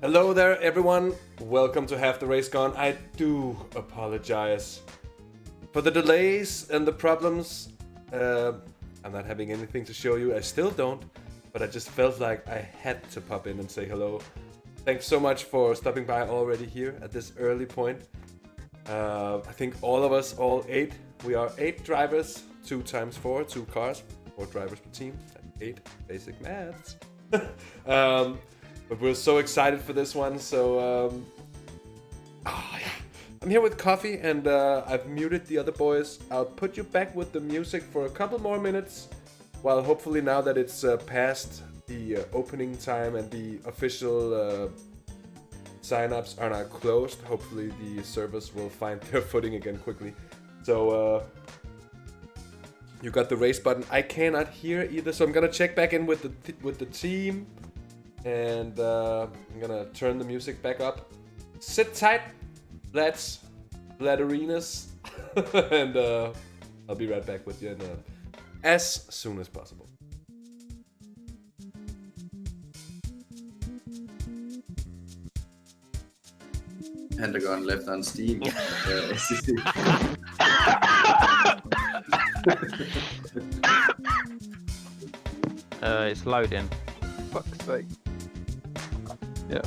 Hello there, everyone. Welcome to Half the Race Gone. I do apologize for the delays and the problems. I'm not having anything to show you. I still don't, but I just felt like I had to pop in and say hello. Thanks so much for stopping by already here at this early point. I think all of us, all 8, we are 8 drivers, 2 times 4, 2 cars, 4 drivers per team, 8 basic maths. But we're so excited for this one, so I'm here with coffee and I've muted the other boys. I'll put you back with the music for a couple more minutes, while hopefully now that it's past the opening time and the official sign-ups are now closed, hopefully the servers will find their footing again quickly. So you got the race button. I cannot hear either, so I'm gonna check back in with the team. And I'm gonna turn the music back up. Sit tight, lads, laderinas, and I'll be right back with you as soon as possible. Pentagon left on Steam. It's loading. Fuck's sake. Yeah.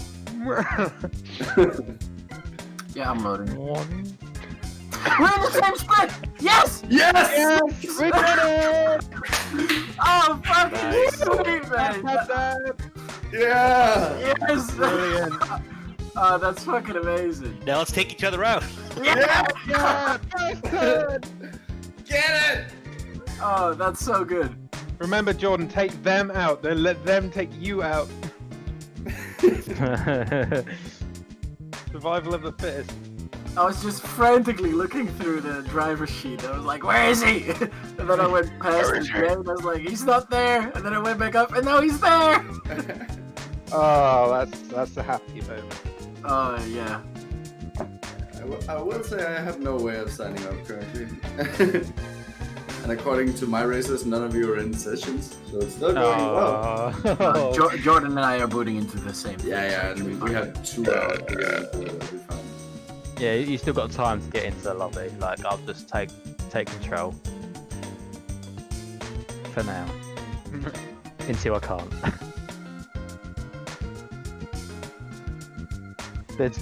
Yeah, I'm loading. One. We're in the same sprint! Yes! Yes! We did it! Oh, fucking Nice. sweet, man! Yeah! Yes! Brilliant. Oh, that's fucking amazing. Now let's take each other out. Yeah! Yeah! Good. Get it! Oh, that's so good. Remember, Jordan, take them out, then let them take you out. Survival of the fittest. I was just frantically looking through the driver sheet. I was like, where is he? And then I went past his grave and I was like, he's not there. And then I went back up and now he's there. Oh, that's a happy moment. Oh, yeah. I will say I have no way of signing up currently. And according to my races, none of you are in sessions, so it's still going well. Oh. Jordan and I are booting into the same thing. Yeah, and we have 2 hours to get into it. It'll be fine. Yeah, you still got time to get into the lobby. Like, I'll just take control for now until I can't.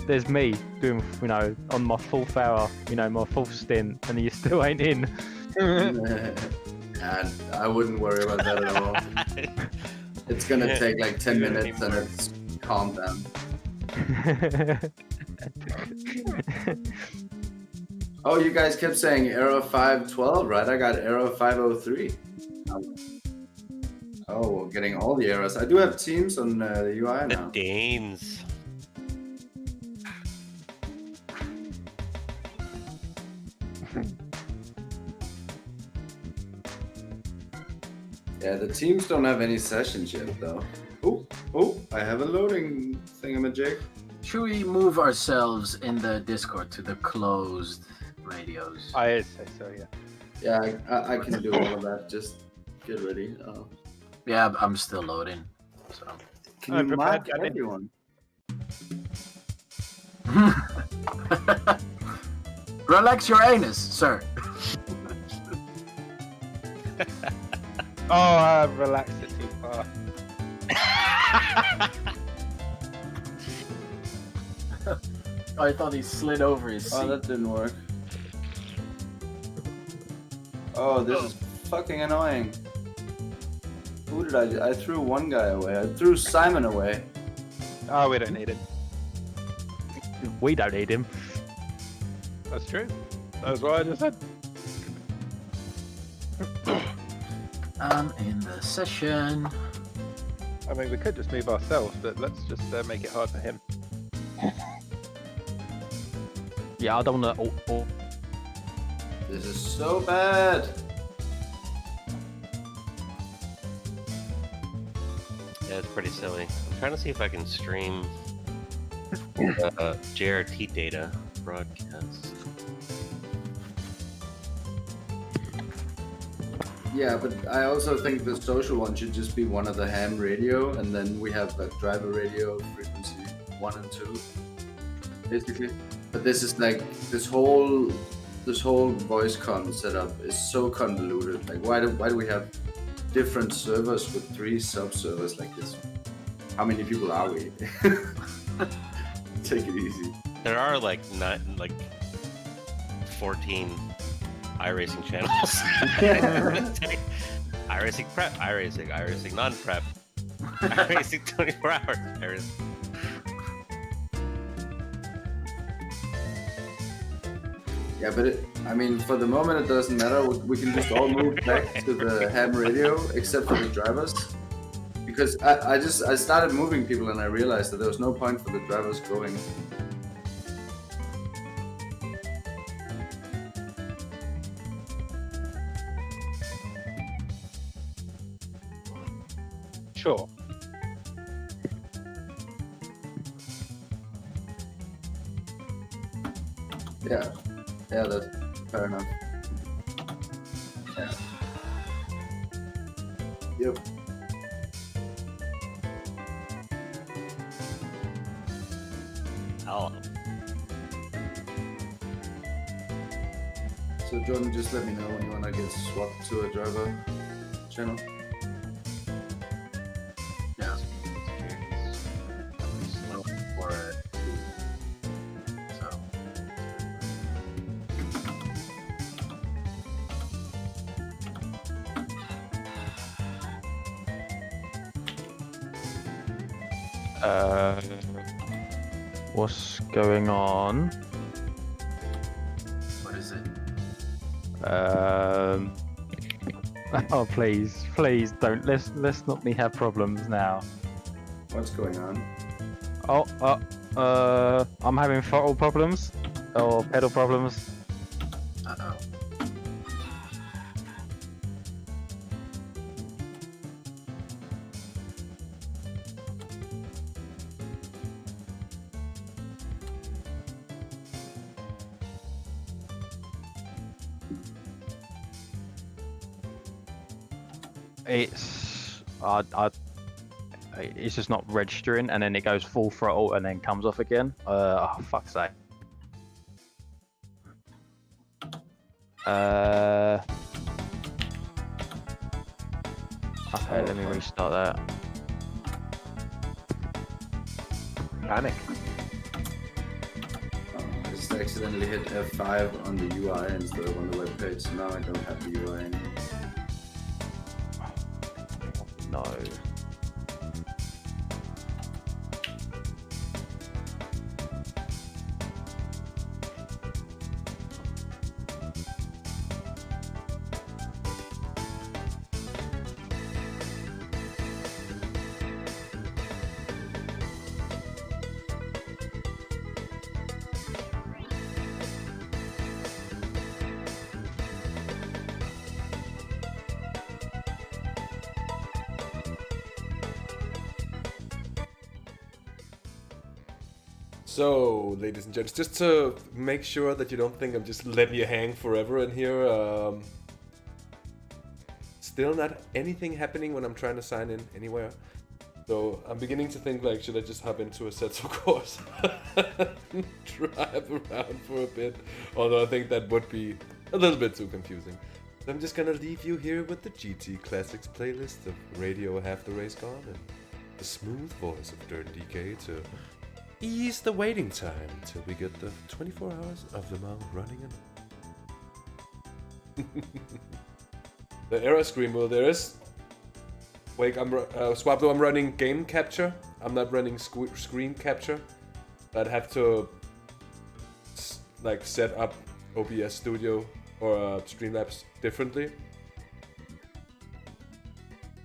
There's me doing, on my 4th hour, my 4th stint, and you still ain't in. And I wouldn't worry about that at all. It's gonna take like 10 minutes and it's calm down. Oh, you guys kept saying Aero 512, right? I got Aero 503. Oh, we're getting all the errors. I do have teams on the UI The now. Danes. Yeah, the teams don't have any sessions yet, though. Oh, I have a loading thingamajig. Should we move ourselves in the Discord to the closed radios? I say so, yeah. Yeah, I can do all of that. Just get ready. Oh. Yeah, I'm still loading. So. Can I'm you prepared, mark Daddy. everyone? Relax your anus, sir. Oh, I've relaxed it too far. Oh, I thought he slid over his seat. Oh, that didn't work. Oh, this is fucking annoying. Who did I threw one guy away. I threw Simon away. Oh, we don't need it. We don't need him. That's true. That's what I just said. I'm in the session. I mean, we could just move ourselves, but let's just make it hard for him. Yeah, I don't want to. This is so bad. Yeah, it's pretty silly. I'm trying to see if I can stream JRT data broadcast. Yeah, but I also think the social one should just be one of the ham radio, and then we have a driver radio frequency. 1 and 2, basically. But this is like this whole voice con setup is so convoluted. Like, why do we have different servers with 3 sub servers like this? How many people are we? Take it easy. There are like 14 iRacing channels. iRacing prep, iRacing non-prep, iRacing 24 hours. Yeah, but I mean, for the moment it doesn't matter. We can just all move back to the ham radio, except for the drivers. Because I started moving people and I realized that there was no point for the drivers going. Sure. Yeah, that's fair enough. Yeah. Yep. Oh, So Jordan, just let me know when you wanna get swapped to a driver channel. Yeah. For it. So. What's going on? What is it? Oh please don't. Let's not me have problems now. What's going on? I'm having throttle problems or pedal problems. Uh-oh. It's just not registering, and then it goes full throttle and then comes off again. Oh fuck's sake. Okay, let me restart that. Panic. I just accidentally hit F5 on the UI instead of on the web page, so now I don't have the UI anymore. No. So, ladies and gents, just to make sure that you don't think I'm just letting you hang forever in here, still not anything happening when I'm trying to sign in anywhere. So I'm beginning to think, like, should I just hop into a Setso course? Drive around for a bit. Although I think that would be a little bit too confusing. So I'm just gonna leave you here with the GT Classics playlist of Radio Half the Race Gone and the smooth voice of Dirt DK to ease the waiting time till we get the 24 hours of Le Mans running in. The error screen, well, there is. Wait, Swabdo, I'm running game capture. I'm not running screen capture. I'd have to like set up OBS Studio or Streamlabs differently.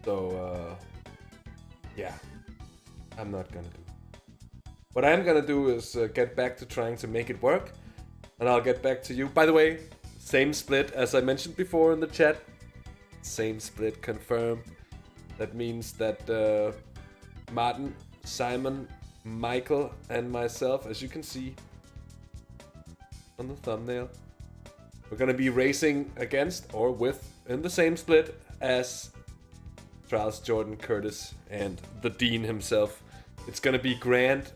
So yeah, I'm not gonna do. What I am gonna do is get back to trying to make it work, and I'll get back to you. By the way, same split as I mentioned before in the chat. Same split confirmed. That means that Maarten, Simon, Michael, and myself, as you can see on the thumbnail, we're gonna be racing against or with in the same split as Traels, Jordan, Curtis, and the Dean himself. It's gonna be grand.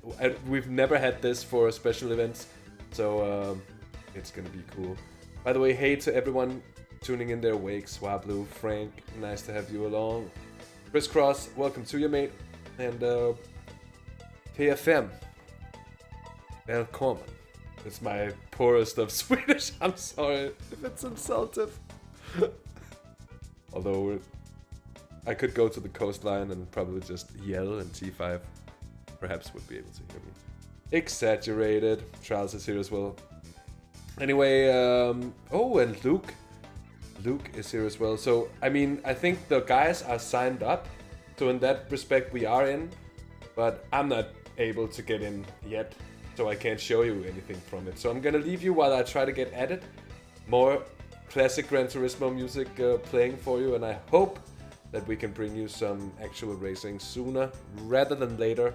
We've never had this for special events, so it's gonna be cool. By the way, hey to everyone tuning in their wakes. Wablu, Frank, nice to have you along. Crisscross, welcome to you, mate. And TFM, Velkommen. It's my poorest of Swedish. I'm sorry if it's insultive. Although I could go to the coastline and probably just yell, and T5 perhaps would be able to hear me. Exaggerated. Traels is here as well. Anyway, oh, and Luke. Luke is here as well. So, I mean, I think the guys are signed up. So in that respect, we are in. But I'm not able to get in yet. So I can't show you anything from it. So I'm gonna leave you while I try to get at it. More classic Gran Turismo music playing for you. And I hope that we can bring you some actual racing sooner rather than later.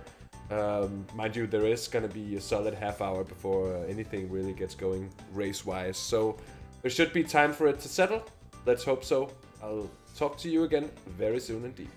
Mind you, there is gonna be a solid half hour before anything really gets going race-wise. So there should be time for it to settle. Let's hope so. I'll talk to you again very soon indeed.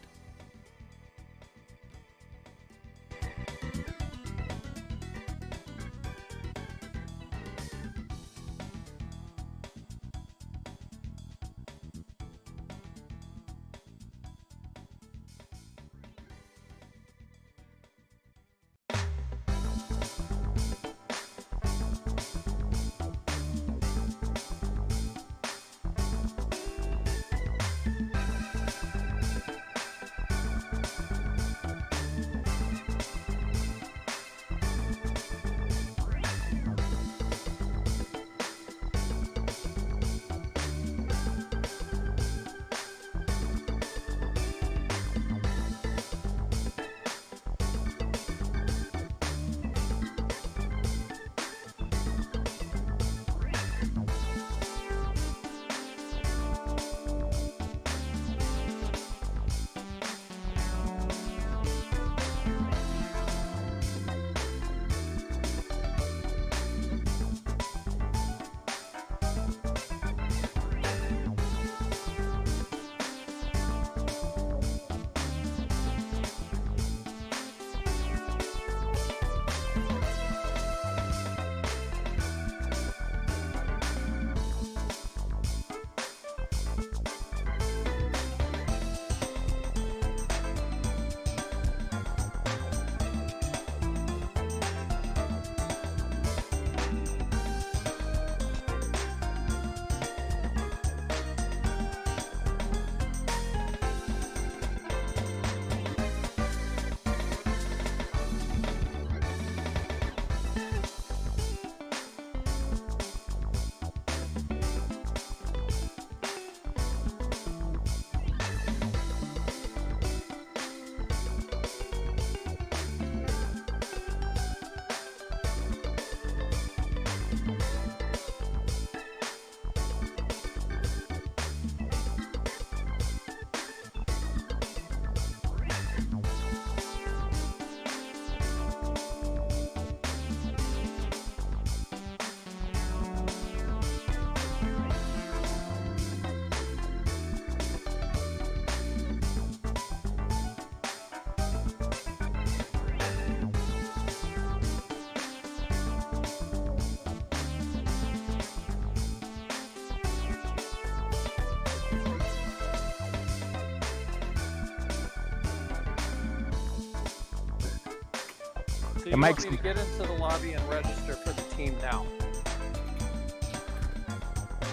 So you want me to get into the lobby and register for the team now?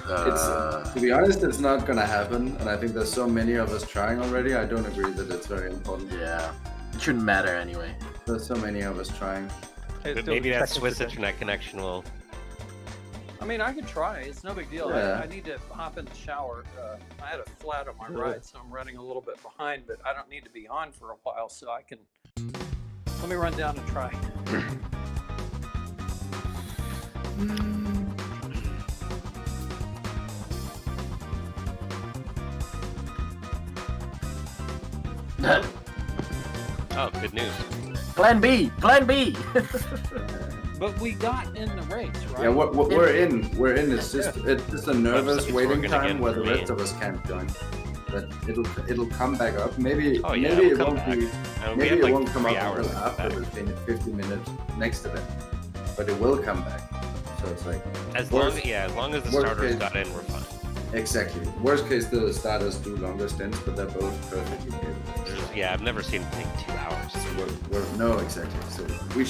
To be honest, it's not gonna happen, and I think there's so many of us trying already. I don't agree that it's very important. Yeah, it shouldn't matter anyway. There's so many of us trying. But maybe that Swiss internet connection will. I mean, I could try. It's no big deal. Yeah. I need to hop in the shower. I had a flat on my ride, so I'm running a little bit behind, but I don't need to be on for a while, so I can. Let me run down and try. Oh, good news. Plan B! Plan B! But we got in the race, right? Yeah, we're in. We're in. It's just a nervous Websites waiting working time again where for the me. rest of us can't join. but it'll come back up. Maybe Oh, yeah, maybe it'll it come won't back. be. And we Maybe had it like won't come 3 up hours until to come after back. the 50 minutes next event, but it will come back. So it's like As worst- long as the worst starters case- got in, we're fine. Exactly. Worst case, the starters do longer stints, but they're both perfectly capable. Yeah, I've never seen it take 2 hours. No, exactly. So we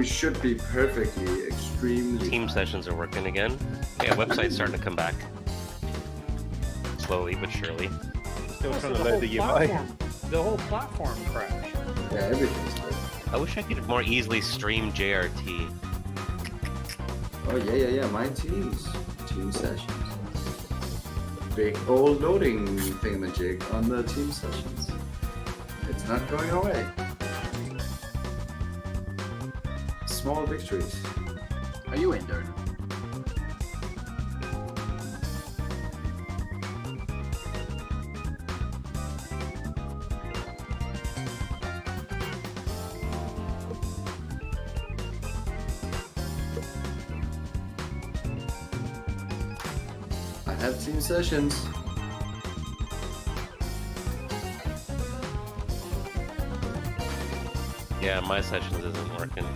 should be perfectly extremely. Team sessions are working again. Yeah, website's starting to come back. Slowly but surely. Still Also, trying the to load whole the UI. platform, the whole platform crashed. Yeah, everything's good. I wish I could more easily stream JRT. Oh yeah. My team sessions. Big old loading thingamajig on the team sessions. It's not going away. Small victories. Are you in, Durden? I have team sessions. Yeah, my sessions isn't working.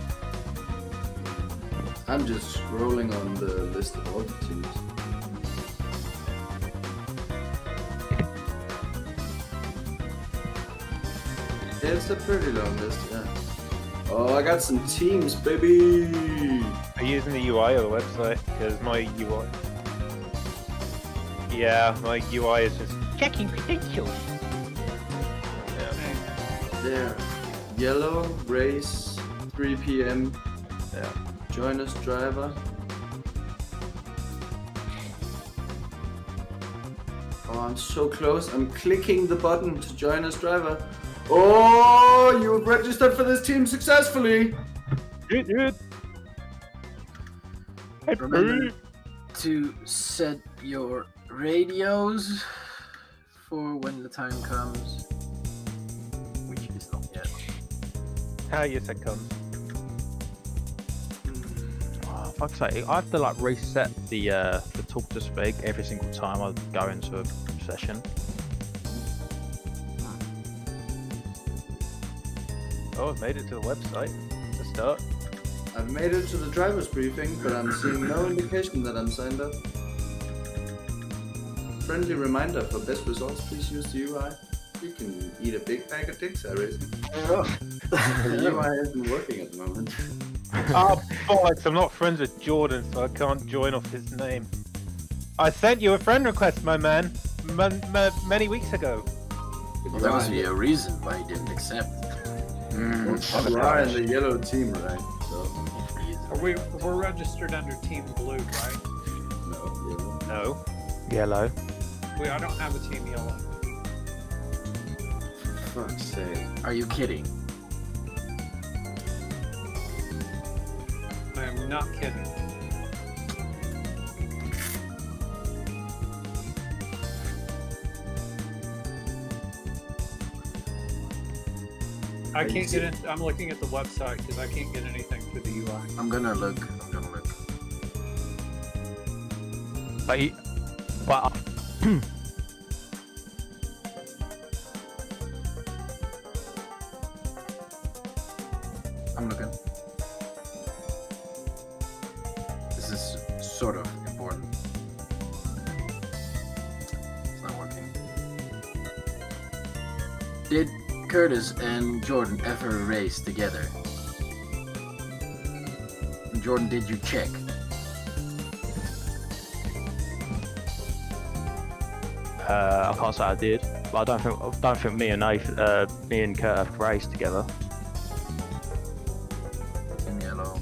I'm just scrolling on the list of all the teams. Yeah, it's a pretty long list, yeah. Oh, I got some teams, baby! Are you using the UI or the website? Because my UI. Yeah, my UI is just checking credentials. Yeah. There. Yellow, race, 3 p.m. Yeah. Join us, driver. Oh, I'm so close. I'm clicking the button to join us, driver. Oh, you registered for this team successfully. Good. Remember to set your radios for when the time comes, which is not yet. How yes, it comes. Oh, fuck's sake, I have to like reset the talk to speak every single time I go into a session. Oh, I've made it to the website. To start. I've made it to the driver's briefing, but I'm seeing no indication that I'm signed up. Friendly reminder, for best results, please use the UI. You can eat a big bag of dicks, iRacing. The UI isn't working at the moment. Oh, bollocks, I'm not friends with Jordan, so I can't join off his name. I sent you a friend request, my man, many weeks ago. Well, that must be a reason why you didn't accept. You are in the yellow team, right? So, We're registered under Team Blue, right? no, yellow. No. Yellow. I don't have a Team Yellow. For fuck's sake. Are you kidding? I am not kidding. I can't get it. I'm looking at the website because I can't get anything through the UI. I'm gonna look. But I'm looking. This is sort of important. It's not working. Did Curtis and Jordan ever race together? And Jordan, did you check? I can't say I did, but I don't think me and Kurt have raced together. In yellow.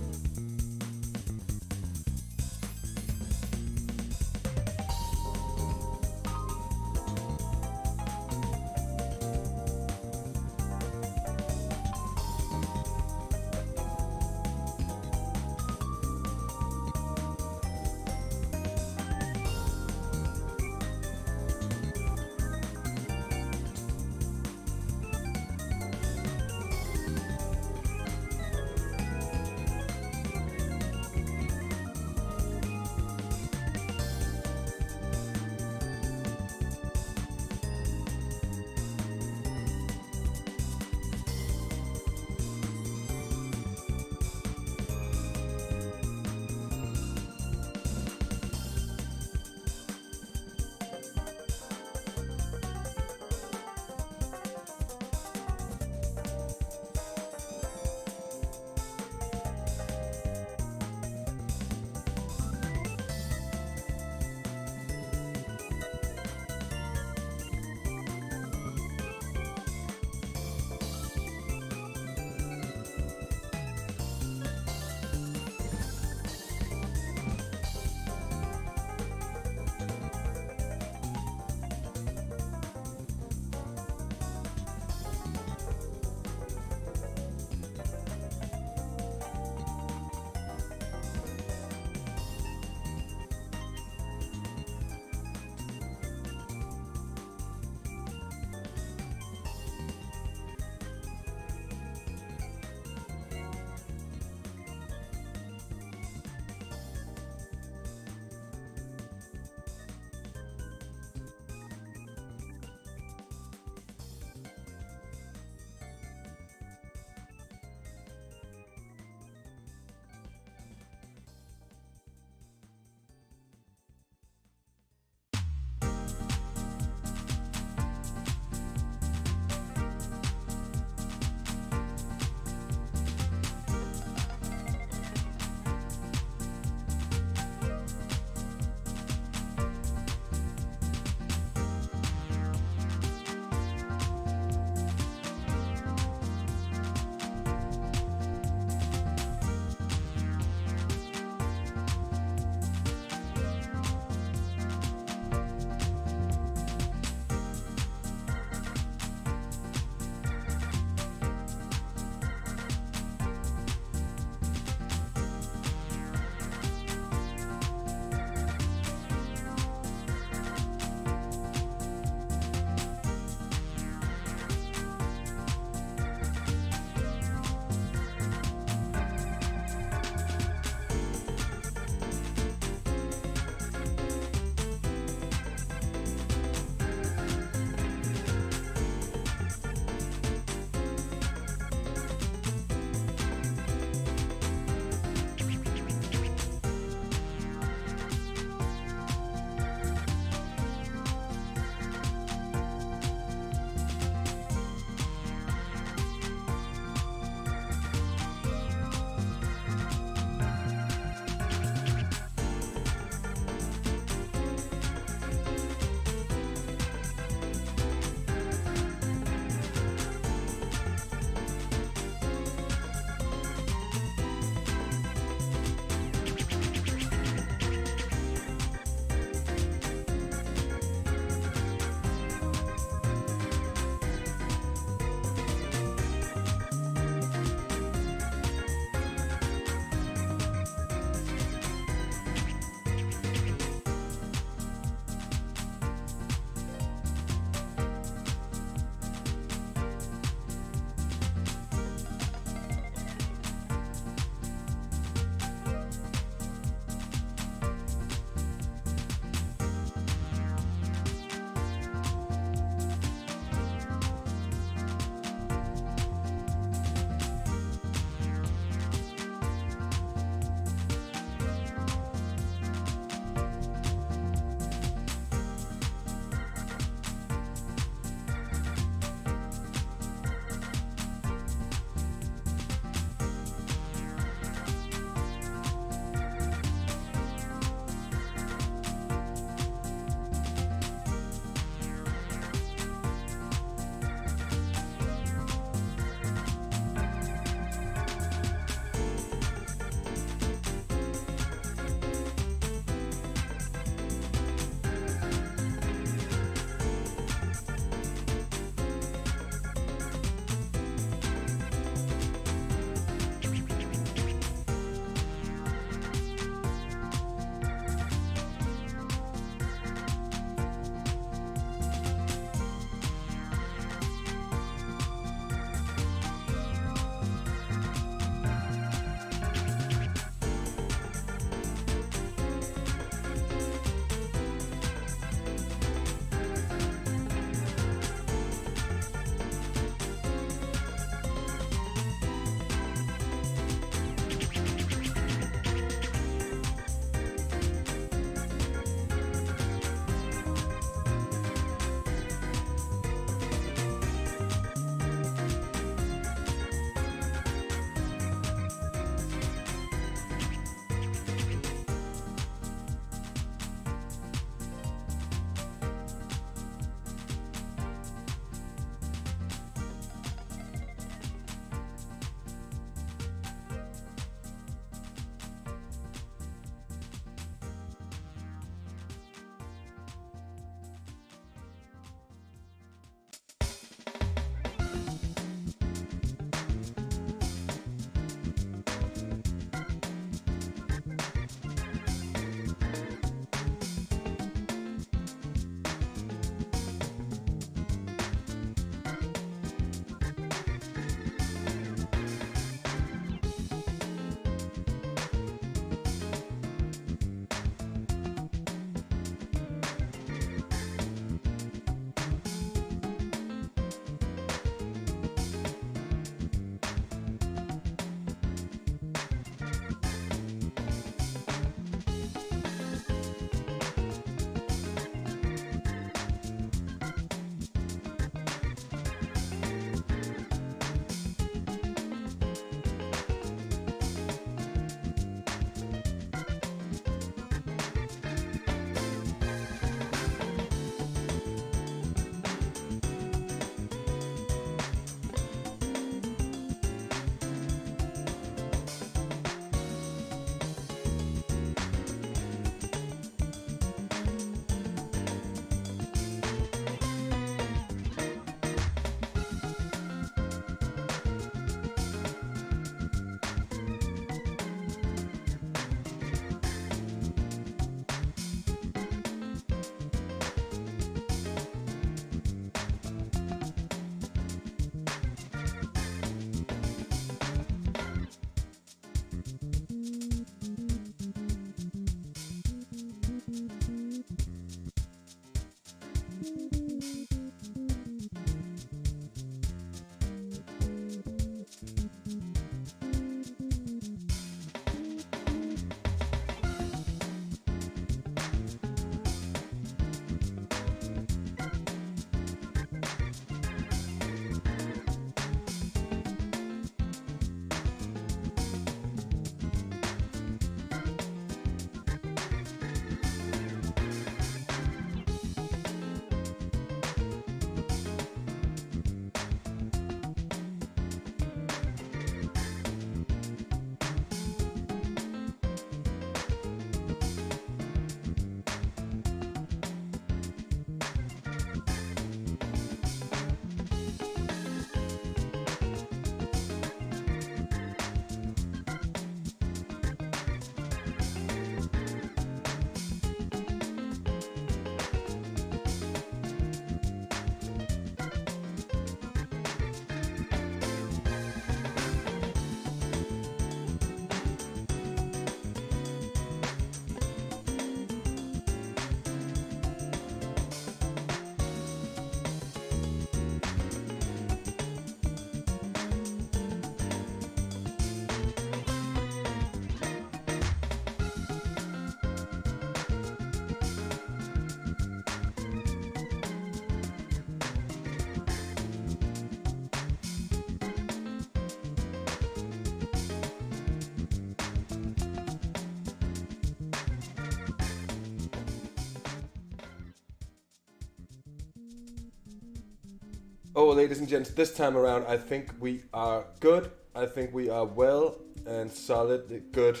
Oh, ladies and gents, this time around, I think we are good. I think we are well and solidly good.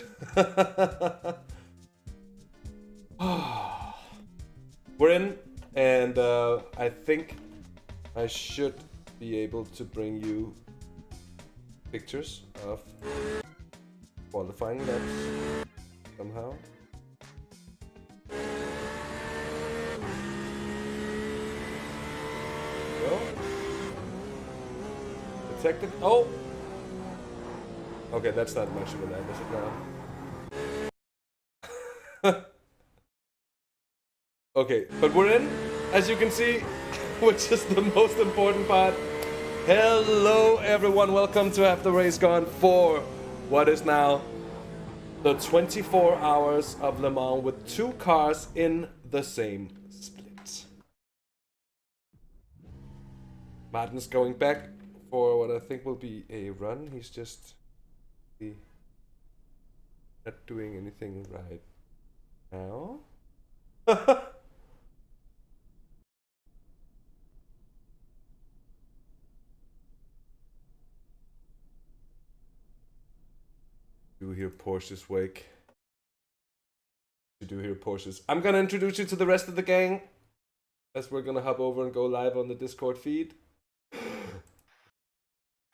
We're in, and I think I should be able to bring you pictures of qualifying laps somehow. Go. Detected. Oh! Okay, that's not much of a lap, is it now? Okay, but we're in, as you can see, which is the most important part. Hello everyone, welcome to Have the Race Gone for what is now the 24 hours of Le Mans with 2 cars in the same split. Maarten's going back for what I think will be a run. He's just not doing anything right now. Do hear Porsche's wake. You do hear Porsche's. I'm gonna introduce you to the rest of the gang, as we're gonna hop over and go live on the Discord feed.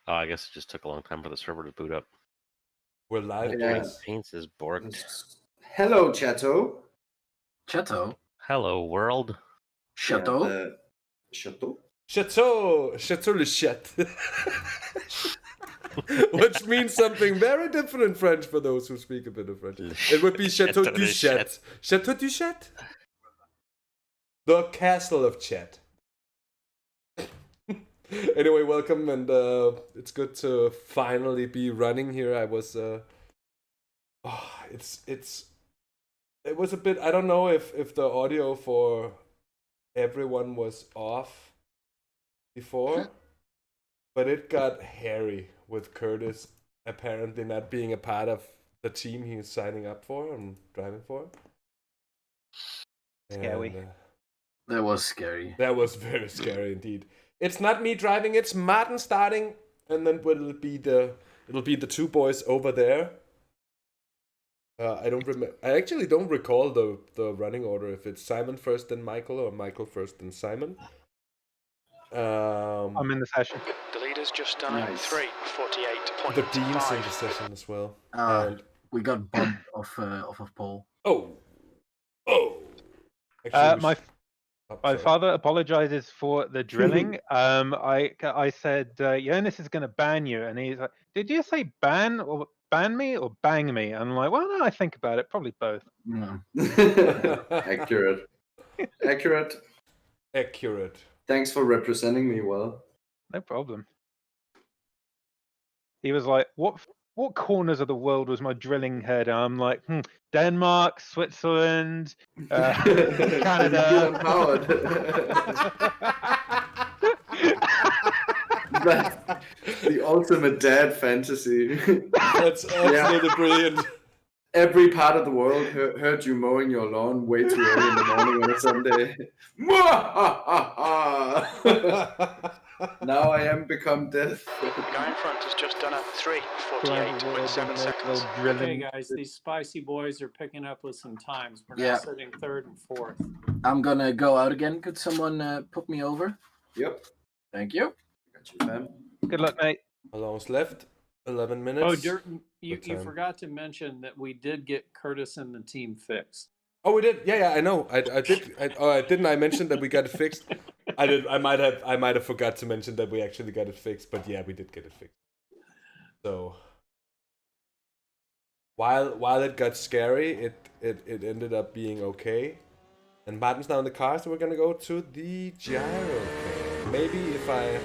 Oh, I guess it just took a long time for the server to boot up. We're live, Yeah. guys. Paints is borked. Hello, Chateau. Chateau. Hello, world. Chateau. Yeah, Chateau. Chateau le Chat. Which means something very different in French for those who speak a bit of French. It would be Chateau du Chat. Chateau du Chat? The Castle of Chat. Anyway, welcome, and it's good to finally be running here. I was it was a bit, I don't know if the audio for everyone was off before, but it got hairy with Curtis apparently not being a part of the team he was signing up for and driving for. Scary. And, That was scary. that was very scary indeed. It's not me driving, it's Maarten starting, and then it'll be the 2 boys over there. I actually don't recall the running order, if it's Simon first then Michael or Michael first then Simon. I'm in the session. The leader's just done Nice. 3:48.5. The Dean's in the session as well. And We got bumped off of pole. oh. Actually, My sorry. father apologizes for the drilling. I said, Jonas is going to ban you, and he's like, "Did you say ban me or bang me?" And I'm like, "Well, no, I think about it. Probably both." No. Accurate. Accurate. Thanks for representing me well. No problem. He was like, "What corners of the world was my drilling head?" And I'm like, Denmark, Switzerland, Canada. Feel empowered. That's the ultimate dad fantasy. That's absolutely brilliant. Every part of the world heard you mowing your lawn way too early in the morning on a Sunday. Now I am become death. Guy in front has just done a 3:48.7 seconds. Okay, guys, these spicy boys are picking up with some times. We're now Yeah. sitting 3rd and 4th. I'm gonna go out again. Could someone put me over? Yep. Thank you. Got you, fam. Good luck, mate. How long's left? 11 minutes. Oh, you What time? forgot to mention that we did get Curtis and the team fixed. Oh, we did. Yeah, I know. I did. Didn't I mention that we got it fixed? I did. I might have forgot to mention that we actually got it fixed. But yeah, we did get it fixed. So while it got scary, it ended up being okay. And Maarten's now in the car, so we're gonna go to the gyro. Maybe if I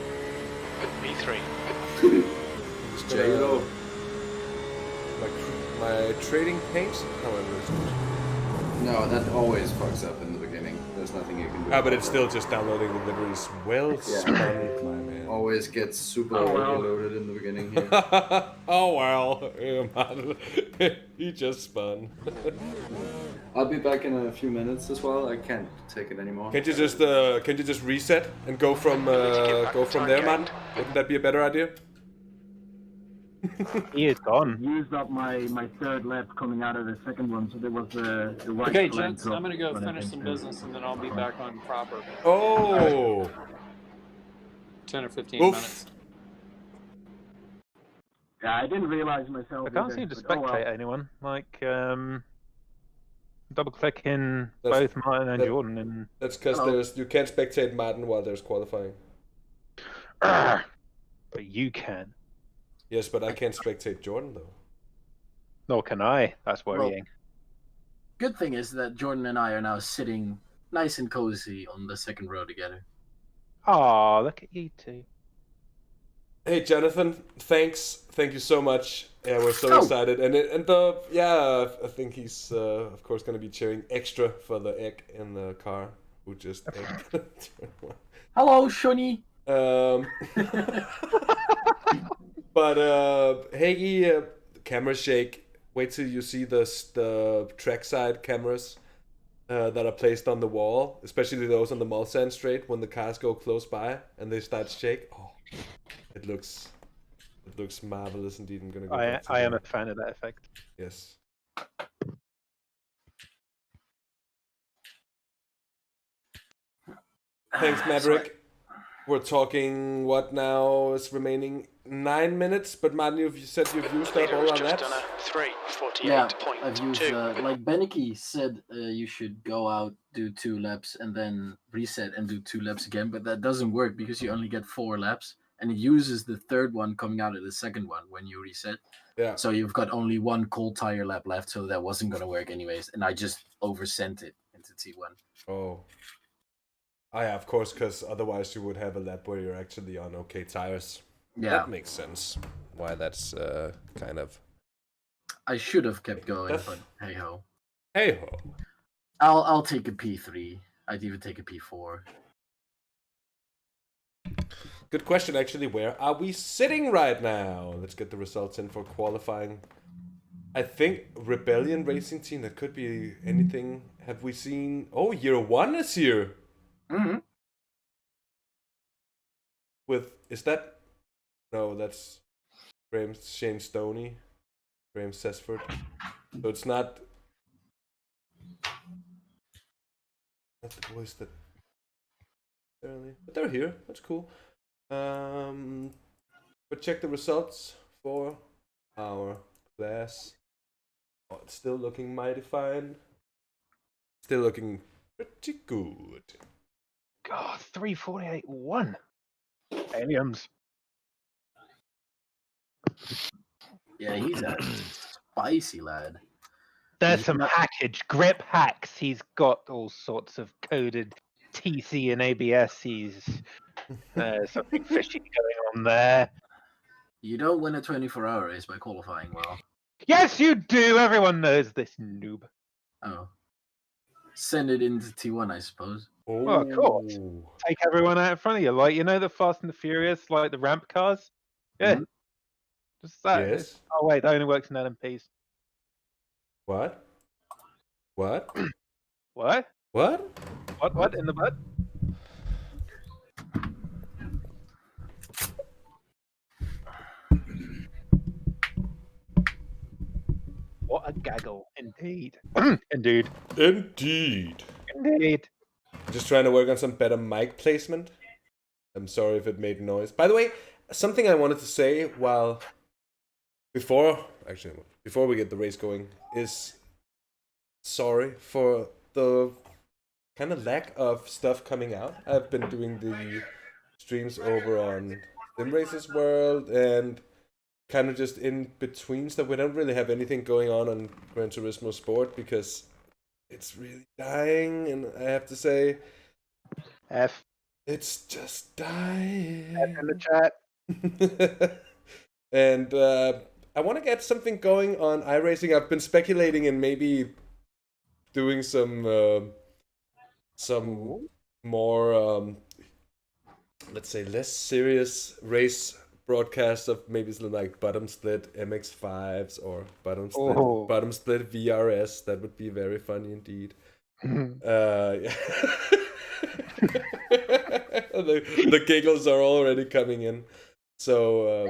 V3. just J-Lo. my trading paints, however. No, that always fucks up in the beginning. The there's nothing you can do. Ah, but it's still just downloading the liveries. Well spun, my man. Always gets super overloaded in the beginning here. Oh well, he just spun. I'll be back in a few minutes as well. I can't take it anymore. Can't you just reset and go from there, man? Wouldn't that be a better idea? He is gone. Used up my third lap coming out of the second one, so there was the right Okay, flag gents, drop I'm gonna go when I finish came some through. business and then I'll be back on proper. Oh. 10 or 15 Oof. minutes. Yeah, I didn't realize myself. I can't either, seem to but oh well. spectate anyone. Like, double clicking That's- both Martin and that- Jordan, and That's because you can't spectate Maarten while there's qualifying. but you can. Yes, but I can't spectate Jordan though. Nor can I. That's worrying. Good thing is that Jordan and I are now sitting nice and cozy on the second row together. Oh, look at you two. Hey Jonathan, thanks. Thank you so much. Yeah, we're so excited. I think he's of course gonna be cheering extra for the egg in the car who just egged. Hello, Shoni. But Haggy, camera shake. Wait till you see the trackside cameras that are placed on the wall, especially those on the Mulsanne straight when the cars go close by and they start to shake. Oh, it looks marvelous indeed. I'm gonna go. I am a fan of that effect. Yes. Thanks, Maverick. We're talking what now is remaining 9 minutes, but Maarten, you said you've used up all our just laps. done a 3:48.2. Yeah, I've used, like Beneke said, you should go out, do 2 laps, and then reset and do 2 laps again, but that doesn't work because you only get 4 laps, and it uses the third one coming out of the second one when you reset. Yeah. So you've got only 1 cold tire lap left, so that wasn't going to work anyways, and I just oversent it into T1. Oh. Ah, yeah, of course, because otherwise you would have a lap where you're actually on okay tires. Yeah. That makes sense. Why that's kind of... I should have kept going, but hey ho. Hey ho. I'll take a P3. I'd even take a P4. Good question, actually. Where are we sitting right now? Let's get the results in for qualifying. I think Rebellion Racing Team, that could be anything. Have we seen... Oh, year 1 is here. Mm-hmm. With... Is that... No, that's Graham Shane Stoney. Graham Sesford. So it's not... Not the boys that... But they're here. That's cool. But check the results for our class. Oh, it's still looking mighty fine. Still looking pretty good. God, 3:48.1. Aliens. Yeah, he's a spicy lad. There's some hackage grip hacks. He's got all sorts of coded TC and ABS. There's something fishy going on there. You don't win a 24-hour race by qualifying well. Yes, you do. Everyone knows this, noob. Oh. Send it into T1, I suppose. Oh, Well, of course. Take everyone out in front of you. Like, you know the Fast and the Furious, like the ramp cars? Yeah. Mhm. Just that. Yes. Oh, wait, that only works in LMPs. What? What? What? What? What? In the butt? What a gaggle. Indeed. Indeed. Indeed. Indeed. Just trying to work on some better mic placement. I'm sorry if it made noise. By the way, something I wanted to say before we get the race going is sorry for the kind of lack of stuff coming out. I've been doing the streams over on Simracing's World and kind of just in between stuff. We don't really have anything going on Gran Turismo Sport because it's really dying, and I have to say, F. It's just dying. F in the chat. And I want to get something going on iRacing. I've been speculating in maybe doing some some more, let's say, less serious race broadcasts of maybe something like bottom split MX5s or bottom split VRS. That would be very funny indeed. Yeah. the giggles are already coming in. So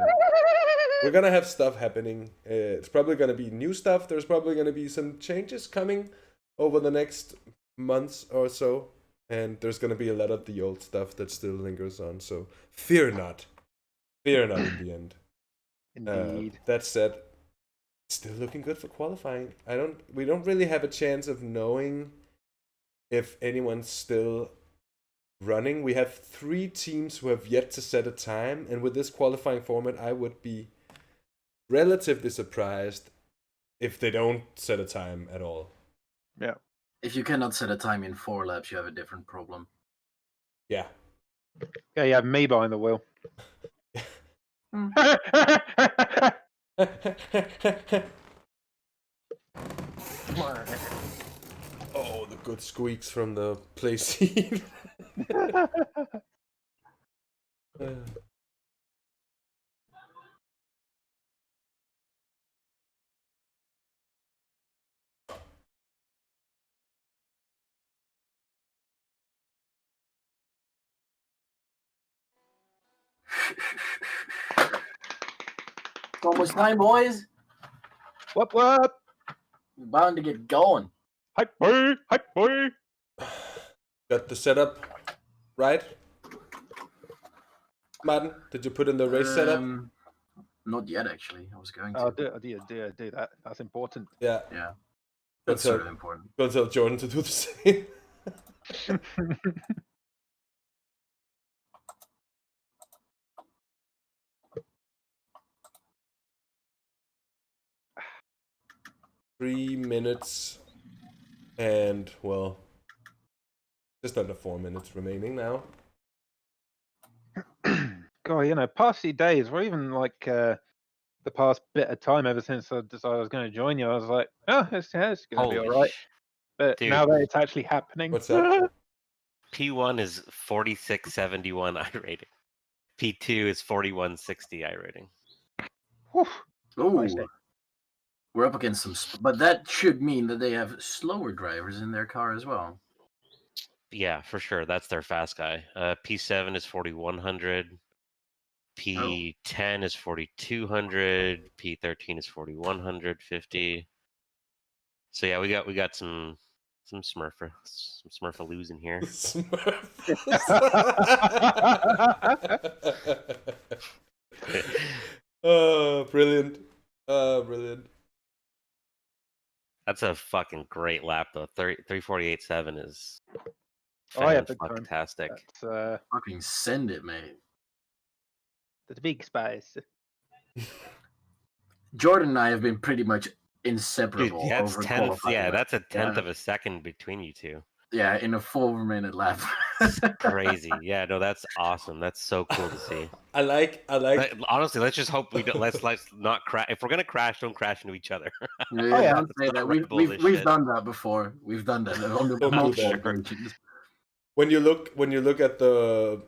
we're gonna have stuff happening. It's probably gonna be new stuff. There's probably gonna be some changes coming over the next months or so, and there's gonna be a lot of the old stuff that still lingers on. So fear not in the end. Indeed. That said, still looking good for qualifying. We don't really have a chance of knowing if anyone's still running. We have 3 teams who have yet to set a time, and with this qualifying format, I would be relatively surprised if they don't set a time at all. Yeah. If you cannot set a time in 4 laps, you have a different problem. Yeah. Yeah, you have me behind the wheel. Oh, the good squeaks from the play scene. It's almost time, boys. What? We're bound to get going. Hype boy! Hype boy! Got the setup right? Maarten, did you put in the race setup? Not yet, actually. I was going to. Oh, do that. That's important. Yeah. Yeah. That's sort of important. Go tell Jordan to do the same. 3 minutes and, well, just under 4 minutes remaining now. God, you know, past few days, or even like the past bit of time ever since I decided I was going to join you, I was like, oh, it's going to be all right. But Dude. now that it's actually happening. What's that? P1 is 4671 iRating. P2 is 4160 iRating. Oh, we're up against some, but that should mean that they have slower drivers in their car as well. Yeah, for sure. That's their fast guy. P7 is 4100. P10 is 4200. P13 is 4150. So yeah, we got some Smurfaloos in here. Oh, brilliant. Brilliant. That's a fucking great lap though. 348.7 is fantastic. Fucking send it, mate. The big spice. Jordan and I have been pretty much inseparable. Dude, that's over 10th, qualifying. that's a 10th of a second between you two. Yeah, in a 4-minute lap. It's crazy. Yeah, no, that's awesome. That's so cool to see. I like. Honestly, let's just hope we don't. Let's not crash. If we're gonna crash, don't crash into each other. Yeah, don't say that. We've done that before. We've done that on the multiple occasions. When you look at the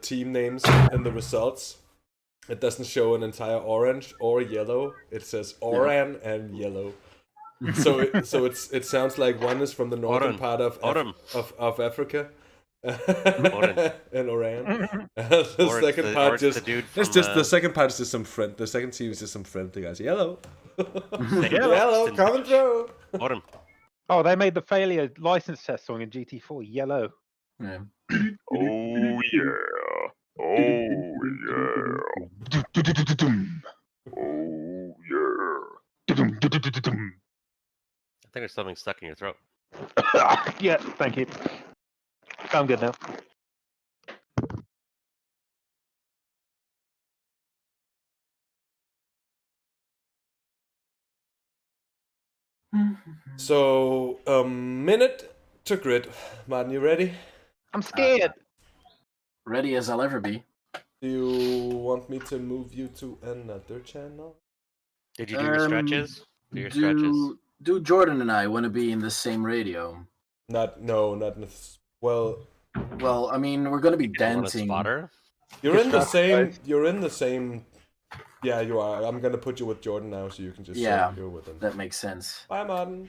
team names and the results, it doesn't show an entire orange or yellow. It says oran and yellow. So it sounds like one is from the northern part of Africa. And Oran. The second part just the second part is just some friend. The second team is just some friendly guys. Yellow. Yellow coming through. Autumn. Oh, they made the failure license test song in GT4 yellow. Yeah. Oh yeah. Oh yeah. Oh yeah. I think there's something stuck in your throat. Yeah, thank you. I'm good now. So, a minute to grid. Maarten, you ready? I'm scared. Ready as I'll ever be. Do you want me to move you to another channel? Did you do your stretches? Do your stretches? Do Jordan and I want to be in the same radio? Not well. Well, I mean, we're gonna be You want a dancing. spotter? You're in the Good same. guys. You're in the same. Yeah, you are. I'm gonna put you with Jordan now, so you can just Yeah, say you're with him. that makes sense. Bye, Maarten.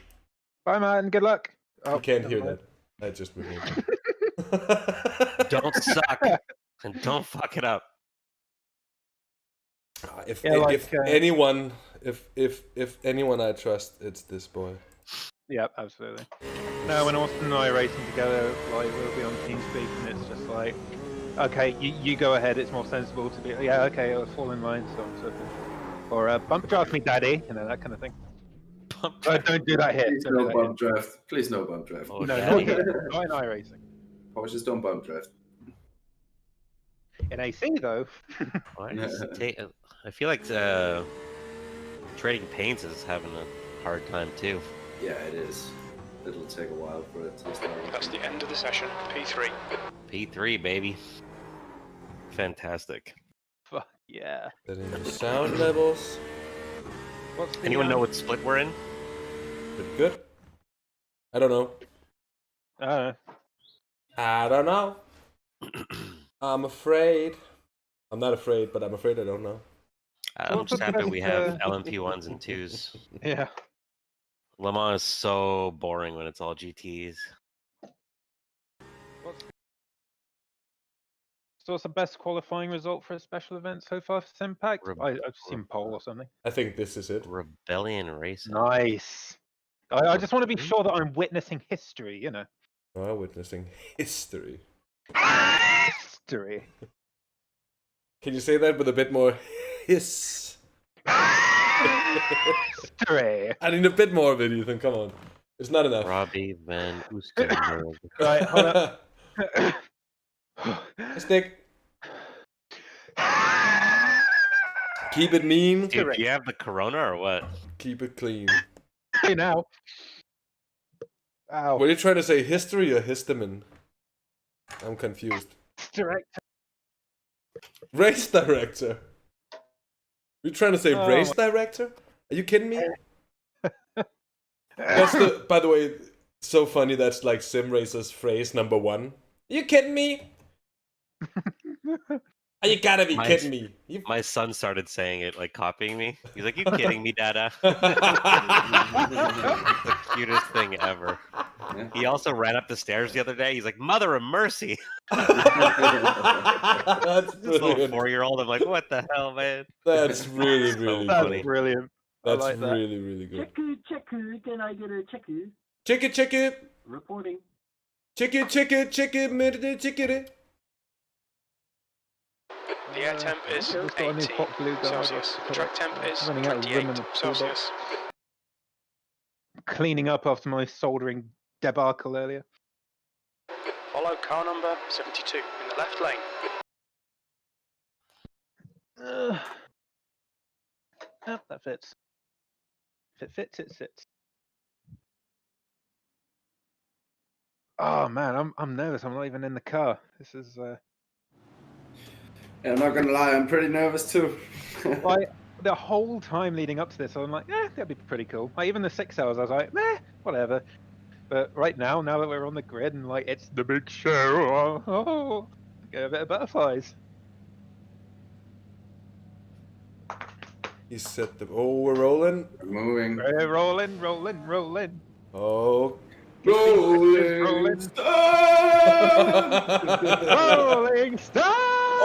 Bye, man. Good luck. Oh, You can't never hear mind. that. I just removed him. Don't suck and don't fuck it up. If Yeah, like, if anyone, if anyone I trust, it's this boy. Yeah, absolutely. No, when Austin and I are racing together, like we'll be on TeamSpeak, and it's just like, okay, you go ahead. It's more sensible to be, yeah, okay, I'll fall in line, so on, so forth. Or bump draft me, daddy, that kind of thing. Don't do that here. Please Don't do no that bump draft. Please no bump draft. Oh, here. No, daddy. not here. Not in iRacing. Porsches don't bump draft. In AC though. I feel like trading paints is having a hard time too. Yeah, it is. It'll take a while for it to start. That's the end of the session. P3. P3, baby. Fantastic. Fuck yeah. Setting the sound levels. What's the, Anyone know what split we're in? Good. I don't know. I don't know. I'm afraid. I'm not afraid, but I'm afraid I don't know. I'm What's just the happy best, we have LMP 1s and 2s. Yeah. Le Mans is so boring when it's all GTs. So what's the best qualifying result for a special event so far for Simpact? I've seen pole or something. I think this is it. Rebellion Racing. Nice. I just want to be sure that I'm witnessing history, you know. Oh, witnessing history. History. Can you say that with a bit more hiss? History. I need a bit more of it, Ethan. Come on. It's not enough. Robbie Van Oostenburg. Right, hold up. Stick. Keep it mean. Dude, do you have the corona or what? Keep it clean. Hey now. Ow. Were you trying to say history or histamine? I'm confused. Director. Race director. You trying to say race director? Are you kidding me? That's the. By the way, so funny. That's like Simracer's phrase number 1. Are you kidding me? Oh, you gotta be kidding me. My son started saying it, like copying me. He's like, "You kidding me, Dada?" It's the cutest thing ever. Yeah. He also ran up the stairs the other day. He's like, "Mother of mercy!" That's This little brilliant. 4-year-old. I'm like, "What the hell, man?" That's really, So really That's funny. good. brilliant. That's like that. really, really good. Checker, can I get a checker? Chicken. Reporting. Chicken, minute, chicken. The air temp is Just got a new 18 hot glue gun. Celsius. The track temp is Running out of room in 28 the toolbox. Celsius. Cleaning up after my soldering debacle earlier. Follow car number 72 in the left lane. Oh, that fits. If it fits, it sits. Oh man, I'm nervous. I'm not even in the car. This is Yeah, I'm not gonna lie, I'm pretty nervous too. like the whole time leading up to this, I'm like, that'd be pretty cool. Like even the 6 hours, I was like, whatever. But right now that we're on the grid and like it's the big show, get a bit of butterflies. He said the. Oh, we're rolling. Moving. We're rolling. Oh. Rolling Rolling Stone!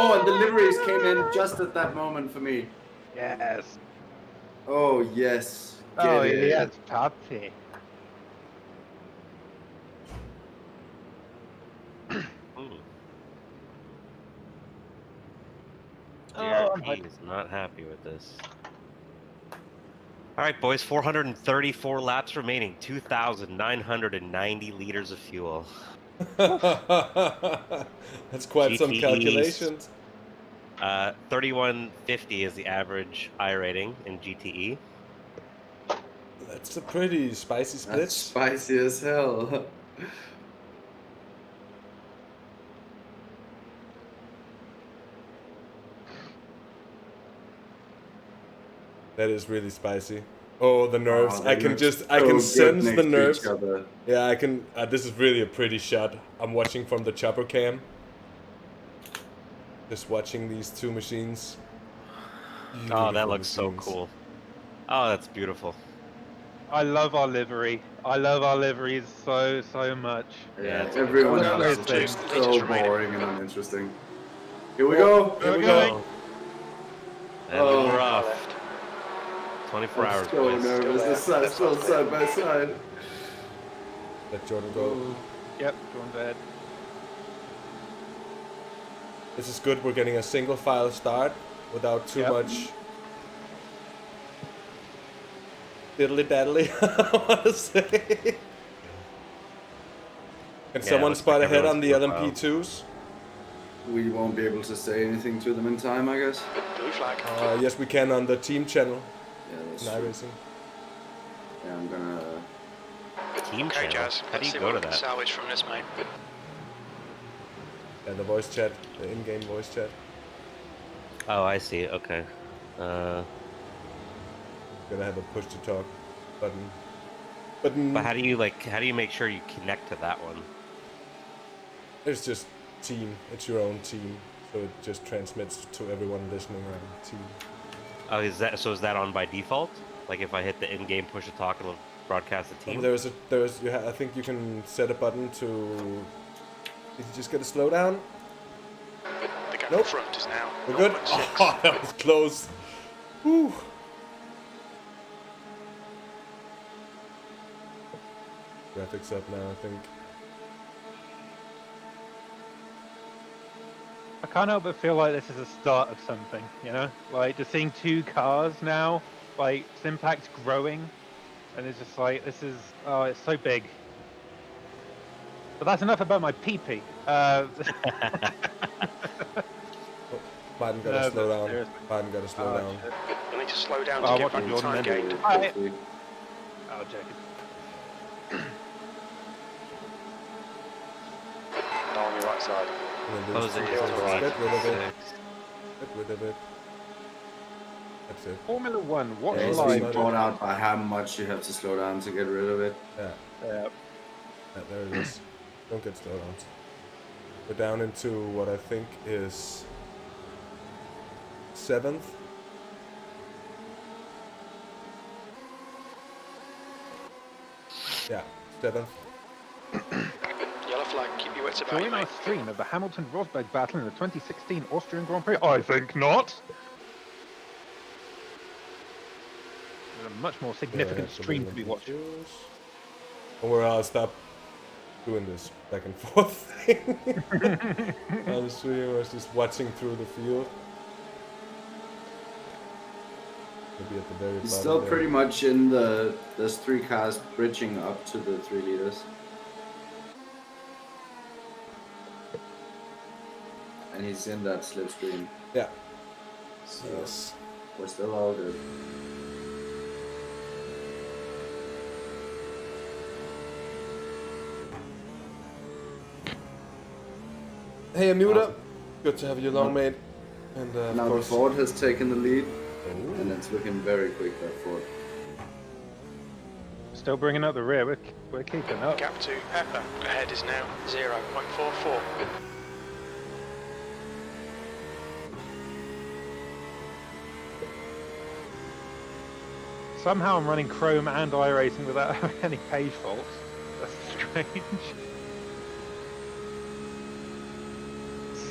Oh, and deliveries came in just at that moment for me. Yes. Oh, yes. Get Oh, it. yes, puppy. He is not happy with this. All right, boys, 434 laps remaining, 2,990 liters of fuel. That's quite some GTEs. calculations. 3150 is the average I rating in GTE. That's a pretty spicy split. That's spicy as hell. That is really spicy. Oh, the nerves! Oh, I they can look just, I so can good sense next the to nerves. each other. Yeah, I can. This is really a pretty shot. I'm watching from the chopper cam. Just watching these two machines. Oh, Beautiful that looks so machines. cool. Oh, that's beautiful. I love our livery. I love our liveries so much. Yeah, it's everyone cool. else is Everything. just so boring and uninteresting. Here we Oh, go. here we Okay. go. And Oh. we're off. 24 I'm hours, so boys. nervous. This side's still side by side. Let Jordan go. Yep, Jordan's ahead. This is good. We're getting a single file start without too Yep. much diddly daddly. I want to say. Can someone looks spot like ahead on the everyone's LMP2s? We won't be able to say anything to them in time, I guess. Blue flag. Yes, we can on the team channel. Yeah, that's In true. iRacing. Yeah, I'm gonna. Team Okay, channel. Jazz. How do Let's you see go what to we can that? salvage from this, mate. And the voice chat, the in-game voice chat. Oh, I see. Okay. Gonna have a push to talk button. But how do you make sure you connect to that one? It's just team. It's your own team, so it just transmits to everyone listening on team. Oh, is that on by default? Like if I hit the in-game push to talk, it'll broadcast the team. I think you can set a button to. Did you just get a slowdown? The gap Nope. in front is now. We're good. 0.6. Oh, that was close. Whew. Graphics up now, I think. I can't help but feel like this is the start of something, you know? Like, just seeing two cars now, like, Simpact's growing, and it's just like, this is, oh, it's so big. But that's enough about my pee-pee. Biden got to slow down. seriously. Biden got to slow down. Shit. You'll need to slow down Oh, to what get back Jordan time meant. gained. Alright. Hopefully. Oh, joking. Now on your right side. And then Close these it. two It's guys, right. Get rid of it. Six. Get rid of it. That's it. Formula One, watch Yeah, It's it's being live. brought out by how much you have to slow down to get rid of it. Yeah. Yeah. There it is. Don't get slowed down. We're down into what I think is 7th. Yeah, 7th. Yellow flag, keep your wits about you, Join our mate. stream of the Hamilton-Rosberg battle in the 2016 Austrian Grand Prix. I think not. There's a much more significant stream to be watching. Or I'll stop doing this back and forth thing. On the stream, I was just watching through the field. Maybe at the very He's bottom still there. pretty much in the. There's 3 cars bridging up to the 3 leaders. And he's in that slipstream. Yeah. So Yes. we're still all good. Hey, Amuda. Good to have you along, mate. And of Now the course. Ford has taken the lead, Oh. and it's looking very quick, that Ford. Still bringing up the rear. We're keeping up. Gap to Pepper. Ahead is now 0.44. Somehow I'm running Chrome and iRacing without having any page faults. That's strange.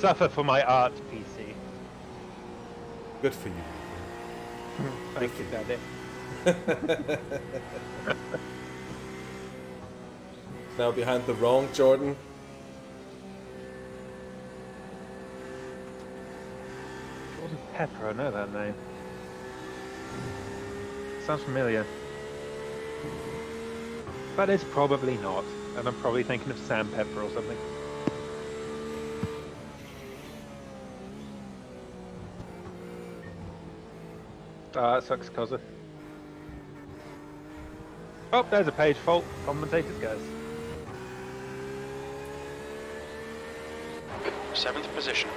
Suffer for my art, PC. Good for you. Thank you, Daddy. Now behind the wrong Jordan. Jordan Pepper, I know that name. Sounds familiar. But it's probably not. And I'm probably thinking of Sam Pepper or something. Ah, that sucks, Cozza. Oh, there's a page fault. Commentators, guys. 7th position.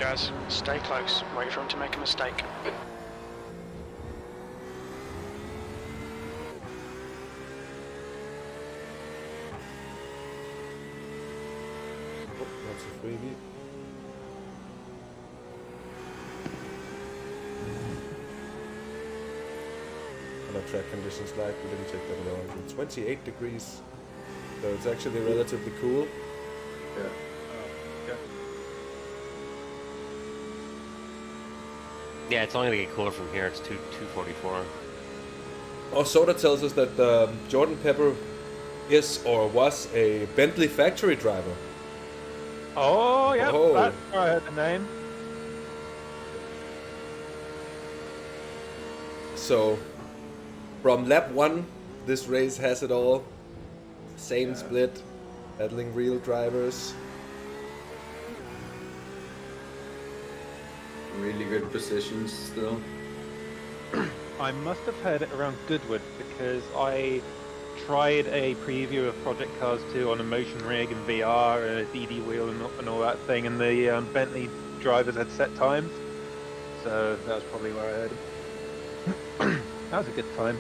Jazz, stay close. Wait for him to make a mistake. Oh, that's a freebie. What are track conditions like? We didn't check that at all. It's 28 degrees, so it's actually relatively cool. Yeah. Yeah, it's only gonna get cooler from here. It's 244. Our soda tells us that Jordan Pepper is or was a Bentley factory driver. Oh, yeah, Oh. that's where I heard the name. So, from lap 1, this race has it all. Same split, battling real drivers. Really good positions still. I must have heard it around Goodwood because I tried a preview of Project Cars 2 on a motion rig and VR and a DD wheel and all that thing, and the Bentley drivers had set times, so that was probably where I heard it. That was a good time.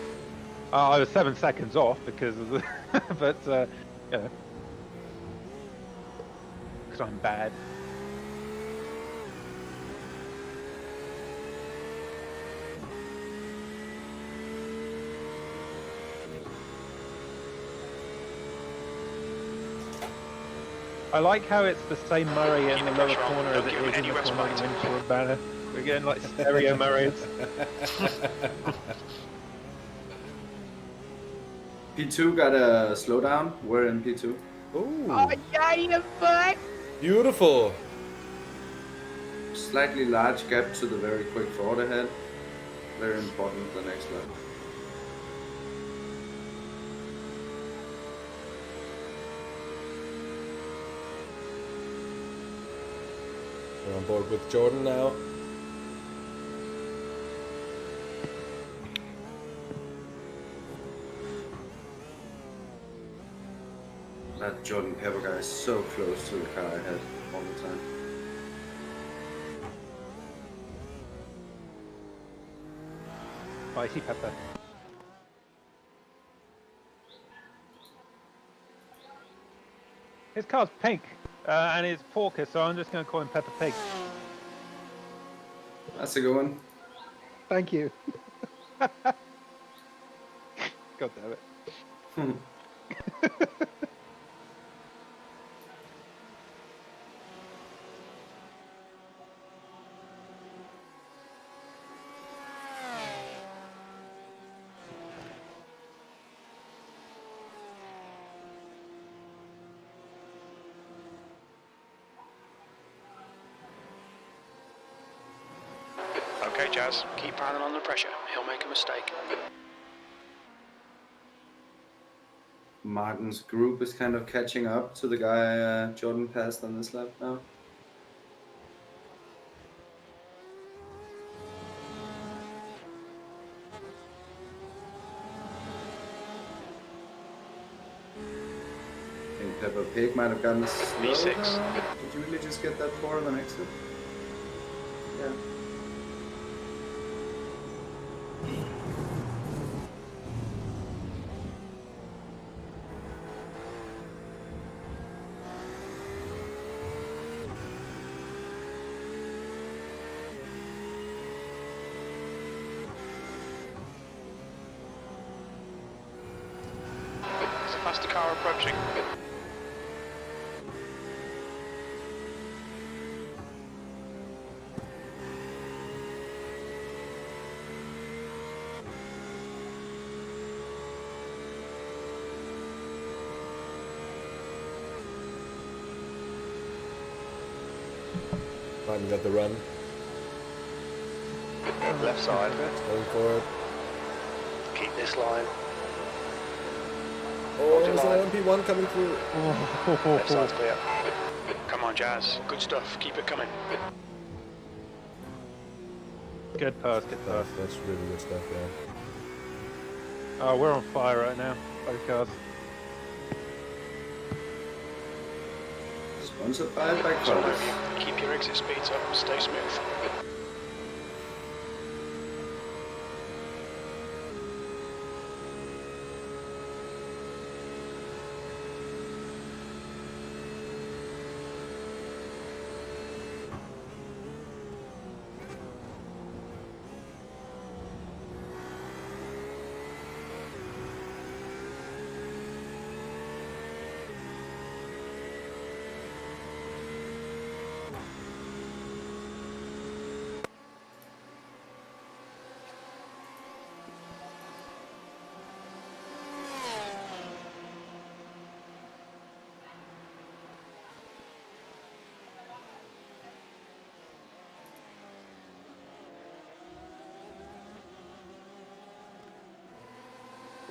I was 7 seconds off because of the, but yeah, because I'm bad. I like how it's the same Murray in the lower corner as it is in the corner of the windshield banner. We're getting like stereo Murrays. P2 got a slowdown. We're in P2. Ooh. Oh, yeah, you fuck! Beautiful. Slightly large gap to the very quick forward ahead. Very important the next lap. We're on board with Jordan now. That Jordan Pepper guy is so close to the car ahead all the time. Spicy pepper. His car's pink, and it's Porker, so I'm just going to call him Peppa Pig. That's a good one. Thank you. God damn it. Okay, Jazz, keep running on the pressure. He'll make a mistake. Martin's group is kind of catching up to the guy Jordan passed on this lap now. I think Peppa Pig might have gotten a slow V6. down. Did you really just get that far on the exit? Yeah. There's a faster car approaching. Martin got the run. Left side. Going forward. Keep this line. Oh, there's an LMP1 coming through. Left side's clear. Come on, Jazz. Good stuff. Keep it coming. Good pass, good pass. That's really good stuff, yeah. Oh, we're on fire right now. Both cars. Sponsored by It's all over Colors. you. Keep your exit speeds up and stay smooth.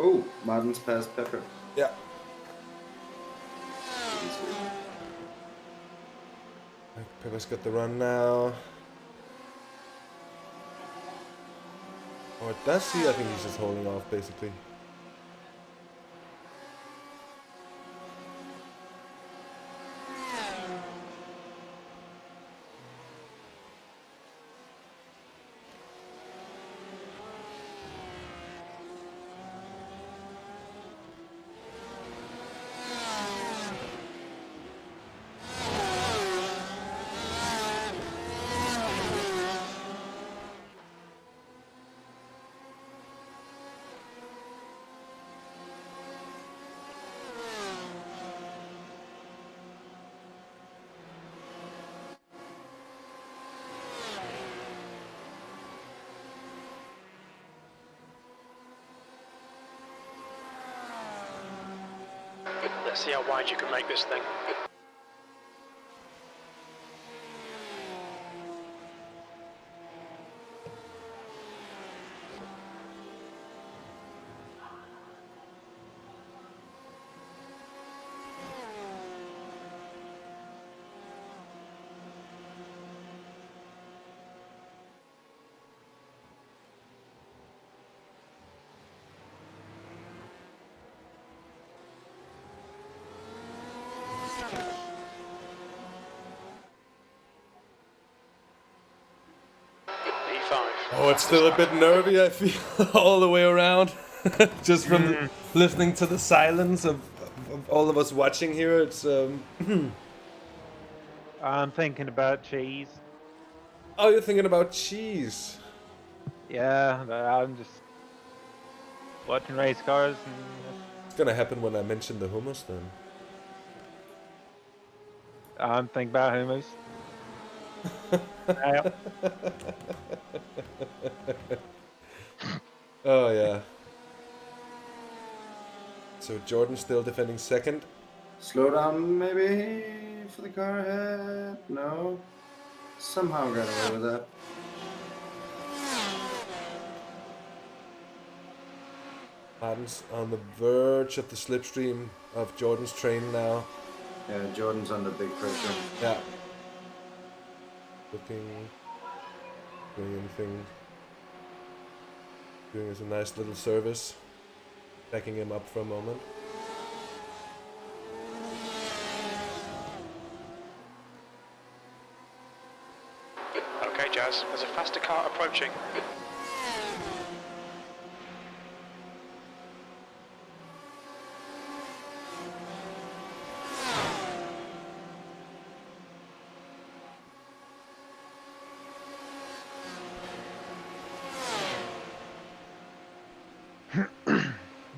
Oh, Martin's past Pepper. Yeah. Pepper's got the run now. Or does he? I think he's just holding off, basically. Let's see how wide you can make this thing. Oh, it's still a bit nervy, I feel, all the way around. Just from listening to the silence of all of us watching here, it's... I'm thinking about cheese. Oh, you're thinking about cheese. Yeah, I'm just watching race cars. And It's gonna happen when I mention the hummus, then. I'm thinking about hummus. Yeah. Oh, yeah. So Jordan's still defending second. Slow down, maybe, for the car ahead. No. Somehow got away with that. Martin's on the verge of the slipstream of Jordan's train now. Yeah, Jordan's under big pressure. Yeah. Looking, doing anything. Doing us a nice little service. Backing him up for a moment. Okay, Jazz, there's a faster car approaching.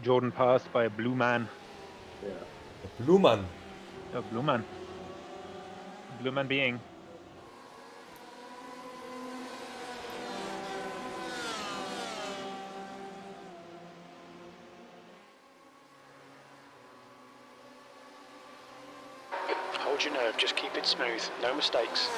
Jordan passed by a blue man. Yeah. A blue man. A blue man. Blue man being. Hold your nerve, just keep it smooth, no mistakes.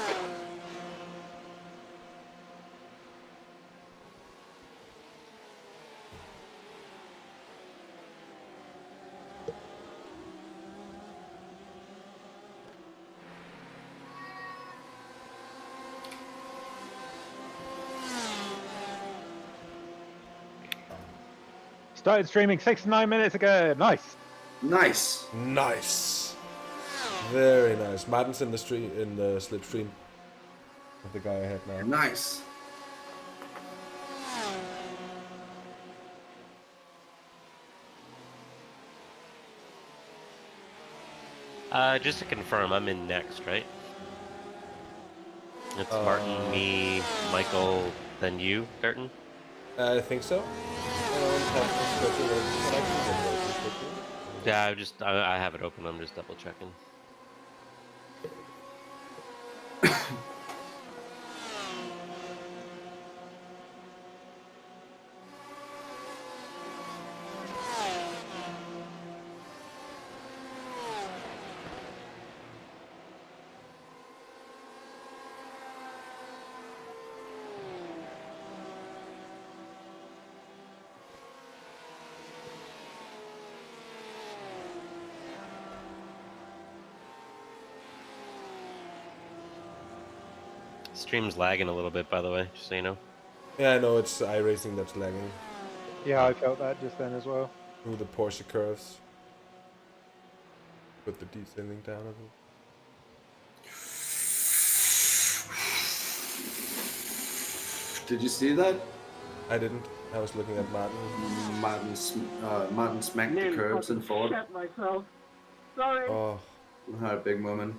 Started streaming 6 to 9 minutes ago. Nice. Nice. Nice. Very nice. Maarten's in the slipstream of the guy I had now. Nice. Just to confirm, I'm in next, right? It's Maarten, me, Michael, then you, Burton? I think so. Yeah, I have it open. I'm just double checking. Stream's lagging a little bit, by the way, just so you know. Yeah, I know it's iRacing that's lagging Yeah, I felt that just then as well. through the Porsche curves. Put the descending down a little. Did you see that? I didn't. I was looking at Maarten. Maarten smacked the curves and forward. Shut myself. Sorry. Oh, Had a big moment.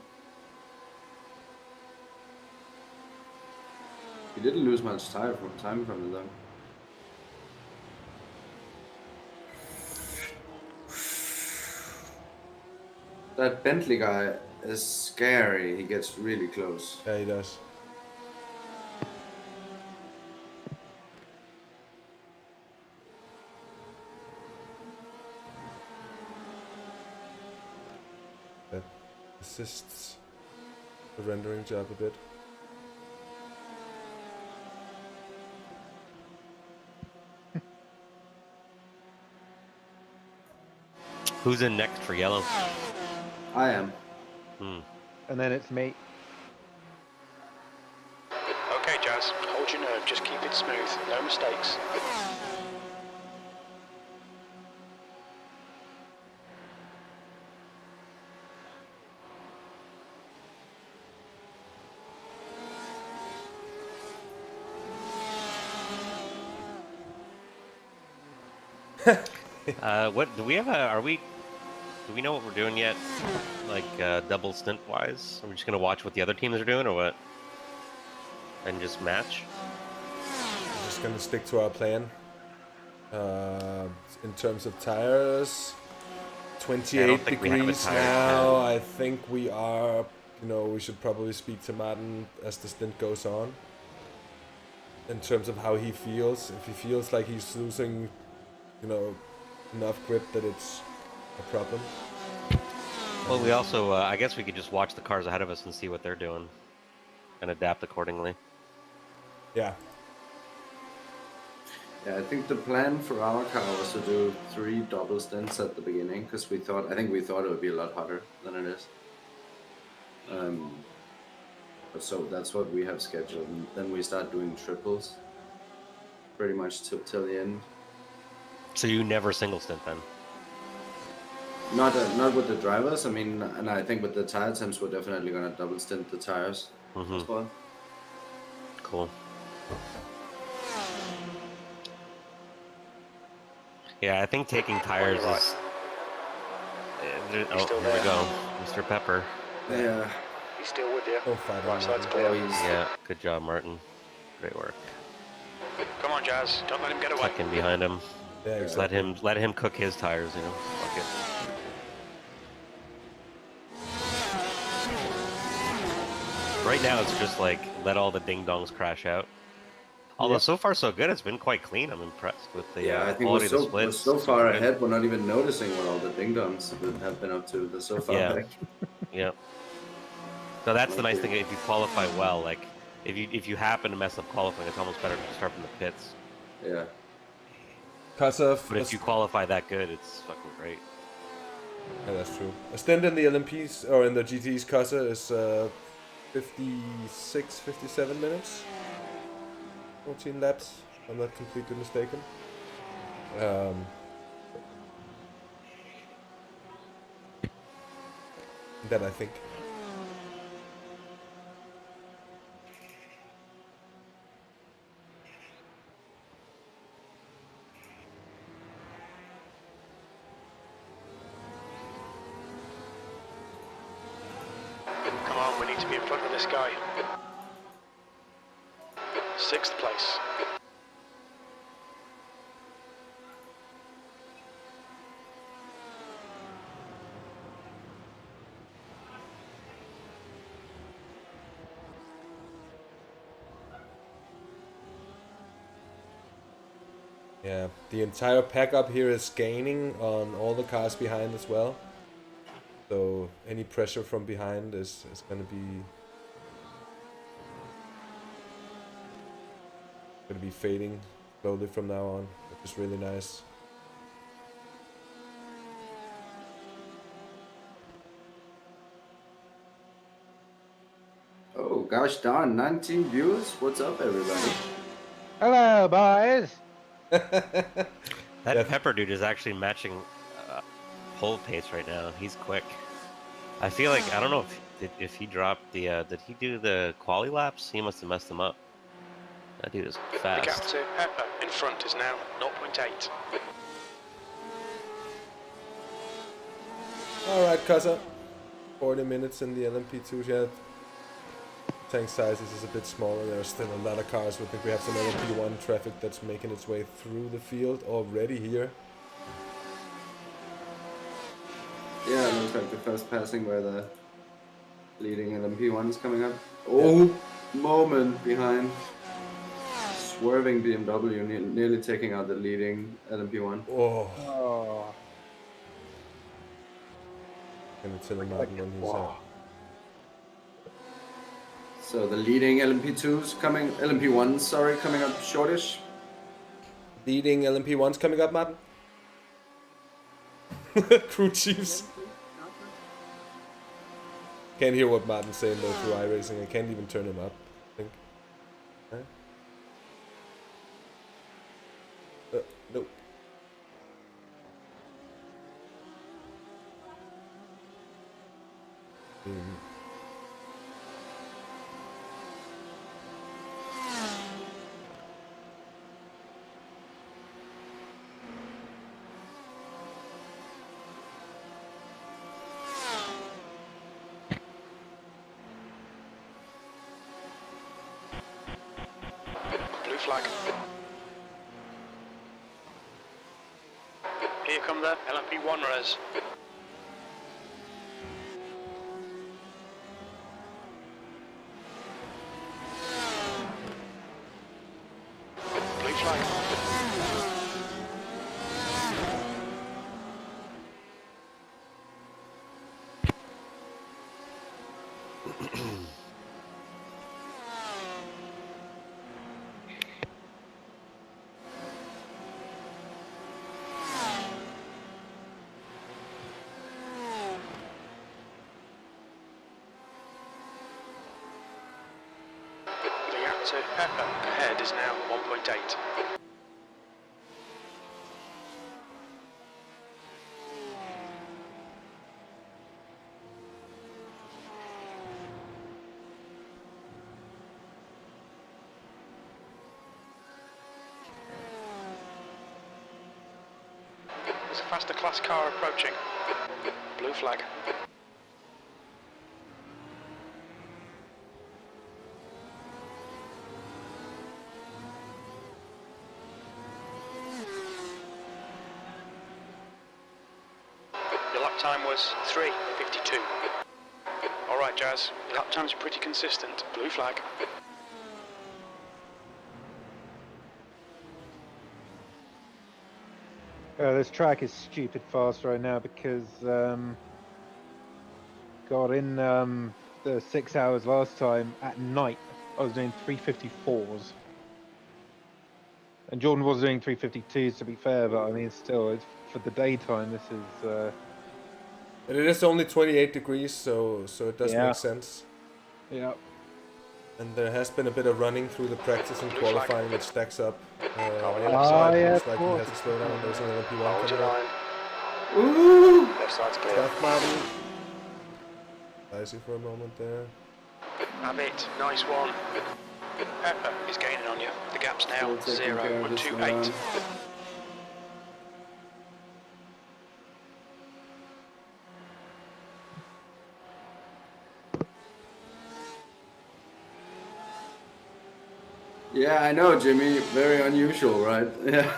He didn't lose much time from it though. That Bentley guy is scary. He gets really close. yeah, he does. That assists the rendering job a bit. Who's in next for yellow? I am. And then it's me. Okay, Jazz, hold your nerve, just keep it smooth, no mistakes. What do we have? Do we know what we're doing yet? Like double stint wise? Are we just gonna watch what the other teams are doing, or what? And just match? We're just gonna stick to our plan. In terms of tires, 28 degrees now. I think we are. You know, we should probably speak to Maarten as the stint goes on. In terms of how he feels, if he feels like he's losing, you know, enough grip that it's a problem. Well, we also, I guess we could just watch the cars ahead of us and see what they're doing, and adapt accordingly. Yeah. Yeah, I think the plan for our car was to do 3 double stints at the beginning because I think we thought it would be a lot hotter than it is. So that's what we have scheduled, and then we start doing triples, pretty much till the end. So you never single stint then? Not with the drivers. I mean, and I think with the tire temps, we're definitely gonna double stint the tires as well. Cool. Yeah, I think taking tires is. Oh, here we go, Mr. Pepper. Yeah. He's still with you. Oh, fine. Right side's clear. Yeah, good job, Maarten. Great work. Come on, Jazz, don't let him get away. Tucking behind him. Yeah, exactly. Let him cook his tires, you know. Fuck it. Right now it's just like let all the ding dongs crash out. Although so far so good, it's been quite clean. I'm impressed with the I think quality we're of the splits. so far ahead, we're not even noticing what all the ding dongs have been up to. They're so far back. Yeah. So that's the nice thing. If you qualify well, like if you happen to mess up qualifying, it's almost better to start from the pits. Yeah. But if you qualify that good, it's fucking great. Yeah, that's true. A stint in the LMPs or in the GT's Casa is 56, 57 minutes. 14 laps, if I'm not completely mistaken. That I think. Come on, we need to be in front of this guy. 6th place. Yeah, the entire pack up here is gaining on all the cars behind as well. So any pressure from behind is gonna be fading slowly from now on, which is really nice. Oh gosh darn, 19 viewers. What's up, everybody? Hello, boys. That Pepper dude is actually matching pole pace right now. He's quick. I feel like I don't know if he dropped the did he do the quali laps? He must have messed them up. That dude is The gap fast. to Pepper in front is now 0.8. Alright, Kasa. 40 minutes in the LMP2 yet. Tank sizes is a bit smaller. There are still a lot of cars. We think we have some LMP1 traffic that's making its way through the field already here. Yeah, it looks like the first passing where the leading LMP1 is coming up. Oh, moment behind. Swerving BMW, nearly taking out the leading LMP1. Oh, Oh. gonna tell Maarten when he's out. So the leading LMP1's sorry, coming up shortish. Leading LMP1's coming up, Maarten. Crew chiefs. Can't hear what Maarten's saying though through iRacing. I can't even turn him up, I think. Huh? Nope. Blue flag. Here come the LMP1 res. Blue flag. The gap to Pepper ahead is now 1.8. There's a faster class car approaching. Blue flag. Your lap time was 3:52. All right, Jazz. Your lap times are pretty consistent. Blue flag. This track is stupid fast right now because, God, in the 6 hours last time at night, I was doing 354s. And Jordan was doing 352s, to be fair, but I mean, still, it's, for the daytime, this is... And it is only 28 degrees, so it does Yeah. make sense. Yeah. And there has been a bit of running through the practice and qualifying which stacks up. yeah, Looks of like he course. has to slow down. There's an LMP1 Hold your coming up. line. Ooh! Left side's clear. Stuff, Maarten. Dicey for a moment there. Have it. Nice one. Pepper is gaining on you. The gap's now Still taking care of this 0.28. one. Yeah, I know, Jimmy. Very unusual, right? Yeah.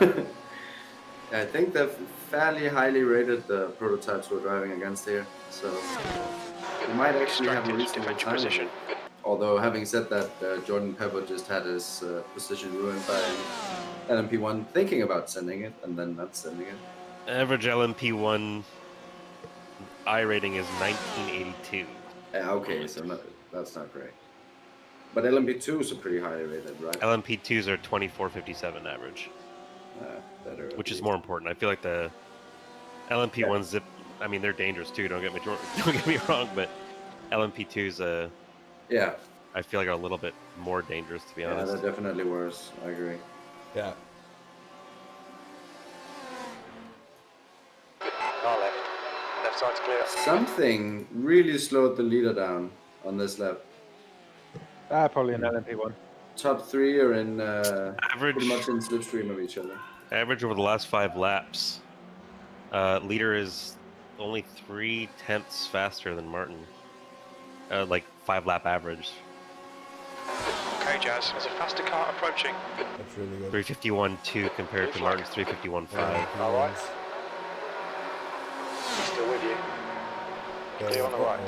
I think they've fairly highly rated the prototypes we're driving against here, so we might actually have a reasonable time with it. Although, having said that, Jordan Pepper just had his position ruined by LMP1 thinking about sending it and then not sending it. Average LMP1 I rating is 1982. Yeah, okay, so that's not great. But LMP2s are pretty highly rated, right? LMP2s are 2457 average, Better, which is more important. I feel like the LMP1s zip. I mean, they're dangerous too. Don't get me wrong, but LMP2s, yeah, I feel like are a little bit more dangerous, to be honest. Yeah, they're definitely worse. I agree. Yeah. Far left. Left side's clear. Something really slowed the leader down on this lap. Probably an LMP1. Top three are in Average, pretty much in slipstream of each other. Average over the last 5 laps, leader is only 0.3 faster than Maarten. Like 5-lap average. Okay, Jazz. There's a faster car approaching. That's really good. 351.2 compared to Martin's 351.5. All right. Still with you. Clear on the right.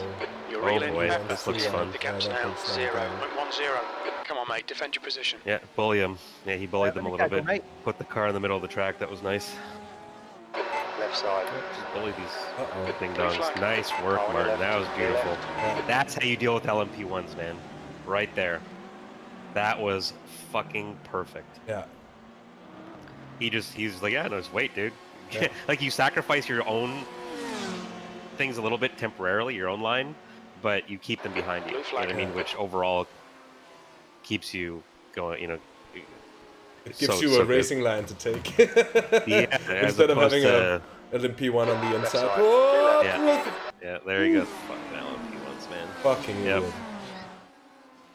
You're reeling. Boy, this looks fun. The gap's now 0.10. Come on, mate. Defend your position. Yeah, bully him. Yeah, he bullied them a little bit. Mate. Put the car in the middle of the track. That was nice. Left side. Just bully these ding dongs. Nice work, Maarten. That was beautiful. That's how you deal with LMP1s, man. Right there. That was fucking perfect. Yeah. He's like, yeah, no, just wait, dude. Yeah. Like, you sacrifice your own things a little bit temporarily, your own line, but you keep them behind you. You know what I mean? Which overall keeps you going, you know. It gives you a racing line to take. Yeah, instead of having a LMP1 on the inside. Oh, yeah, there you go. Fucking LMP1s, man. Fucking idiot.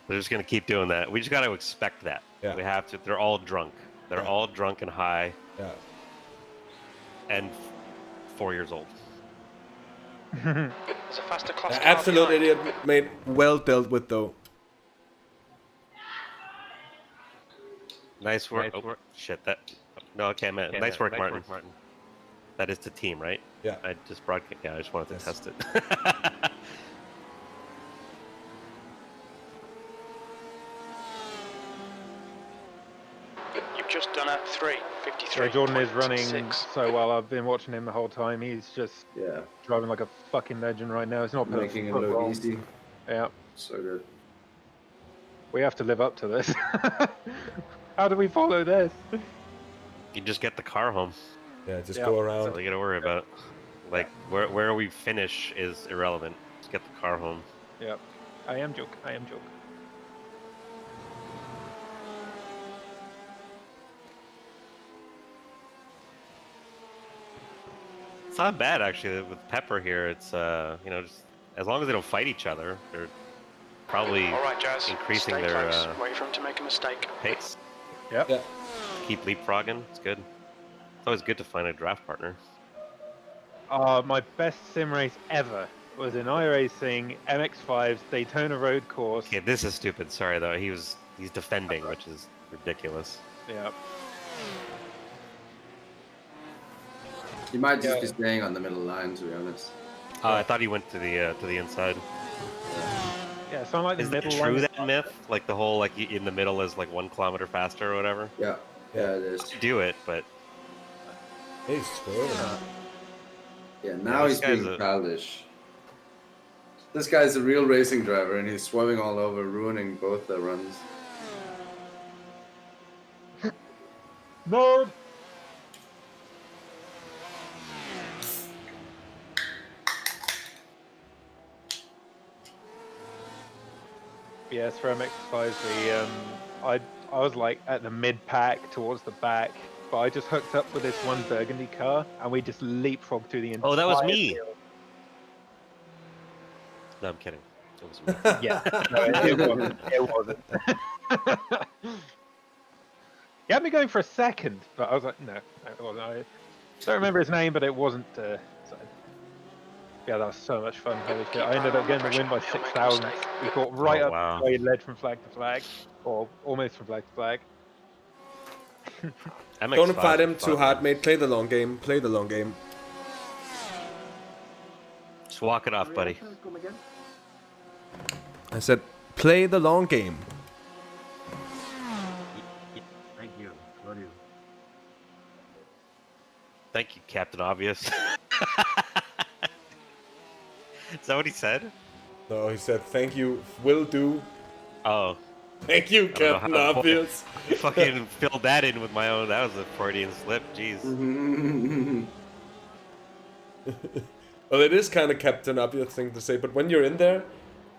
They're just gonna keep doing that. We just gotta expect that. Yeah. We have to. They're all drunk. They're all drunk and high. Yeah. And 4 years old. There's a faster class. Absolute idiot, mate. Well dealt with, though. Nice work. Oh, shit, that. No, okay, man. Nice work, Maarten. That is the team, right? Yeah. I just broadcast. Yeah, I just wanted to test it. You've just done a 3:53. Yeah, Jordan is running so well. I've been watching him the whole time. He's just driving like a fucking legend right now. It's not making it look easy. Yeah. So good. We have to live up to this. How do we follow this? You just get the car home. Yeah, just go around. That's all you gotta worry about. Like, where we finish is irrelevant. Just get the car home. Yep. I am joke. It's not bad, actually, with Pepper here. It's, you know, just as long as they don't fight each other, they're probably All right, Jazz. increasing Stay their close. Wait for him to make a mistake. pace. Yep. Yeah. Keep leapfrogging. It's good. It's always good to find a draft partner. My best sim race ever was in iRacing MX-5's Daytona Road Course. Okay, this is stupid. Sorry, though. He's defending, which is ridiculous. Yeah. He might just be staying on the middle line, to be honest. I thought he went to the inside. Yeah, so I'm like Is the that middle true, line. that myth? Like the whole, like, in the middle is like 1 kilometer faster or whatever? Yeah, it is. Do it, but... He's swerving. Yeah, now he's being childish. This guy's a real racing driver, and he's swerving all over, ruining both their runs. Nerd! Yes, for MX-5, I was like at the mid pack towards the back, but I just hooked up with this one Burgundy car, and we just leapfrogged through the entire Oh, that was me. field. No, I'm kidding. It was me. Yeah, no, it wasn't. It wasn't. He had me going for a second, but I was like, no, it wasn't. I don't remember his name, but it wasn't. So. Yeah, that was so much fun. Holy shit! I ended up getting the win by 6,000. We got right Oh, up wow. where he led from flag to flag, or almost from flag to flag. Don't fight him too hard, mate. Play the long game. Play the long game. Just walk it off, buddy. I said, play the long game. Thank you. Love you. Thank you, Captain Obvious. Is that what he said? No, he said, thank you, will do. Oh. Thank you, Captain Obvious. You fucking filled that in with my own. That was a Freudian slip. Jeez. Well, it is kind of Captain Obvious thing to say, but when you're in there,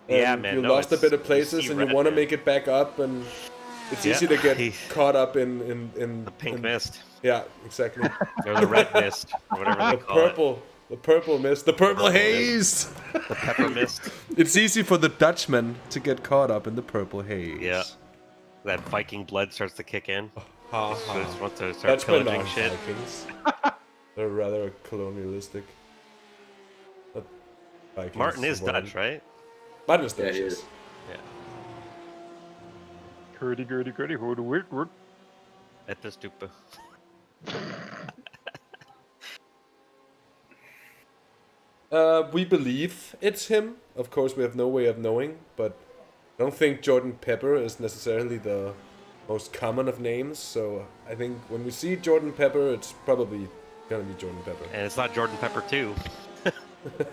Yeah, man. you no, lost a it's- bit of places and you want to make it back up, and it's easy to get caught up in the pink mist. Yeah, exactly. Or the red mist, or whatever they call it. The purple mist, the purple haze. The pepper mist. It's easy for the Dutchman to get caught up in the purple haze. Yeah. That Viking blood starts to kick in. Ha Just ha. wants to start Dutchmen pillaging aren't shit. Vikings. They're rather colonialistic. But Vikings Martin is weren't. Dutch, right? Martin is Yeah, Dutch. he yes. is. Yeah. Gurdy, hood, word. At the stupa. We believe it's him. Of course, we have no way of knowing, but I don't think Jordan Pepper is necessarily the most common of names. So I think when we see Jordan Pepper, it's probably gonna be Jordan Pepper. And it's not Jordan Pepper too.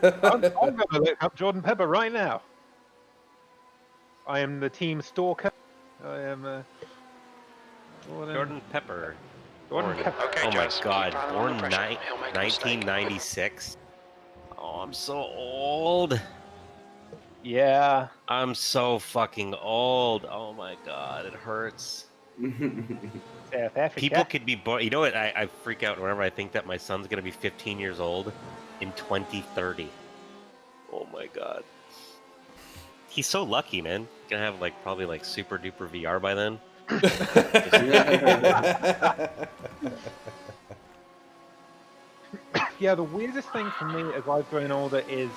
I'm gonna look up Jordan Pepper right now. I am the team stalker. I am Jordan Pepper. Jordan Born- Pepper. Okay, Oh my Jazz, god, keep Alan born under pressure. He'll make a mistake. 1996. Oh, I'm so old. Yeah. I'm so fucking old. Oh my god, it hurts. South Africa. People could be born. You know what? I freak out whenever I think that my son's gonna be 15 years old in 2030. Oh my god. He's so lucky, man. He's gonna have like probably like super duper VR by then. Yeah, the weirdest thing for me as I've grown older is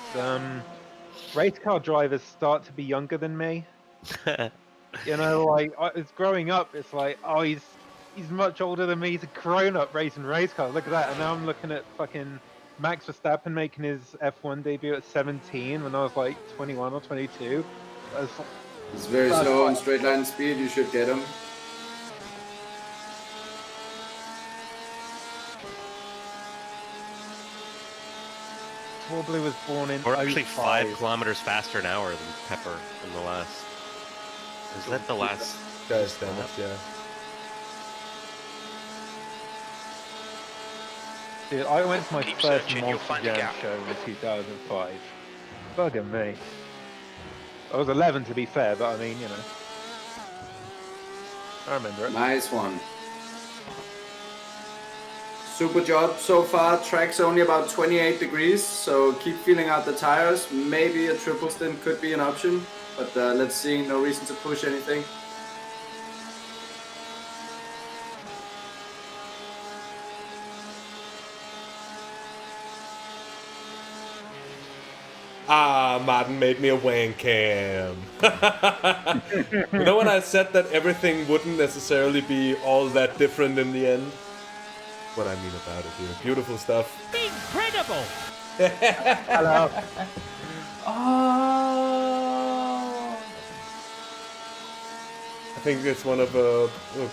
race car drivers start to be younger than me. You know, like it's growing up, it's like, oh, he's much older than me. He's a grown-up racing race cars. Look at that. And now I'm looking at fucking Max Verstappen making his F1 debut at 17 when I was like 21 or 22. It's very slow on straight line speed. You should get him. Wobbly was born in We're actually 5 05. kilometers faster an hour than Pepper in the last. Is that the last? Guys, stand up, yeah. Dude, I went to my Keep first searching, you'll Monster find a Jam gap. show in 2005. Bugging me. I was 11 to be fair, but I mean, you know. I remember it. Nice one. Super job so far. Track's only about 28 degrees, so keep feeling out the tires. Maybe a triple stint could be an option, but let's see. No reason to push anything. Ah, Maarten made me a wank cam. You know when I said that everything wouldn't necessarily be all that different in the end? What I mean about it here. Beautiful stuff. Incredible! Hello. Oh. I think it's one of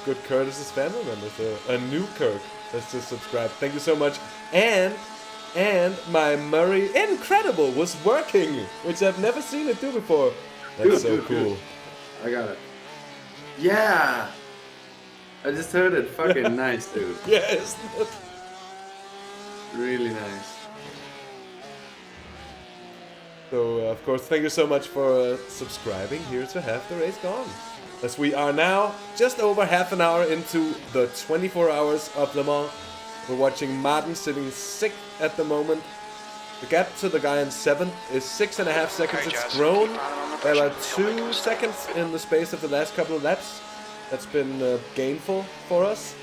good Curtis's family members, a new Kirk. Let's just subscribe. Thank you so much. And my Murray Incredible was working, which I've never seen it do before. That's so cool. I got it. Yeah! I just heard it. Fucking nice, dude. Yes. Really nice. So, of course, thank you so much for subscribing here to Have the Race Gone. As we are now just over half an hour into the 24 hours of Le Mans. We're watching Maarten sitting 6th at the moment. The gap to the guy in 7th is 6.5 seconds. Okay, It's Jazz, grown keep running on the by pressure. about You're making 2 a mistake. seconds in the space of the last couple of laps. That's been gainful for us.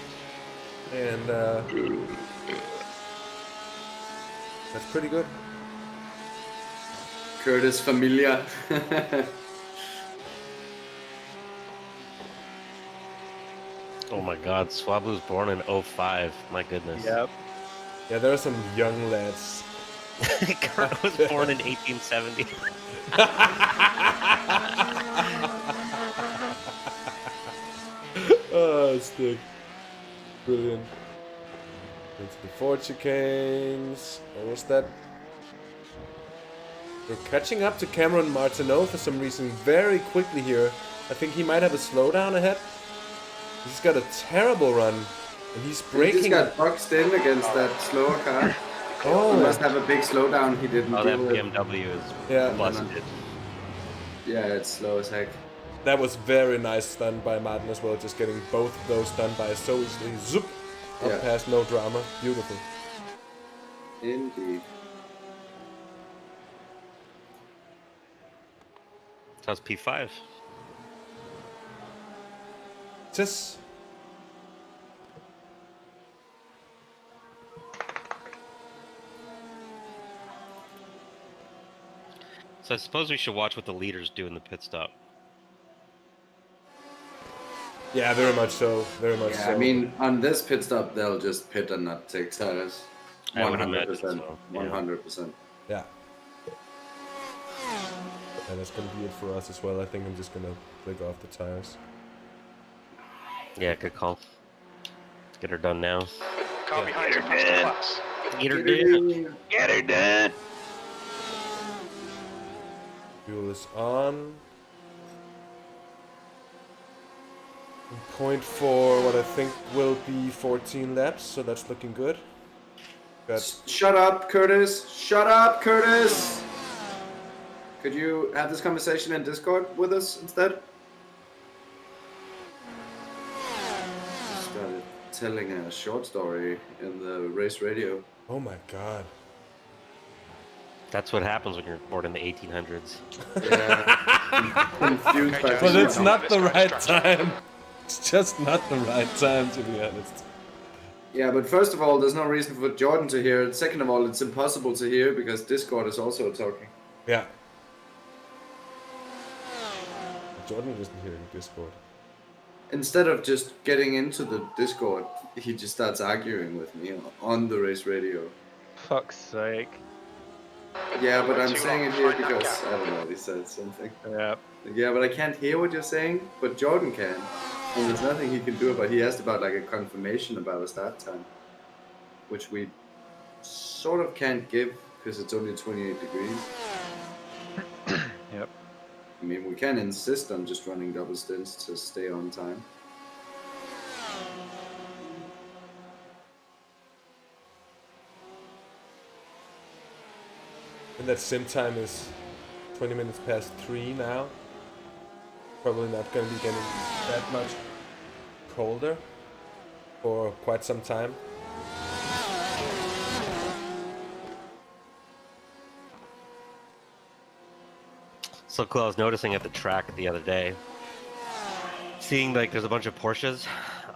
And that's pretty good. Curtis Familia. Oh my God, Swablu's born in 05. My goodness. Yep. Yeah, there are some young lads. Kurt was born in 1870. Oh, stick. Brilliant. Into the forward chicanes. Almost that. We're catching up to Cameron Martineau for some reason very quickly here. I think he might have a slowdown ahead. He's got a terrible run. And he's He breaking. just got boxed in against that slower car. Oh, He must have a big slowdown he didn't Oh, that deal with. BMW is Yeah. busted. Yeah, it's slow as heck. that was very nice done by Maarten as well. Just getting both of those done by so easily. Zoop! Up Yeah. past, no drama. Beautiful. Indeed. How's P5? Tis. So I suppose we should watch what the leaders do in the pit stop. Yeah, very much so. Very much Yeah, so. I mean, on this pit stop, they'll just pit and not take tires. I would imagine 100%. so, yeah. 100%. Yeah. And that's gonna be it for us as well. I think I'm just gonna click off the tires. Yeah, good call. Let's get her done now. Car behind you passed the class. Get her done. Get her done. Fuel is on. Point for what I think will be 14 laps, so that's looking good. Got Shut up, Curtis! Shut up, Curtis! Could you have this conversation in Discord with us instead? Started telling a short story in the race radio. oh my god. That's what happens when you're born in the 1800s. Yeah. Confused by But it's people. not the right time. It's just not the right time, to be honest. Yeah, but first of all, there's no reason for Jordan to hear it. Second of all, it's impossible to hear because Discord is also talking. Yeah. Jordan isn't hearing Discord. Instead of just getting into the Discord, he just starts arguing with me on the race radio. Fuck's sake. Yeah, but I'm Too saying long, it here find that because, gap. I don't know, he said something. Yeah. Yeah, but I can't hear what you're saying, but Jordan can. And there's nothing he can do about it. He asked about like a confirmation about a start time, which we sort of can't give because it's only 28 degrees. Yep. I mean, we can insist on just running double stints to stay on time. And that sim time is 20 minutes past 3 now. Probably not going to be getting that much colder for quite some time. So cool, I was noticing at the track the other day, seeing like there's a bunch of Porsches,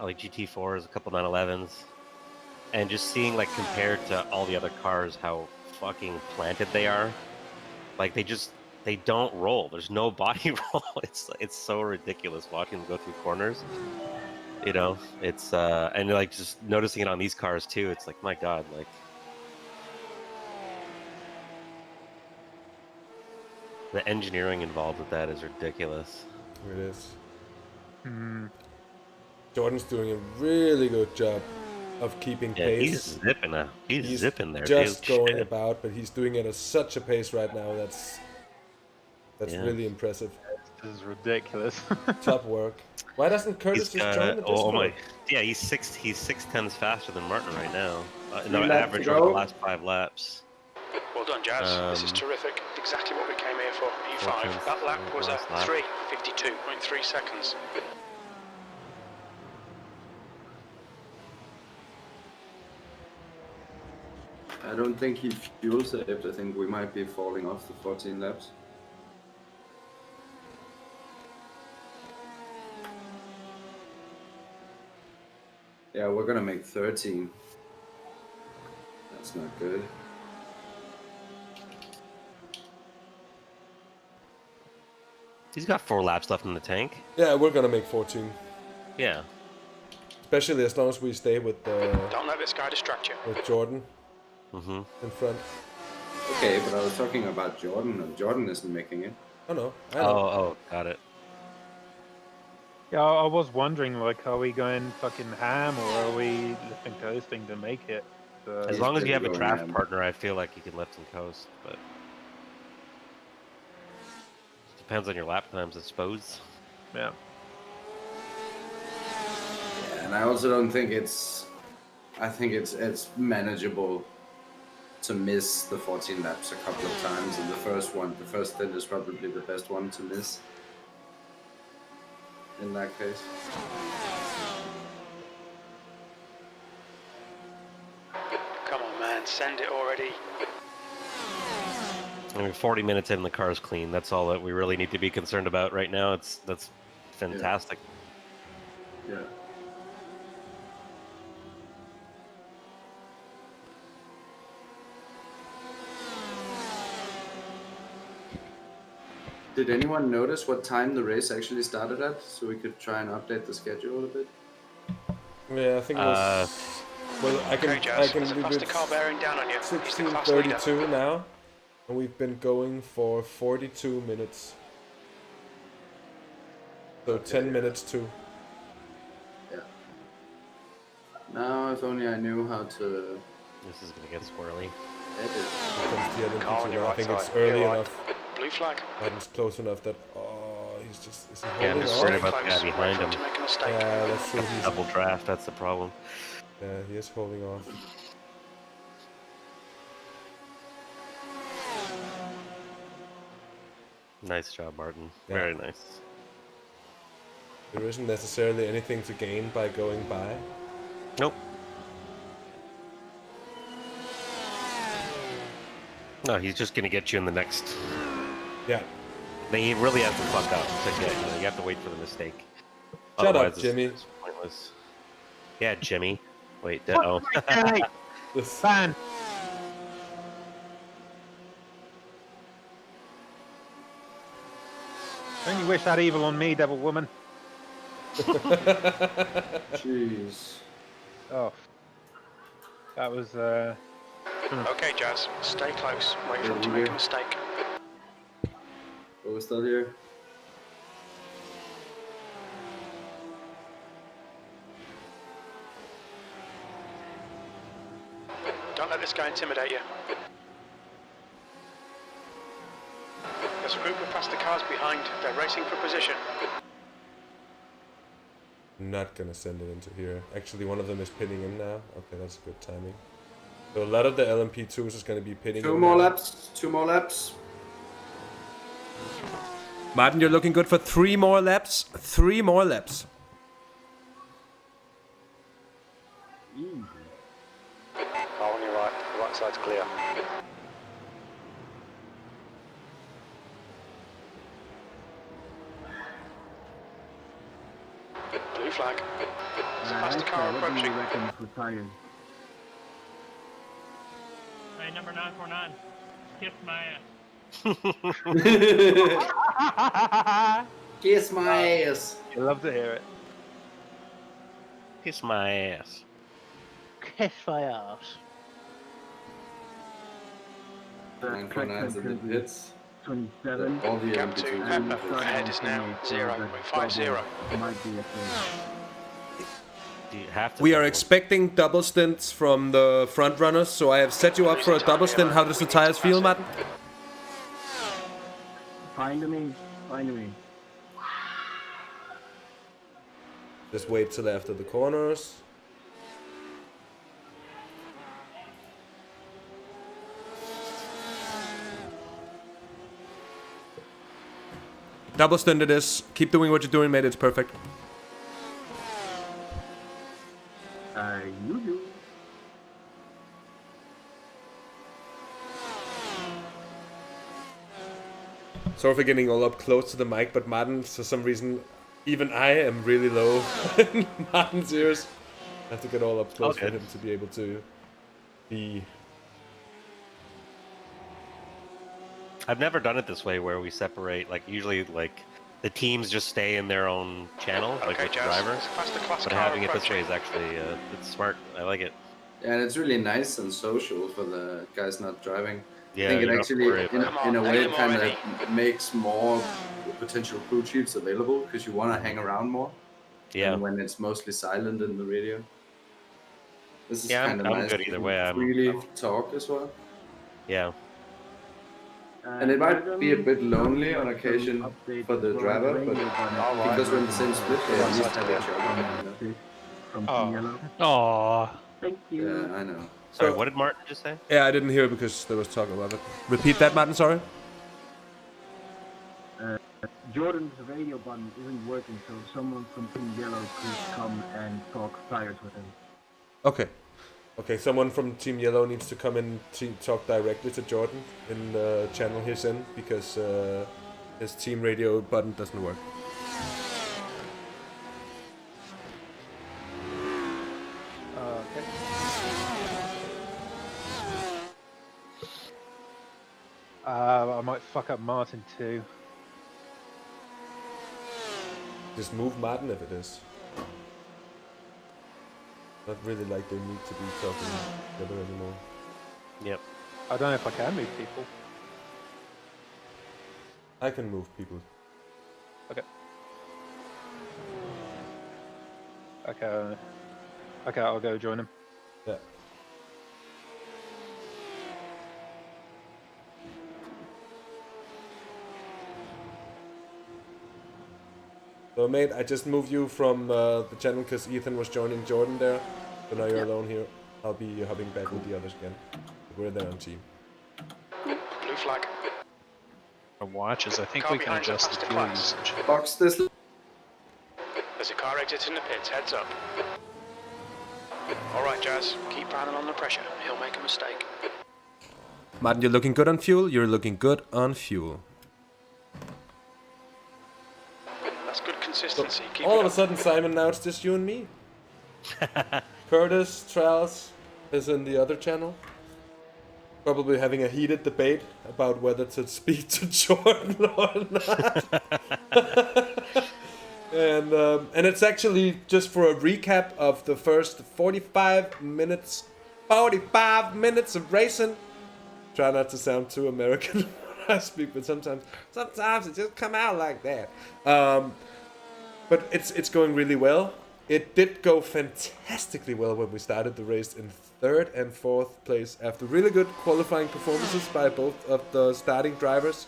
like GT4s, a couple 911s, and just seeing like compared to all the other cars how fucking planted they are. Like they don't roll. There's no body roll. It's so ridiculous watching them go through corners. You know, it's and like just noticing it on these cars too. It's like, my God, like the engineering involved with that is ridiculous. It is. Mm. Jordan's doing a really good job of keeping Yeah, pace. he's zipping out. He's zipping there. Just dude. going Shit. about, but he's doing it at such a pace right now. That's Yeah. really impressive. This is ridiculous. Top work. Why doesn't Curtis He's just join the Discord? oh my, yeah, he's 6/10 faster than Maarten right now. No, 3 laps average to over the go. last 5 laps. Well done, Jazz. This is terrific. Exactly what we came here for. P5. That lap was at last lap. 3:52.3 seconds. I don't think he fuel saved. I think we might be falling off the 14 laps. Yeah, we're gonna make 13. That's not good. He's got 4 laps left in the tank. Yeah, we're gonna make 14. Yeah. Especially as long as we stay with Don't let this guy distract you. with Jordan Mm-hmm. in front. Okay, but I was talking about Jordan, and Jordan isn't making it. Oh no, I know. Oh, got it. Yeah, I was wondering, like, are we going fucking ham or are we lifting coasting to make it? As long as you have a going draft ham. partner, I feel like you can lift and coast, but depends on your lap times, I suppose. Yeah. Yeah, and I also don't think it's. I think it's manageable to miss the 14 laps a couple of times, and the first stint is probably the best one to miss. In that case. Come on, man, send it already. I mean, 40 minutes in, the car's clean. That's all that we really need to be concerned about right now. That's fantastic. Yeah. Did anyone notice what time the race actually started at, so we could try and update the schedule a bit? Yeah, I think it was. Well, I can. Okay, Jazz, there's a We faster did car bearing down on you. He's the class leader. 16:32 now, and we've been going for 42 minutes. So 10 minutes too. Yeah. Now, if only I knew how to This is going to get squirrely. edit. Here comes the other Car on people your now. I right think it's side. early You're right. enough. Blue flag. Martin's close enough that he's just is he Yeah, I'm holding just off? worried Stay about the close. guy behind Wait for him. to make a mistake. Yeah, that's true. He's, Double draft, that's the problem. yeah, he is holding off. Nice job, Martin. Yeah. Very nice. There isn't necessarily anything to gain by going by. Nope. No, he's just going to get you in the next. Yeah. They really have to fuck up to get you. You have to wait for the mistake. Shut up, Otherwise, Jimmy. It's pointless. Yeah, Jimmy. Wait, What oh. am I doing? This- Fan. Don't you wish that evil on me, devil woman? Jeez. Oh. That was, Okay, Jazz, stay close. Wait for him to make a mistake. But we're still here. Don't let this guy intimidate you. There's a group of faster cars behind. They're racing for position. Not gonna send it into here. Actually, one of them is pitting in now. Okay, that's good timing. So a lot of the LMP2s is gonna be pitting. Two in more now. laps. 2 more laps. Martin, you're looking good for 3 more laps. 3 more laps. Car on your right. The right side's clear. Blue flag. There's a faster car What do you approaching. reckon for tires? Hey, number 949. Kiss my ass. Kiss my ass. you love to hear it. Kiss my ass. Kiss my ass. 949's in the pits. 27. All the Gap 2, LMP2s. Pepper. Ahead is now 0.50. Might be a thing. Do you have to? We are double? expecting double stints from the front runners, so I have set you up for a double stint. How does the tires feel, Martin? Fine to me. Fine to me. Just wait till after the corners. Double stint it is. Keep doing what you're doing, mate. It's perfect. You do. Sorry for getting all up close to the mic, but Maarten, for some reason, even I am really low in Maarten's ears. I have to get all up close for him to be able to be... I've never done it this way where we separate, like, usually, like, the teams just stay in their own channel, like with the driver. But having it this way is actually, it's smart. I like it. Yeah, and it's really nice and social for the guys not driving. Yeah, I think you it don't actually, have to worry about in a it. way, Come on, kind already. of makes more potential crew chiefs available because you want to hang around more. Yeah. And when it's mostly silent in the radio. This is Yeah, kind of I'm nice good to either way. freely talk as well. Yeah. And it might be a bit lonely on occasion for the driver, but because we're in the same split, they at least have each other. From Team Yellow. Aww. Thank you. Yeah, I know. Sorry, what did Maarten just say? Yeah, I didn't hear because there was talk about it. Repeat that, Maarten, sorry. Jordan's radio button isn't working, so someone from Team Yellow could come and talk tires with him. Okay. Okay, someone from Team Yellow needs to come in to talk directly to Jordan in the channel he's in because his team radio button doesn't work. Okay. I might fuck up Maarten too. Just move Maarten if it is. Not really like they need to be talking together anymore. Yep. I don't know if I can move people. I can move people. Okay. Okay. Okay, I'll go join him. Yeah. So mate, I just moved you from the channel because Ethan was joining Jordan there. So now you're alone here. I'll be hopping back with the others again. We're there on team. Blue flag. Watches. I think Car we can behind adjust past the the fuel class. usage. Box this. There's a car exiting the pits. Heads up. All right, Jazz. Keep handling on the pressure. He'll make a mistake. Maarten, you're looking good on fuel. You're looking good on fuel. That's good consistency. Keep All it of a up. sudden, Simon, now it's just you and me. Curtis, Traels is in the other channel. Probably having a heated debate about whether to speak to Jordan or not. And it's actually just for a recap of the first 45 minutes of racing. Try not to sound too American when I speak, but sometimes it just come out like that. But it's going really well. It did go fantastically well when we started the race in 3rd and 4th place after really good qualifying performances by both of the starting drivers.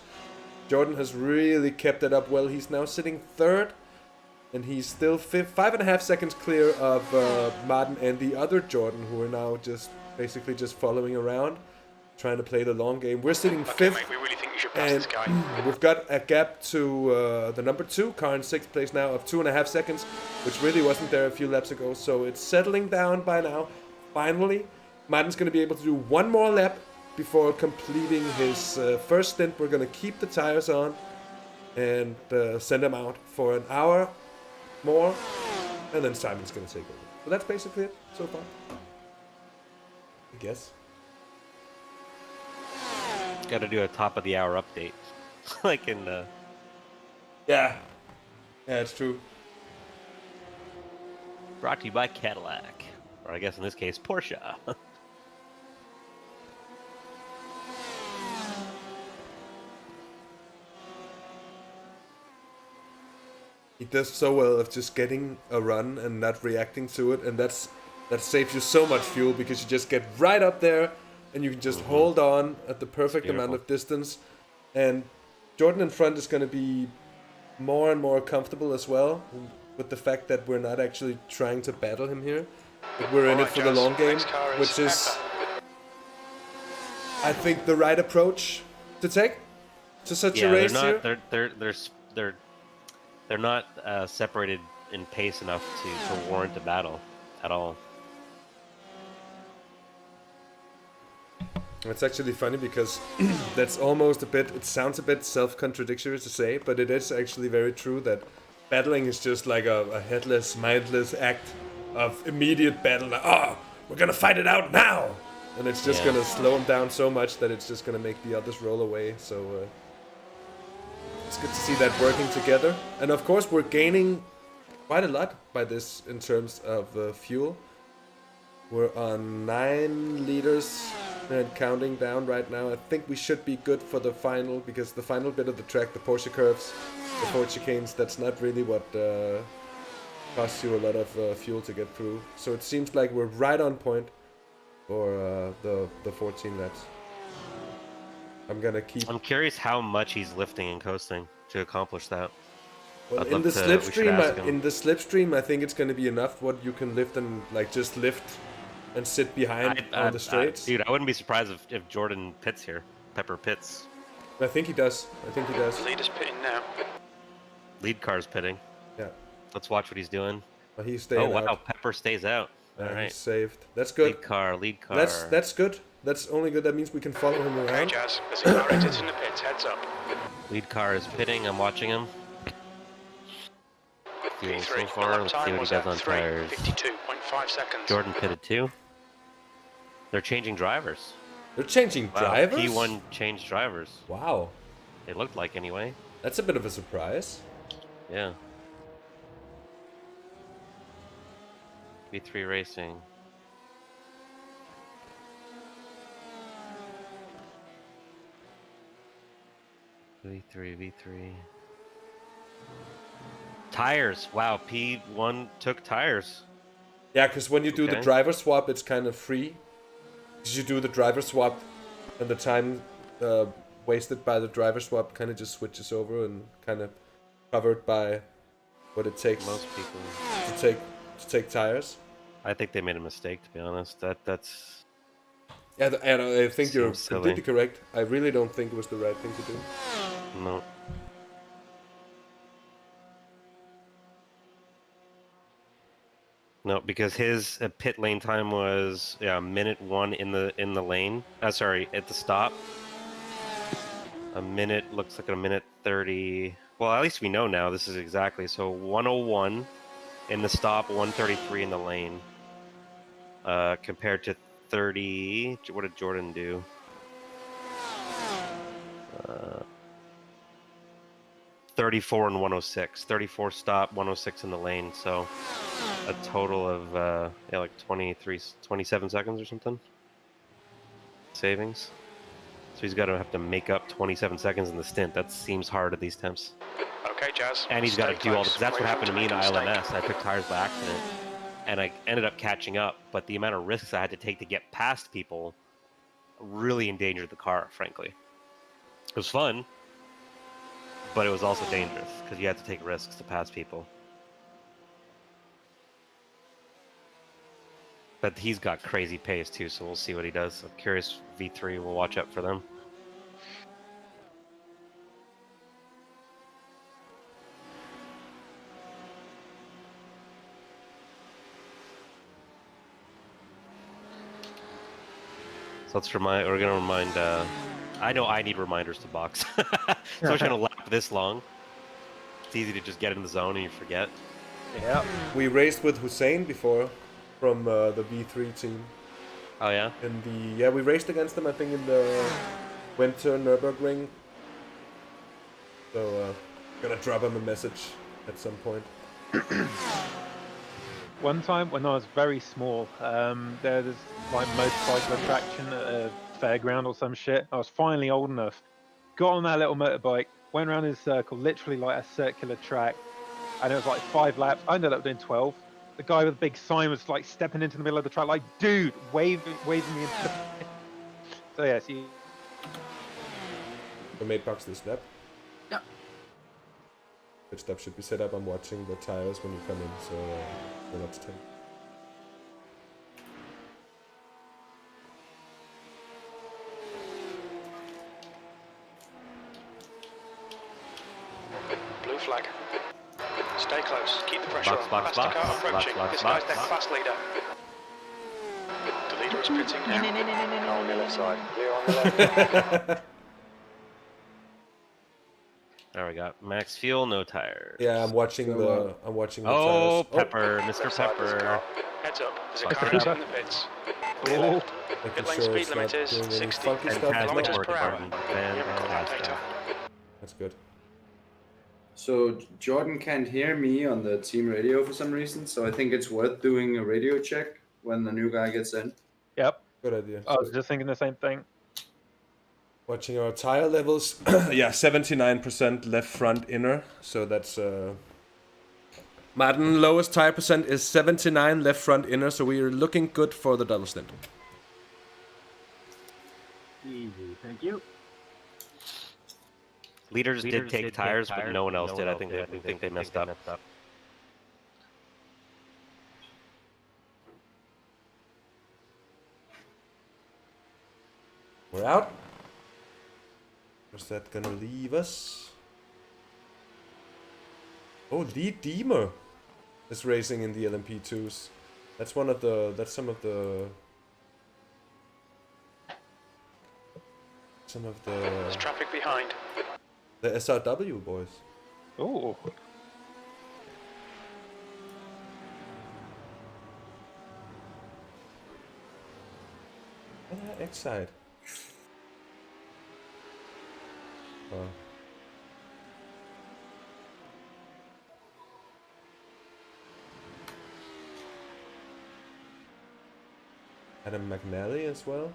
Jordan has really kept it up well. He's now sitting 3rd, and he's still 5.5 seconds clear of Maarten and the other Jordan, who are now just basically just following around, trying to play the long game. We're sitting 5th. Okay, mate, we really think you should pass And this guy. we've got a gap to the number 2 car in 6th place now of 2.5 seconds, which really wasn't there a few laps ago. So it's settling down by now. Finally, Maarten's going to be able to do one more lap before completing his first stint. We're going to keep the tires on and send him out for an hour more, and then Simon's going to take over. So that's basically it so far, I guess. Got to do a top of the hour update, like in Yeah, it's true. brought to you by Cadillac, or I guess in this case Porsche. He does so well of just getting a run and not reacting to it, and that saves you so much fuel because you just get right up there and you can just hold on at the perfect amount of distance. And Jordan in front is going to be more and more comfortable as well with the fact that we're not actually trying to battle him here, but we're in it for the long game, which is, I think, the right approach to take to such a race here. They're not separated in pace enough to warrant a battle at all. It's actually funny because that's almost a bit, it sounds a bit self-contradictory to say, but it is actually very true that battling is just like a headless, mindless act of immediate battle. Like, oh, we're gonna fight it out now! And it's just gonna slow them down so much that it's just gonna make the others roll away. So it's good to see that working together. And of course we're gaining quite a lot by this in terms of fuel. We're on 9 liters and counting down right now. I think we should be good for the final, because the final bit of the track, the Porsche curves, the Ford chicanes, that's not really what costs you a lot of fuel to get through. So it seems like we're right on point for the 14 laps. I'm curious how much he's lifting and coasting to accomplish that. Well, in the slipstream, I think it's going to be enough what you can lift and like just lift and sit behind on the straights. Dude, I wouldn't be surprised if Jordan pits here. Pepper pits. I think he does. Leader's pitting now. Lead car's pitting. Yeah. Let's watch what he's doing. Well, he's staying out. Oh wow, Pepper stays out. All right. He's saved. That's good. Lead car. That's good. That's only good. That means we can follow him around. Okay, Jazz. There's a car exit in the pits. Heads up. Lead car is pitting. I'm watching him. So far, let's see what he does on tires. 52.5 seconds. Jordan pitted too. They're changing drivers. They're changing drivers? P1 changed drivers. Wow. They looked like anyway. That's a bit of a surprise. Yeah. V3 Racing. V3. Tires. Wow, P1 took tires. Yeah, because when you do the driver swap, it's kind of free. Because you do the driver swap, and the time wasted by the driver swap kind of just switches over and kind of covered by what it takes most people to take tires. I think they made a mistake, to be honest. That's. Yeah, and I think you're silly. completely correct. I really don't think it was the right thing to do. No. No, because his pit lane time was minute 1 in the lane. Sorry, at the stop. A minute looks like a minute 30. Well, at least we know now. This is exactly so 101 in the stop, 133 in the lane. Compared to 30. What did Jordan do? 34 and 106. 34 stop, 106 in the lane. So a total of like 27 seconds or something savings. So he's got to have to make up 27 seconds in the stint. That seems hard at these temps. Okay, Jazz. And he's got to do all this. That's what happened to me in ILMS. I took tires by accident, and I ended up catching up. But the amount of risks I had to take to get past people really endangered the car, frankly. It was fun, but it was also dangerous because you had to take risks to pass people. But he's got crazy pace too, so we'll see what he does. I'm curious, V3, we'll watch out for them. So we're gonna remind, I know I need reminders to box. Especially on a lap this long. It's easy to just get in the zone and you forget. Yeah. We raced with Hussein before from the V3 team. Oh yeah? We raced against them, I think, in the Winter Nürburgring. So, gonna drop him a message at some point. One time when I was very small, there was like motorcycle attraction at a fairground or some shit. I was finally old enough. Got on that little motorbike, went around in a circle, literally like a circular track, and it was like 5 laps. I ended up doing 12. The guy with the big sign was like stepping into the middle of the track, like, dude, waving me into the... So yes, you... We made box this lap. Yeah. Pit stop should be set up. I'm watching the tires when you come in, so we're not 10. Blue flag. Stay close. Keep the pressure Box, on. box, Faster box. car approaching. Box, This box, guy's their box. fast leader. The leader has George pitting now. On the left side. Clear on the left. There we go. Max fuel, no tires. Yeah, I'm watching So, the Oh, tires. Pepper, Mr. Left side, there's a Pepper. car. Heads up. There's a Fuck car it engine up. in the pits. Oh, Left. Making Pit lane sure speed it's limit not is doing any 60 funky stuff. kilometers Fantastic per work, hour. Gordon. Here we come, Fantastic. data. That's good. So Jordan can't hear me on the team radio for some reason, so I think it's worth doing a radio check when the new guy gets in. yep. Good idea. I was just thinking the same thing. Watching our tire levels. Yeah, 79% left front inner. So that's Maarten, lowest tire percent is 79 left front inner, so we are looking good for the double stint. Easy, thank you. Leaders did take tires, but no one else did. I think they messed up. We're out. Where's that gonna leave us? Oh, Lee Deemer is racing in the LMP2s. That's some of the There's traffic behind. the SRW boys. Oh, X side. Oh. Adam McNally as well.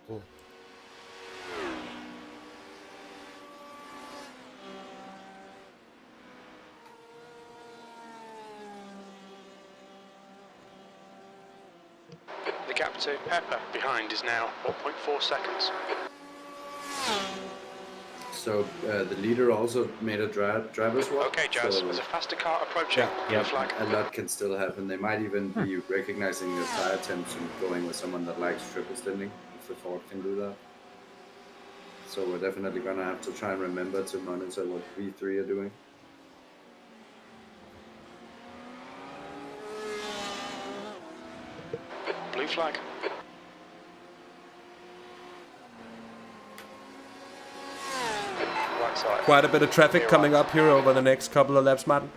Oh. The gap to Pepper behind is now 0.4 seconds. So the leader also made a driver's walk. Okay, Jazz, so there's a faster car approaching. Blue flag. a lot can still happen. They might even be recognizing the tire temps and going with someone that likes triple stinting, if the Ford can do that. So we're definitely gonna have to try and remember to monitor what V3 are doing. Blue flag. Right side. Quite a bit of traffic coming up here over the next couple of laps, Maarten.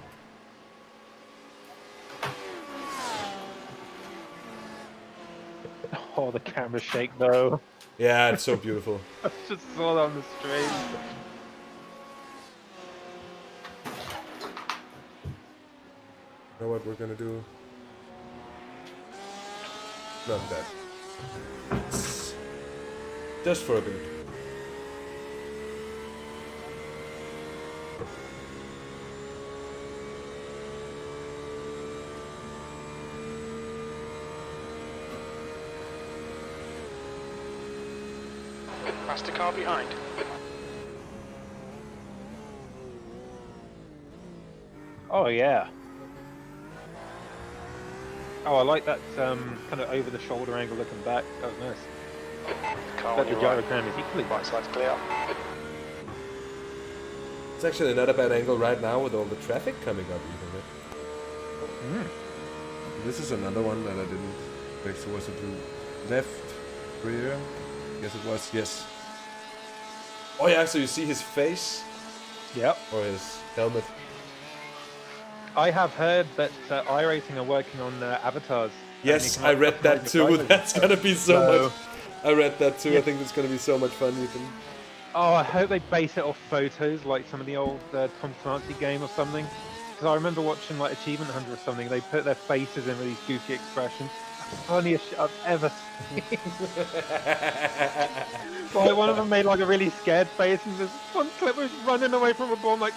oh, the camera shake though. Yeah, it's so beautiful. I just saw that on the stream. Know what we're gonna do? Not that. Just for a bit. Faster car behind. Oh yeah. Oh, I like that kind of over the shoulder angle looking back. That was nice. Car But on the your gyro right. cam is equally Right side's clear. It's actually not a bad angle right now with all the traffic coming up even. Mm. This is another one that I didn't think so. Was it left, rear? Yes, it was. Yes. Oh yeah, so you see his face Yep. or his helmet. I have heard that iRacing are working on avatars. Yes, And you I can read customize that your too. drivers. That's gonna be so much. I read that too. Yeah. I think it's gonna be so much fun. You can. Oh, I hope they base it off photos, like some of the old Tom Clancy game or something. Because I remember watching like Achievement Hunter or something. They put their faces in with these goofy expressions. Funniest shit I've ever seen. Like one of them made like a really scared face, and this one clip was running away from a bomb, like.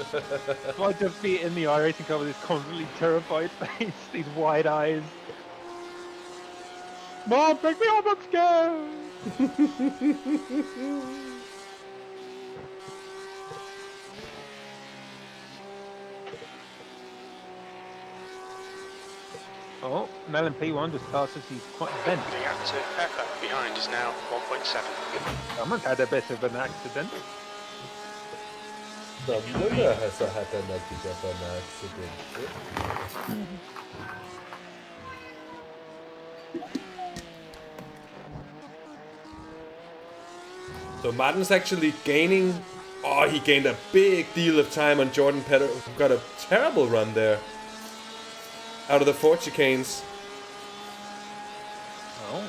So I'd just be in the iRacing car with this constantly terrified face, these wide eyes. Mom, pick me up, I'm scared! Oh, Melon P1 just passes, he's quite bent. The gap to Pepper behind is now 1.7. Someone's had a bit of an accident. Nå, Møller har så haft den der kigger på en accident. So Maarten's actually gaining. Oh, he gained a big deal of time on Jordan Petter, who got a terrible run there. Out of the 4 chicanes. Oh.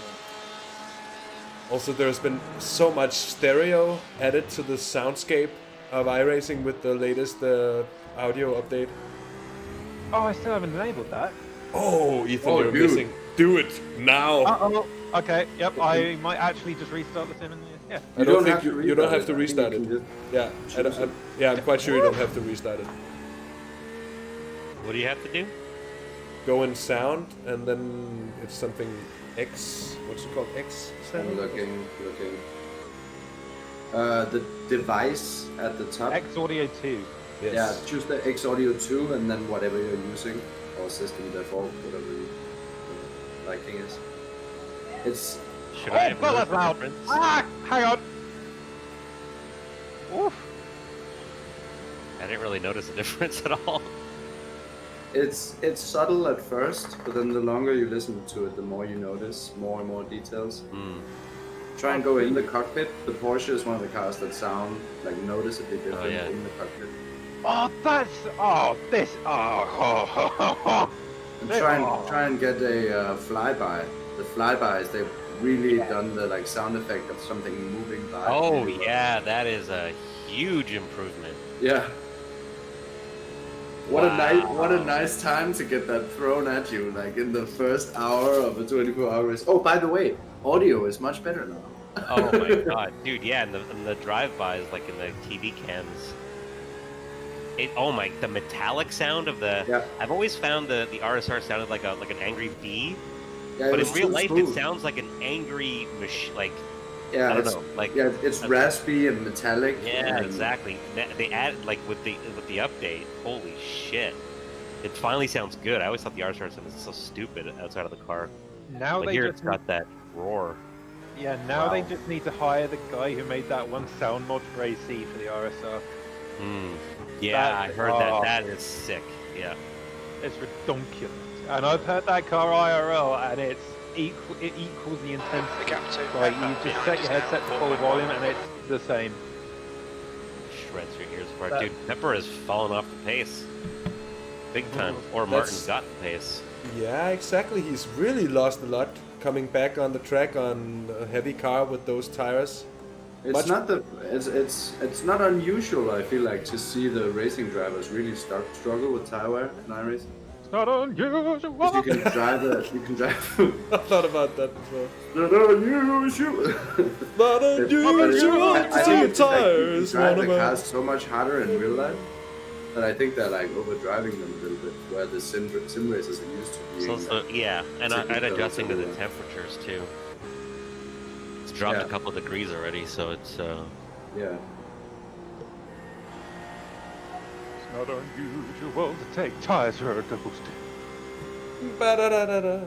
Also, there's been so much stereo added to the soundscape of iRacing with the latest audio update. Oh, I still haven't enabled that. Oh, Ethan, you're dude. missing. Do it now. Uh-oh. Okay, yep, I might actually just restart the sim and yeah. I don't think you don't have to restart it. Yeah, I'm quite sure you don't have to restart it. What do you have to do? Go in sound, and then it's something X. What's it called? X sound? I'm looking. The device at the top. X Audio 2. Yes. Yeah, choose the X Audio 2 and then whatever you're using, or system default, whatever your liking is. It's. Should I have well, heard that's the loud. difference? Ah, hang on. Oof. I didn't really notice a difference at all. It's subtle at first, but then the longer you listen to it, the more you notice more and more details. Try and go in the cockpit. The Porsche is one of the cars that sound like noticeably different in the cockpit. Oh, that's this. And try and get a flyby. The flybys, they've really done the like sound effect of something moving by. Oh yeah, that is a huge improvement. Yeah. What Wow. what a nice time to get that thrown at you, like in the first hour of a 24-hour race. Oh, by the way, audio is much better now. Oh my god, dude! Yeah, and the drive-bys, like in the TV cams. The metallic sound of the. Yeah. I've always found the RSR sounded like an angry bee, Yeah, but it in was real too life smooth. it sounds like an angry like. Yeah, I don't it's, know, like it's raspy and metallic. Yeah, and exactly. They added like with the update. Holy shit! It finally sounds good. I always thought the RSR sounded so stupid outside of the car. Now But they here just it's got that roar. Yeah, now they Wow. just need to hire the guy who made that one sound mod for AC for the RSR. Yeah, I heard that. oh. That is sick. Yeah. It's ridiculous. And I've heard that car IRL, and it equals the intensity. Like, you just set your headset to full volume, and it's the same. Shreds your ears apart. That- Dude, Pepper has fallen off the pace. Big time. Or That's- Martin's got the pace. Yeah, exactly. He's really lost a lot coming back on the track on a heavy car with those tires. It's not unusual. I feel like to see the racing drivers really struggle with tire wear in iRacing. It's not unusual. You can drive I thought about that as well. Not unusual. Not unusual I think it's like, you tires. drive the One of cars so much harder in real life that I think they're like overdriving them a little bit, where the sim races are used to being. So, yeah, and technical adjusting to the everywhere. temperatures too. It's dropped Yeah. a couple degrees already, so it's Yeah. It's not unusual to take tires for a ghost. Ba-da-da-da-da.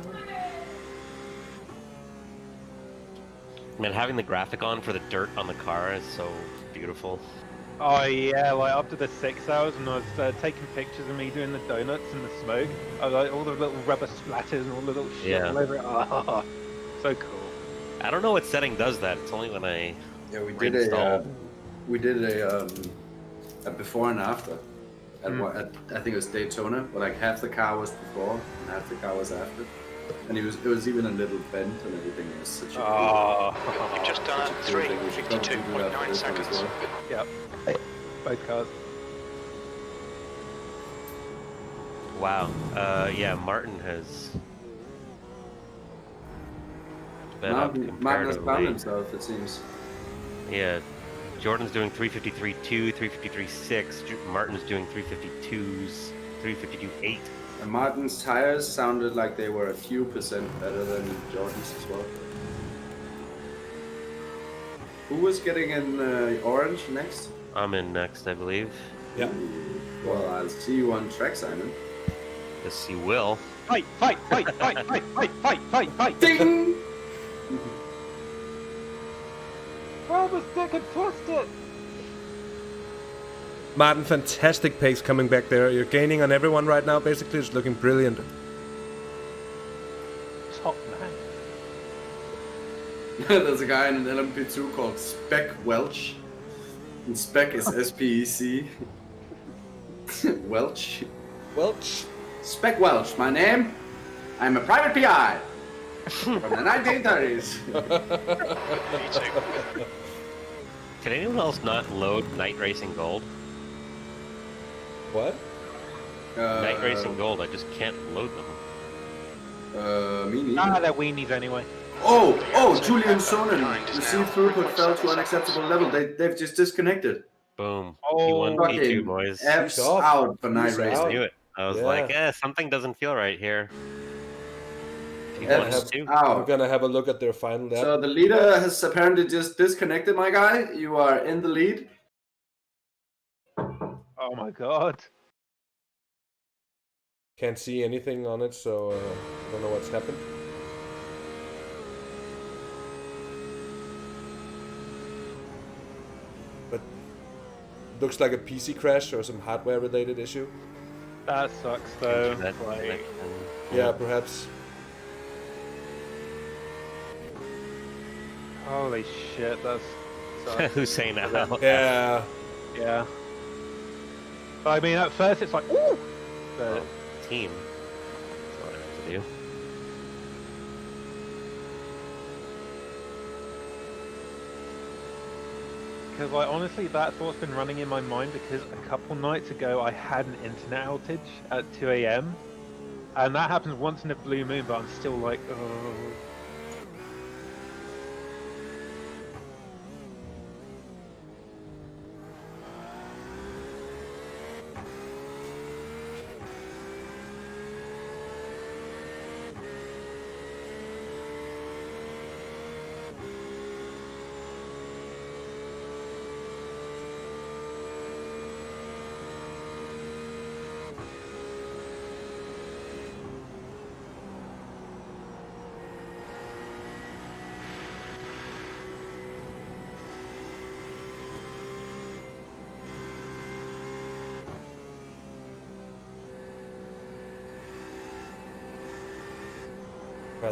Man, having the graphic on for the dirt on the car is so beautiful. Oh yeah, like up to the 6 hours when I was taking pictures of me doing the donuts and the smoke. I like all the little rubber splatters and all the little shit Yeah. all over it. Oh, so cool. I don't know what setting does that. It's only when I Yeah, we reinstall. did a before and after. I think it was Daytona, where like half the car was before and half the car was after, and it was even a little bent and everything. It was such a You've just done it. 3:52.9 seconds. Yep. Both cars. Wow. Yeah, Martin has sped up Martin has found comparatively. himself, it seems. Yeah, Jordan's doing 353.2, 353.6. Martin's doing 352s, 352.8. And Martin's tires sounded like they were a few percent better than Jordan's as well. Who was getting in orange next? I'm in next, I believe. Yeah. Well, I'll see you on track, Simon. Yes, you will. Fight! Ding! Grab a stick and twist it! Maarten, fantastic pace coming back there. You're gaining on everyone right now, basically. It's looking brilliant. Top man. There's a guy in an LMP2 called Spec Welch. And Spec is SPEC. Welch. Welch. Spec Welch, my name. I'm a private PI. From the 1930s. Can anyone else not load Night Racing Gold? What? Night Racing Gold, I just can't load them. Me neither. They're weenies anyway. Oh, Julian Sonnen. Received throughput fell to unacceptable level. They've just disconnected. Boom. Oh, P1, P2, boys. F's off. out for Night He's I Racing. knew it. I was like, something doesn't feel right here. F's P1, 2. I'm out. gonna have a look at their final lap. So the leader has apparently just disconnected, my guy. You are in the lead. Oh my god. Can't see anything on it, so I don't know what's happened. But looks like a PC crash or some hardware-related issue. That sucks though. Internet Like, connection. Yeah, perhaps. holy shit, that's sucks. Who's saying that? Yeah. Yeah. I mean, at first it's like, ooh! But Team. That's what I have to do. because, like, honestly, that's what's been running in my mind because a couple nights ago I had an internet outage at 2 a.m. And that happens once in a blue moon, but I'm still like, oh.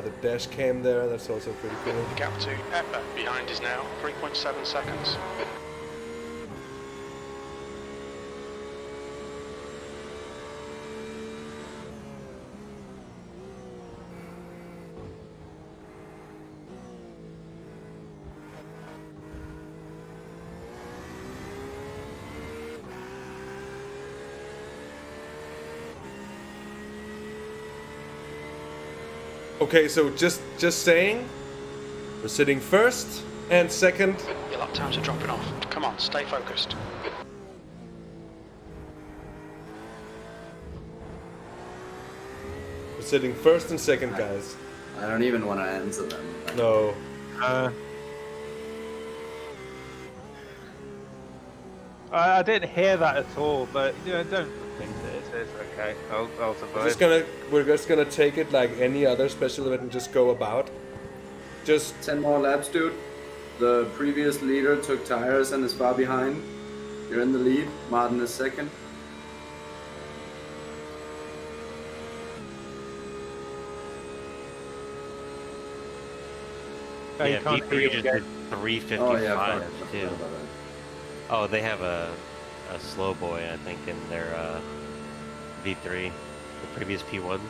The dash cam there, that's also pretty cool. The gap to Pepper behind is now 3.7 seconds. Okay, so just saying, we're sitting first and second. Your lap times are dropping off. Come on, stay focused. We're sitting first and second, guys. I don't even want to answer them. No. I didn't hear that at all, but you know, don't think that it's okay. I'll survive. We're just gonna take it like any other special event and just go about. Just 10 more laps, dude. The previous leader took tires and is far behind. You're in the lead. Maarten is second. Oh, you Yeah, can't hear V3 you just again. did 355 Oh yeah, too. Oh, they have a slow boy, I think, in their V3, the previous P1s.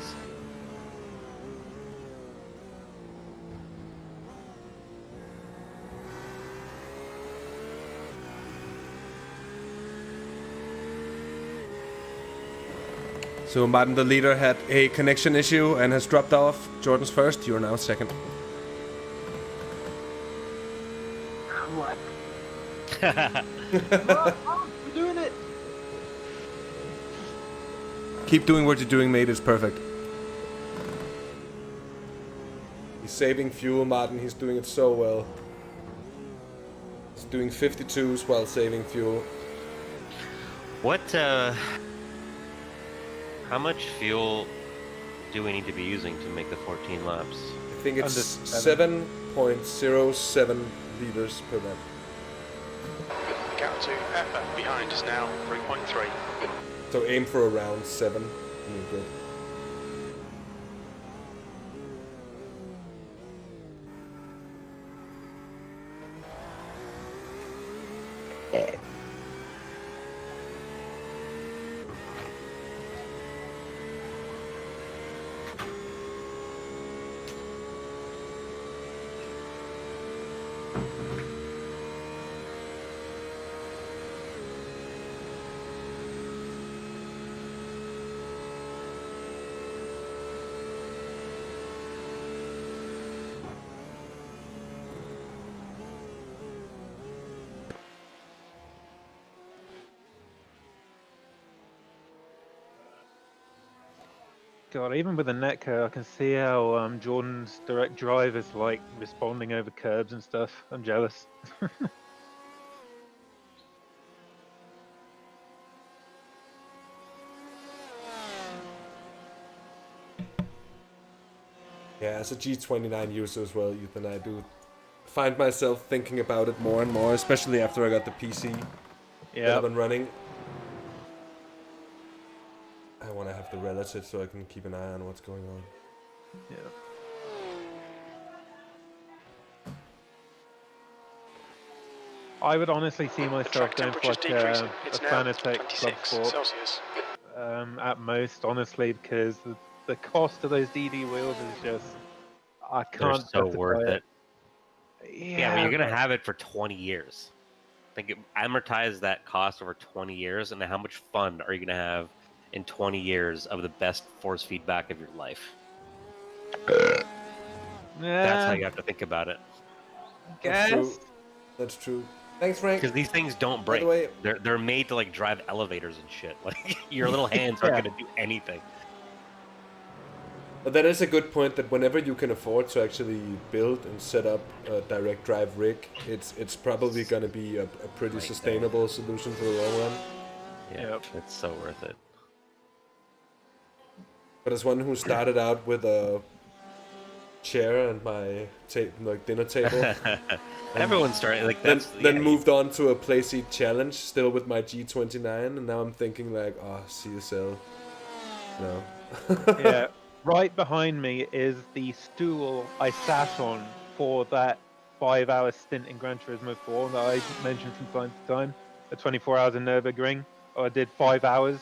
so Maarten, the leader, had a connection issue and has dropped off. Jordan's first. You're now second. What? We're doing it. Keep doing what you're doing, mate. It's perfect. He's saving fuel, Maarten. He's doing it so well. He's doing 52s while saving fuel. What, how much fuel do we need to be using to make the 14 laps? I think it's Under 7.07 liters per lap. gap to behind is now 3.3. So aim for around 7. Good. God, even with the netco, I can see how Jordan's direct drive is like responding over curbs and stuff. I'm jealous. Yeah, as a G29 user as well, Ethan, I do find myself thinking about it more and more, especially after I got the PC up and running. I want to have the relative so I can keep an eye on what's going on. Yeah. I would honestly see myself going for like a Fanatec Club Sport at most, honestly, because the cost of those DD wheels is just, I can't. They're so worth it. Yeah, but you're gonna have it for 20 years. Think amortize that cost over 20 years, and how much fun are you gonna have in 20 years of the best force feedback of your life? That's how you have to think about it. That's true. That's true. Thanks, Frank. Because these things don't break. By the way, they're made to like drive elevators and shit. Like your little hands aren't gonna do anything. But that is a good point, that whenever you can afford to actually build and set up a direct drive rig, it's probably going to be a pretty sustainable solution for the long run. Yeah, it's so worth it. But as one who started out with a chair and my dinner table, everyone started like that. Then moved on to a play seat challenge, still with my G29, and now I'm thinking like, oh, CSL, no. Yeah. Right behind me is the stool I sat on for that 5-hour stint in Gran Turismo 4 that I mentioned from time to time. The 24 hours in Nürburgring. I did 5 hours,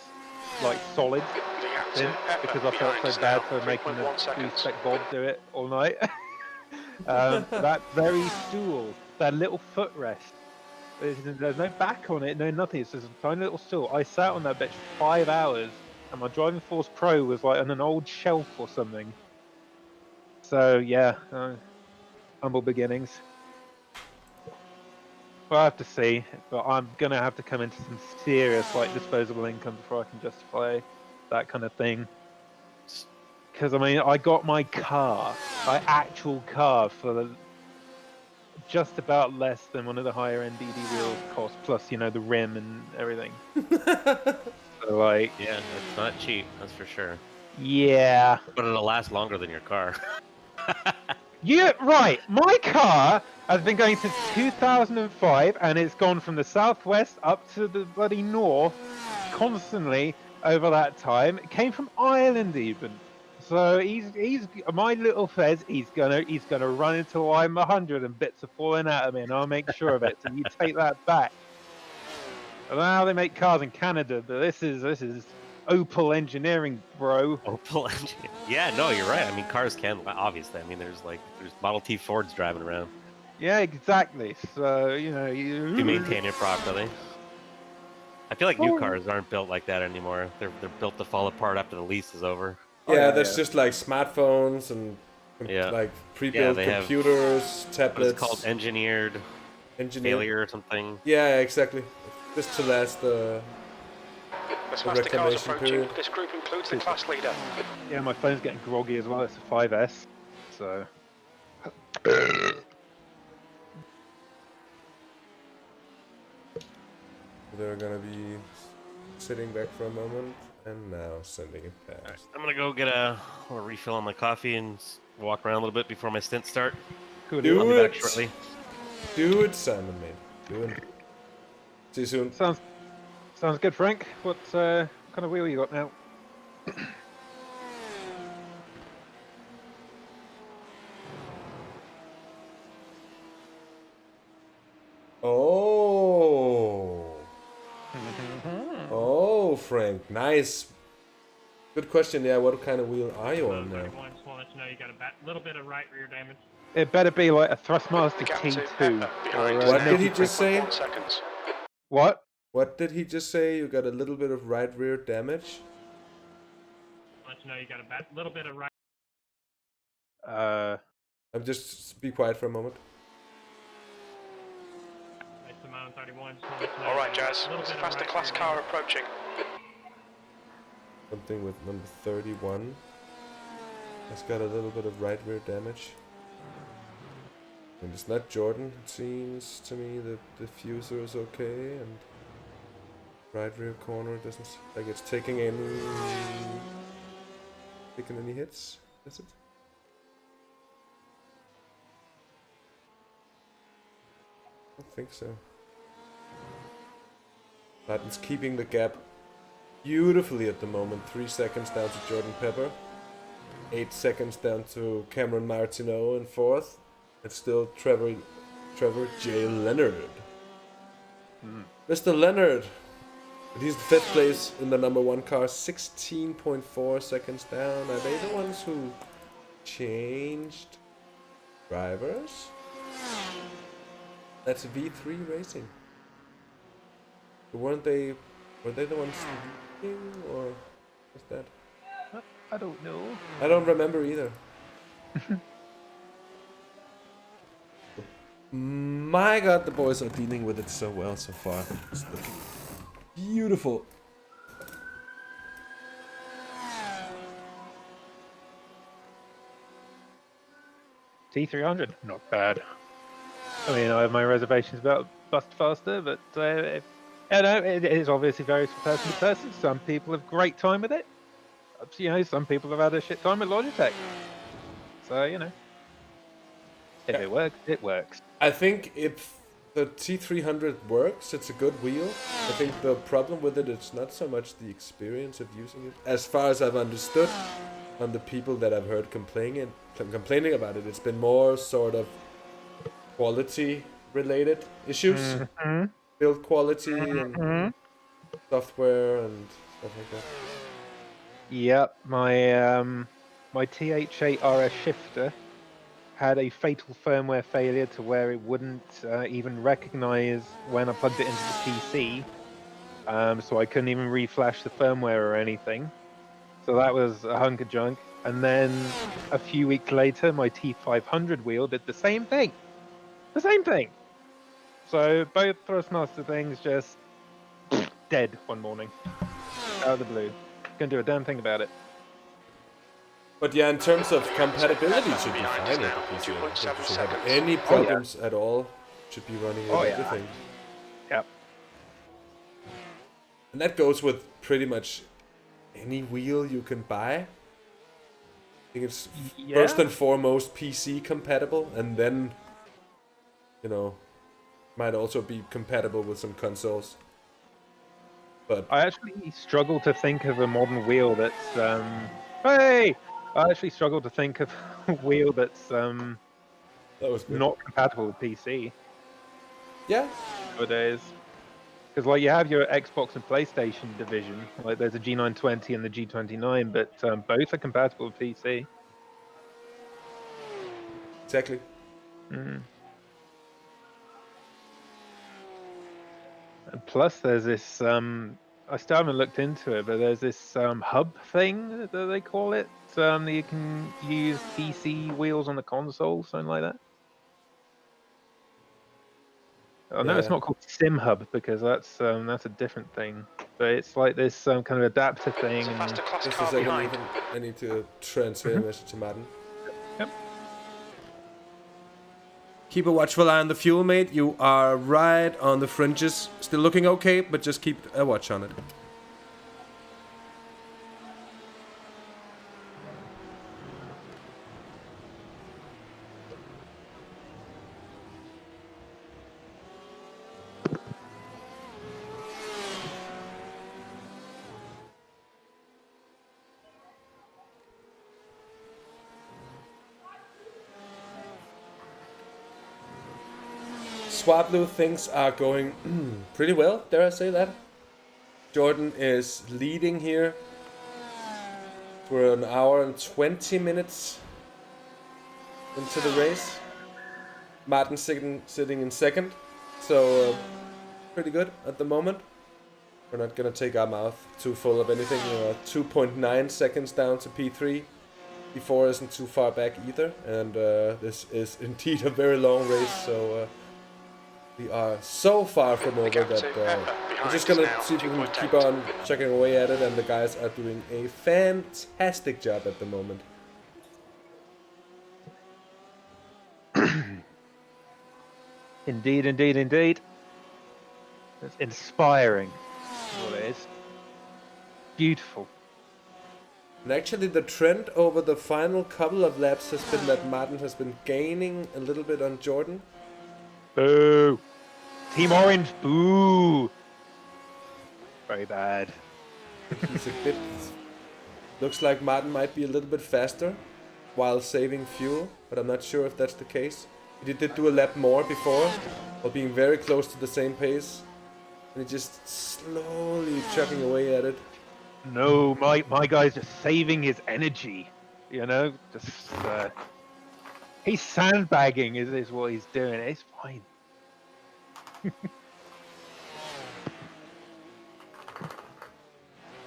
like solid, stint, because I felt so bad for making the spec Bob do it all night. That very stool, that little footrest, there's no back on it, no nothing. It's just a tiny little stool. I sat on that bitch for 5 hours. And my Driving Force Pro was like on an old shelf or something. So yeah, humble beginnings. Well, I have to see, but I'm gonna have to come into some serious like disposable income before I can justify that kind of thing. Because I mean, I got my car, my actual car, for just about less than one of the higher end DD wheels cost, plus the rim and everything. So, like, yeah, it's not cheap, that's for sure. Yeah. But it'll last longer than your car. Yeah, right. My car has been going since 2005, and it's gone from the southwest up to the bloody north constantly over that time. It came from Ireland even. So he's my little Fez. He's gonna run until I'm 100 and bits are falling out of me, and I'll make sure of it. So you take that back. I don't know how they make cars in Canada, but this is Opel engineering, bro. Opel engineering. Yeah, no, you're right. I mean, cars can, obviously. I mean, there's Model T Fords driving around. Yeah, exactly. So you maintain it properly. I feel like new cars aren't built like that anymore. They're built to fall apart after the lease is over. Yeah, that's just like smartphones and like pre-built computers, tablets. It's called engineered failure or something. Yeah, exactly. Just to last the reclamation period. This group includes the class leader. Yeah, my phone's getting groggy as well. It's a 5S, so. They're gonna be sitting back for a moment and now sending it past. Right, I'm gonna go get a refill on my coffee and walk around a little bit before my stints start. Do it. I'll be back shortly. Do it, Simon, mate. Do it. See you soon. Sounds good, Frank. What kind of wheel you got now? Oh. Oh, Frank. Nice. Good question. Yeah, what kind of wheel are you on now? 31, just want to let you know you got a little bit of right rear damage. It better be like a Thrustmaster The gap to T2. Pepper behind or, is What now did he just say? 3.1 seconds. What? What did he just say? You got a little bit of right rear damage? Let you know you got a little bit of right. I'm just be quiet for a moment. Nice amount 31. Just want to let you know All you right, got Jazz. a little There's a bit of faster right class rear car damage. approaching. Something with number 31. It's got a little bit of right rear damage. And it's not Jordan. It seems to me the diffuser is okay, and right rear corner doesn't seem like it's taking any hits, is it? I don't think so. Martin's keeping the gap beautifully at the moment. 3 seconds down to Jordan Pepper. 8 seconds down to Cameron Martineau in 4th. It's still Trevor J. Leonard. Mr. Leonard. But he's 5th place in the number 1 car. 16.4 seconds down. Are they the ones who changed drivers? That's V3 Racing. Were they the ones leading, or was that? I don't know. I don't remember either. My God, the boys are dealing with it so well so far. It's looking beautiful. T300, not bad. I mean, I have my reservations about Bust Faster, but I know it is obviously varies from person to person. Some people have great time with it. You know, some people have had a shit time with Logitech. So, you know, if it works, it works. I think if the T300 works, it's a good wheel. I think the problem with it is not so much the experience of using it. As far as I've understood, on the people that I've heard complaining about it, it's been more sort of quality related issues. Build quality and software and stuff like that. Yep, my TH8 RS shifter had a fatal firmware failure to where it wouldn't even recognize when I plugged it into the PC. So I couldn't even reflash the firmware or anything. So that was a hunk of junk. And then a few weeks later, my T500 wheel did the same thing. The same thing. So both Thrustmaster things just dead one morning. Out of the blue. Couldn't do a damn thing about it. But yeah, in terms of compatibility, it should be fine with the PC. I don't think you should have any problems at all. Should be running with everything. Yep. And that goes with pretty much any wheel you can buy. I think it's first and foremost PC compatible, and then, you know, might also be compatible with some consoles. But I actually struggle to think of a modern wheel that's I actually struggle to think of a wheel that's that was good. not compatible with PC Yeah. nowadays. Because like you have your Xbox and PlayStation division, like there's a G920 and the G29, but both are compatible with PC. Exactly. And plus, there's this. I still haven't looked into it, but there's this hub thing that they call it. That you can use PC wheels on the console, something like that. I know it's not called Sim Hub because that's a different thing. But it's like this kind of adapter thing. Just a second, behind. I need to transfer a message to Maarten. Yep. Keep a watchful eye on the fuel, mate. You are right on the fringes. Still looking okay, but just keep a watch on it. Swablu, things are going pretty well, dare I say that. Jordan is leading here for an hour and 20 minutes into the race. Maarten sitting in second, so pretty good at the moment. We're not gonna take our mouth too full of anything. 2.9 seconds down to P3. P4 isn't too far back either, and this is indeed a very long race, so we are so far from over that we're just gonna see if we can keep on chugging away at it, and the guys are doing a fantastic job at the moment. Indeed, indeed, indeed. It's inspiring. What it is. Beautiful. And actually the trend over the final couple of laps has been that Maarten has been gaining a little bit on Jordan. Boo! Team Orange, boo! Very bad. He's a bit... Looks like Maarten might be a little bit faster while saving fuel, but I'm not sure if that's the case. He did do a lap more before, while being very close to the same pace. And he just slowly chugging away at it. No, my guy's just saving his energy. You know, just he's sandbagging is what he's doing. It's fine.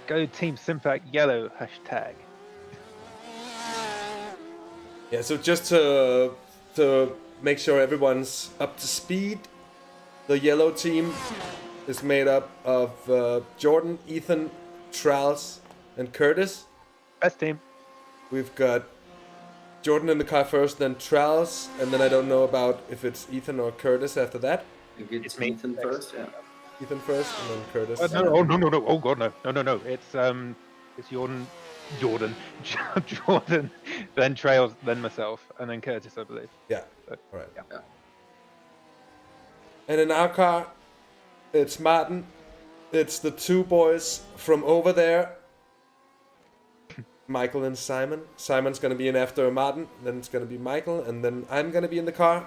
Go Team Simpac Yellow #. Yeah, so just to make sure everyone's up to speed, the yellow team is made up of Jordan, Ethan, Traels, and Curtis. Best team. We've got Jordan in the car first, then Traels, and then I don't know about if it's Ethan or Curtis after that. I think it's Ethan first, yeah. Ethan first, and then Curtis. No. Oh god, no. It's Jordan, then Trails, then myself, and then Curtis, I believe. Yeah. So, all right. Yeah. And in our car, it's Maarten. It's the two boys from over there, Michael and Simon. Simon's gonna be in after Maarten, then it's gonna be Michael, and then I'm gonna be in the car,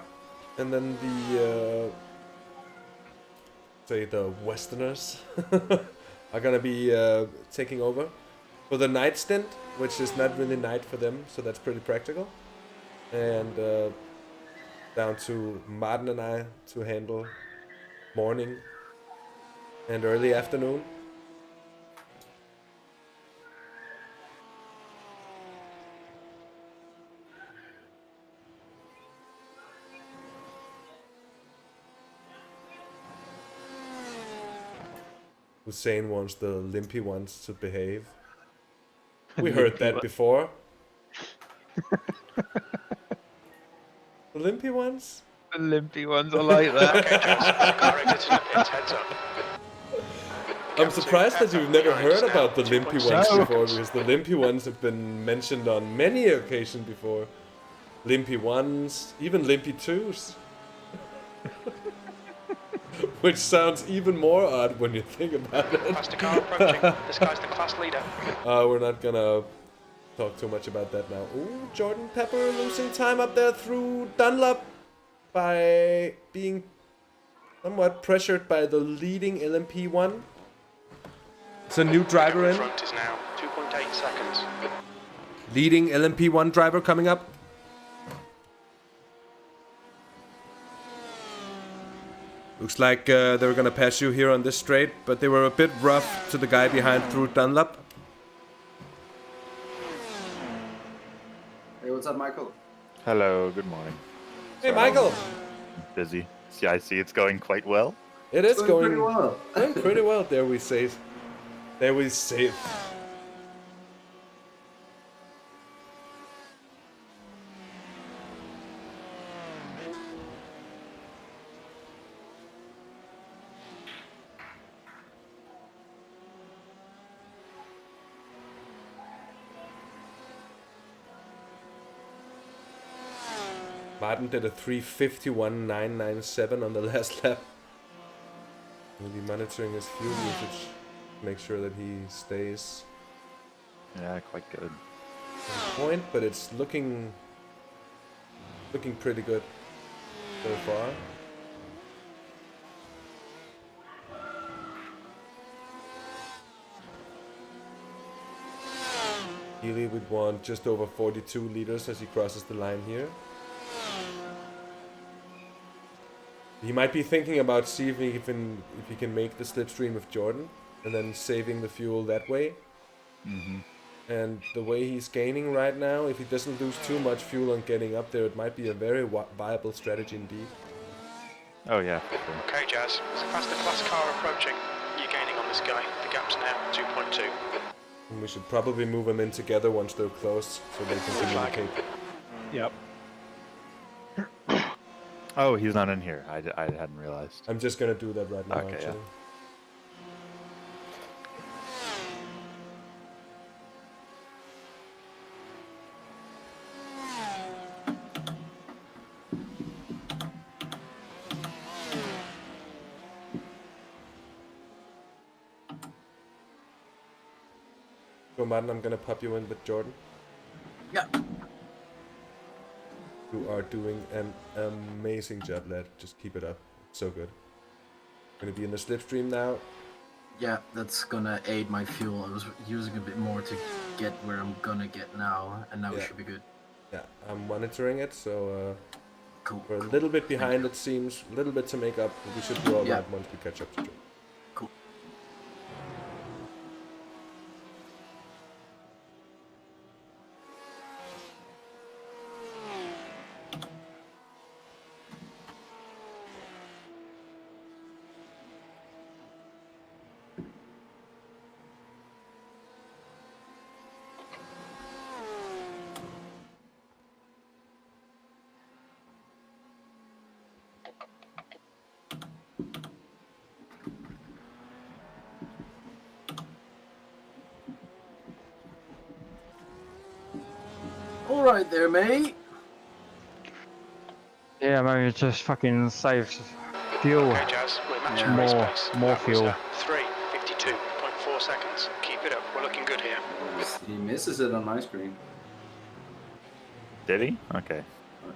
and then the the Westerners are gonna be taking over for the night stint, which is not really night for them, so that's pretty practical. And down to Maarten and I to handle morning and early afternoon. Hussein wants the limpy ones to behave. We heard that before. The limpy ones? The limpy ones, I like that. I'm surprised that you've never heard about the limpy ones before, because the limpy ones have been mentioned on many occasions before. Limpy ones, even limpy twos. Which sounds even more odd when you think about it. Faster car approaching. This guy's the class leader. We're not gonna talk too much about that now. Ooh, Jordan Pepper losing time up there through Dunlop by being somewhat pressured by the leading LMP1. It's a new driver in. Front is now 2.8 seconds. Leading LMP1 driver coming up. Looks like they were gonna pass you here on this straight, but they were a bit rough to the guy behind through Dunlop. Hey, what's up, Michael? Hello, good morning. Hey, Michael! Busy. See, I see it's going quite well. It is going pretty well. Going pretty well, there we say it. There we say it. Maarten did a 3:51.997 on the last lap. We'll be monitoring his fuel usage to make sure that he stays Yeah, quite good. on point, but it's looking pretty good so far. Healy would want just over 42 liters as he crosses the line here. He might be thinking about see if he can make the slipstream with Jordan and then saving the fuel that way. And the way he's gaining right now, if he doesn't lose too much fuel on getting up there, it might be a very viable strategy indeed. Oh yeah, for sure. Okay, Jazz. There's a faster class car approaching. You're gaining on this guy. The gap's now 2.2. And we should probably move them in together once they're close, so they can communicate. Yep. Oh, he's not in here. I hadn't realized. I'm just gonna do that right now, Okay, actually. So Maarten, I'm gonna pop you in with Jordan. Yeah. You are doing an amazing job, lad. Just keep it up. So good. Gonna be in the slipstream now. Yeah, that's gonna aid my fuel. I was using a bit more to get where I'm gonna get now, and now we should be good. Yeah, I'm monitoring it, so Cool. we're a little bit behind, it seems. A little bit to make up. But we should be alright once we catch up to Jordan. Cool. Alright there, mate. Yeah, maybe just fucking save fuel. Okay, Jazz. We're matching race pace. More That was, fuel. 3:52.4 seconds. Keep it up. We're looking good here. He misses it on my screen. Did he? Okay.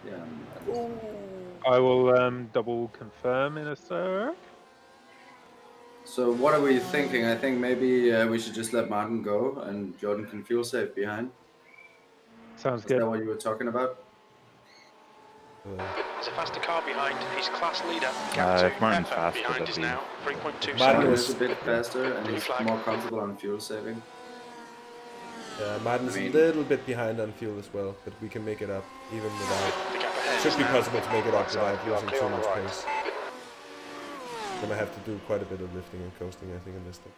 Yeah. I will double confirm in a sec. So what are we thinking? I think maybe we should just let Maarten go and Jordan can fuel save behind. Sounds Is good. that what you were talking about? There's a faster car behind. He's class leader. If Gap Maarten's 2 faster, behind that'd is be- now 3.2 Maarten Maarten seconds. is a bit faster and Blue he's flag. more comfortable on fuel saving. Yeah, Maarten's I mean- a little bit behind on fuel as well, but we can make it up even without. The gap ahead Should is be now possible to make it up outside. without You are losing clear too on the much right. pace. Gonna have to do quite a bit of lifting and coasting, I think, in this thing.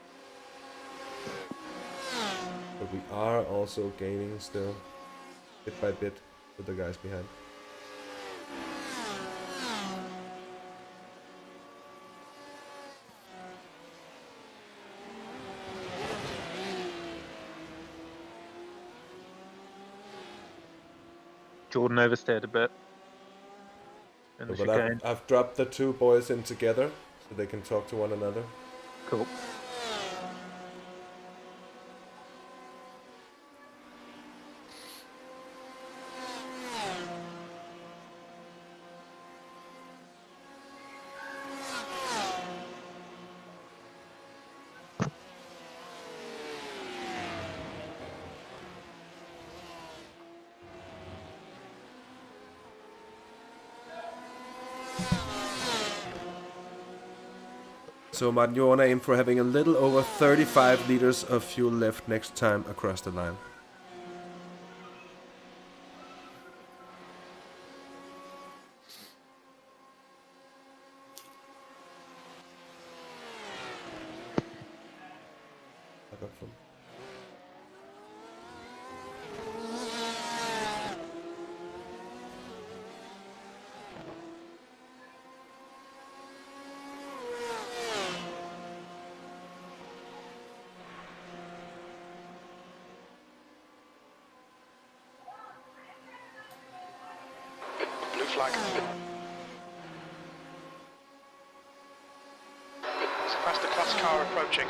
But we are also gaining still, bit by bit, with the guys behind. Jordan oversteered a bit. In the But chicane. I've dropped the two boys in together, so they can talk to one another. Cool. So Maarten, you wanna aim for having a little over 35 liters of fuel left next time across the line. Back up from. Blue flag. There's a faster class car approaching.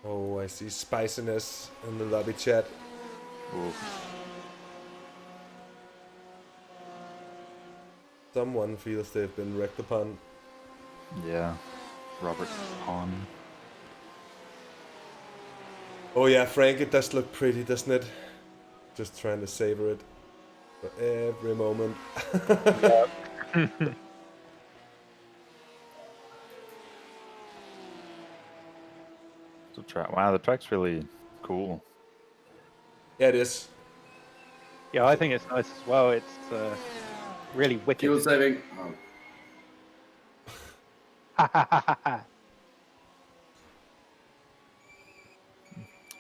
Oh, I see spiciness in the lobby chat. Ooh. Someone feels they've been wrecked upon. Yeah. Robert Pond. Oh yeah, Frank, it does look pretty, doesn't it? Just trying to savor it for every moment. Wow, the track's really cool. Yeah, it is. Yeah, I think it's nice as well. It's really wicked. Fuel saving.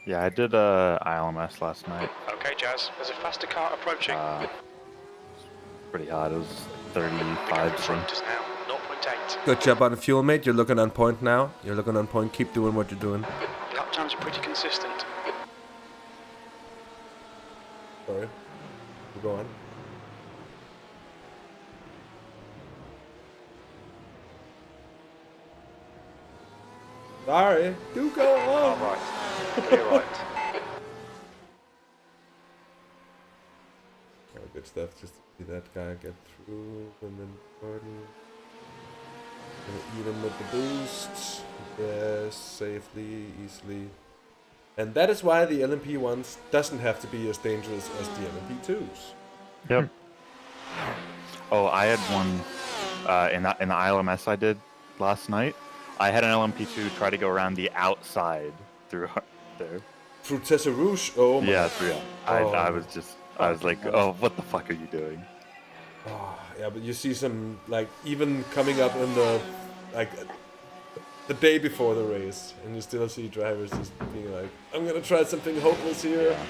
Yeah, I did ILMS last night. Okay, Jazz, there's a faster car approaching. Pretty hot. It was Becoming 35. front just now, 0.8. Good job on the fuel, mate. You're looking on point now. You're looking on point. Keep doing what you're doing. Lap times are pretty consistent. Sorry. You go on. Sorry. Do go on. All right. You're right. Oh, good stuff. Just to see that guy get through, and then Gordon gonna eat him with the boost. Yes, safely, easily. And that is why the LMP ones doesn't have to be as dangerous as the LMP twos. Yep. Oh, I had one in the ILMS I did last night. I had an LMP2 try to go around the outside through there. Through Tessa Rouge? Oh my. Yeah, through. I was like, oh, what the fuck are you doing? Oh, yeah, but you see some, like, even coming up in the, like, the day before the race, and you still see drivers just being like, I'm gonna try something hopeless here. Yeah.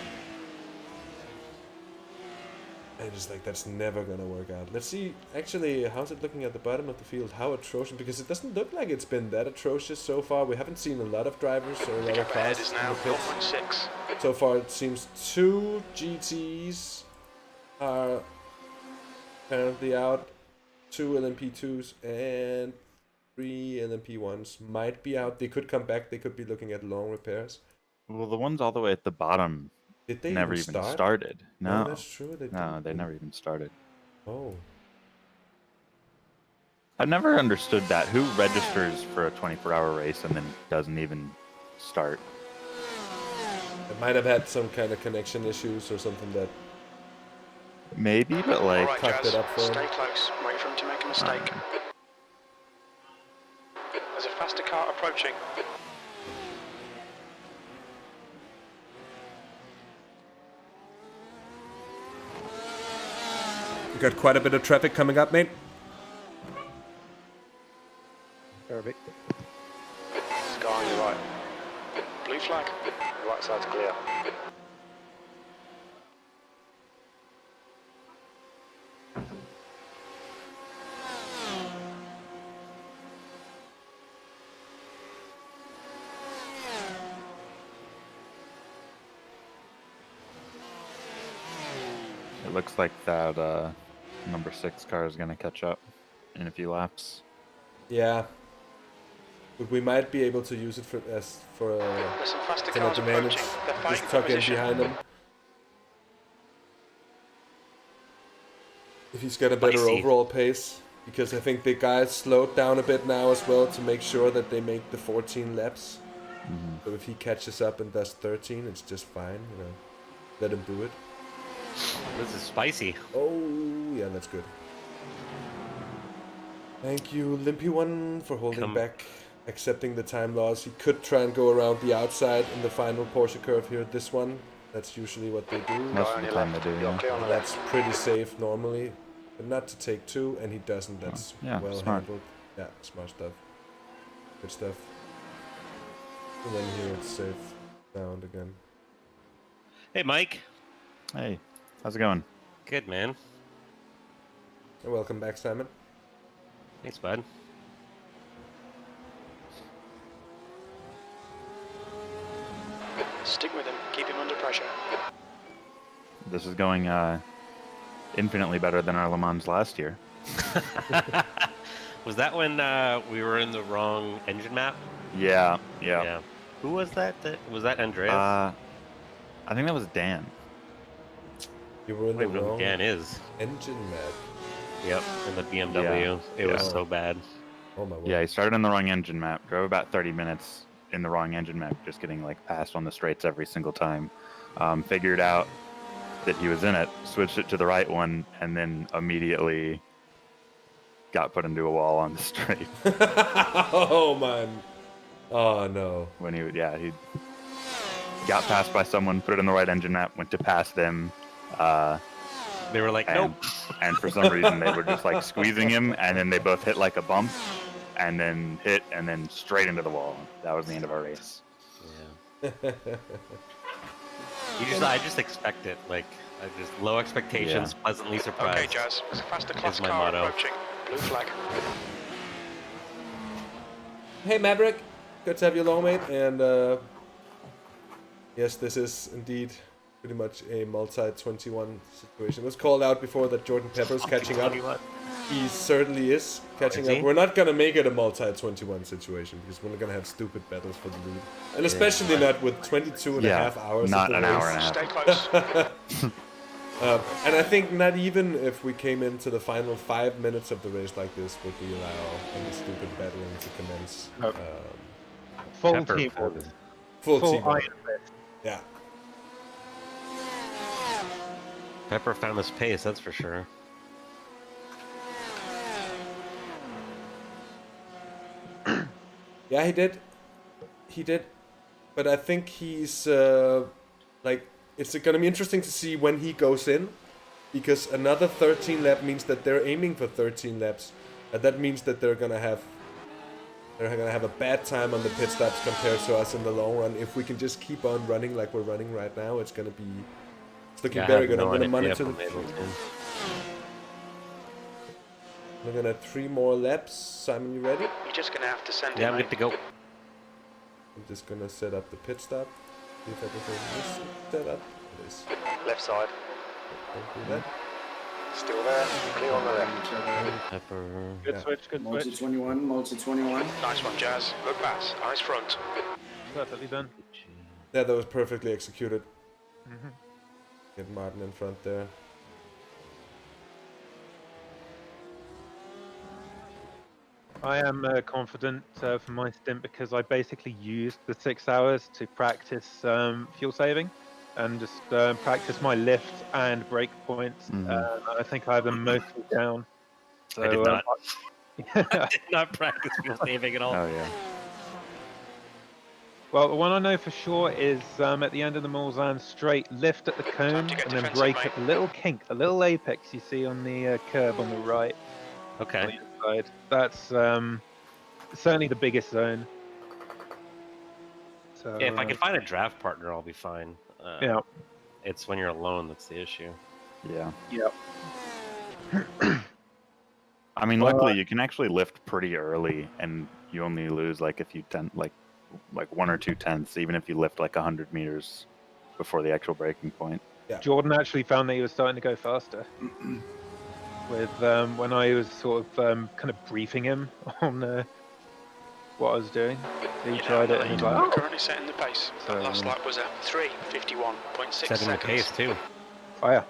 And just like, that's never gonna work out. Let's see, actually, how's it looking at the bottom of the field? How atrocious, because it doesn't look like it's been that atrocious so far. We haven't seen a lot of drivers or a lot of cars is in now the pits. 0.6. So far, it seems 2 GTs are apparently out, 2 LMP2s, and 3 LMP1s might be out. They could come back. They could be looking at long repairs. Well, the ones all the way at the bottom Did they never even even start? started. No, Oh, that's true. They no, didn't. they never even started. Oh. I've never understood that. Who registers for a 24-hour race and then doesn't even start? It might have had some kind of connection issues or something that Maybe, but All like, right, fucked Jazz, it up for him. stay close. Wait for him to make a mistake. There's a faster car approaching. you got quite a bit of traffic coming up, mate. Arabic. Sky on your right. Blue flag. The right side's clear. it looks like that number 6 car is gonna catch up in a few laps. Yeah. But we might be able to use it for There's some faster an cars advantage. approaching. They're Just fighting for tuck in position. behind him. If he's got a better Spicy. overall pace. Because I think the guys slowed down a bit now as well to make sure that they make the 14 laps. So if he catches up and does 13, it's just fine, you know. Let him do it. This is spicy. Oh, yeah, that's good. Thank you, Limpy One, for holding back, accepting the time loss. He could try and go around the outside in the final Porsche curve here. This one, that's usually what they do. Most of the time they do, You're yeah. clear on the That's left. pretty safe normally, but not to take 2, and he doesn't. That's yeah, well smart. handled. Yeah, smart stuff. Good stuff. And then here it's safe sound again. Hey, Mike. Hey, how's it going? Good, man. And welcome back, Simon. Thanks, bud. Stick with him. Keep him under pressure. This is going infinitely better than our Le Mans last year. Was that when we were in the wrong engine map? Yeah. Yeah. Who was that? Was that Andreas? I think that was Dan. You were in I the don't even know wrong who Dan is. engine map. Yep, in the BMW. It was so bad. Oh my word. Yeah, he started in the wrong engine map, drove about 30 minutes in the wrong engine map, just getting like passed on the straights every single time. Figured out that he was in it, switched it to the right one, and then immediately got put into a wall on the straight. Oh man. Oh no. When he got passed by someone, put it in the right engine map, went to pass them. They were like, nope. And for some reason, they were just like squeezing him, and then they both hit like a bump, and then hit, and then straight into the wall. That was the end of our race. Yeah. I just expect it. Like, I just low expectations, pleasantly surprised. Okay, Jazz. There's a faster class my car motto. approaching. Blue flag. Hey Maverick, good to have you along, mate. And yes, this is indeed pretty much a multi-21 situation. It was called out before that Jordan Pepper's catching up. He certainly is catching up. We're not going to make it a multi-21 situation because we're not going to have stupid battles for the lead. And especially not with 22 and a half hours not of an the hour race. and a half. Stay close. And I think not even if we came into the final 5 minutes of the race like this would we allow any stupid battling to commence. Full Pepper team. Full Full team. iron. Yeah. Pepper found his pace, that's for sure. Yeah, he did. He did. But I think he's like, it's gonna be interesting to see when he goes in, because another 13 lap means that they're aiming for 13 laps, and that means that they're gonna have a bad time on the pit stops compared to us in the long run. If we can just keep on running like we're running right now, it's looking very good. I'm gonna monitor the. Looking at 3 more laps. Simon, you ready? You're just going to have to send Yeah, him, I'm good to go. I'm just gonna set up the pit stop. See if everything is set up. It is. Left side. Don't do that. Still there. Clear on the left. Pepper. Good switch, good switch. Multi-21. Nice one, Jazz. Good pass. Eyes front. Perfectly done. Yeah, that was perfectly executed. Get Maarten in front there. I am confident for my stint because I basically used the 6 hours to practice fuel saving and just practice my lift and brake points. I think I have them mostly down. So, I did not. I did not practice fuel saving at all. Oh yeah. Well, the one I know for sure is at the end of the Mulsanne straight, lift at the cone and then brake at the little kink, the little apex you see on the curb on the right. Okay. On the inside. That's certainly the biggest zone. So, Yeah, if I can find a draft partner, I'll be fine. Yeah. It's when you're alone that's the issue. Yeah. Yep. I mean, luckily you can actually lift pretty early, and you only lose like a few like 1 or 2 tenths, even if you lift like 100 meters before the actual breaking point. Yeah. Jordan actually found that he was starting to go faster. With when I was sort of kind of briefing him on what I was doing, he tried it and he was like, We're "Oh." currently setting the pace. That last lap was at 3:51.6 Setting seconds. the pace too. Oh yeah.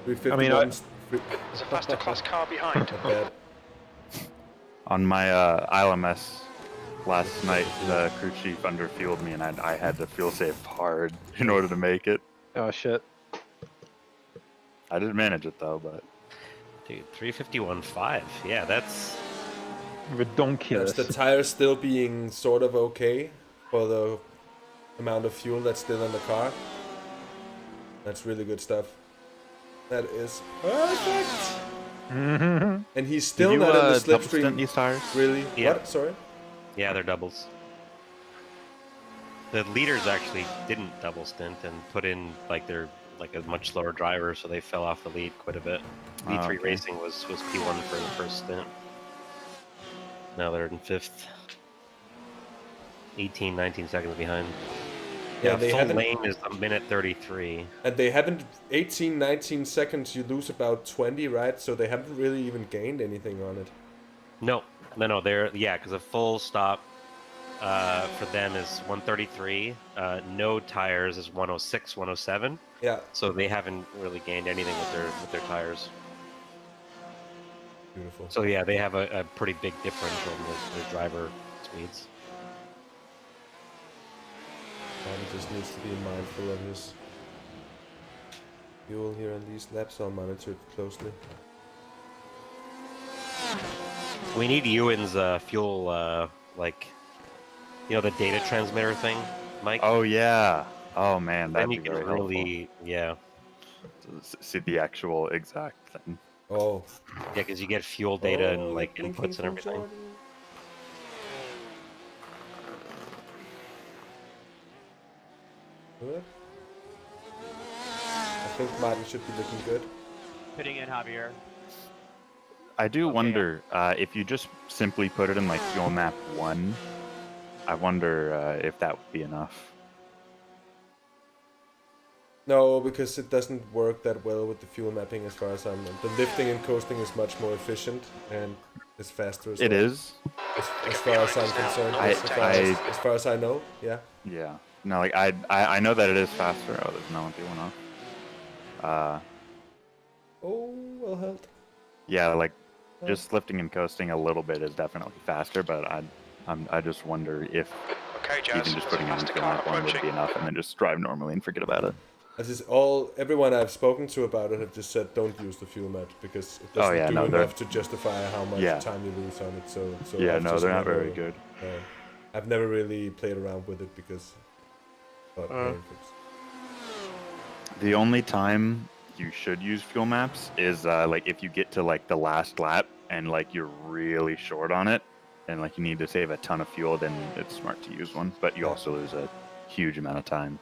351. There's a faster class car behind. Not bad. On my ILMS last night, the crew chief underfueled me, and I had to fuel save hard in order to make it. Oh shit. I did manage it though, but Dude, 351.5. Yeah, that's Redonkulous. That's the tires still being sort of okay for the amount of fuel that's still in the car. That's really good stuff. That is perfect. And he's still Did you, not in the double stint slipstream. these tires? Really? Yeah. What? Sorry? Yeah, they're doubles. The leaders actually didn't double stint and put in like they're like a much slower driver, so they fell off the lead quite a bit. V3 okay. Racing was P1 for the first stint. Now they're in 5th. 18, 19 seconds behind. Yeah, they full haven't. lane is a minute 33. And they haven't. 18, 19 seconds, you lose about 20, right? So they haven't really even gained anything on it. No, they're, yeah, because a full stop for them is 133. No tires is 106, 107. Yeah. So they haven't really gained anything with their tires. Beautiful. So yeah, they have a pretty big differential in their driver speeds. He just needs to be mindful of his fuel here on these laps. I'll monitor it closely. We need Ewan's fuel, like, you know, the data transmitter thing, Mike. Oh yeah. Oh man, Then that'd you be can very really, yeah, helpful. See the actual exact thing. Oh. yeah, because you get fuel data and like blinking inputs and from everything. Jordan. Good. I think Maarten should be looking good. Putting in Javier. I do Okay. wonder if you just simply put it in like fuel map 1. I wonder if that would be enough. No, because it doesn't work that well with the fuel mapping as far as I'm... The lifting and coasting is much more efficient and is faster as well. It is. As far as I'm concerned. As far as I know, yeah. Yeah. No, like I know that it is faster. Oh, there's no one doing off. Oh, well held. Yeah, like just lifting and coasting a little bit is definitely faster, but I just wonder if Okay, Jazz. even just putting it in faster fuel car map 1 would be approaching. enough, and then just drive normally and forget about it. Everyone I've spoken to about it have just said don't use the fuel map because it doesn't do enough to justify how much time you lose on it. So yeah, I've no, just they're not never, very good. I've never really played around with it because. The only time you should use fuel maps is like if you get to like the last lap and like you're really short on it and like you need to save a ton of fuel, then it's smart to use one. But you also lose a huge amount of time.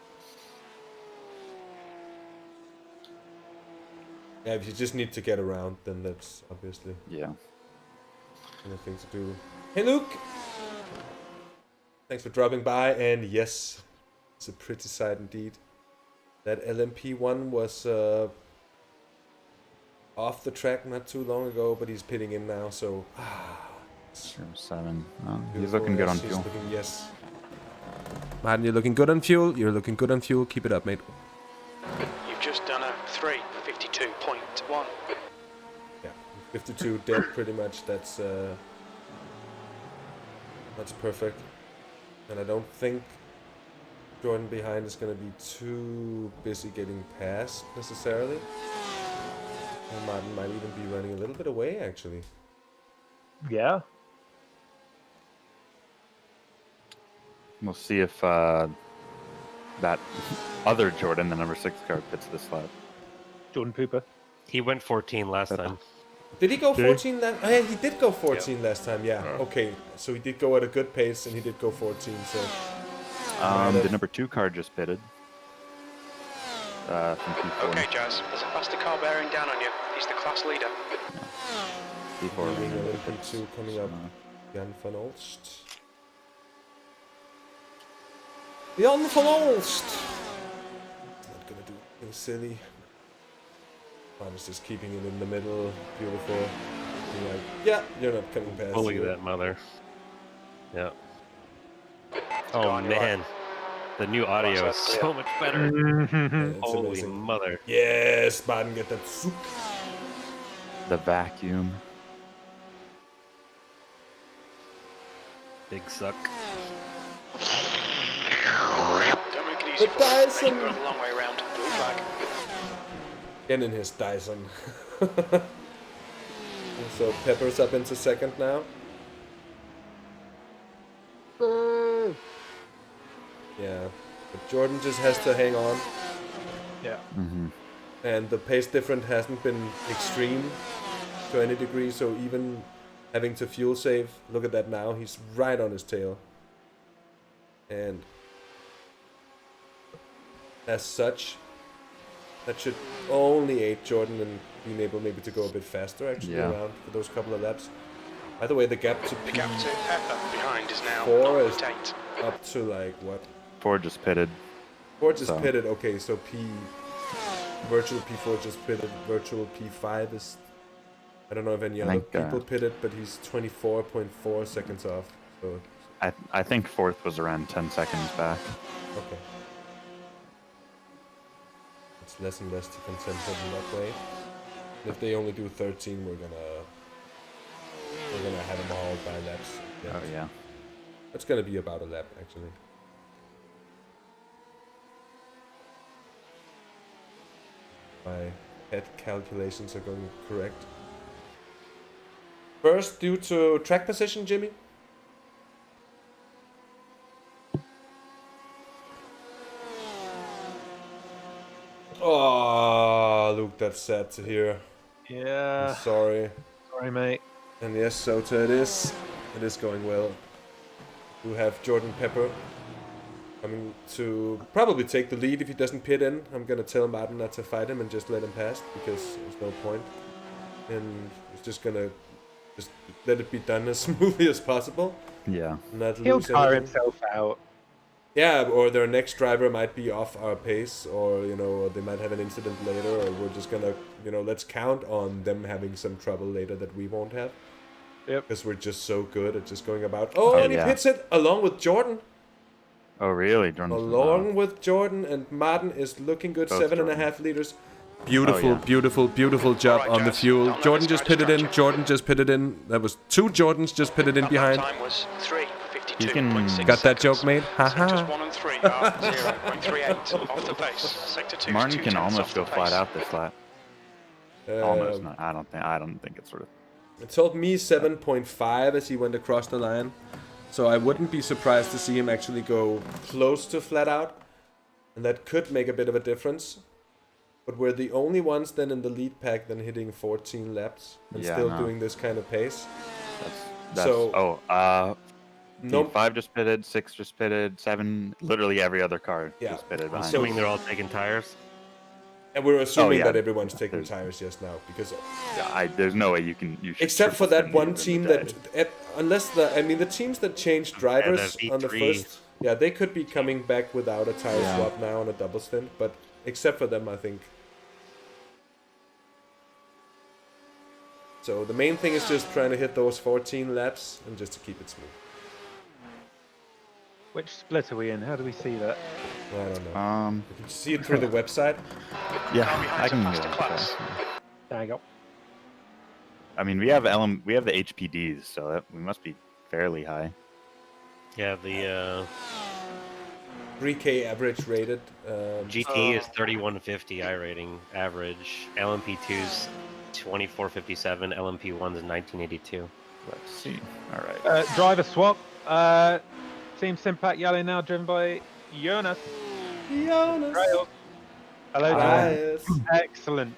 Yeah, if you just need to get around, then that's obviously anything to do. Hey, Luke! Thanks for dropping by, and yes, it's a pretty sight indeed. That LMP1 was off the track not too long ago, but he's pitting in now, so... 7. Oh, he's looking good on fuel. Yes. Maarten, you're looking good on fuel. You're looking good on fuel. Keep it up, mate. You've just done a 3:52.1. Yeah, 52 dead pretty much. That's perfect. And I don't think Jordan behind is going to be too busy getting past necessarily. And Maarten might even be running a little bit away actually. Yeah. We'll see if that other Jordan, the number 6 car, pits this lap. Jordan Pooper. He went 14 last time. Did he go 14 last? Oh yeah, he did go 14 last time. Yeah. Okay. So he did go at a good pace, and he did go 14. So. The number 2 car just pitted. From P4. Okay, Jazz. There's a faster car bearing down on you. He's the class leader. P4. P2 coming up. Jan van Olst. Jan van Olst. Not gonna do anything silly. I was just keeping it in the middle. Beautiful. Being like, yeah, you're not coming past. Oh, look at that mother. Yeah. Oh man, the new audio is so much better. Holy amazing. mother. Yes, Maarten, get that soup. The vacuum. Big suck. Don't make it easy. The Dyson. You've got a long way around. Blue flag. Get in his Dyson. So Pepper's up into second now. Yeah, but Jordan just has to hang on. Yeah. And the pace difference hasn't been extreme to any degree, so even having to fuel save, look at that now, he's right on his tail. And as such, that should only aid Jordan in being able maybe to go a bit faster actually around for those couple of laps. By the way, the gap to The gap to Pepper behind is now 4 is 0.8. up to like what? 4 just pitted. 4 just pitted, okay, so virtual P4 just pitted, virtual P5 is, I don't know if any other people pitted, but he's 24.4 seconds off, so I think fourth was around 10 seconds back. Okay. It's less and less to contend with in that way. And if they only do 13, we're gonna have them all by laps. Oh yeah. It's gonna be about a lap actually. My head calculations are going correct. First, due to track position, Jimmy. Oh, Luke, that's sad to hear. Yeah. I'm sorry. Sorry, mate. And yes, Sota, it is. It is going well. We have Jordan Pepper coming to probably take the lead if he doesn't pit in. I'm gonna tell Maarten not to fight him and just let him pass because there's no point. And he's just gonna just let it be done as smoothly as possible. Yeah. Not He'll lose tire anything. himself out. Yeah, or their next driver might be off our pace, or or they might have an incident later, or we're just gonna let's count on them having some trouble later that we won't have. Yep. Because we're just so good at just going about. Oh, and he yeah. pits it along with Jordan. Oh really? Jordan's Along with Jordan, and Maarten is looking good. Both 7.5 liters. Beautiful, yeah. beautiful job Alright, on the guys. fuel. Don't let Jordan this just guy pitted in. distract you. Jordan just pitted in. That was 2 Jordans just pitted in That behind. lap time was 3:52.6 You can- Got that joke made? Sectors Haha. 1 and 3 are 0.38 off the pace. Sector 2 Martin 2 can tenths almost off the go flat pace. out this lap. Almost not. I don't think it's sort of. It told me 7.5 as he went across the line. So I wouldn't be surprised to see him actually go close to flat out. And that could make a bit of a difference. But we're the only ones then in the lead pack then hitting 14 laps and Yeah, still no. doing this kind of pace. That's So- Nope. 5 just pitted, 6 just pitted, 7. Literally every other car Yeah. just pitted I'm behind. assuming they're all taking tires. And we're assuming yeah. that everyone's taking There's- tires just now because There's no way you should. except for triple that spin one these team in the that day. unless the teams that changed drivers the on the V3. first, they could be coming back without a tire Yeah. swap now on a double stint, but except for them, I think. So the main thing is just trying to hit those 14 laps and just to keep it smooth. Which split are we in? How do we see that? I don't know. You can see it through the website. Yeah, Car behind I is a can faster go. class. There you go. I mean, we have the HPDs, so we must be fairly high. Yeah, the 3K average rated. GT is 3150 iRating average. LMP2's 2457. LMP1's 1982. Let's see. All right. Driver swap. Team Simpac Yellow now driven by Jonas. Trails. Hello, Jonas. Excellent.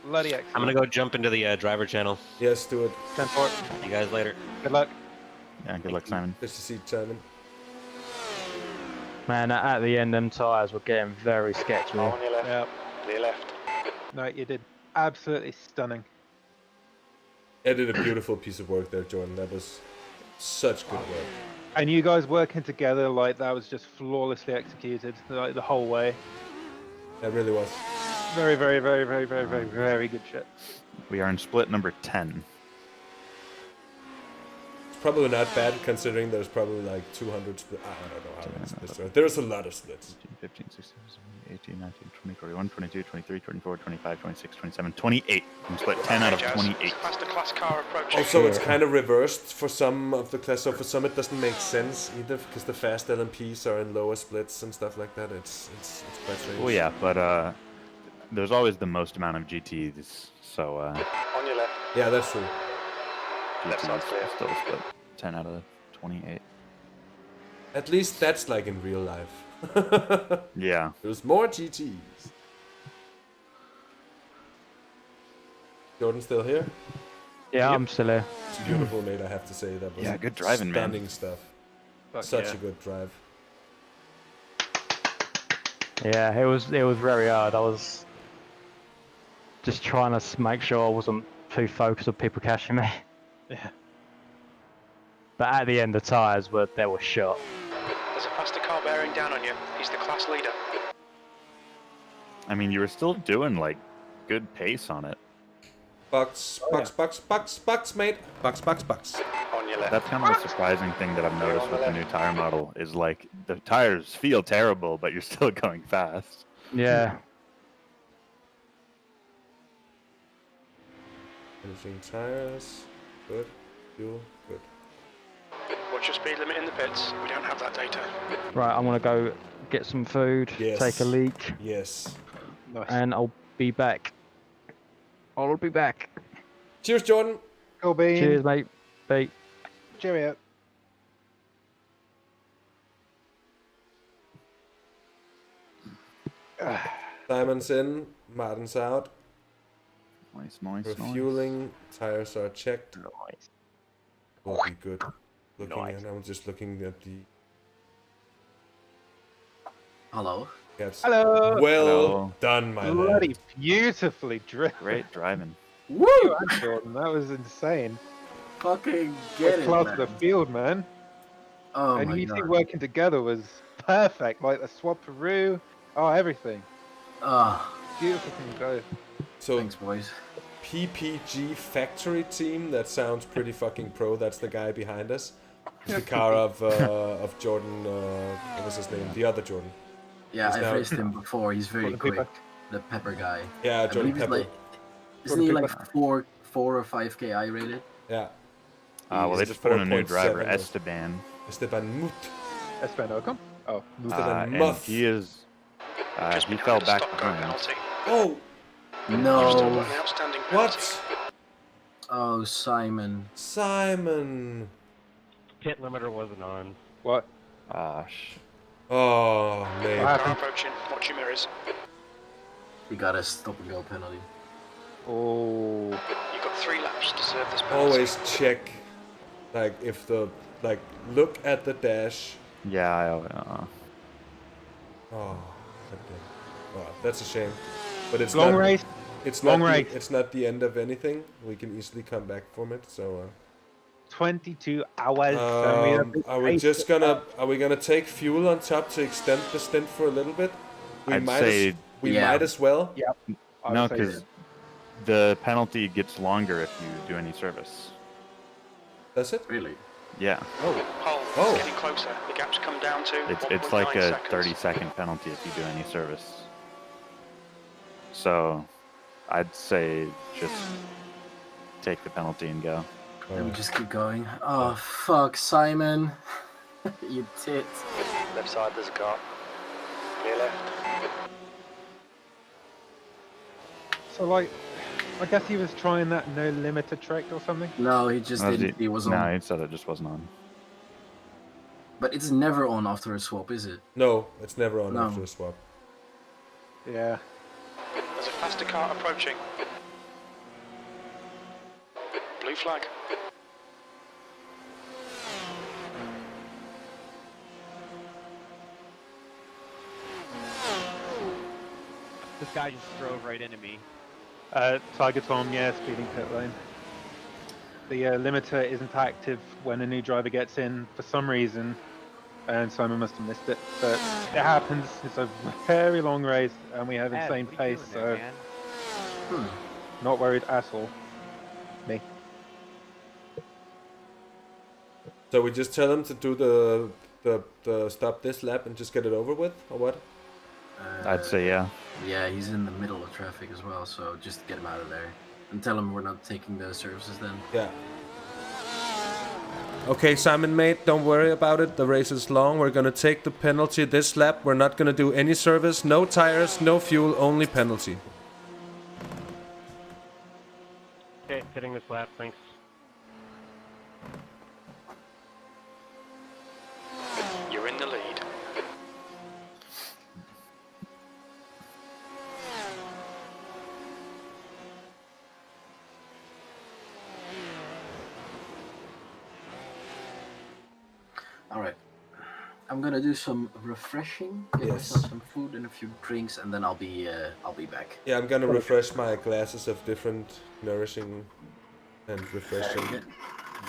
Bloody excellent. I'm gonna go jump into the driver channel. Yes, do it. Send for it. See you guys later. Good luck. Yeah, good luck, Simon. Just to see Simon. Man, at the end, them tyres were getting very sketchy. On your left. Yep. Clear left. No, you did absolutely stunning. I did a beautiful piece of work there, Jordan. That was such good work. And you guys working together like that was just flawlessly executed like the whole way. That really was. Very, very, very, very, very, very, very good shit. We are in split number 10. It's probably not bad considering there's probably like 200 splits. I don't know how many splits there are. There's a lot of splits. 15, 16, 17, 18, 19, 20, 21, 22, 23, 24, 25, 26, 27, 28. I'm split 10 out of Jazz. 28. Faster class car approaching. Also, it's kind of reversed for some of the class. So for some, it doesn't make sense either because the fast LMPs are in lower splits and stuff like that. It's quite strange. Well, yeah, but there's always the most amount of GTs, so On your left. Yeah, that's true. Left side clear. GTs still split 10 out of 28. At least that's like in real life. Yeah. There's more GTs. Jordan still here? Yeah, I'm still here. It's beautiful, mate. I have to say that was Yeah, good driving, man. stunning stuff. Fuck Such yeah. a good drive. Yeah, it was very hard. I was just trying to make sure I wasn't too focused on people catching me. Yeah. But at the end, the tyres were shot. There's a faster car bearing down on you. He's the class leader. I mean, you were still doing, like, good pace on it. Box, mate. Box. On your left. That's kind of a surprising thing that I've noticed with the new tire model is like the tires feel terrible, but you're still going fast. Yeah. Finishing tires. Good. Fuel. Good. What's your speed limit in the pits? We don't have that data. Right, I'm gonna go get some food, Yes. take a leak, Yes. Nice. and I'll be back. I'll be back. Cheers, Jordan. Go Bean. Cheers, mate. Bye. Cheerio. Simon's in. Maarten's out. Nice, nice, Refueling. Tires are checked. Nice. Will be good. Nice. I'm just looking at the. Hello. Yes. Hello. Well Hello. done, my Bloody lad. beautifully driven. Great driving. Woo! Jordan, that was insane. Fucking get First it, class of the man. field, man. Oh And my you two god. working together was perfect. Like the swap Peru, everything. Ah, Beautiful from both. So thanks, boys. PPG factory team. That sounds pretty fucking pro. That's the guy behind us. It's the car of Jordan. What was his name? The other Jordan. Yeah, He's I've now- raced him before. He's very Jordan quick. Pepper. The Pepper guy. Yeah, I Jordan believe he's Pepper. like, isn't he like 4 or 5k I rated? Yeah. Well, they He's just put in a new 4.7 driver, or- Esteban. Esteban Mut. Espen Ocon? Oh. Esteban And Muff. he is. Just He behind fell a back stop-go behind. penalty. Oh, You've still No. got an outstanding penalty. what? Oh, Simon. Simon. Pit limiter wasn't on. What? Gosh. Oh, What man. Car happened? approaching. Watch your mirrors. He got a stop and go penalty. Oh. You've got 3 laps to serve this penalty. Always check, like, if the, like, look at the dash. Yeah, Oh, oh, that's a shame. But it's Long not, race. It's Long not. race. It's not the end of anything. We can easily come back from it. So. 22 hours. and we have this Are we race just to- gonna? Are we gonna take fuel on top to extend the stint for a little bit? We I'd might. say We yeah. might as well. Yeah. I no, would say because the penalty gets longer if you do any service. Does it? Really? Yeah, Pole. Oh. Getting closer. The gap's come down to it's like 1.9 a seconds. 30-second penalty if you do any service. So, I'd say just take the penalty and go. Let me just keep going. Oh, fuck, Simon. You tit. Left side, there's a car. Clear left. So, like, I guess he was trying that no limiter trick or something. No, he just didn't. He was on. No, he said it just wasn't on. But it's never on after a swap, is it? No, it's never on No. after a swap. Yeah. There's a faster car approaching. Blue flag. This guy just drove right into me. Tiger Tom, yeah, speeding pit lane. The limiter isn't active when a new driver gets in for some reason, and Simon must have missed it. But it happens. It's a very long race, and we have Ed, insane what are you pace, doing there, so man? not worried at all. Me. So we just tell him to do the stop this lap and just get it over with, or what? I'd say yeah. Yeah, he's in the middle of traffic as well, so just get him out of there. And tell him we're not taking the services then. Yeah. Okay, Simon, mate, don't worry about it. The race is long. We're gonna take the penalty this lap. We're not gonna do any service, no tires, no fuel, only penalty. Okay, hitting this lap, thanks. You're in the lead. Alright. I'm gonna do some refreshing, get Yes. myself some food and a few drinks, and then I'll be back. Yeah, I'm gonna refresh my glasses of different nourishing and refreshing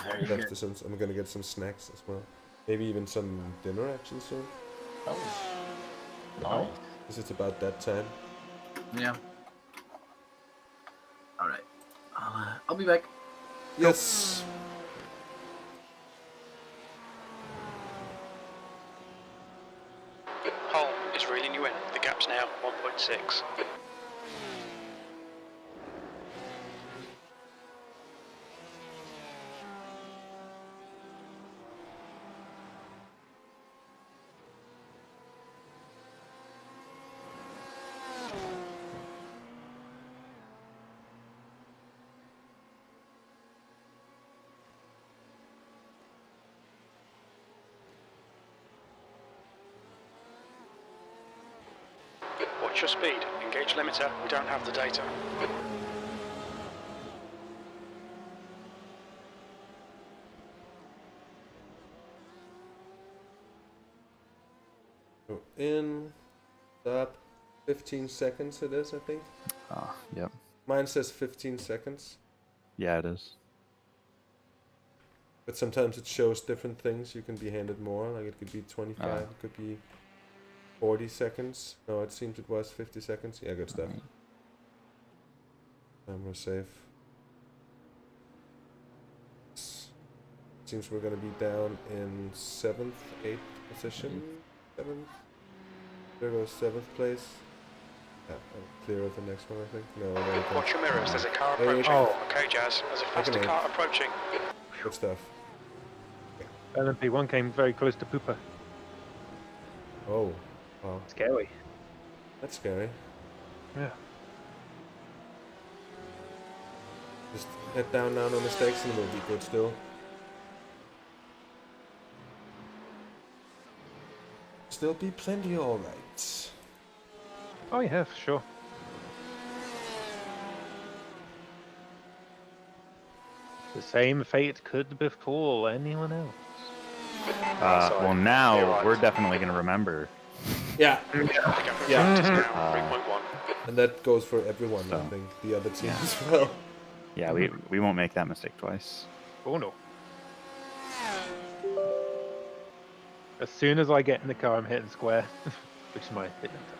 Very good. substances. I'm gonna get some snacks as well. Maybe even some dinner actually soon. Nice. Because it's about that time. Yeah. Alright. I'll be back. Yes. Holm is reeling you in. The gap's now 1.6. Watch your speed. Engage limiter. We don't have the data. Go in, stop, 15 seconds it is, I think. Yep. Mine says 15 seconds, Yeah, it is. but sometimes it shows different things. You can be handed more, like it could be 25, it could be 40 seconds. No, it seems it was 50 seconds. Yeah, good stuff. Camera safe. Seems we're gonna be down in 7th, 8th position. 7th. There goes 7th place. Yeah, I'm clear of the next one, I think. No, there we go. Watch your mirrors. There's a car There you approaching. go. Okay, Jazz. There's a faster Okay. car approaching. Good stuff. LMP1 came very close to Pooper. Oh, wow. Scary. That's scary. Yeah. Just head down now, no mistakes, and we'll be good still. Still be plenty alright. Oh yeah, for sure. The same fate could befall anyone else. Well, now we're definitely going to remember. Yeah. Yeah. And that goes for everyone, I So, think. The other teams yeah. as well. Yeah, we won't make that mistake twice. Oh no. As soon as I get in the car, I'm hitting square, which is my hidden attack.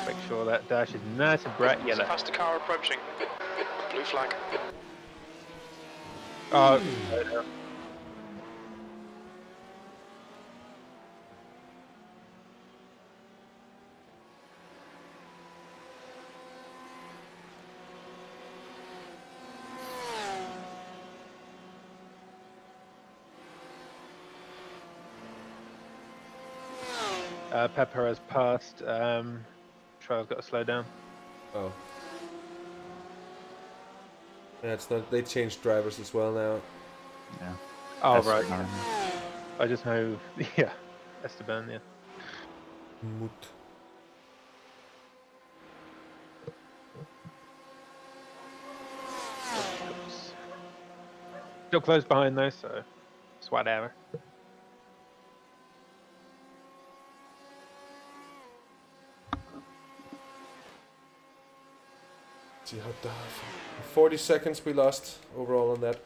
Make sure that dash is nice and bright There's a yellow. faster car approaching. Blue flag. Oh, Pepper has passed. Trails got to slow down. Oh. Yeah, it's not. They changed drivers as well now. Yeah. Oh, That's right. fine. I just know, yeah. Esteban, yeah. Moot. Oops. Still close behind though, so it's whatever. See how the 40 seconds we lost overall on that.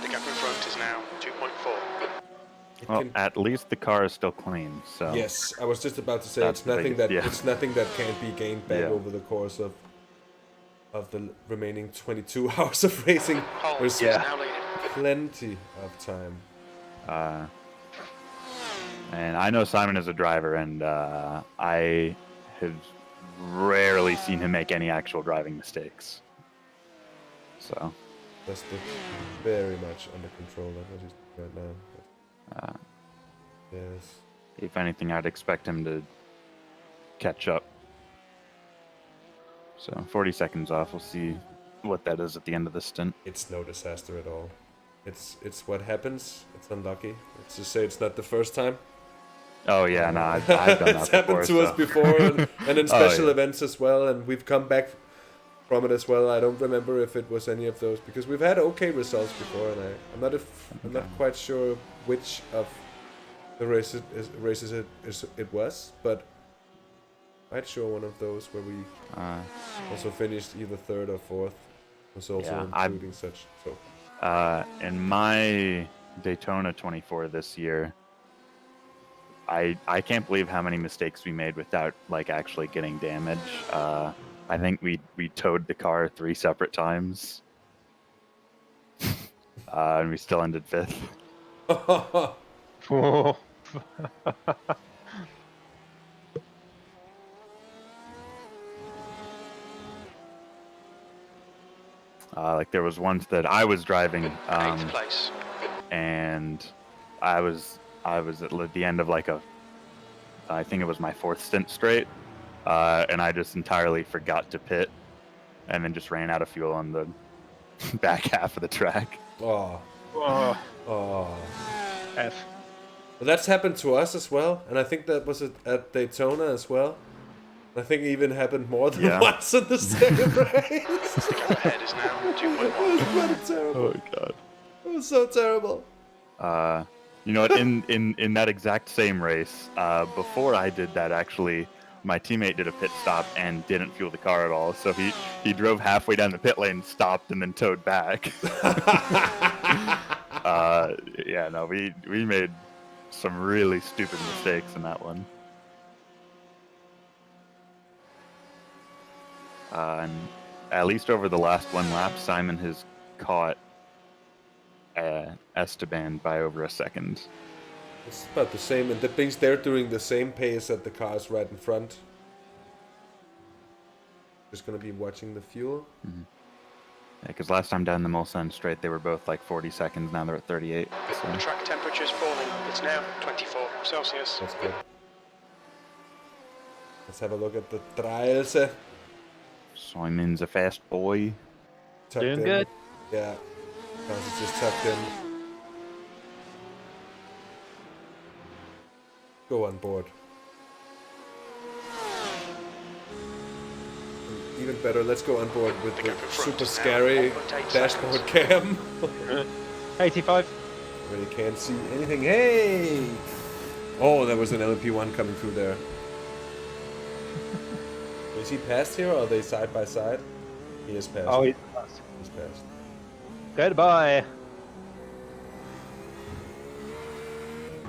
The gap in front is now 2.4. Well, at least the car is still clean. So Yes, I was just about to say That's it's the nothing biggest- that yeah. it's nothing that can't be gained back Yeah. over the course of the remaining 22 hours of racing. There's now leading. plenty of time. And I know Simon is a driver, and I have rarely seen him make any actual driving mistakes. So, That's very much under control. That's what he's doing right now. Yes. if anything, I'd expect him to catch up. So, 40 seconds off. We'll see what that is at the end of the stint. It's no disaster at all. It's what happens. It's unlucky. Let's just say it's not the first time. Oh yeah, no, I've done that It's happened to before, us so. before, and in Oh, special yeah. events as well, and we've come back from it as well. I don't remember if it was any of those because we've had okay results before, and I'm not quite sure which of the races it was, but quite sure one of those where we also finished either third or fourth was also Yeah, including such. So In my Daytona 24 this year, I can't believe how many mistakes we made without like actually getting damage. I think we towed the car 3 separate times, and we still ended 5th. Whoa. Like there was once that I was driving, 8th place. and I was at the end of like I think it was my 4th stint straight, and I just entirely forgot to pit, and then just ran out of fuel on the back half of the track. Oh. Whoa. Oh. F. Well, that's happened to us as well, and I think that was at Daytona as well. I think it even happened more than once in the same race. The gap ahead is now 2.1. It was bloody terrible. Oh god. It was so terrible. You know what? In that exact same race, before I did that, actually, my teammate did a pit stop and didn't fuel the car at all. So he drove halfway down the pit lane, stopped, and then towed back. Yeah, no, we made some really stupid mistakes in that one. And at least over the last 1 lap, Simon has caught Esteban by over a second. It's about the same, and the things they're doing the same pace at the cars right in front. Just gonna be watching the fuel. Mm-hmm. Yeah, because last time down the Mulsanne straight, they were both like 40 seconds. Now they're at 38. So. The track temperature is falling. It's now 24 Celsius. That's good. Let's have a look at the Traels. Simon's a fast boy. Tucked Doing in. good. Yeah. It's just tucked in. Go on board. Even better, let's go on board with the super scary dashboard cam. 85. Really can't see anything. Hey! Oh, there was an LMP1 coming through there. Is he past here, or are they side by side? He is past. Oh, he's past. He's past. Goodbye.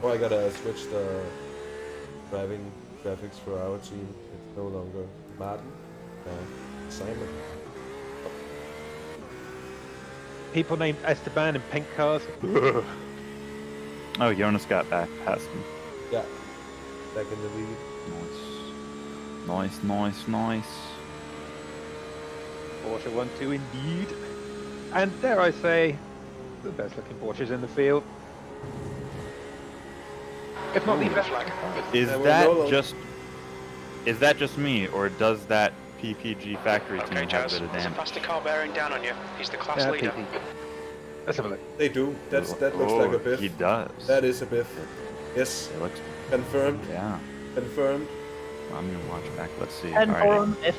Oh, I gotta switch the driving graphics for our team. It's no longer Maarten. Simon. People named Esteban in pink cars. Oh, Jonas got back past him. Yeah. Back in the lead. Nice. Porsche 1-2 indeed. And dare I say, the best looking Porsches in the field. If not the best. Is that just me, or does that PPG factory team Okay, have Jazz, a bit of there's a damage? faster car bearing down on you. He's the class leader. Let's have a look. They do. That looks like a Biff. He does. That is a Biff. Yes. It looks Confirmed. Yeah. Confirmed. I'm gonna watch back. Let's see. And Alright.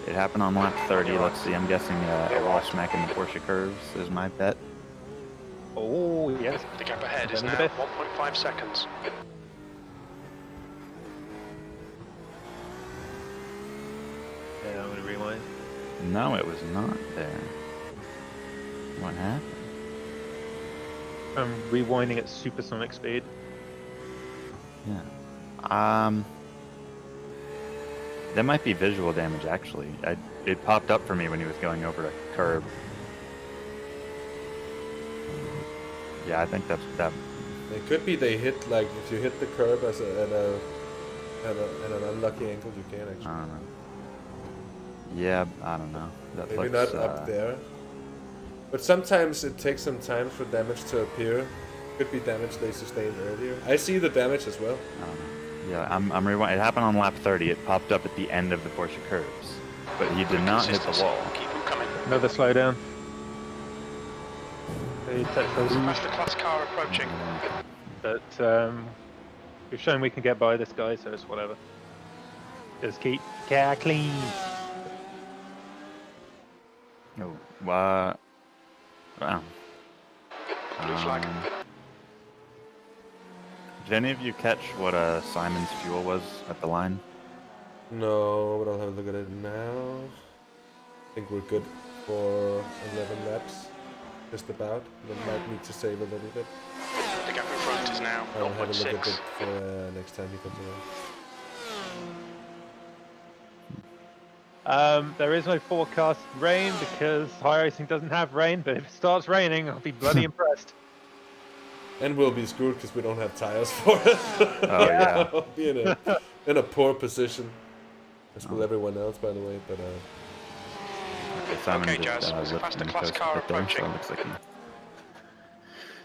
It happened on lap 30. Let's see. I'm guessing a wall smack in the Porsche curves is my bet. Oh, yes. The gap ahead is now 1.5 seconds. Yeah, I'm gonna rewind. No, it was not there. What happened? I'm rewinding at supersonic speed. Yeah. That might be visual damage, actually. It popped up for me when he was going over a curb. Yeah, I think that's that. It could be they hit, like, if you hit the curb at an unlucky angle, you can actually. I don't know. Yeah, I don't know. That Maybe looks, not up there. But sometimes it takes some time for damage to appear. Could be damage they sustained earlier. I see the damage as well. I don't know. Yeah, I'm rewinding. It happened on lap 30. It popped up at the end of the Porsche curves, but he did not hit the wall. Keep him coming. Another slowdown. Faster class car approaching. But we've shown we can get by this guy, so it's whatever. Just keep car clean. Oh, wow. Blue flag. Did any of you catch what Simon's fuel was at the line? No, but I'll have a look at it now. I think we're good for 11 laps. Just about. We might need to save a little bit. The The gap in front is now I'll have a look at 0.6. it for next time he comes around. There is no forecast rain because iRacing doesn't have rain, but if it starts raining, I'll be bloody impressed. And we'll be screwed because we don't have tires for it. Oh yeah. We'll be in a poor position. As will everyone else, by the way. But Simon Okay, just, Jazz, it's a lifted faster the class coast car a bit there, so approaching. it looks like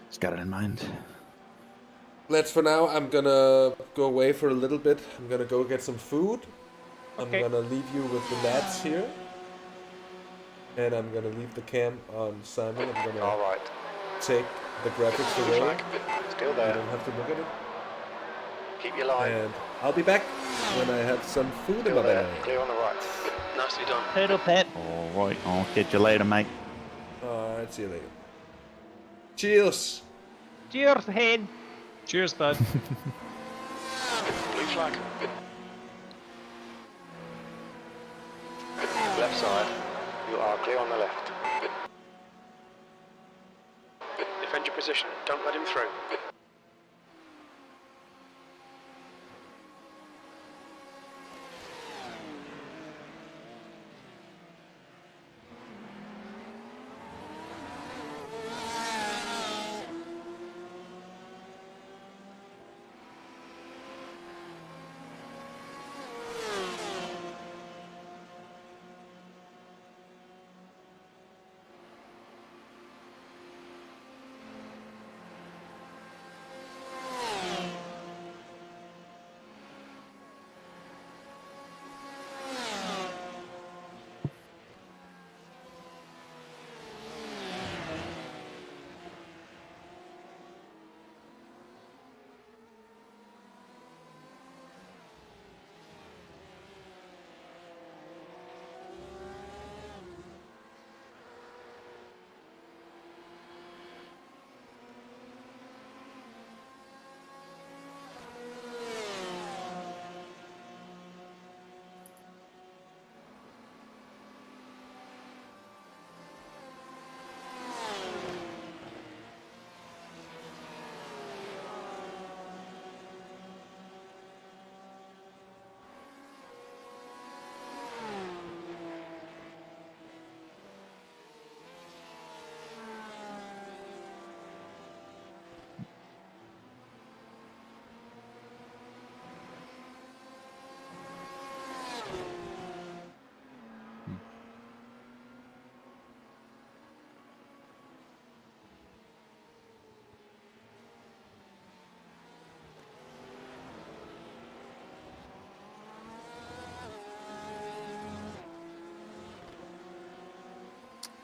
he's got it in mind. let's for now. I'm gonna go away for a little bit. I'm gonna go get some food. Okay. I'm gonna leave you with the lads here. And I'm gonna leave the cam on Simon. I'm gonna Alright. take the graphics Blue away. flag. Still You there. don't have to look at it. Keep your line. And I'll be back when I have some food in Still my there. bag. Clear on the right. Nicely done. Turtle pet. All right, I'll catch you later, mate. Alright, see you later. Cheers! Cheers, hen. Cheers, bud. Blue flag. Left side. You are clear on the left. Defend your position. Don't let him through.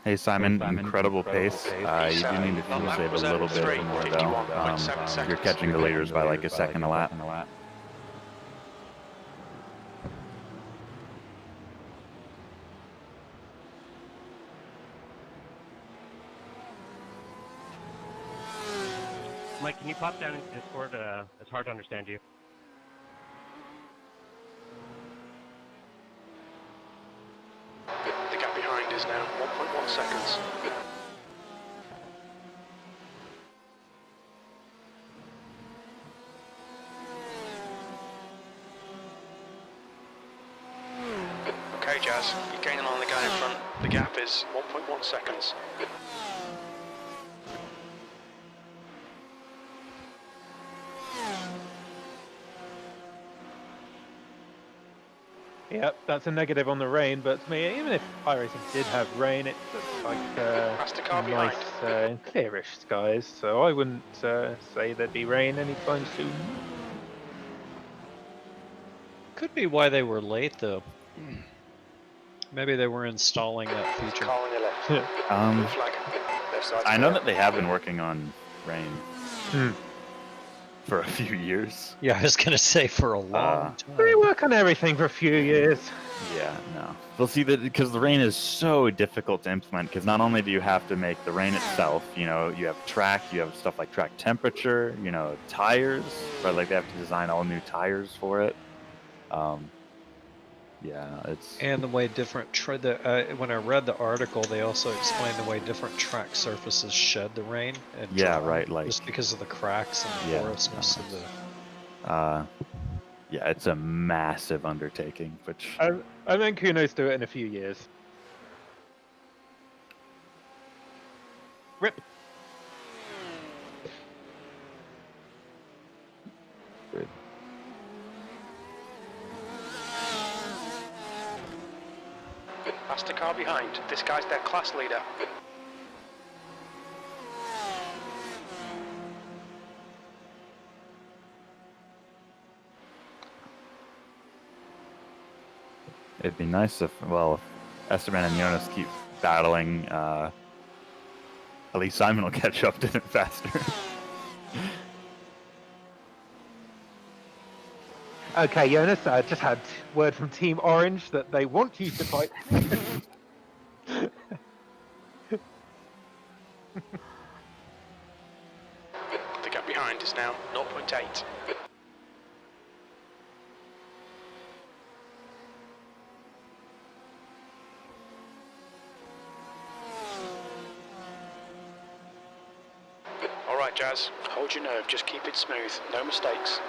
Hey Simon, incredible pace. You do need to fuel lap save a was little at bit more though. 51.7 seconds. You're catching the leaders by like a second a lap. Mike, can you pop down in Discord? It's hard to understand you. The gap behind is now 1.1 seconds. Okay, Jazz, you're gaining on the guy in front. The gap is 1.1 seconds. Yep, that's a negative on the rain, but to me, even if iRacing did have rain, it looks like Past the car nice clearish skies, so I wouldn't say there'd be rain anytime soon. Could be why they were late, though. Maybe they were installing that feature. Car on your left. Blue flag. Left side's I know clear. that they have been working on rain for a few years. Yeah, I was gonna say for a long They time. work on everything for a few years. Yeah, no. We'll see that because the rain is so difficult to implement. Because not only do you have to make the rain itself, you know, you have track, you have stuff like track temperature, you know, tires, right? Like they have to design all new tires for it. Yeah, it's And the way different when I read the article, they also explained the way different track surfaces shed the rain and yeah, dry, right. Like just because of the cracks and the yeah, porousness of the. yeah, it's a massive undertaking, which I think Kuno's do it in a few years. Rip. Good. That's the car behind. This guy's their class leader. It'd be nice if, well, if Esteban and Jonas keep battling, at least Simon will catch up to them faster. Okay, Jonas, I just had word from Team Orange that they want you to fight. The gap behind is now 0.8. All right, Jazz, hold your nerve, just keep it smooth, no mistakes.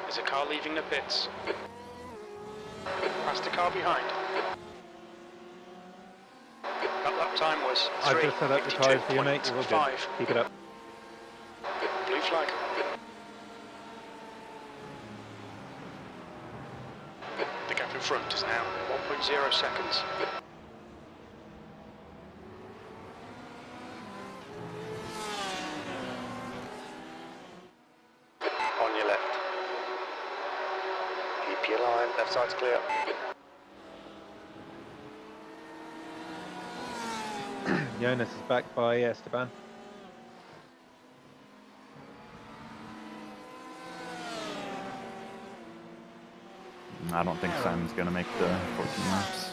There's a car leaving the pits. Past the car behind. That lap time was I just set up the tyres for you, mate. You're all good. 3:52.5. Keep it up. Blue flag. The gap in front is now 1.0 seconds. On your left. Keep your line, left side's clear. Jonas is back by Esteban. I don't think Simon's going to make the 14 laps.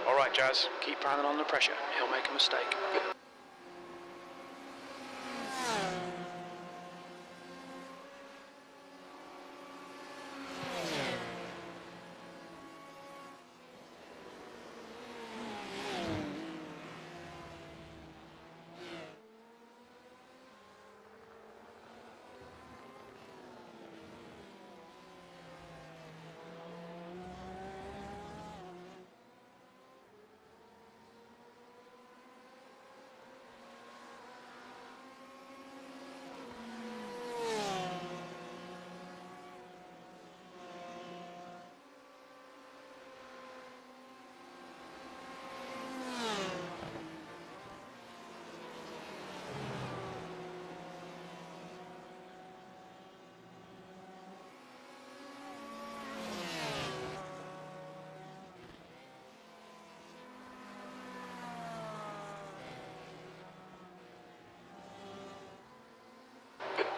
All right, Jazz, keep Brandon on the pressure. He'll make a mistake.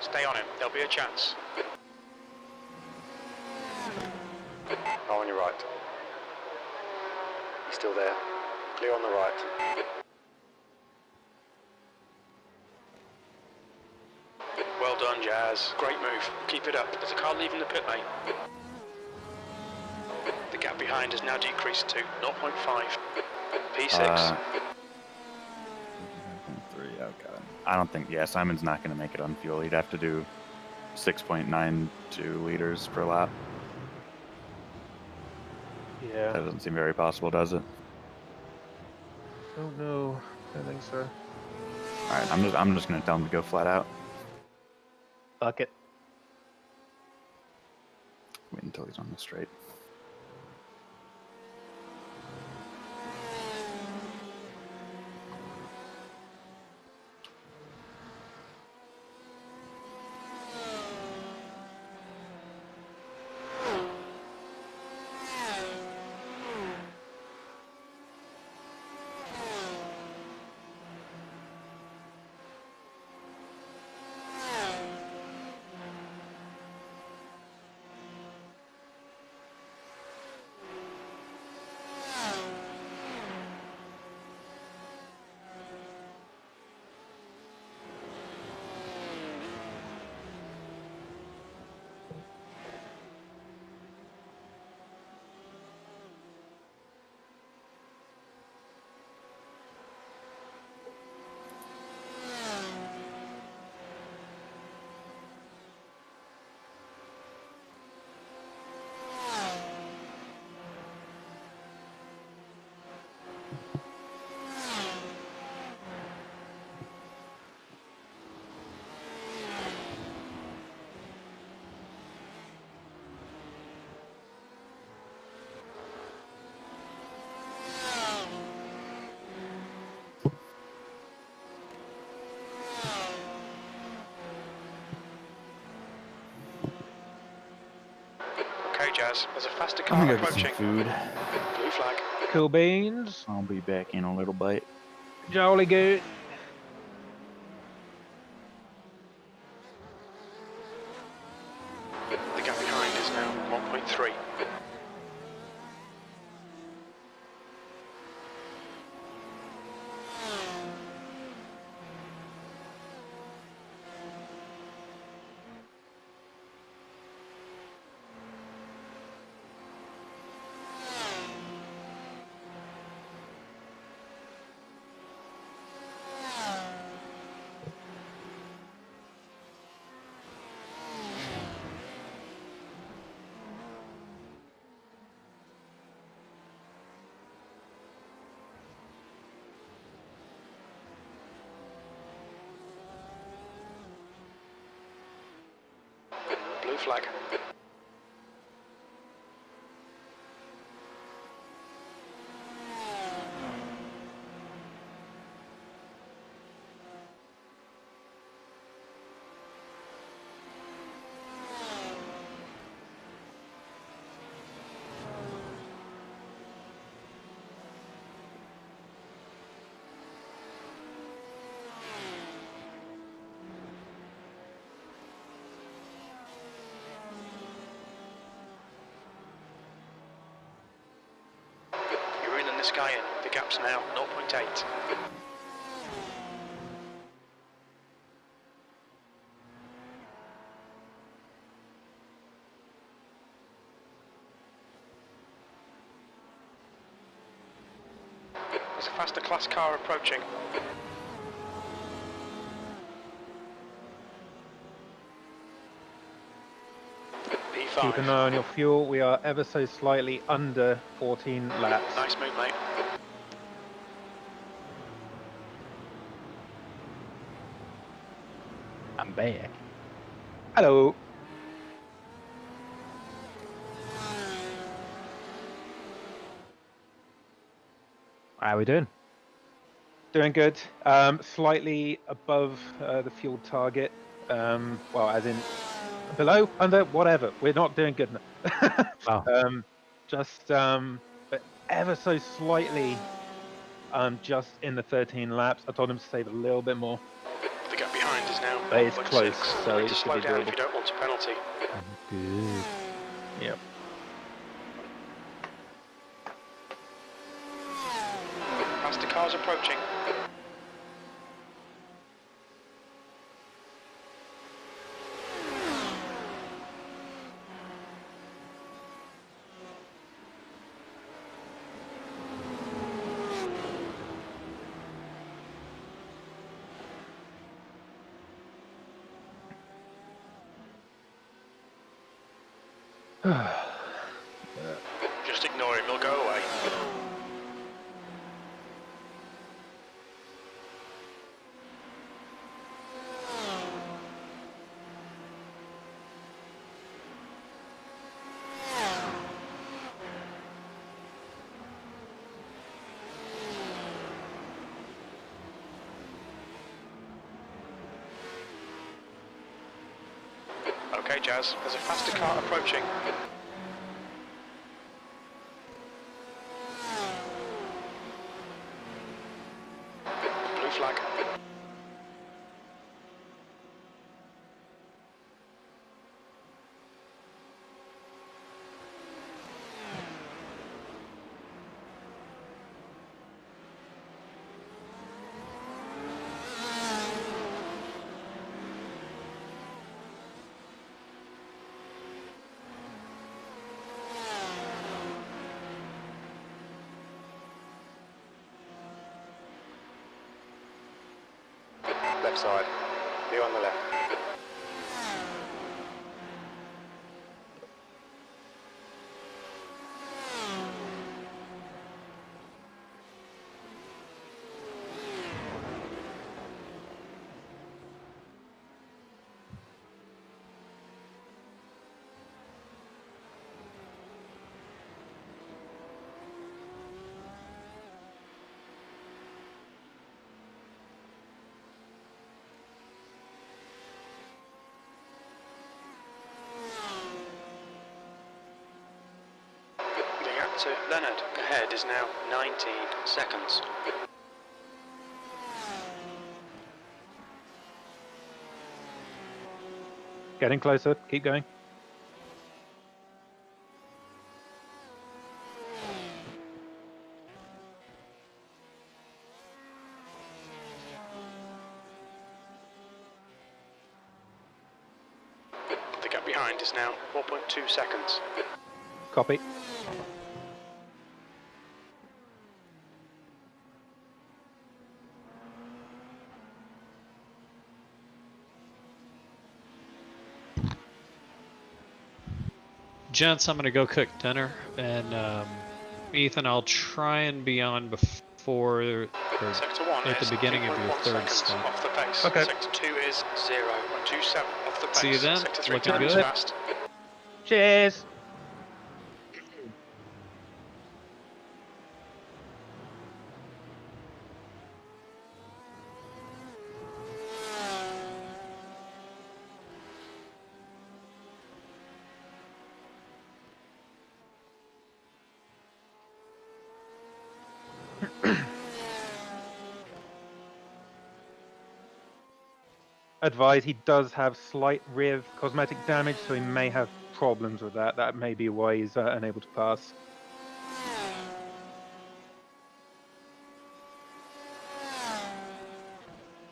Stay on him. There'll be a chance. Oh, on your right. He's still there. Clear on the right. Well done, Jazz. Great move. Keep it up. There's a car leaving the pit lane. The gap behind has now decreased to 0.5. P6. 3, oh god. I don't think, yeah, Simon's not going to make it on fuel. He'd have to do 6.92 liters per lap. Yeah. That doesn't seem very possible, does it? Oh no, I don't think so. Alright, I'm just going to tell him to go flat out. Fuck it. Wait until he's on the straight. Okay, Jazz. There's a faster I'm car gonna go get some approaching. food. Blue flag. Cool beans. I'll be back in a little bit. Jolly good. The gap behind is now 1.3. Blue flag. You're reeling this guy in. The gap's now 0.8. There's a faster class car approaching. P5. Keep an eye on your fuel. We are ever so slightly under 14 laps. Nice move, mate. I'm back. Hello. How are we doing? Doing good. Slightly above the fuel target. Well, as in below, under, whatever. We're not doing good enough. Oh. But ever so slightly, just in the 13 laps. I told him to save a little bit more. The gap behind behind is now. But it's 1.6. close, so You need it to should slow be down if doable. you don't want a penalty. Good. Yep. Faster cars approaching. Just ignore him, he'll go away. Okay, Jazz, there's a faster car approaching. Blue flag. Left side. You on the left. The gap to Leonard ahead is now 19 seconds. Getting closer. Keep going. The gap behind is now 4.2 seconds. Copy. Gents, I'm gonna go cook dinner, and Ethan, I'll try and be on before or Sector 1 at the is beginning of your 3.1 third seconds stint. off the pace. Okay. Sector 2 is 0.27 off the pace. See you then. Sector 3 Looking turns good. fast. Cheers. Advise, he does have slight rear cosmetic damage, so he may have problems with that. That may be why he's unable to pass.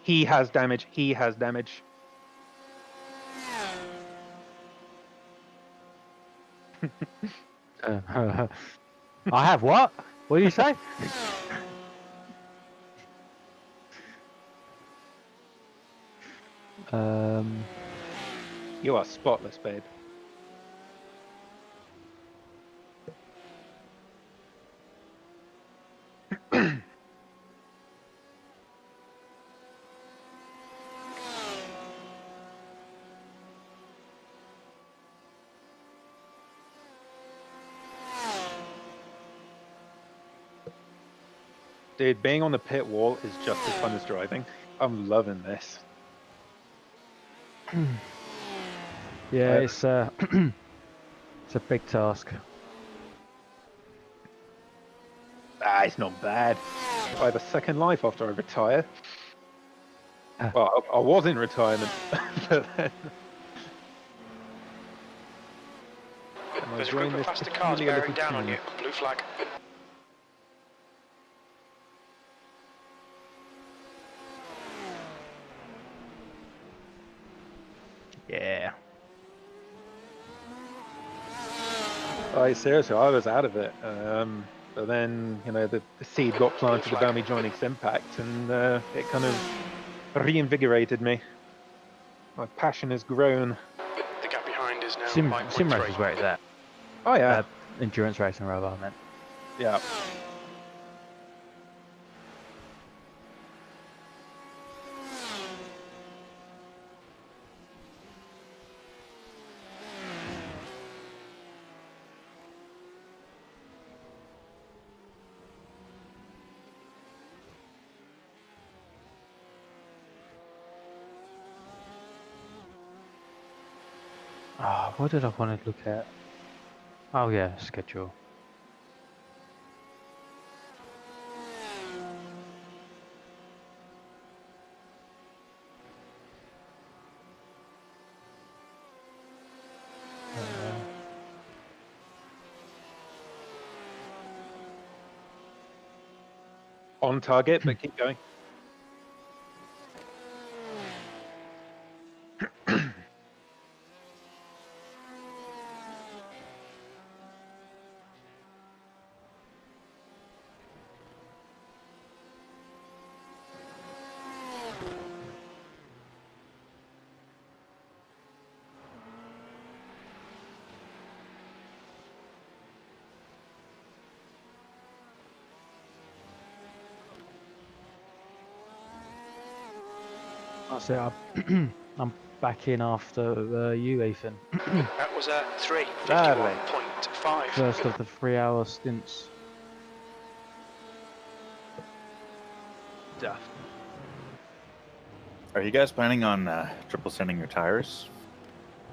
He has damage. He has damage. I have what? What do you say? You are spotless, babe. Dude, being on the pit wall is just as fun as driving. I'm loving this. Yeah, it's it's a big task. Ah, it's not bad. I have a second life after I retire. Well, I was in retirement, but then I There's a group joined of this faster cars peculiar bearing little down on team. you. Blue flag. Yeah. Like, seriously, I was out of it. But then, you know, the seed got planted about me joining Simpact, and it kind of reinvigorated me. My passion has grown. The gap behind is now Sim 5.3. race is where it's at. Oh yeah, Endurance racing rather, I meant. yeah. Ah, what did I want to look at? Oh yeah, schedule. On target, but keep going. So I'm back in after you, Ethan. That was a Lovely. 3:51.5. First of the 3-hour stints. Duff. Are you guys planning on triple sending your tires?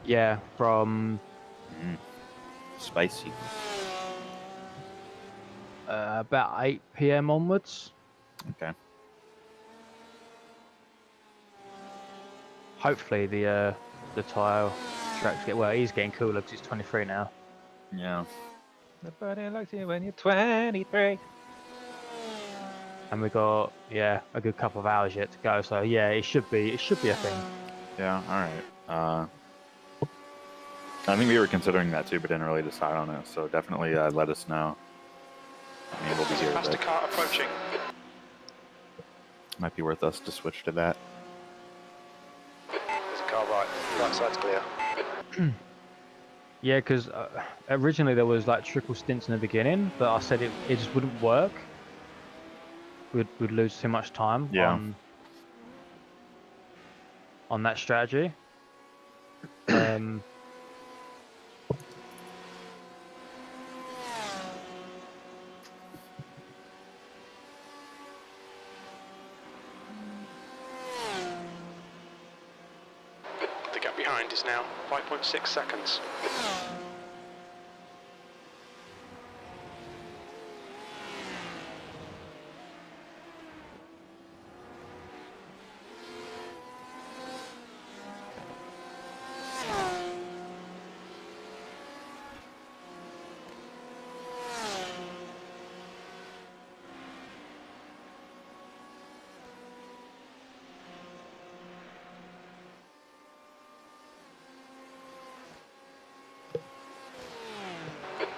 Yeah, from Spicy. about 8 p.m. onwards. Okay. Hopefully the tire tracks get well. He's getting cooler because he's 23 now. Yeah. Nobody likes you when you're 23. And we got a good couple of hours yet to go. So yeah, it should be a thing. Yeah. All right. I think we were considering that too, but didn't really decide on it. So definitely let us know. I mean, we'll be here, Faster but car approaching. might be worth us to switch to that. There's a car right. Right side's clear. Yeah, because originally there was like triple stints in the beginning, but I said it just wouldn't work. We'd lose too much time on that strategy. The gap behind is now 5.6 seconds.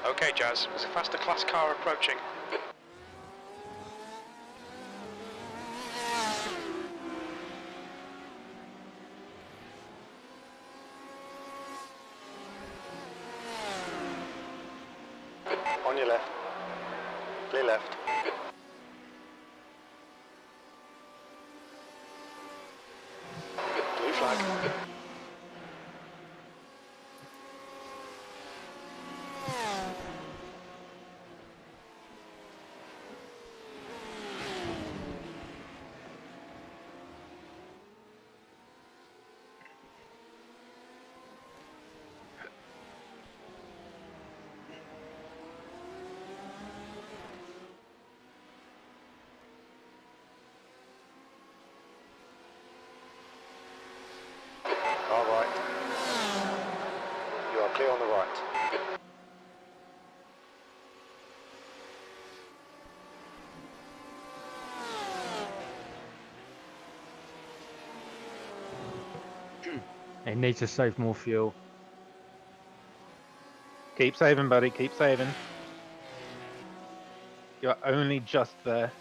Okay, Jazz, there's a faster class car approaching. On your left. Clear left. Blue flag. Clear on the right. He needs to save more fuel. Keep saving, buddy. Keep saving. You're only just there.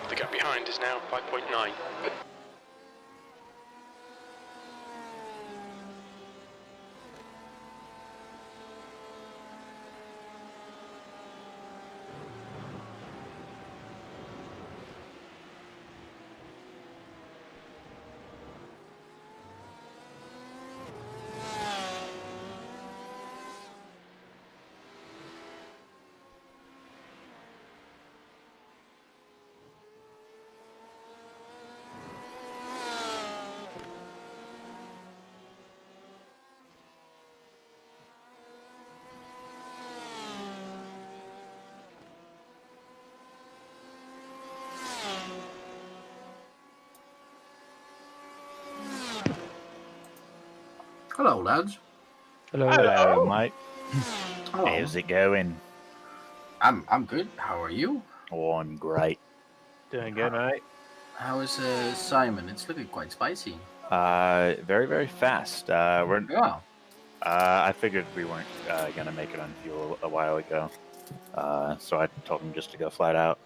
The gap behind is now 5.9. Hello, lads. Hello, mate. Hello. How's it going? I'm good. How are you? Oh, I'm great. Doing good, mate. How is Simon? It's looking quite spicy. Very, very fast. Yeah. I figured we weren't gonna make it on fuel a while ago, so I told him just to go flat out.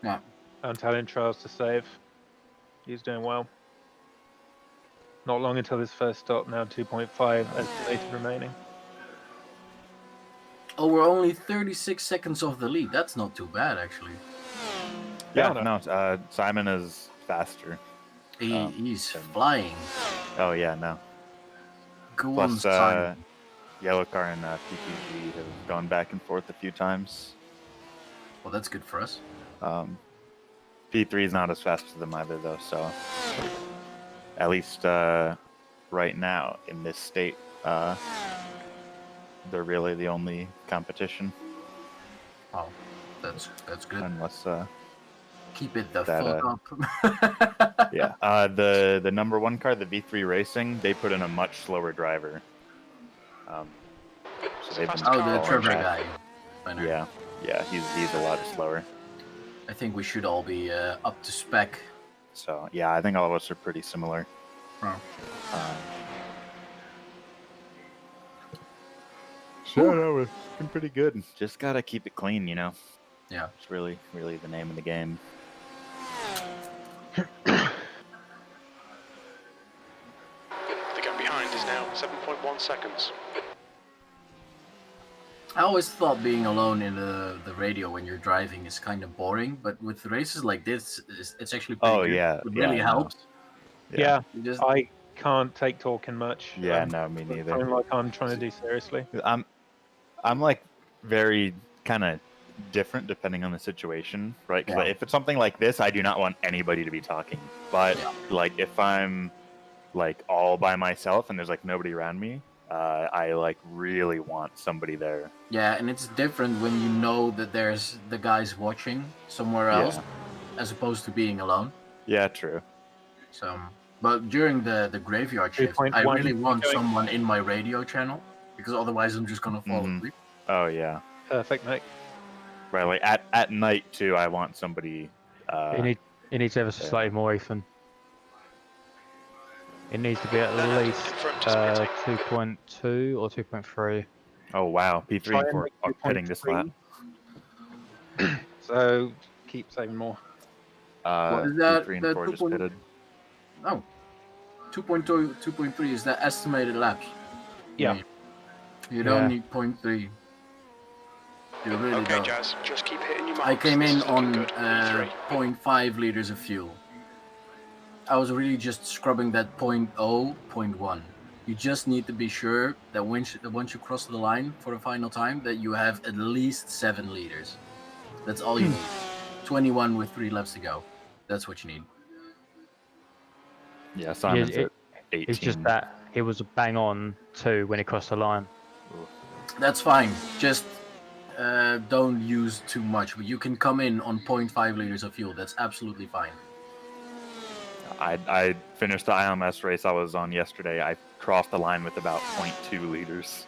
Yeah. I'm telling Trails to save. He's doing well. Not long until his first stop, now 2.5 estimated remaining. Oh, we're only 36 seconds off the lead. That's not too bad, actually. Yeah, no, Simon is faster. He's flying. Oh yeah, no. Go Plus, on, Simon. Yellow Car and PPG have gone back and forth a few times. Well, that's good for us. P3 is not as fast as them either, though, so at least right now in this state, they're really the only competition. Oh, that's good. Unless keep it the that, fuck up. yeah, the number one car, the V3 Racing, they put in a much slower driver. So they've been the Trevor back. guy. Yeah, he's a lot slower. I think we should all be up to spec. So yeah, I think all of us are pretty similar. Oh. So no, it's been pretty good. Just gotta keep it clean, you know. Yeah. It's really the name of the game. The gap behind is now 7.1 seconds. I always thought being alone in the radio when you're driving is kind of boring, but with races like this, it's actually pretty good. Yeah, It really helps. Yeah, Just... I can't take talking much. Yeah, no, me neither. Something like I'm trying to do seriously. I'm like very kind of different depending on the situation, right? Because if it's something like this, I do not want anybody to be talking. But like if I'm like all by myself and there's like nobody around me, I like really want somebody there. Yeah, and it's different when you know that there's the guys watching somewhere else, as opposed to being alone. Yeah, true. So, but during the graveyard shift, I really want someone in my radio channel, because otherwise I'm just gonna fall asleep. Oh yeah. Perfect, mate. Right, like at night too, I want somebody. You need to have a slightly more, Ethan. It needs to be at least 2.2 or 2.3. Oh wow, P3 for hitting this lap. So keep saving more. What is that? P3 and The 4 just 2.2? pitted. Oh, 2.2, 2.3 is the estimated laps. Yeah. You don't need 0.3. You really Okay, don't. Jazz, just keep hitting your marks. I came This in is looking on good. 0.5 liters of fuel. I was really just scrubbing that 0.0, 0.1. You just need to be sure that once you cross the line for the final time, that you have at least 7 liters. That's all you need. 21 with 3 laps to go. That's what you need. Yeah, Simon's at 18. It's just that he was bang on 2 when he crossed the line. That's fine. Just don't use too much. But you can come in on 0.5 liters of fuel. That's absolutely fine. I finished the ILMS race I was on yesterday. I crossed the line with about 0.2 liters.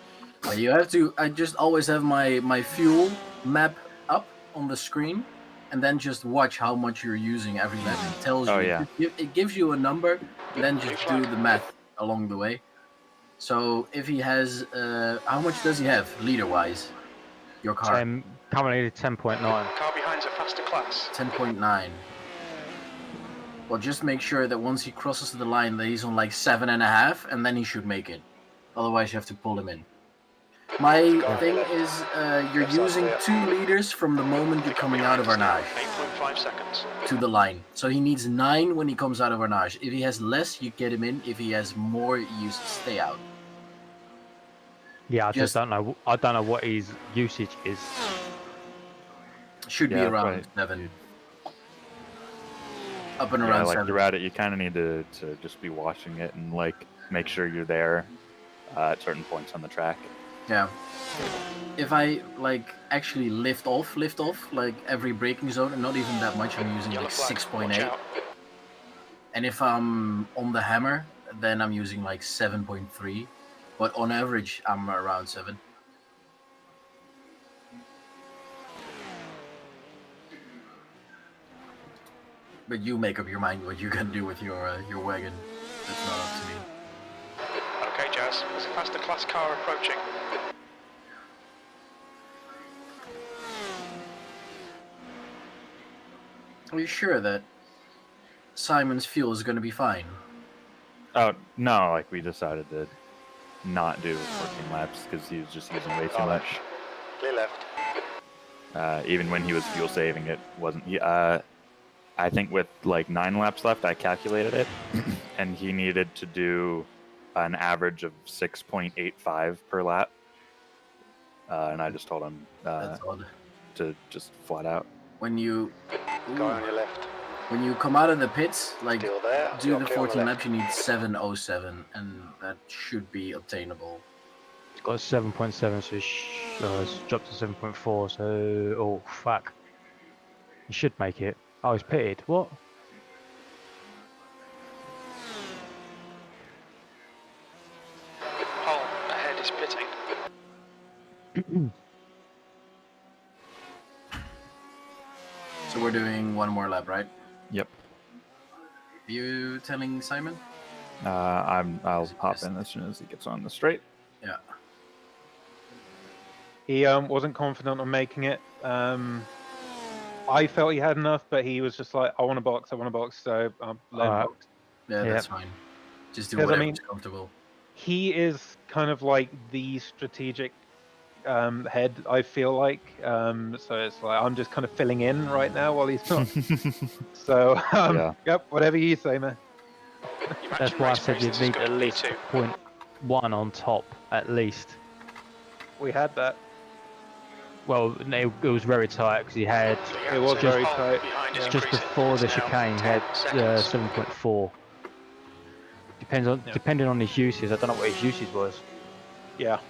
You have to. I just always have my fuel map up on the screen, and then just watch how much you're using every lap. It tells you. Oh, yeah. It gives you a number, and then just do the math along the way. So if he has, how much does he have liter-wise? Your car. Currently 10.9. Car behind's a faster class. 10.9. Well, just make sure that once he crosses the line, that he's on like 7.5, and then he should make it. Otherwise, you have to pull him in. My thing is, you're using 2 liters from the moment you're coming out of Arnage 8.5 seconds. to the line. So he needs 9 when he comes out of Arnage. If he has less, you get him in. If he has more, you stay out. Yeah, I just don't know. I don't know what his usage is. Should be around 7. Up and around like 7. throughout it, you kind of need to just be watching it and like make sure you're there at certain points on the track. Yeah. If I like actually lift off like every braking zone, and not even that much, I'm using like 6.8. And if I'm on the hammer, then I'm using like 7.3. But on average, I'm around 7. But you make up your mind what you're gonna do with your wagon. That's not up to me. Okay, Jazz. There's a faster class car approaching. Are you sure that Simon's fuel is gonna be fine? Oh, no, like we decided to not do 14 laps because he was just using way too much. Clear left. Even when he was fuel saving, it wasn't. I think with like 9 laps left, I calculated it, and he needed to do an average of 6.85 per lap. And I just told him to just flat out. When you Go on your left. when you come out of the pits, like Still there. do You're the clear on the 14 left. laps, you need 7:07, and that should be obtainable. Got 7.7, so it's dropped to 7.4. So, oh fuck, he should make it. Oh, he's pitted. What? Hole ahead is pitting. So we're doing one more lap, right? Yep. Are you telling Simon? I'll hop in as soon as he gets on the straight. Yeah. He wasn't confident on making it. I felt he had enough, but he was just like, I want a box, so let him box. Yeah, that's fine. Just do 'Cause, I whatever's mean, comfortable. He is kind of like the strategic head, I feel like. So it's like, I'm just kind of filling in right now while he's not. So, yep, whatever you say, man. That's why I said you need at least 0.1 on top, at least. We had that. Well, it was very tight because he had. It was just, very tight. Just before the chicane, he had 7.4. Depending on his uses, I don't know what his usage was. Yeah,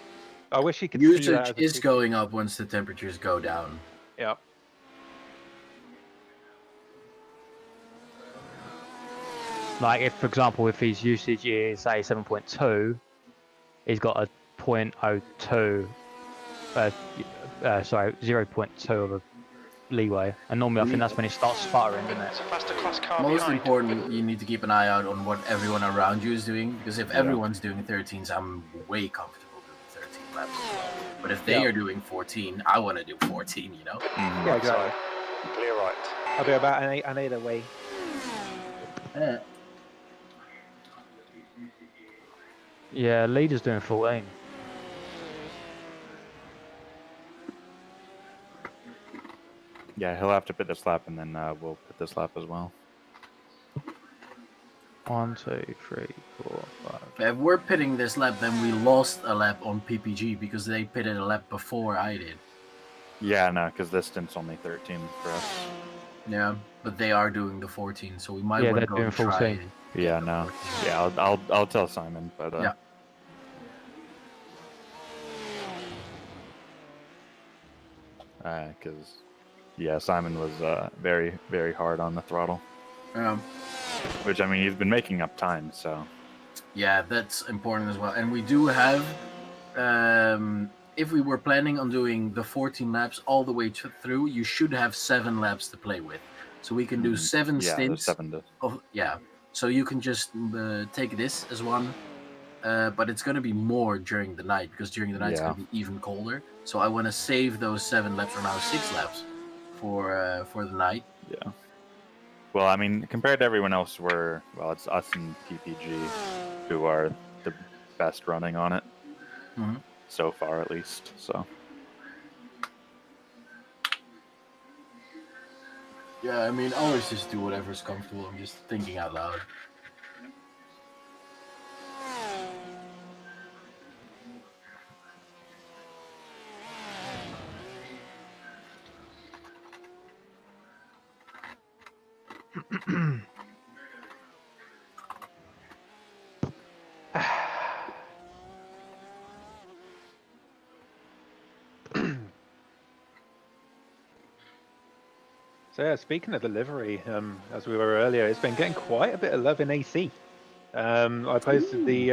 I wish he could. see that Usage as a is feature. going up once the temperatures go down. Yeah. Like if, for example, if his usage is say 7.2, he's got a 0.02. 0.2 of a leeway, and normally I think that's when it starts sputtering, doesn't it? Most important, you need to keep an eye out on what everyone around you is doing, because if everyone's doing 13s, I'm way comfortable doing 13 laps. But if they are doing 14, I want to do 14, you know? Yeah, exactly. Clear right. I'll be about an 8 away. Yeah, leader's doing 14. Yeah, he'll have to pit this lap, and then we'll pit this lap as well. 1, 2, 3, 4, 5. If we're pitting this lap, then we lost a lap on PPG because they pitted a lap before I did. Yeah, no, because this stint's only 13 for us. Yeah, but they are doing the 14, so we might Yeah, want to they're go doing and full try. team. Yeah, no. Yeah, I'll tell Simon, but Yeah. Because yeah, Simon was very, very hard on the throttle. Which, I mean, he's been making up time, so. Yeah, that's important as well. And we do have, if we were planning on doing the 14 laps all the way through, you should have 7 laps to play with. So we can do 7 yeah, stints. 7 So you can just take this as one, but it's going to be more during the night because during the night it's going to be even colder. So I want to save those 7 laps or now 6 laps for the night. Yeah. Well, I mean, compared to everyone else, it's us and PPG who are the best running on it. So far, at least. So. Yeah, I mean, always just do whatever's comfortable. I'm just thinking out loud. So yeah, speaking of the livery, as we were earlier, it's been getting quite a bit of love in AC. I posted the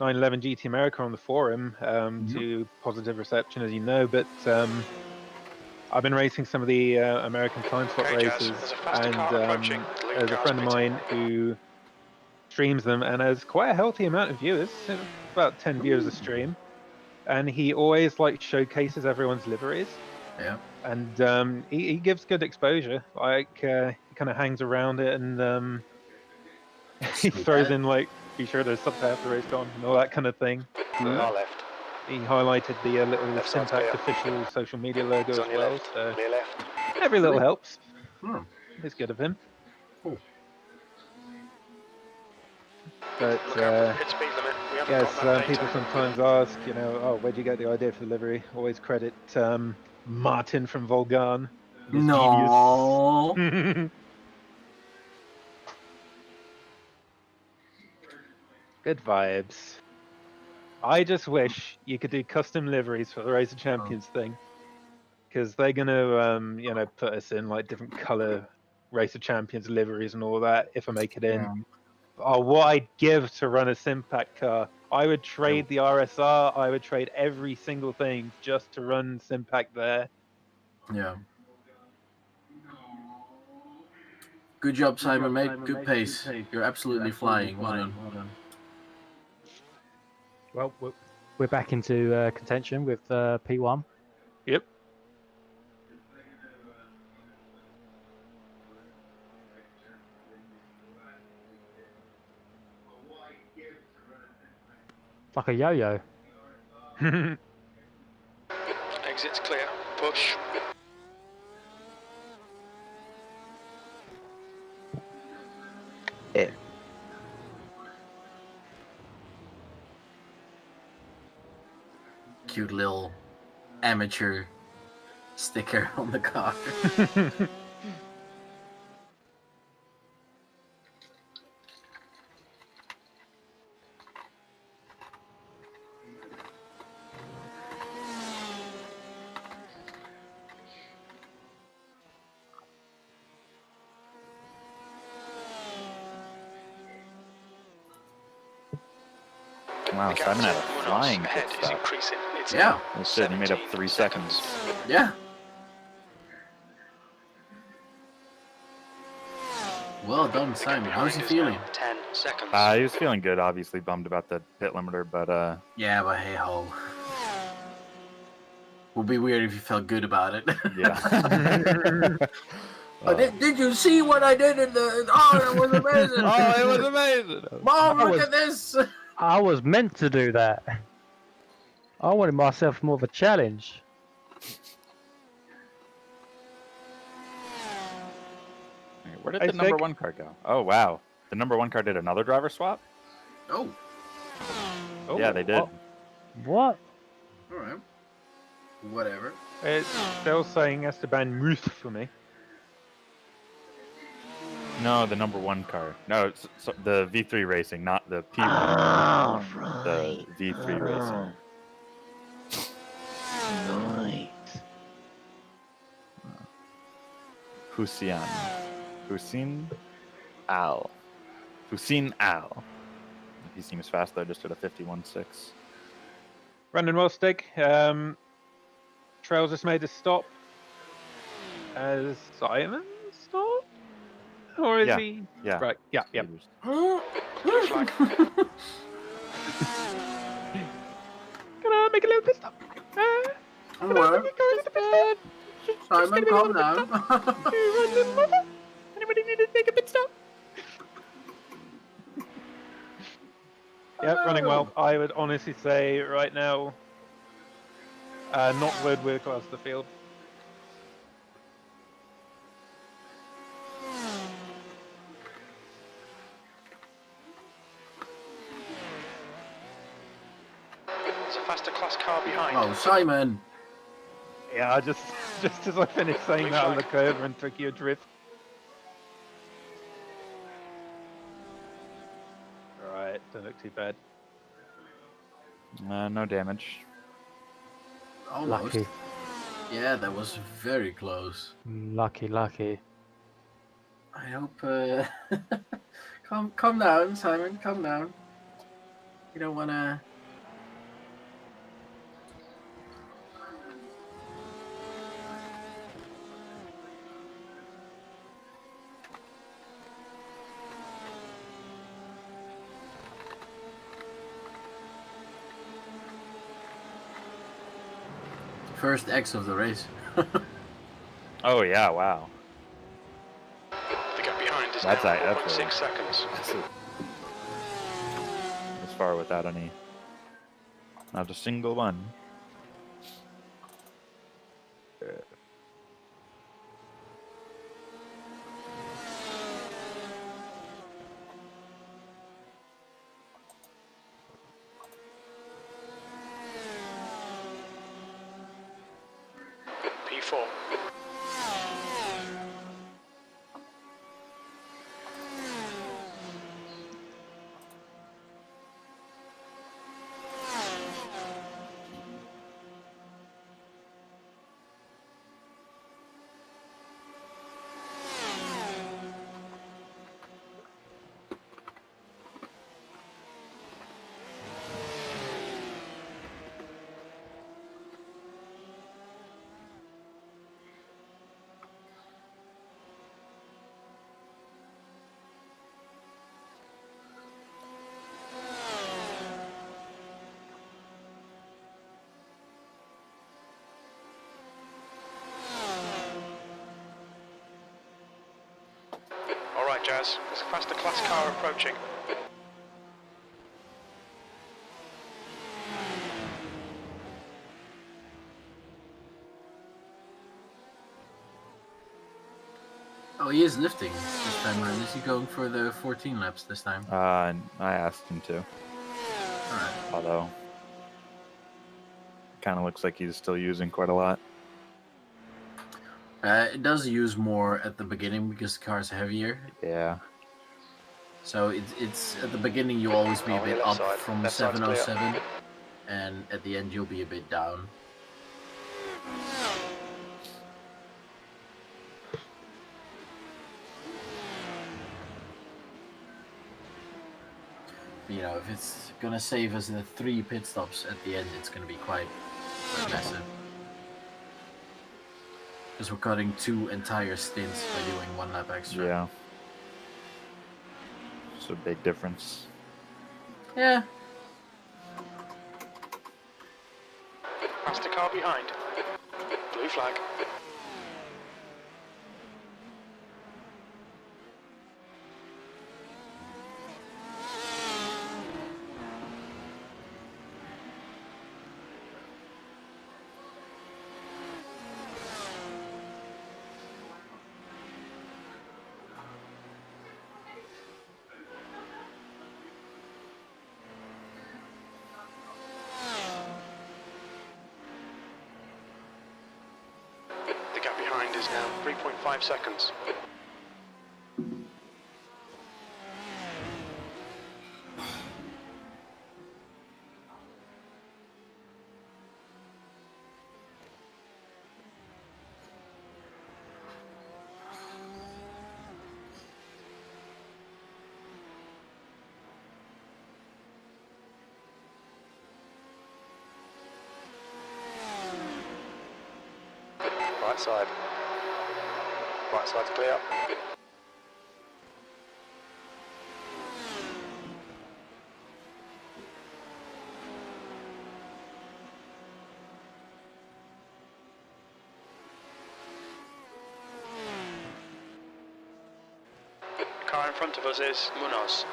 911 GT America on the forum to positive reception, as you know, but I've been racing some of the American time slot races, and there's a friend of mine who streams them and has quite a healthy amount of viewers, about 10 viewers a stream, and he always showcases everyone's liveries. Yeah. And he gives good exposure. Like he kind of hangs around it, and he throws in be sure to sub half the race on and all that kind of thing. Far left. He highlighted the little Left side's Impact clear. official social media logo It's as on your well. left. So Clear left. every little helps. Hmm. It's good of him. Cool. But Look out for the pit speed limit. We haven't yes, got that people data. sometimes ask, oh, where'd you get the idea for the livery? Always credit Maarten from Volgan. No. Good vibes. I just wish you could do custom liveries for the Race of Champions thing, because they're gonna, put us in different color Race of Champions liveries and all that if I make it in. Yeah. Oh, what I'd give to run a Simpac car! I would trade the RSR. I would trade every single thing just to run Simpac there. Yeah. Good job, Simon, mate. Good pace. You're absolutely flying. Well done. Well, we're back into contention with P1. Yep. It's like a yo-yo. Exit's clear. Push. Cute little amateur sticker on the car. Wow, Simon had a flying Ahead pit is stop. increasing. It's Yeah. Instead, he made up 3 seconds. Yeah. Well done, Simon. How's he feeling? 10 seconds. He was feeling good, obviously bummed about the pit limiter, but Yeah, but hey ho. Would be weird if you felt good about it. yeah. Did you see what I did in the? Oh, it was amazing! Oh, it was amazing! Mom, look at this! I was meant to do that. I wanted myself more of a challenge. Where did the number 1 car go? Oh, wow. The number 1 car did another driver swap? Oh. Yeah, they did. What? Alright. Whatever. It's still saying Esteban Muth for me. No, the number 1 car. No, it's the V3 Racing, not the P1. The V3 Racing. Right. Hussein Al. Hussein Al. He seems fast though, just at a 51.6. Brandon Wostig, Trails just made a stop. Has Simon stopped? Or is he? Yeah. Right, yeah. Blue flag. Gonna make a little pit stop. Alright. Simon, calm down. Anybody need to make a pit stop? Yep, running well. I would honestly say right now, not Woodward across the field. There's a faster class car behind. Oh, Simon. Yeah, just as I finished saying that, I look over and took you adrift. Right, don't look too bad. No damage. Almost. Lucky. Yeah, that was very close. Lucky. I hope. Calm down, Simon. Calm down. You don't wanna. First X of the race. Oh yeah, wow. The gap behind is That's now right, that's 1.6 right. seconds. As far without any. Not a single one. P4. Alright, Jazz. There's a faster class car approaching. Oh, he is lifting this time around. Is he going for the 14 laps this time? I asked him to. Alright. Although, kind of looks like he's still using quite a lot. It does use more at the beginning because the car's heavier. Yeah. So it's at the beginning you'll always be a Oh, bit left up side. from Left side's clear. 707, and at the end you'll be a bit down. You know, if it's gonna save us the 3 pit stops at the end, it's gonna be quite massive. Because we're cutting 2 entire stints by doing 1 lap extra. Yeah. It's a big difference. Yeah. Faster car behind. Blue flag. us now. 3.5 seconds. Right side. Right side's clear. Car in front of us is Munoz.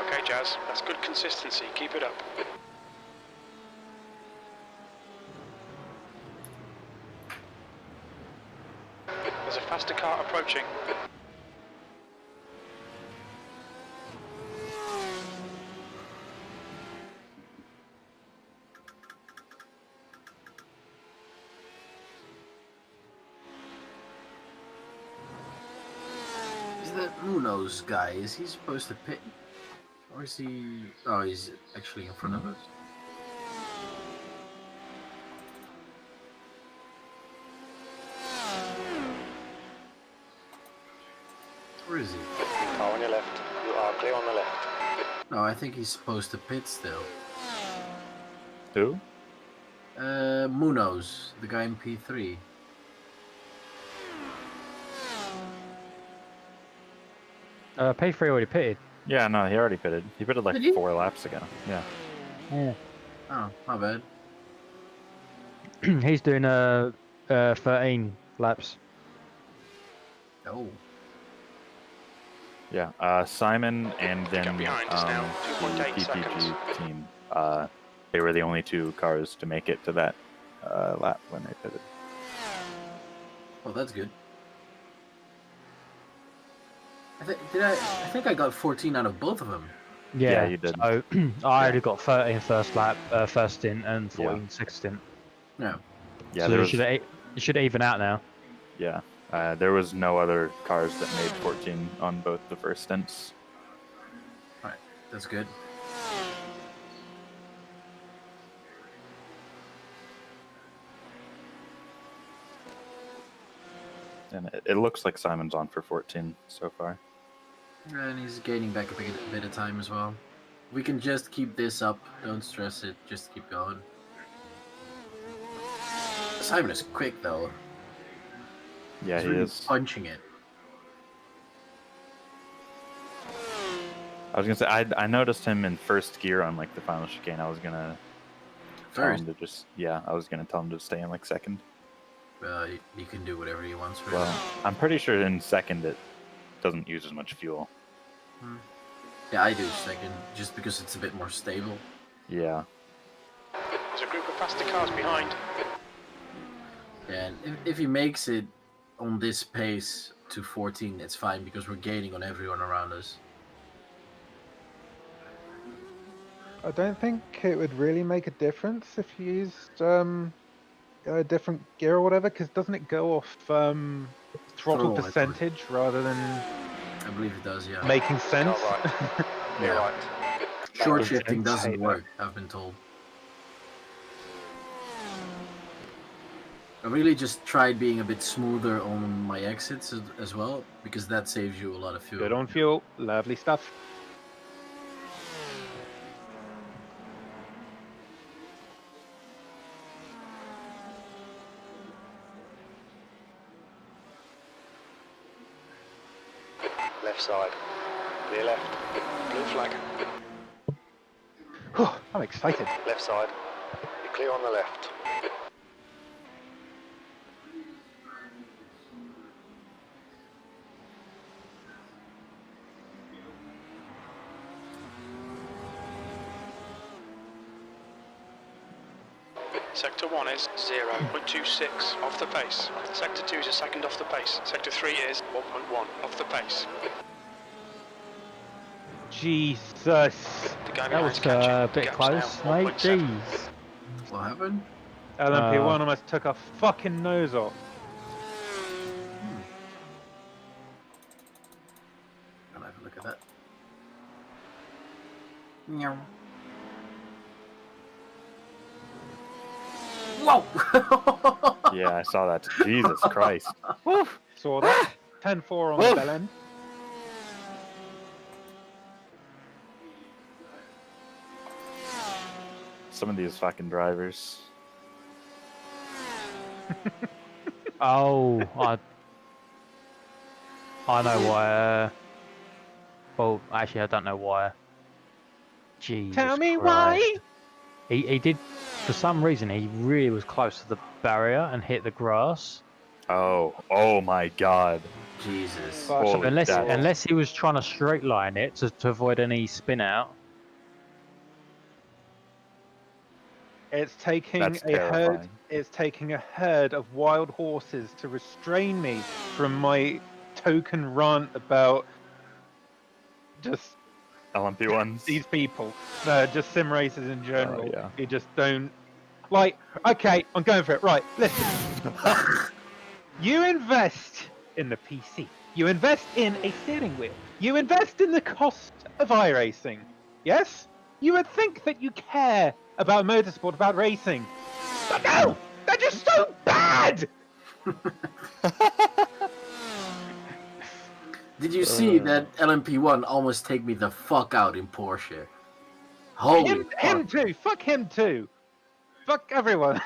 Okay, Jazz, that's good consistency. Keep it up. There's a faster car approaching. Is that Munoz guy? Is he supposed to pit? Or is he... Oh, he's actually in front of us. Where is he? Car on your left. You are clear on the left. No, I think he's supposed to pit still. Who? Munoz, the guy in P3. P3 already pitted. Yeah, no, he already pitted. He pitted like Did he? 4 laps ago. Yeah. Yeah. Oh, my bad. He's doing 13 laps. Oh. Yeah, Simon and then Get behind us now. the 2.8 seconds. PPG team. They were the only 2 cars to make it to that lap when they pitted. Oh, that's good. I think I got 14 out of both of them. Yeah, you did. So I already got 13 first lap, first stint, and 14 second stint. No. Yeah, so there you should even out now. Yeah, there was no other cars that made 14 on both the first stints. Alright, that's good. And it looks like Simon's on for 14 so far. And he's gaining back a bit of time as well. We can just keep this up. Don't stress it. Just keep going. Simon is quick though. Yeah, He's he really is. punching it. I was gonna say I noticed him in first gear on like the final chicane. I was gonna tell him to just I was gonna tell him to stay in like second. He can do whatever he wants. Really. Well, I'm pretty sure in second it doesn't use as much fuel. Yeah, I do second, just because it's a bit more stable. Yeah. There's a group of faster cars behind. And if he makes it on this pace to 14, it's fine because we're gaining on everyone around us. I don't think it would really make a difference if you used a different gear or whatever, because doesn't it go off throttle percentage rather than... I believe it does, yeah. Making sense? Right. Yeah. Right. Short shifting doesn't work, I've been told. I really just tried being a bit smoother on my exits as well, because that saves you a lot of fuel. Good on fuel. Lovely stuff. Left side. Clear left. Blue flag. I'm excited. Left side. You're clear on the left. Sector 1 is 0.26 off the pace. Sector 2 is a second off the pace. Sector 3 is 1.1 off the pace. Jesus. The guy That was behind's catching. a bit Gap's close, now mate. 1.7. Jeez. What happened? LMP1 almost took a fucking nose off. I'll have a look at that. Meow. Whoa! Yeah, I saw that. Jesus Christ. Saw that. 10-4 on the bell end. Some of these fucking drivers. Oh, I know why. Well, actually, I don't know why. Jesus Tell me Christ. why. He did, for some reason, he really was close to the barrier and hit the grass. Oh my God. Jesus. So unless he was trying to straight line it to avoid any spin out. It's taking That's a herd. terrifying. It's taking a herd of wild horses to restrain me from my token rant about just LMP1s. these people. No, just sim racers in general. Oh, yeah. You just don't like. Okay, I'm going for it. Right, listen. You invest in the PC. You invest in a steering wheel. You invest in the cost of iRacing. Yes, you would think that you care about motorsport, about racing. But no! They're just so bad! Did you see that LMP1 almost take me the fuck out in Porsche? Holy Him too! Fuck him too! Fuck everyone!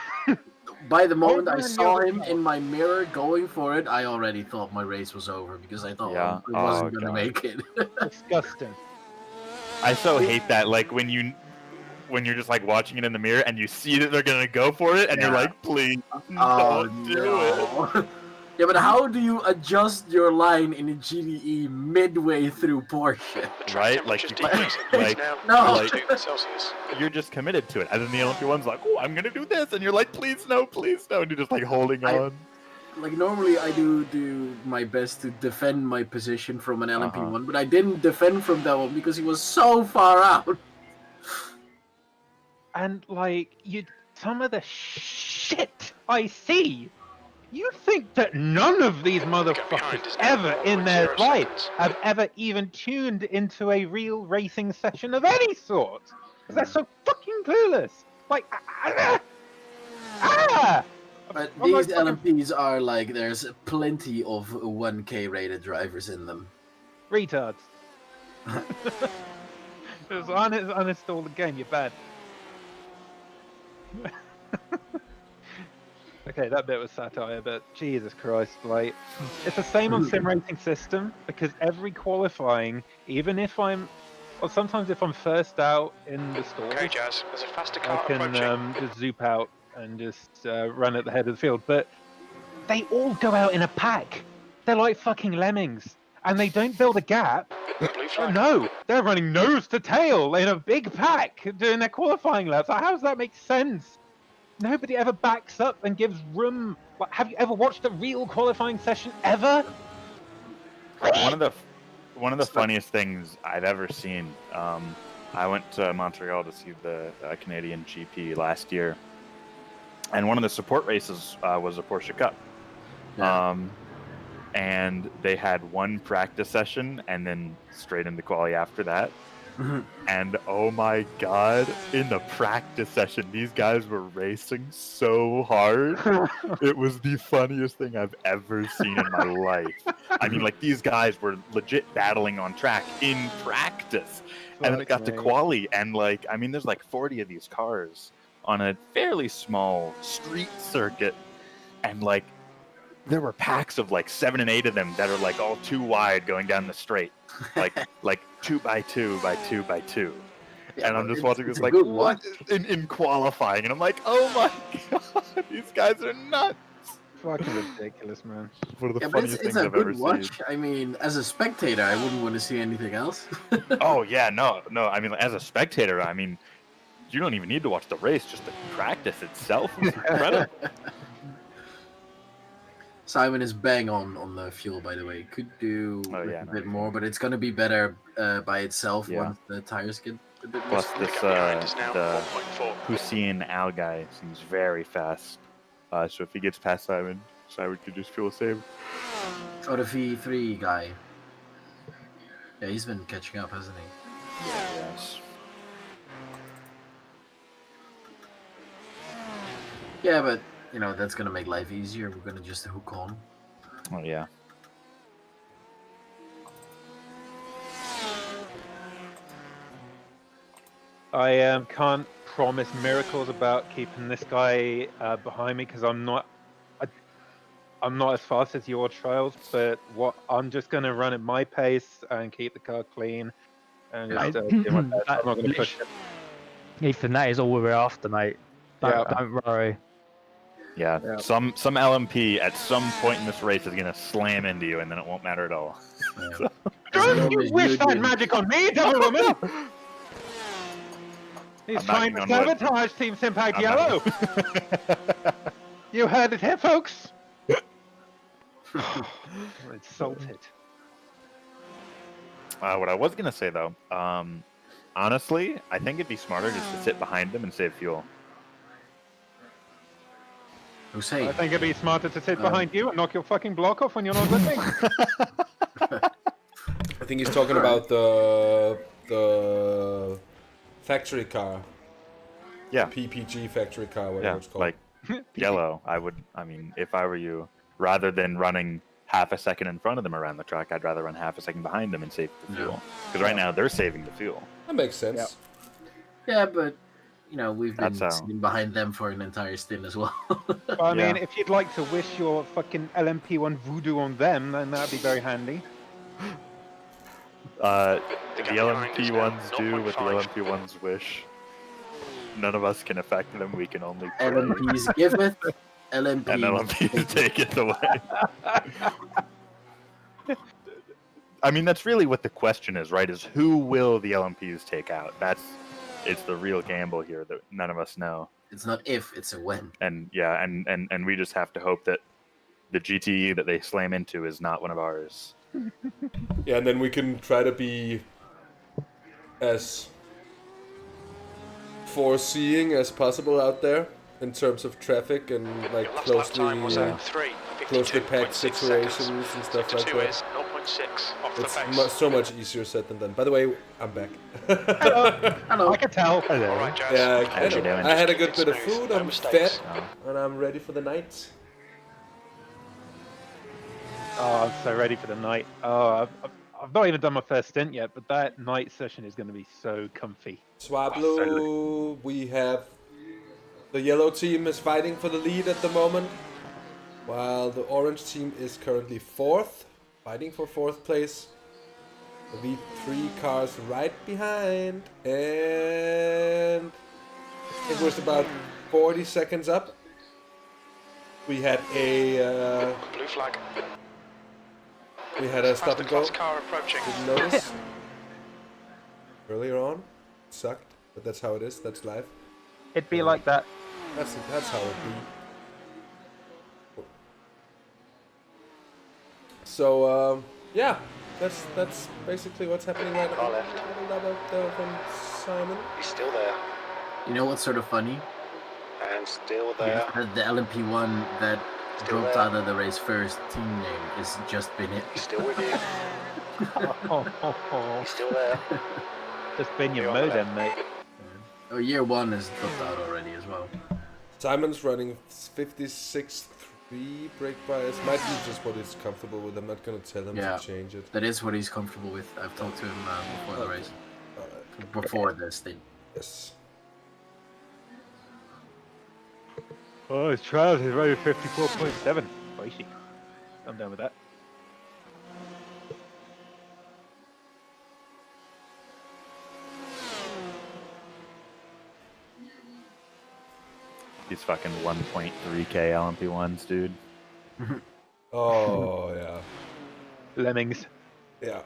By the moment I Over and saw over him and in my mirror going for it, I already thought my race was over because I thought Yeah. I wasn't Oh, gonna God. make it. Disgusting. I so hate that. Like when you're just like watching it in the mirror and you see that they're gonna go for it and you're Yeah. like, please Oh don't do it. no. Yeah, but how do you adjust your line in a GDE midway through Porsche? Right? Like, you, It's like, now No. like 2 Celsius. you're just committed to it. And then the LMP1's like, oh, I'm gonna do this, and you're like, please no, and you're just like holding on. Like normally I do my best to defend my position from an LMP1, Uh-huh. but I didn't defend from that one because he was so far out. And like some of the shit I see. You think that none of these motherfuckers ever in their life have ever even tuned into a real racing session of any sort? Because they're so fucking clueless. Like, But I'm these like fucking LMPs are like, there's plenty of 1K rated drivers in them. retards. Just uninstall the game, you're bad. Okay, that bit was satire, but Jesus Christ, like, it's the same on sim racing system, because every qualifying, even if or sometimes if I'm first out in the stall, Okay, Jazz, there's a faster I car can approaching. just zoop out and just run at the head of the field, but they all go out in a pack. They're like fucking lemmings, and they don't build a gap. Blue flag. No, they're running nose to tail in a big pack doing their qualifying laps. Like, how does that make sense? Nobody ever backs up and gives room. Like, have you ever watched a real qualifying session ever? One of the funniest things I've ever seen. I went to Montreal to see the Canadian GP last year, and one of the support races was a Porsche Cup. Yeah. And they had one practice session and then straight into quali after that. And oh my god, in the practice session, these guys were racing so hard. It was the funniest thing I've ever seen in my life. I mean, like, these guys were legit battling on track in practice. And then it got to quali, and like, I mean, there's like 40 of these cars on a fairly small street circuit, and like, there were packs of like 7 and 8 of them that are like all too wide going down the straight, like 2 by 2 by 2 by 2. Yeah, and I'm just it's- watching it's this a like, good what watch. in qualifying, and I'm like, oh my god, these guys are nuts. Fucking ridiculous, man. One of the Yeah, but funniest it's things a I've ever good watch. seen. I mean, as a spectator, I wouldn't want to see anything else. Oh yeah, no. I mean, as a spectator, I mean, you don't even need to watch the race. Just the practice itself was incredible. Simon is bang on the fuel, by the way. Could do a bit more, but it's gonna be better by itself once the tires get a bit more. Plus, this the Hussein Al guy seems very fast. So if he gets past Simon could just fuel save. Oh, the V3 guy. Yeah, he's been catching up, hasn't he? Yes. Yeah, but you know that's gonna make life easier. We're gonna just hook on. Oh yeah. I can't promise miracles about keeping this guy behind me because I'm not as fast as your Trails, but I'm just going to run at my pace and keep the car clean. And just, do my best. I'm not going to push it. Ethan, that is all we're after, mate. Don't worry. Yeah. Some LMP at some point in this race is going to slam into you, and then it won't matter at all. Yeah. Don't you wish that magic on me, Devil Woman! He's trying to sabotage Team Simpact Yellow. You heard it here, folks. I'm insulted. What I was gonna say though, honestly, I think it'd be smarter just to sit behind them and save fuel. I think it'd be smarter to sit behind you and knock your fucking block off when you're not listening. I think he's talking about the factory car. Yeah. PPG factory car, whatever it's called. Like yellow. I mean, if I were you, rather than running half a second in front of them around the track, I'd rather run half a second behind them and save the fuel. Because right now they're saving the fuel. That makes sense. Yeah, but you know we've been sitting behind them for an entire stint as well. I mean, if you'd like to wish your fucking LMP1 voodoo on them, then that'd be very handy. The LMP1s do what the LMP1s wish. None of us can affect them. We can only pray. LMPs giveth, LMPs and LMPs taketh away. I mean, that's really what the question is, right? Is who will the LMPs take out? It's the real gamble here that none of us know. It's not if, it's a when. And yeah, and we just have to hope that the GTE that they slam into is not one of ours. Yeah, and then we can try to be as foreseeing as possible out there in terms of traffic and like closely packed situations and stuff like that. It's so much easier said than done. By the way, I'm back. Hello. I can tell. Hello. All right, Jazz. Yeah, I had a good bit of food. I'm fed, and I'm ready for the night. Oh, I'm so ready for the night. Oh, I've not even done my first stint yet, but that night session is going to be so comfy. Swablu, we have the yellow team is fighting for the lead at the moment, while the orange team is currently fourth, fighting for fourth place. The V3 cars right behind, and it was about 40 seconds up. We had a blue flag. We had a stop and go. Car approaching. Didn't notice. Earlier on, it sucked, but that's how it is. That's life. It'd be like that. That's how it be. So yeah, that's basically what's happening right now. From Simon. He's still there. You know what's sort of funny? And still there. The LMP1 that dropped out of the race first, team name is Just Been It. He's still with you. He's still there. Just been your modem, mate. Oh, year one is dropped out already as well. Simon's running 56.3 brake bias. Might be just what he's comfortable with. I'm not gonna tell him to change it. That is what he's comfortable with. I've talked to him before the race. Before the stint. Yes. Oh, his Trails is rated 54.7. Spicy. I'm done with that. These fucking 1.3k LMP1s, dude. Oh, yeah. Lemmings. Yeah.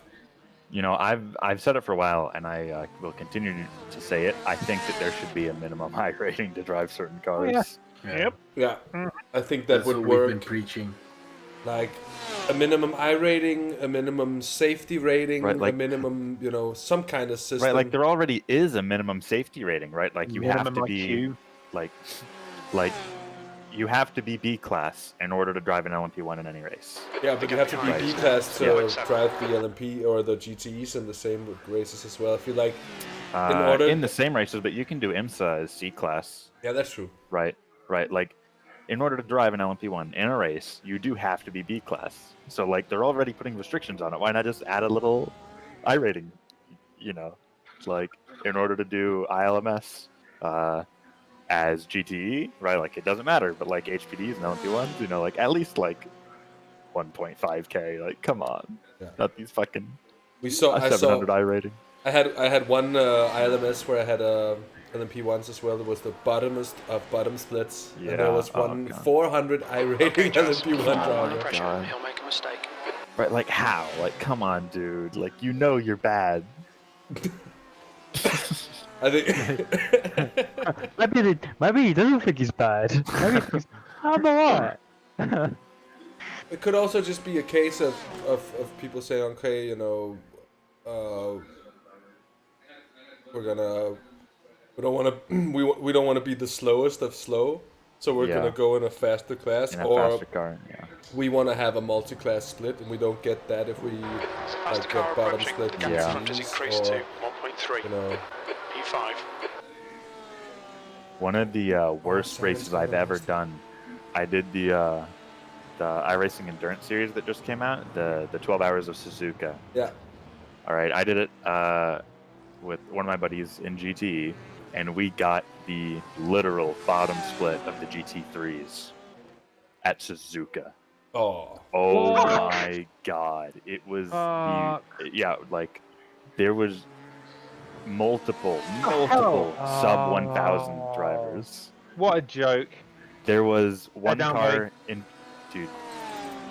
you know, I've said it for a while, and I will continue to say it. I think that there should be a minimum high rating to drive certain cars. Yep. Yeah, I think that That's would what work. we've been preaching. Like a minimum I rating, a minimum safety rating, Right, like- a minimum, you know, some kind of system. Right, like there already is a minimum safety rating, right? Like you have Minimum to be IQ. like you have to be B class in order to drive an LMP1 in any race. Yeah, but you have to be Right. B class to Yeah. drive the LMP or the GTEs, and the same with races as well. I feel like In the same races, but you can do IMSA as C class. Yeah, that's true. Right, right. Like, in order to drive an LMP1 in a race, you do have to be B class. So, like, they're already putting restrictions on it. Why not just add a little I rating? You know, like, in order to do ILMS as GTE, right? Like, it doesn't matter. But, like, HPDs and LMP1s, you know, like, at least, like, 1.5K. Like, come on. Yeah. Not these fucking We saw. a 700 I rating. I had one ILMS where I had LMP ones as well. It was the bottomest of bottom splits, and there was one 400 I rating LMP1 driver. Pressure, he'll make a mistake. Right, like how? Like, come on, dude. Like, you know you're bad. I think maybe he doesn't think he's bad. Maybe he thinks, I'm alright. it could also just be a case of people saying, okay, you know, we don't want to we don't want to be the slowest of slow, so we're gonna go in a faster class, In a or faster car, yeah. we want to have a multi-class split, and we don't get that if we like get bottom split. The gap in front has increased to 1.3. You know, P5. One of the worst races I've ever done. I did the iRacing Endurance Series that just came out, the 12 Hours of Suzuka. Yeah. All right, I did it with one of my buddies in GTE, and we got the literal bottom split of the GT3s at Suzuka. Oh. Oh What? my god. It was like there was multiple sub 1000 drivers. What a joke. There was one down, car in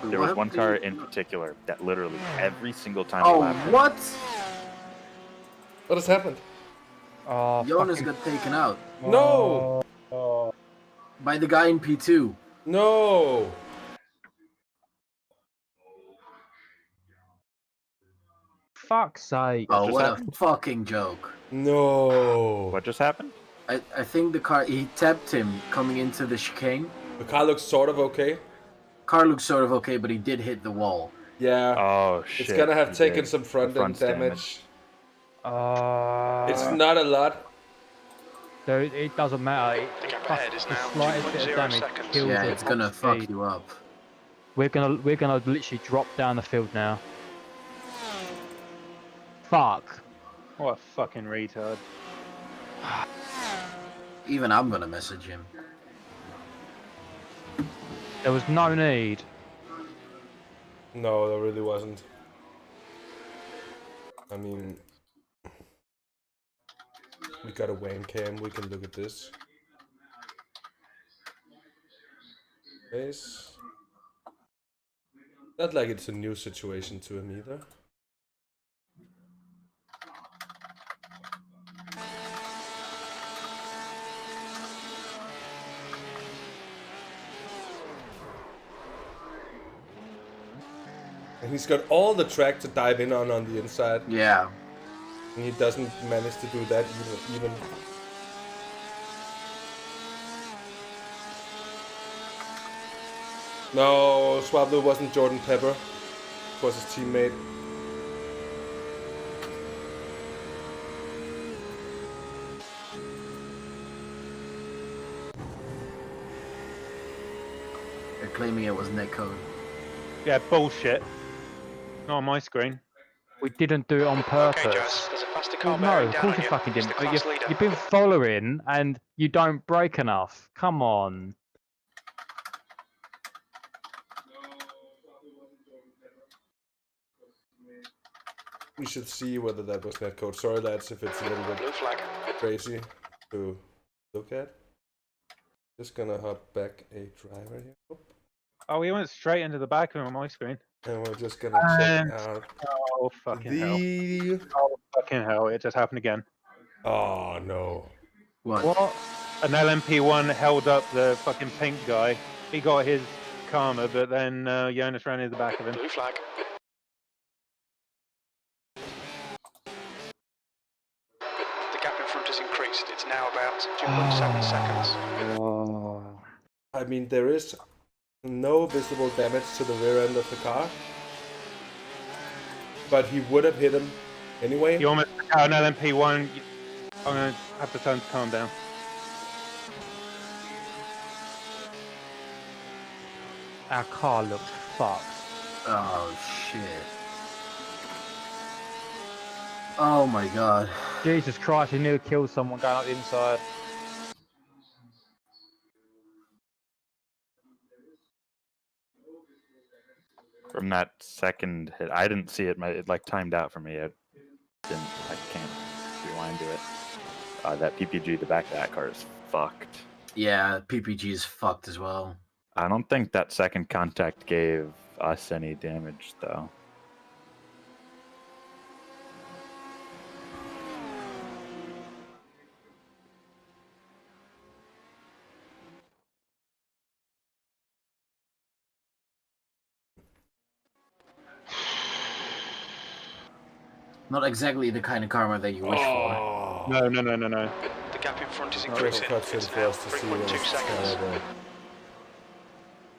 there was What? one car in particular that literally every single time Oh, lap what? What has happened? Oh, Jonas got taken out No. by the guy in P2. No. fuck's sake. Oh, just what happened? a fucking joke. No. What just happened? I think the car, he tapped him coming into the chicane. The car looks sort of okay. Car looks sort of okay, but he did hit the wall. Yeah. Oh shit. It's gonna have he taken did. some front end damage. It's not a lot. So it doesn't matter. The gap ahead is The now slightest bit of 2.0 damage seconds. kills Yeah, the it's gonna top fuck speed. you up. We're gonna literally drop down the field now. Fuck. What a fucking retard. Even I'm gonna message him. There was no need. No, there really wasn't. I mean, we got a WAN cam. We can look at this. Base. Not like it's a new situation to him either. And he's got all the track to dive in on the inside. Yeah. And he doesn't manage to do that even. No, Swablu wasn't Jordan Pepper. It was his teammate. They're claiming it was netcode. Yeah, bullshit. Not on my screen. We didn't do it on purpose. Okay, Jazz, there's a faster car Well, no, bearing of down course on you you. fucking He's didn't. the But class leader. you've been following and you don't brake enough. Come on. We should see whether that was netcode. Sorry, lads, if it's a little Blue bit flag. crazy to look at. Just gonna hop back a driver here. Oop. Oh, he went straight into the back of him on my screen. And we're just gonna check out Oh fucking hell! the. Oh fucking hell! It just happened again. Oh no! What? An LMP1 held up the fucking pink guy. He got his karma, but then Jonas ran into the back of him. Blue flag. The gap in front has increased. It's now about 2.7 seconds. I mean, there is no visible damage to the rear end of the car, but he would have hit him anyway. You almost took out an LMP1. I'm gonna have to tell him to calm down. Our car looks fucked. Oh shit. Oh my god. Jesus Christ, he nearly killed someone going up the inside. From that second hit, I didn't see it. It like timed out for me. I can't rewind to it. That PPG, the back of that car is fucked. Yeah, PPG is fucked as well. I don't think that second contact gave us any damage, though. Not exactly the kind of karma that you wish for. No. The gap in front is increasing. It's now 3.2 seconds.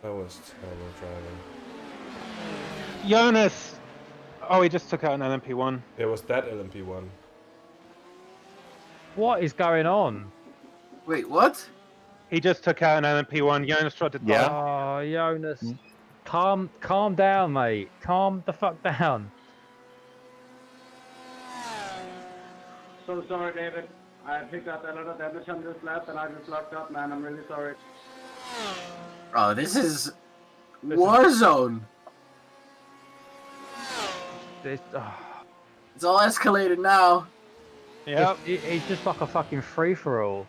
That was terrible driving. Jonas! Oh, he just took out an LMP1. It was that LMP1. What is going on? Wait, what? He just took out an LMP1. Jonas tried to. Oh, Jonas. Calm down, mate. Calm the fuck down. So sorry, David. I picked up a lot of damage on this lap and I just locked up, man. I'm really sorry. Oh, this is Warzone. It's all escalated now. Yeah. It's just like a fucking free-for-all.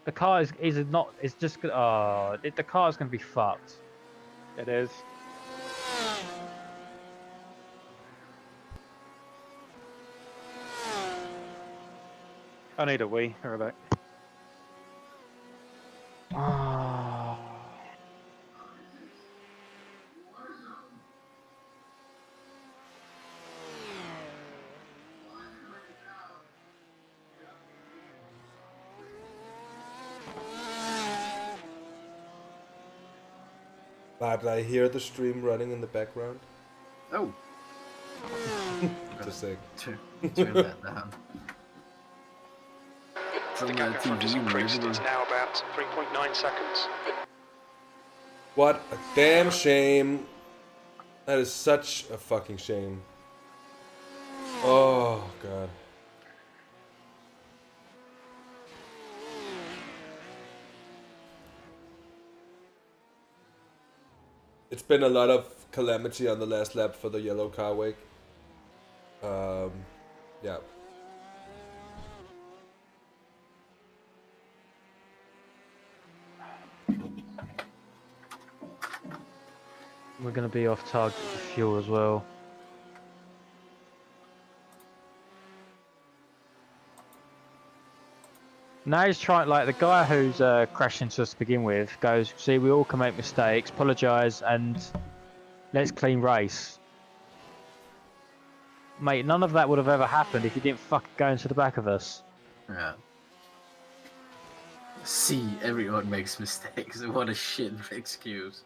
The car is not. It's just. The car is gonna be fucked. It is. I need a wee. Or back. But I hear the stream running in the background. Oh. Just saying. Turn that down. The gap in front is increased. It's now about 3.9 seconds. What a damn shame. That is such a fucking shame. Oh, God. It's been a lot of calamity on the last lap for the yellow car wake. Yeah. We're gonna be off target for fuel as well. Now he's trying, like the guy who's crashed into us to begin with goes, see, we all can make mistakes, apologise, and let's clean race. Mate, none of that would have ever happened if you didn't fucking go into the back of us. Yeah. See, everyone makes mistakes. What a shit excuse.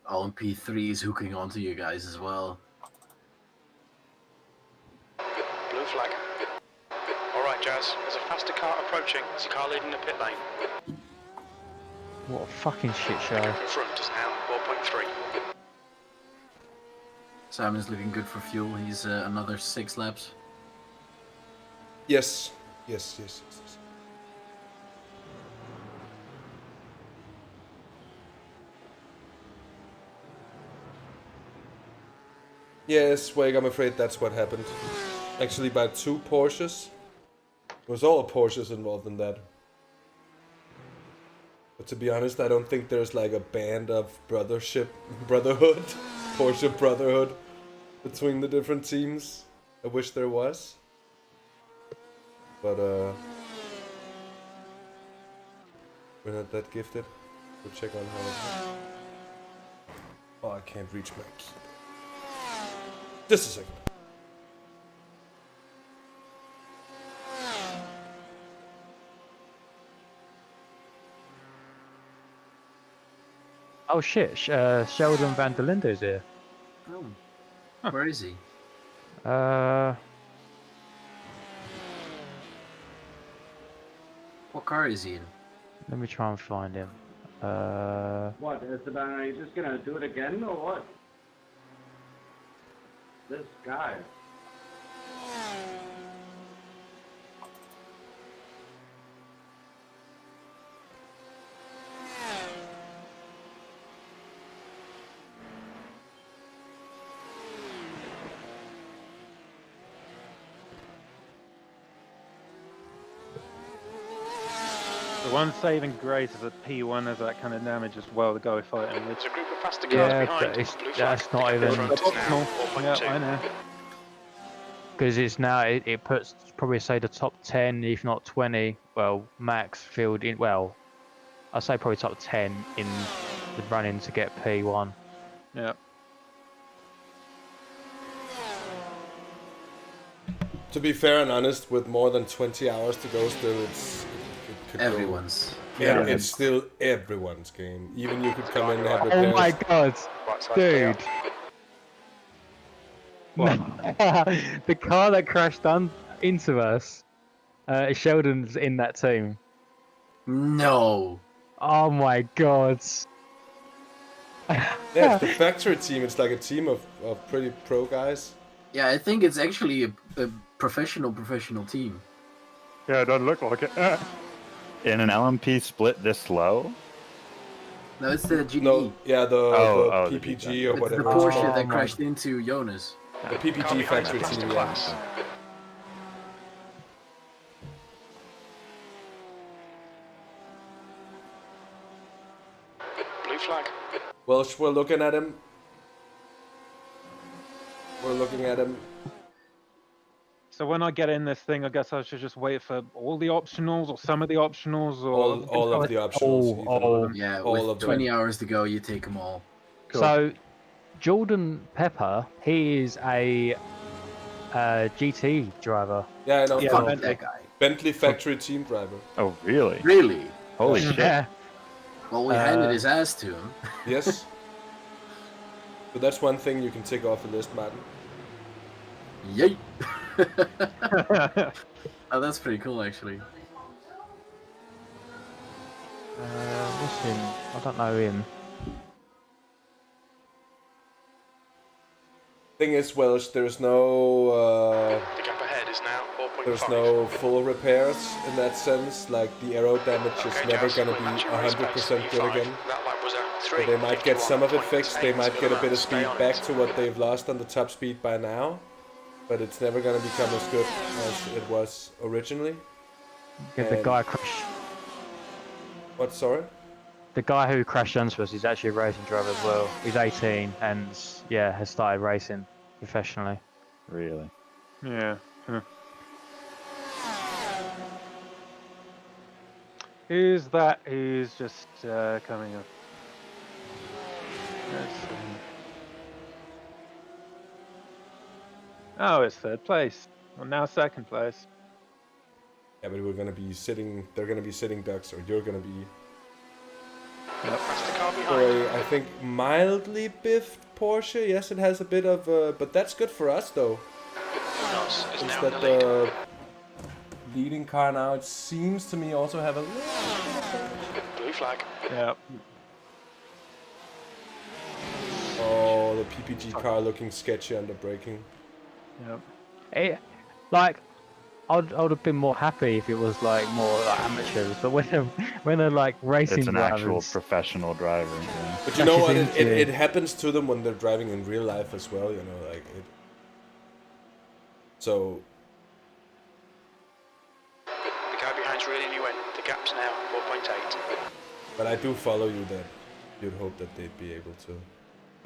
LMP3 is hooking onto you guys as well. Blue flag. Alright, Jazz. There's a faster car approaching. There's a car leading the pit lane. What a fucking shit The show. gap in front is now 4.3. Simon's looking good for fuel. He's another 6 laps. Yes. Yes. Yes, Wake, I'm afraid that's what happened. Actually, by 2 Porsches was all Porsches involved in that. But to be honest, I don't think there's like a band of brotherhood, Porsche brotherhood between the different teams. I wish there was. But we're not that gifted. We'll check on how it. Oh, I can't reach my keyboard. Just a second. Oh shit! Sheldon Van der Linde's here. Oh. Where is he? What car is he in? Let me try and find him. What, Esteban, are you just gonna do it again or what? This guy. The one saving grace is that P1 has that kind of damage as well, the guy we're fighting with. There's a group of faster cars Yeah, behind. but it's, Blue flag. that's not even Optional. Yeah, 4.2. I know. because it's now it puts probably say the top 10, if not 20. Well, max field in. Well, I'd say probably top 10 in the running to get P1. Yeah. To be fair and honest, with more than 20 hours to go, still it could Everyone's. Go. Yeah, it's still everyone's game. Even you could come in and have Oh repairs. my god, Right side dude! The car that crashed into us, Sheldon's in that team. No. Oh my god. Yeah, it's the factory team. It's like a team of pretty pro guys. Yeah, I think it's actually a professional team. Yeah, it doesn't look like it. In an LMP split this low? No, it's the GDE. No, yeah, the the PPG or It's whatever. the Porsche Oh that my- crashed into Jonas. The PPG factory team, yeah. class. Blue flag. Welsh, we're looking at him. We're looking at him. So when I get in this thing, I guess I should just wait for all the optionals or some of the optionals or All of the options. Ethan. Yeah, all with of them. 20 hours to go, you take them all. Cool. So, Jordan Pepper, he is a GT driver. Yeah, I know. Yeah, Fuck Bentley. that guy. Bentley factory team driver. Oh, really? Really? Holy shit. Yeah. Well, we handed his ass to him. Yes. So that's one thing you can tick off the list, Maarten. Yay! Oh, that's pretty cool, actually. What's him? I don't know him. Thing is, Welsh, there's no The gap ahead is now 4.5. there's no full repairs in that sense. Like the aero damage is Okay, never guys, gonna we're be matching race pace, 100% good 35. again. That lap was at So 3. they might get some of it fixed. They 51.8 might get a bit of Stay speed on back it. to what they've lost on the top speed by now. But it's never gonna become as good as it was originally. Yeah, the And- guy crashed. What? Sorry. The guy who crashed into us is actually a racing driver as well. He's 18 and yeah, has started racing professionally. Really? Yeah. Huh. Who's that? Who's just coming up? Let's see. Oh, it's third place. Well, now second place. Yeah, but we're gonna be sitting. They're gonna be sitting ducks, or you're gonna be. That's the car For behind. a, I think, mildly biffed Porsche. Yes, it has a bit of, but that's good for us though. Jonas is Is now in that the lead. the leading car now? It seems to me also have a little. Blue flag. Yeah. Oh, the PPG car looking sketchy under braking. Yep. Like, I would have been more happy if it was like more like amateurs, but when they're like racing It's an drivers, actual professional driver. Yeah. But you know what? Crashes It into- happens to them when they're driving in real life as well. You know, like it. So Sounds really win. The gap's now 4.8. But I do follow you that you'd hope that they'd be able to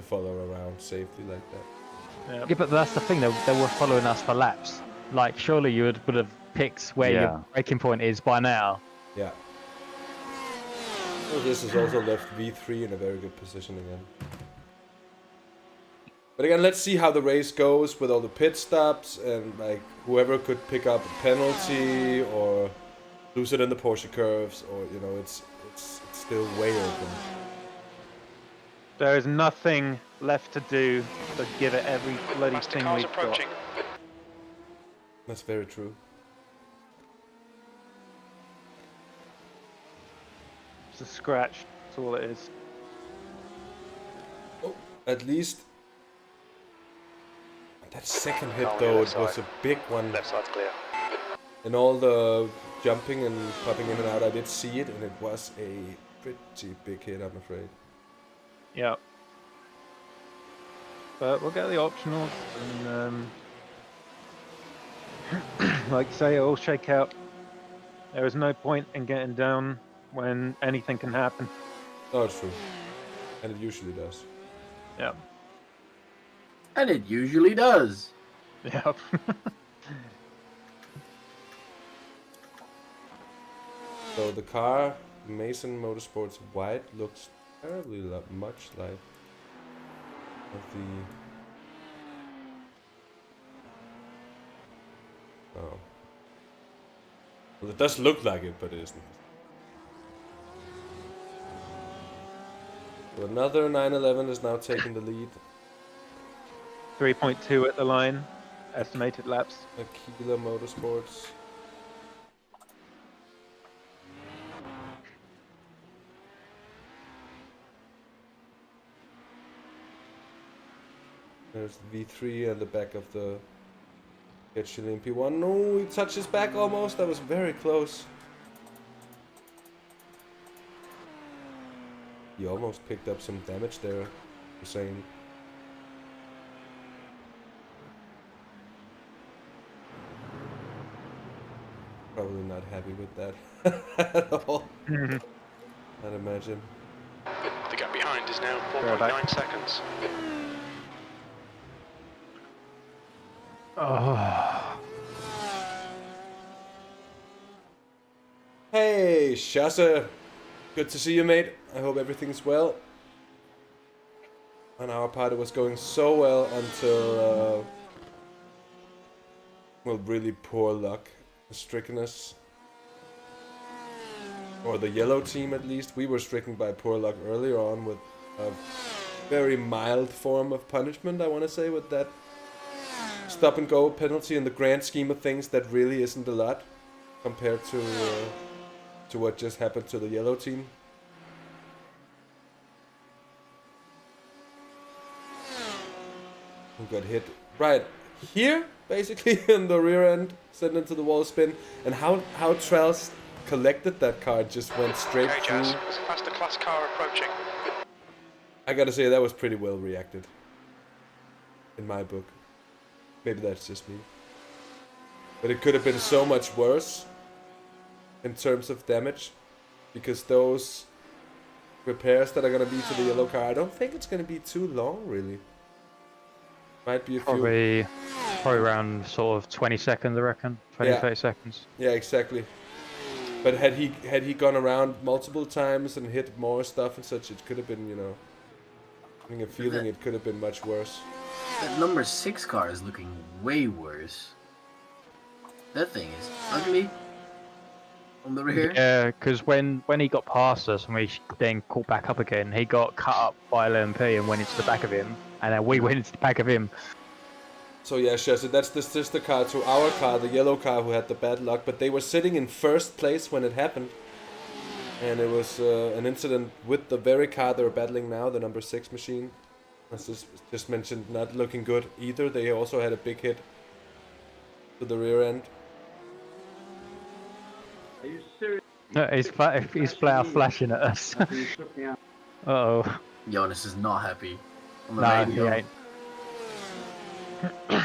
follow around safely like that. Yeah, but that's the thing. They were following us for laps. Like, surely you would have picked where your braking point is by now. Yeah. Well, this has also left V3 in a very good position again. But again, let's see how the race goes with all the pit stops and like whoever could pick up a penalty or lose it in the Porsche curves, or you know, it's still way open. There is nothing left to do but give it every bloody thing we've got. That's very true. It's a scratch. That's all it is. Oh, at least that second hit though, it was a big one. Left side's clear. And all the jumping and popping in and out, I did see it, and it was a pretty big hit, I'm afraid. Yeah. But we'll get the optionals, and like you say, it'll shake out. There is no point in getting down when anything can happen. Oh, it's true. And it usually does. Yeah. And it usually does. Yeah. So the car, Mason Motorsports White, looks terribly much like the... Oh. Well, it does look like it, but it isn't. So another 911 is now taking the lead. 3.2 at the line, estimated laps. Aquila Motorsports. There's V3 at the back of the Chilean P1. No, he touched his back almost. That was very close. He almost picked up some damage there, Hussein. Probably not happy with that at all. I'd imagine. The gap behind is now 4.9 seconds. Oh. Hey, Shasa. Good to see you, mate. I hope everything's well. On our part, it was going so well until, well, really poor luck has stricken us. Or the yellow team, at least. We were stricken by poor luck earlier on with a very mild form of punishment, I want to say, with that stop and go penalty. In the grand scheme of things, that really isn't a lot compared to what just happened to the yellow team. We got hit right here, basically, in the rear end, sent into the wall spin. And how Traels collected that car, just went straight through. Jazz, there's a faster class car approaching. I gotta say, that was pretty well reacted. In my book. Maybe that's just me. But it could have been so much worse in terms of damage, because those repairs that are gonna be to the yellow car, I don't think it's gonna be too long, really. Might be a probably around sort of 20 seconds, I reckon. 30 seconds. Yeah, exactly. But had he gone around multiple times and hit more stuff and such, it could have been, you know, having a feeling it could have been much worse. That number 6 car is looking way worse. That thing is ugly. On the rear. Yeah, because when he got past us and we then caught back up again, he got cut up by LMP and went into the back of him, and then we went into the back of him. So yeah, sure. So that's the sister car to our car, the yellow car, who had the bad luck. But they were sitting in first place when it happened, and it was an incident with the very car they're battling now, the number 6 machine. As just mentioned, not looking good either. They also had a big hit to the rear end. Are you serious? No, he's flat out flashing at us. Uh-oh. Jonas is not happy. On the No, he radio. ain't. The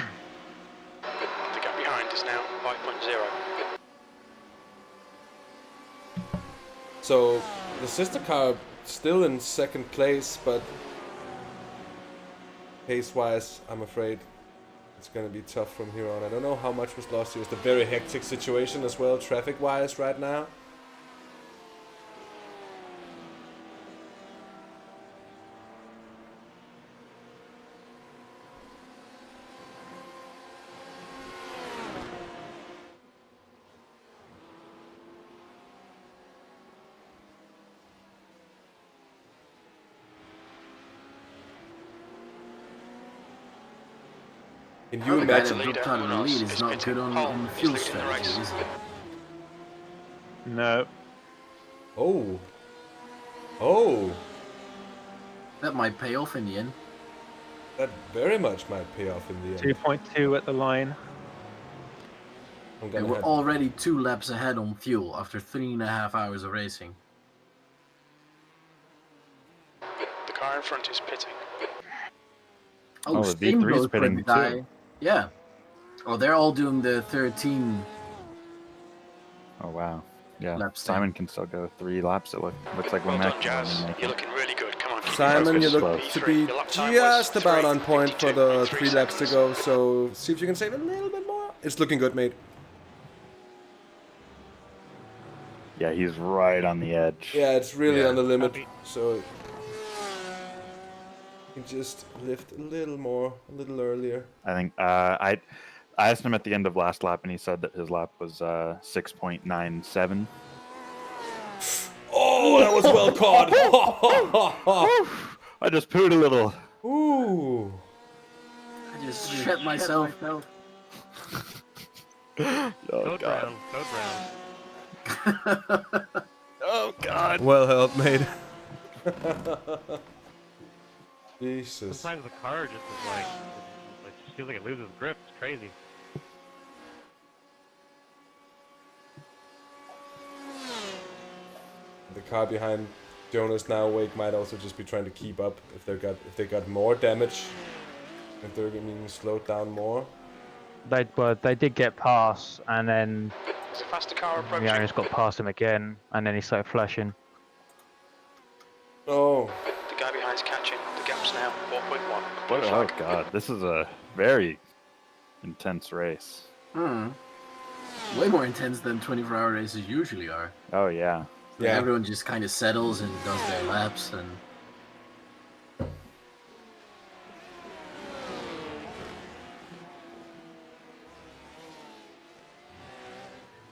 gap behind is now 5.0. So the sister car still in second place, but pace-wise, I'm afraid it's going to be tough from here on. I don't know how much was lost here. It's a very hectic situation as well, traffic-wise, right now. Can you The guy imagine? that dropped out of the lead is not good on the fuel strategy, is he? No. Oh. Oh. That might pay off in the end. That very much might pay off in the end. 2.2 at the line. And we're already 2 laps ahead on fuel after 3.5 hours of racing. The car in front is pitting. Oh, the Steam V3 is goes for pitting the guy. too. Yeah. Oh, they're all doing the 13. Oh wow. Yeah. Laps Simon can still go 3 laps. It looks like Well one done, Mac Jazz. can make You're it. looking really good. Come on. Simon, you That's look close. to be Your lap time was just about on point for the 3:52, 3 laps to 3 go, so see if you can save a little bit more. It's looking good, mate. Yeah, he's right on the edge. Yeah, it's really Yeah. on the limit, so you can just lift a little more, a little earlier. I think I asked him at the end of last lap, and he said that his lap was 6.97. Oh, that was well caught. I just pooed a little. Ooh. I just shit myself. Oh Code god. round. Code round. Oh god. Well helped, mate. Jesus. Sometimes the car just is like it feels like it loses grip. It's crazy. The car behind Jonas now Wake might also just be trying to keep up if they got more damage, if they're getting slowed down more. They did get past, and then There's a faster car approaching. the owners got past him again, and then he started flashing. Oh. The guy behind's catching. The gap's now 4.1. What? Oh god, this is a very intense race. Way more intense than 24-hour races usually are. Oh yeah. Yeah. Everyone just kind of settles and does their laps and...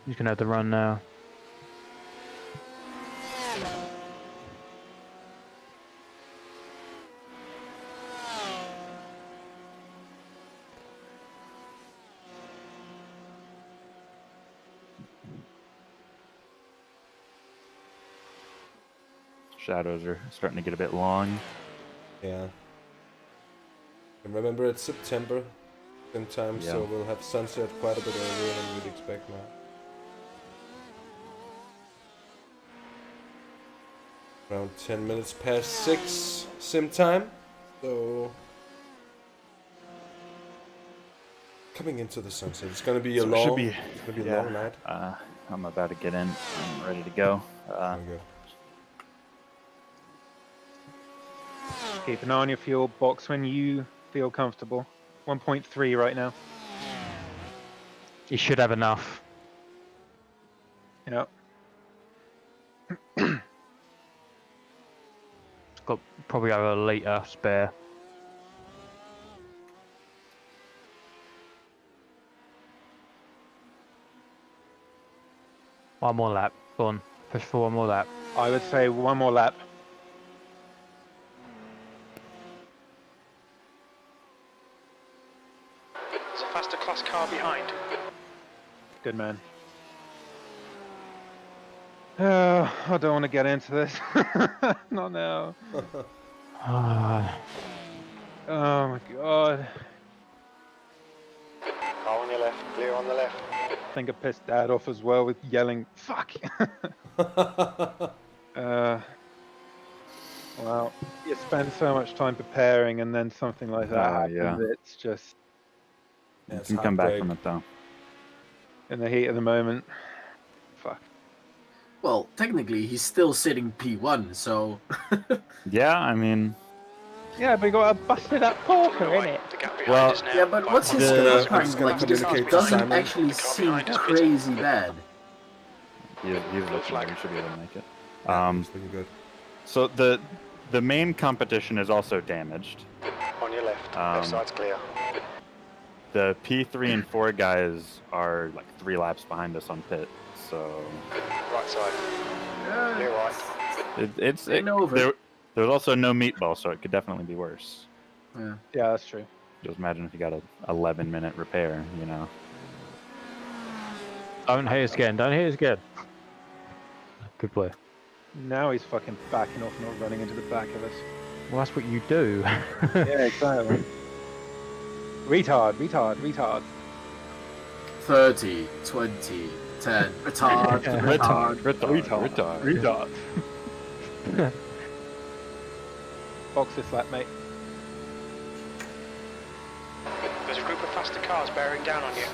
He's gonna have to run now. Shadows are starting to get a bit long. Yeah. And remember, it's September in time, so we'll have sunset quite a bit earlier than we'd expect now. Around 10 minutes past 6 sim time, so coming into the sunset. It's gonna be a long, a long night. I'm about to get in. I'm ready to go. Okay. Keep an eye on your fuel box when you feel comfortable. 1.3 right now. He should have enough. Yep. Got probably over a litre spare. One more lap. Go on. Push for one more lap. I would say one more lap. There's a faster class car behind. Good man. I don't want to get into this. Not now. Oh my god. Car on your left, clear on the left. I think I pissed Dad off as well with yelling, fuck! Well, you spend so much time preparing and then something like that happens, yeah. it's just... You can come back from it though. In the heat of the moment. Fuck. Well, technically, he's still sitting P1, so... Yeah, I mean... Yeah, but you got a busted up Porker, innit? The gap behind Well, is now Yeah, but what's his The- time? I'm just gonna Like, because communicate it to doesn't Simon. actually The car seem behind is crazy bad. He's Blue looking flag. like he should be able to make it. It's looking good. So the main competition is also damaged. on your left. Left side's clear. The P3 and 4 guys are like 3 laps behind us on pit, so Right side. Clear right. it's Ain't over. there was also no meatball, so it could definitely be worse. Yeah. Yeah, that's true. Just imagine if you got a 11-minute repair, you know. Don't hit us again. Don't hit us again. Good play. Now he's fucking backing off, not running into the back of us. Well, that's what you do. Yeah, exactly. Retard, retard, retard. 30, 20, 10. Retard, retard. Retard. Box this lap, mate. There's a group of faster cars bearing down on you.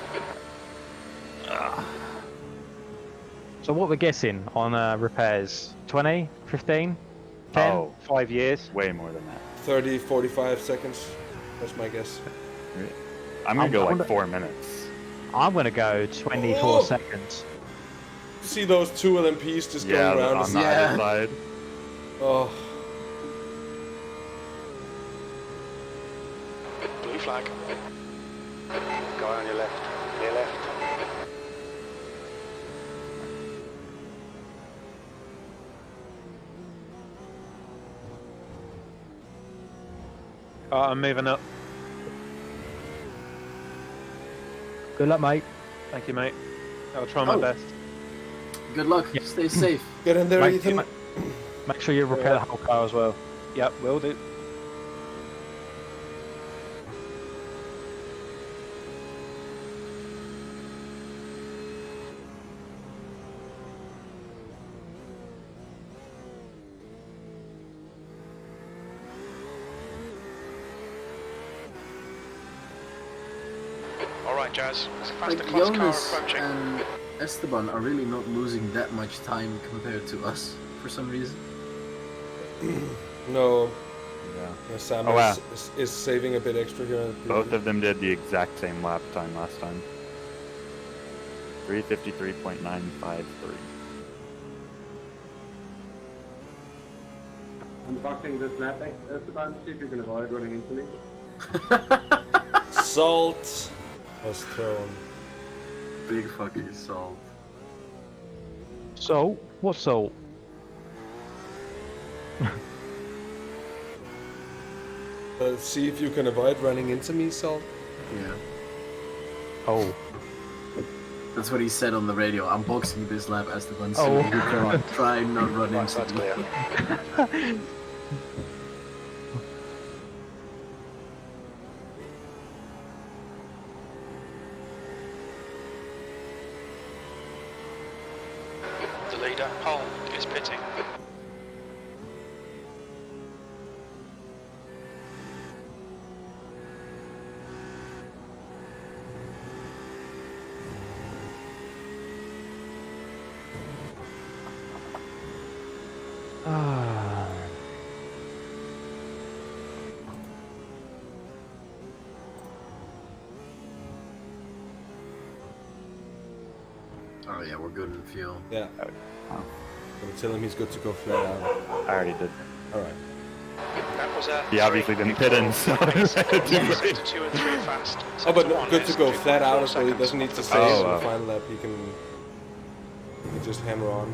So what we're guessing on repairs? 20? 15? 10? Oh, 5 years. way more than that. 30, 45 seconds. That's my guess. I'm gonna I'm go gonna- like 4 minutes. I'm going to go 24 Oh! seconds. See those two LMPs just Yeah, going around on us? the other side. Oh, Blue flag. Guy on your left. Clear left. I'm moving up. Good luck, mate. Thank you, mate. I'll try my Oh. best. Good luck. Yeah. Stay safe. get in there, Mate, Ethan. Make sure you repair the whole car as well. Yep, will do. All right, Jazz. There's a Like, faster class car Jonas approaching. and Esteban are really not losing that much time compared to us for some reason. No, Yeah. Sam Oh, wow. is saving a bit extra here. at the Both end. of them did the exact same lap time last time. 3:53.953. Unboxing this lap, Esteban, see if you can avoid running into me. Salt was thrown. Big fucking salt. Salt? What salt? See if you can avoid running into me, Salt. Yeah. Oh. That's what he said on the radio. I'm boxing this lap, Esteban. So Oh. you can try and not run Right into side's me. clear. The leader, Hull, is pitting. Ah. Oh yeah, we're good in fuel. Yeah. Oh. Gonna tell him he's good to go flat out. I already did. All right. That was a He obviously didn't pit in, so Yes, 2 and 3 fast. Oh, but Sector one good is to go 2.4 flat out as well. He seconds doesn't need off to the save pace. in the wow. final lap. He can just hammer on.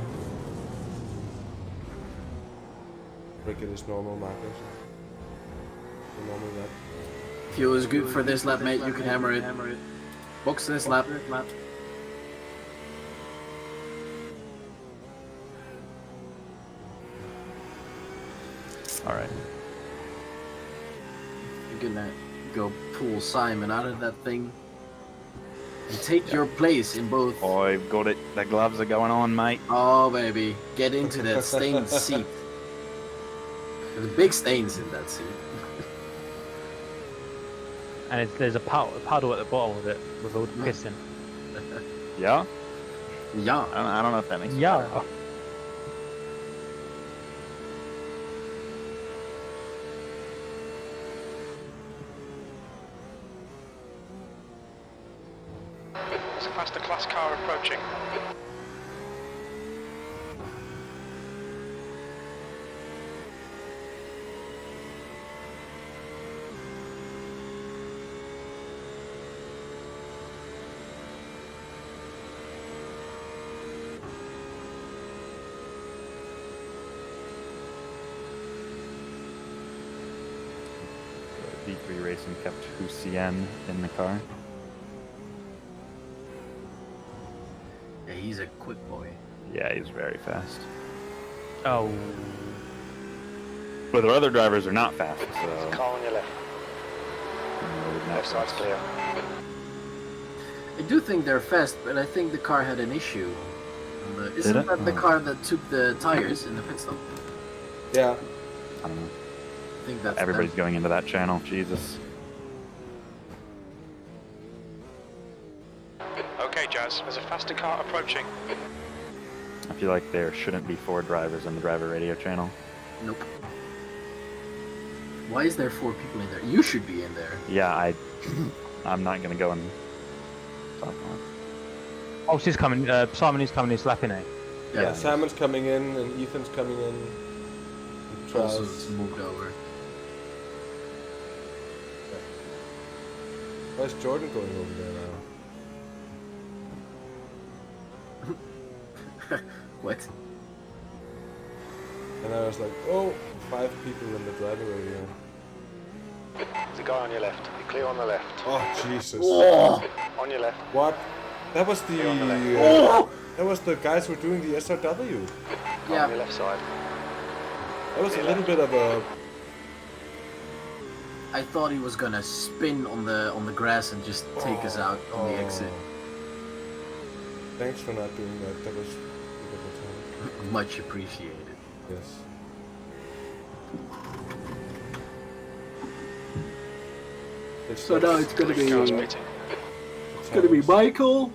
Break it his normal markers. The normal lap. Fuel is good for this lap, mate. You can hammer it. Box this lap. Alright. You're gonna go pull Simon out of that thing and take your place in both. Oh, I've got it. The gloves are going on, mate. Oh, baby. Get into that stained seat. There's big stains in that seat. And there's a puddle at the bottom of it with all the pissing. Yeah? Yeah. I don't know if that makes Yeah. iRacing kept Hussein in the car. Yeah, he's a quick boy. Yeah, he's very fast. Oh. But their other drivers are not fast, so... Car on your left. Left side's clear. I do think they're fast, but I think the car had an issue. Isn't it? that the car that took the tires in the pit stop? Yeah. I don't know. I think that's Everybody's them. going into that channel, Jesus. Okay, Jazz, there's a faster car approaching. I feel like there shouldn't be 4 drivers in the driver radio channel. Nope. Why is there 4 people in there? You should be in there. Yeah, I'm not gonna go and talk on it. Oh, she's coming. Simon is coming. He's lapping it. Yeah, Simon's coming in and Ethan's coming in. And Also, Traels. it's moved over. Where's Jordan going over there now? What? And I was like, oh, 5 people in the driving radio. There's a guy on your left. You're clear on the left. Oh, Jesus. Oh! On your left. What? That was the on the left. that was the guys who were doing the SRW. Yeah. On your left side. That was a little bit of a... I thought he was gonna spin on the grass and just take us out on the exit. Thanks for not doing that. That was Much appreciated. yes. So now it's gonna be Car's pitting. Michael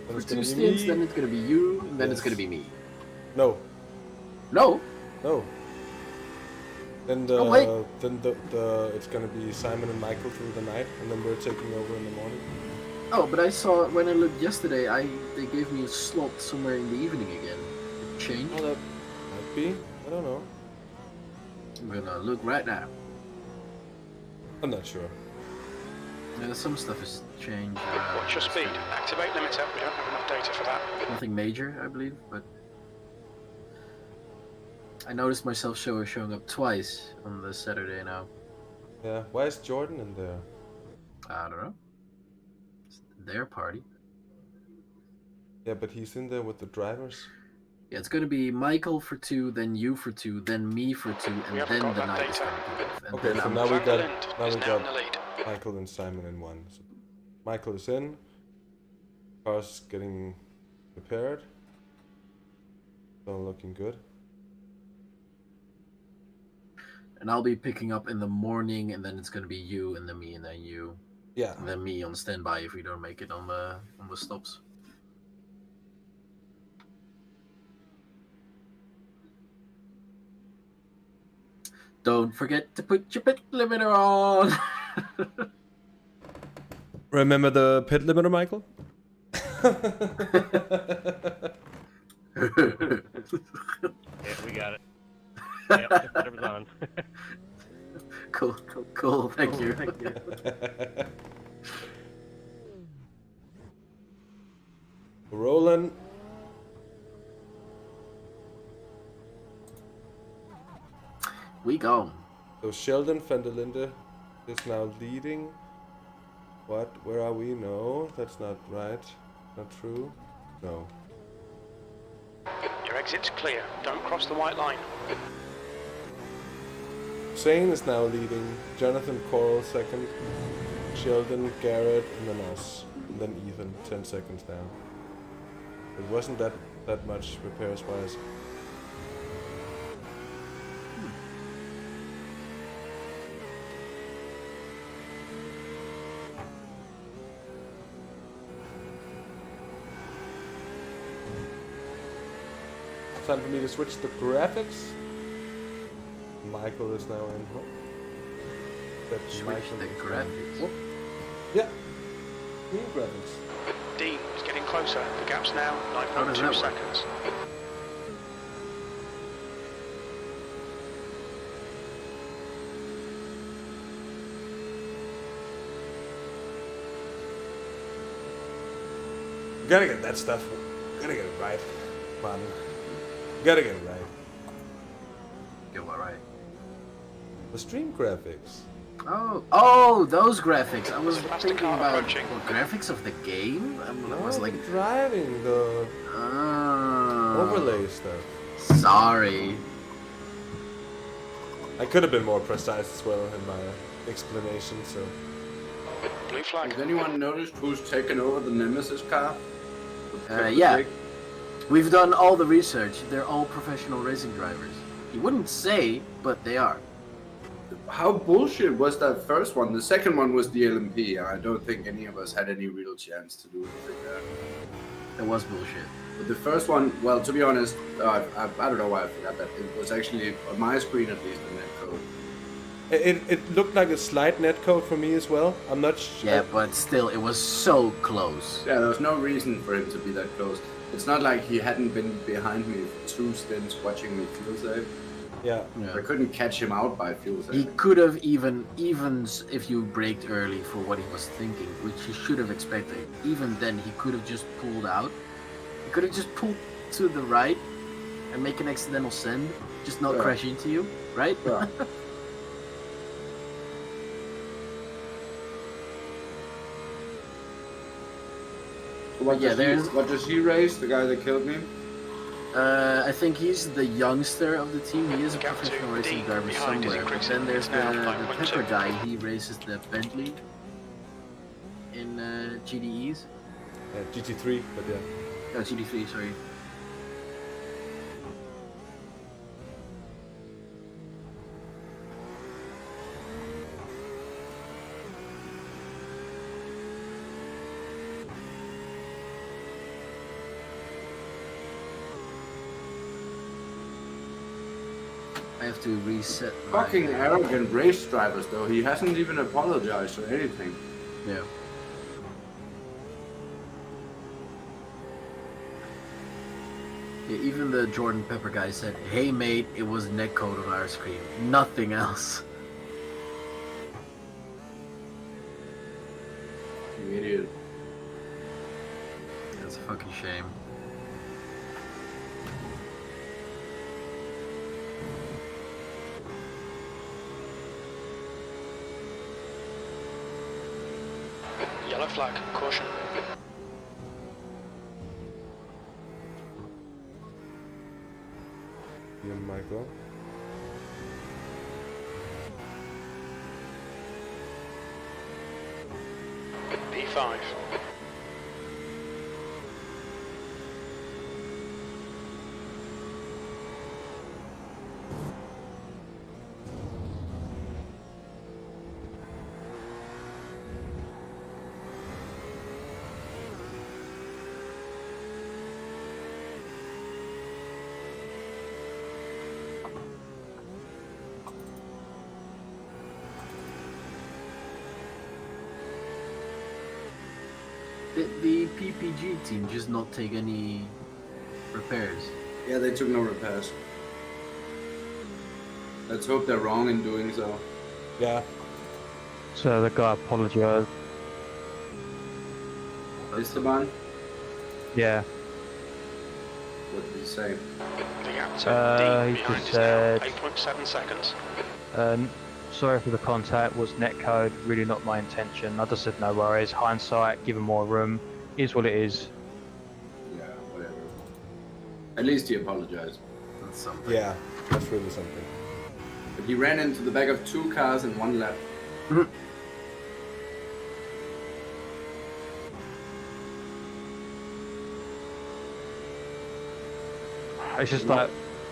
Then for it's 2 gonna be stints, me. then it's gonna be you, and then it's Yes. gonna be me. No, No. no. Then Oh, wait. it's gonna be Simon and Michael through the night, and then we're taking over in the morning. Oh, but I saw when I looked yesterday, they gave me a slot somewhere in the evening again. It changed. Oh, that might be. I don't know. I'm gonna look right now. I'm not sure. Yeah, some stuff has changed. Watch your speed. Activate limiter. We don't have enough data for that. Nothing major, I believe, but I noticed myself showing up twice on the Saturday now. Yeah. Why is Jordan in there? I don't know. It's their party. Yeah, but he's in there with the drivers. Yeah, it's gonna be Michael for 2, then you for 2, then me for 2, and We haven't then got the that night is data. gonna be off. And Okay, then so I'm now we Van der got Linde is now in the lead. Michael and Simon in one. So Michael is in. Car's getting prepared. All looking good. And I'll be picking up in the morning, and then it's gonna be you, and then me, and then you. Yeah. And then me on standby if we don't make it on the stops. Don't forget to put your pit limiter on. Remember the pit limiter, Michael? Yeah, we got it. Yep, whatever's on. Cool. Thank you. Rolling. We go. So Sheldon Van der Linde is now leading. What? Where are we? No, that's not right. Not true. No. Your exit's clear. Don't cross the white line. Zane is now leading. Jonathan Coral second. Sheldon, Garrett, and then us. And then Ethan, 10 seconds down. It wasn't that much repairs wise. Time for me to switch the graphics. Michael is now in. Oh. That's Switch Michael the is now- graphics. Oh. Yeah. New graphics. Dean is getting closer. The gap's now How does that 9.2 work? seconds. You gotta get that stuff. Gotta get it right, man. Gotta get it right. Get what right? The stream graphics. Oh, those graphics. I was Faster thinking car about approaching. graphics of the game. I was like driving the overlay stuff. Sorry. I could have been more precise as well in my explanation. So. Blue flag. Has anyone noticed who's taken over the Nemesis car? Yeah. We've done all the research. They're all professional racing drivers. You wouldn't say, but they are. How bullshit was that first one? The second one was the LMP. I don't think any of us had any real chance to do anything there. It was bullshit. But the first one, well, to be honest, I don't know why I forgot that. It was actually, on my screen at least, the netcode. It looked like a slight netcode for me as well. I'm not sure. Yeah, but still, it was so close. Yeah, there was no reason for him to be that close. It's not like he hadn't been behind me for 2 stints watching me fuel save. Yeah. I couldn't catch him out by fuel saving. He could have even if you braked early for what he was thinking, which he should have expected, even then he could have just pulled out. He could have just pulled to the right and make an accidental send, just not crash into you, right? Yeah. What does he race? The guy that killed me? I think he's the youngster of the team. He is a professional racing driver somewhere. But then there's the Pepper guy. He races the Bentley in GDEs. GT3, but yeah. Oh, GT3, sorry. I have to reset. Fucking arrogant race drivers, though. He hasn't even apologized or anything. Yeah. Yeah, even the Jordan Pepper guy said, "Hey mate, it was netcode on our screen. Nothing else." You idiot. That's a fucking shame. Yellow flag, caution. You, Michael. P5. Did the PPG team just not take any repairs? Yeah, they took no repairs. Let's hope they're wrong in doing so. Yeah. So the guy apologised. Esteban? Yeah. What did he say? The gap to he D behind just is now said, 8.7 seconds. sorry for the contact, was netcode, really not my intention. I just said no worries, hindsight, give him more room, is what it is. Yeah, whatever. At least he apologized. That's something. Yeah, that's really something. But he ran into the back of 2 cars in 1 lap. It's just like,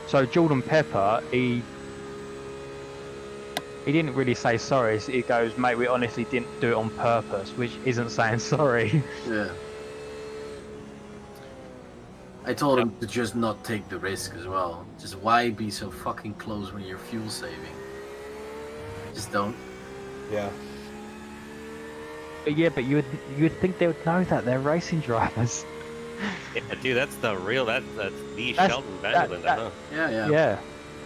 so Jordan Pepper, he didn't really say sorry. He goes, mate, we honestly didn't do it on purpose, which isn't saying sorry. Yeah. I told him to just not take the risk as well. Just why be so fucking close when you're fuel saving? Just don't. Yeah. But yeah, but you would think they would know that they're racing drivers. Yeah, dude, that's the Sheldon Vanderlinde, huh? Yeah. Yeah.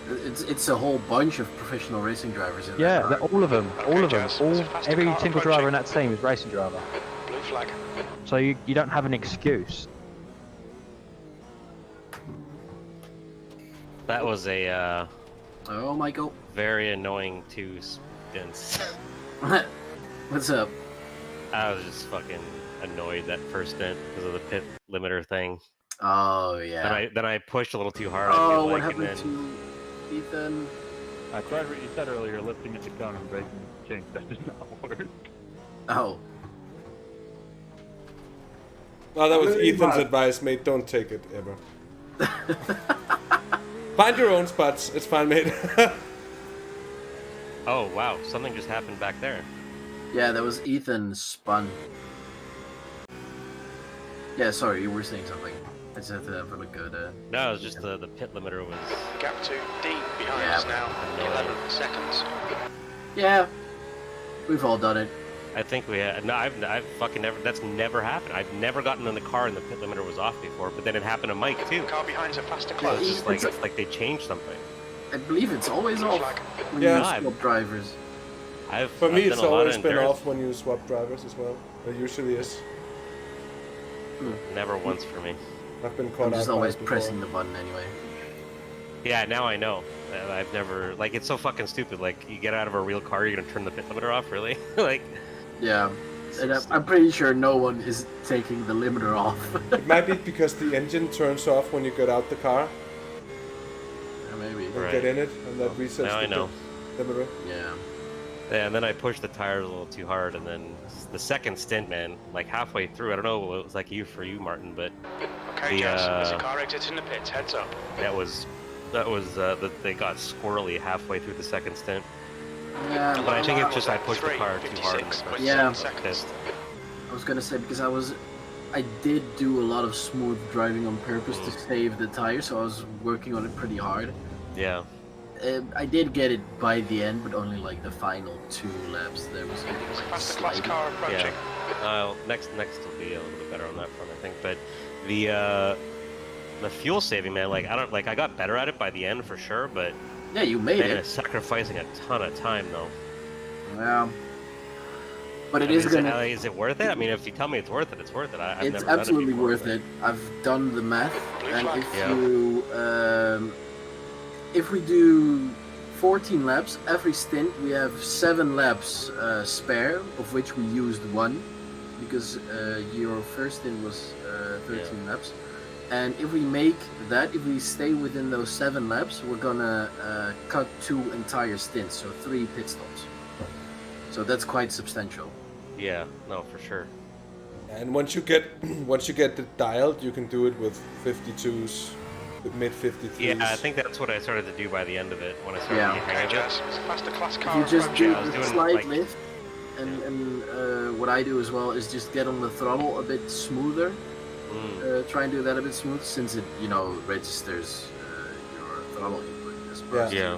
It's a whole bunch of professional racing drivers in Yeah, that car. all of them. Jazz, there's a faster Every car single approaching. driver in that team is racing driver. Blue flag. So you don't have an excuse. That was a Oh, Michael. very annoying 2 stints. What's up? I was just fucking annoyed that first stint because of the pit limiter thing. Oh yeah. Then I pushed a little too hard. I Oh, feel what like, happened and then, to Ethan? I tried what you said earlier, lifting at the cone and breaking the kink. That did not work. Oh. Oh, that was Ethan's advice, mate. Don't take it ever. Find your own spots. It's fine, mate. Oh wow, something just happened back there. Yeah, that was Ethan spun. Yeah, sorry, you were saying something. I just had to have a look at No, it was just the pit limiter was. Gap to D behind Yeah. us now. 11 seconds. Yeah. We've all done it. I think we had. No, I've fucking never. That's never happened. I've never gotten in the car and the pit limiter was off before. But then it happened to Mike too. Car behind's a faster So close. it's just like it's like they changed something. I believe it's always off when Yeah. you swap drivers. For me, I've it's done a lot of always been endurance. off when you swap drivers as well. It usually is. Never once for me. I've been caught I'm just out by always it before. pressing the button anyway. Yeah, now I know. I've never like it's so fucking stupid. Like you get out of a real car, you're gonna turn the pit limiter off, really? Like Yeah. And I'm pretty sure no one is taking the limiter off. It might be because the engine turns off when you get out the car Yeah, maybe. and Right. get in it, and that resets now I the know. limiter. Yeah. Yeah, and then I pushed the tires a little too hard, and then the second stint, man, like halfway through, I don't know what it was like for you, Martin, but Okay, the, Jazz, there's a car exiting the pits. Heads up. they got squirrely halfway through the second stint. Yeah, But I think it's just I pushed the car too hard. In the first Yeah. stint. Pissed. I was gonna say because I did do a lot of smooth driving on purpose to save the tire, so I was working on it pretty hard. Yeah. I did get it by the end, but only like the final 2 laps. There was getting like Faster class sliding. car approaching. Next will be a little bit better on that front, I think. But the fuel saving, man, like I got better at it by the end for sure, but Yeah, you made man, it. it's sacrificing a ton of time though. Yeah. But I it mean, is gonna. is it worth it? I mean, if you tell me it's worth it, it's worth it. I've It's never done absolutely it before, worth but- it. I've done the math, and flag. if we do 14 laps every stint, we have 7 laps spare, of which we used 1, because your first stint was 13 laps. And if we make that, if we stay within those 7 laps, we're gonna cut 2 entire stints, so 3 pit stops. So that's quite substantial. Yeah, no, for sure. And once you get it dialed, you can do it with 52s, with mid 53s. Yeah, I think that's what I started to do by the end of it when I started Yeah. to get hang Okay, of Jazz, it. it's a faster class If car you just approaching. do I was the doing, slight like- lift, and what I do as well is just get on the throttle a bit smoother. Try and do that a bit smooth, since it registers your throttle input as opposed Yeah.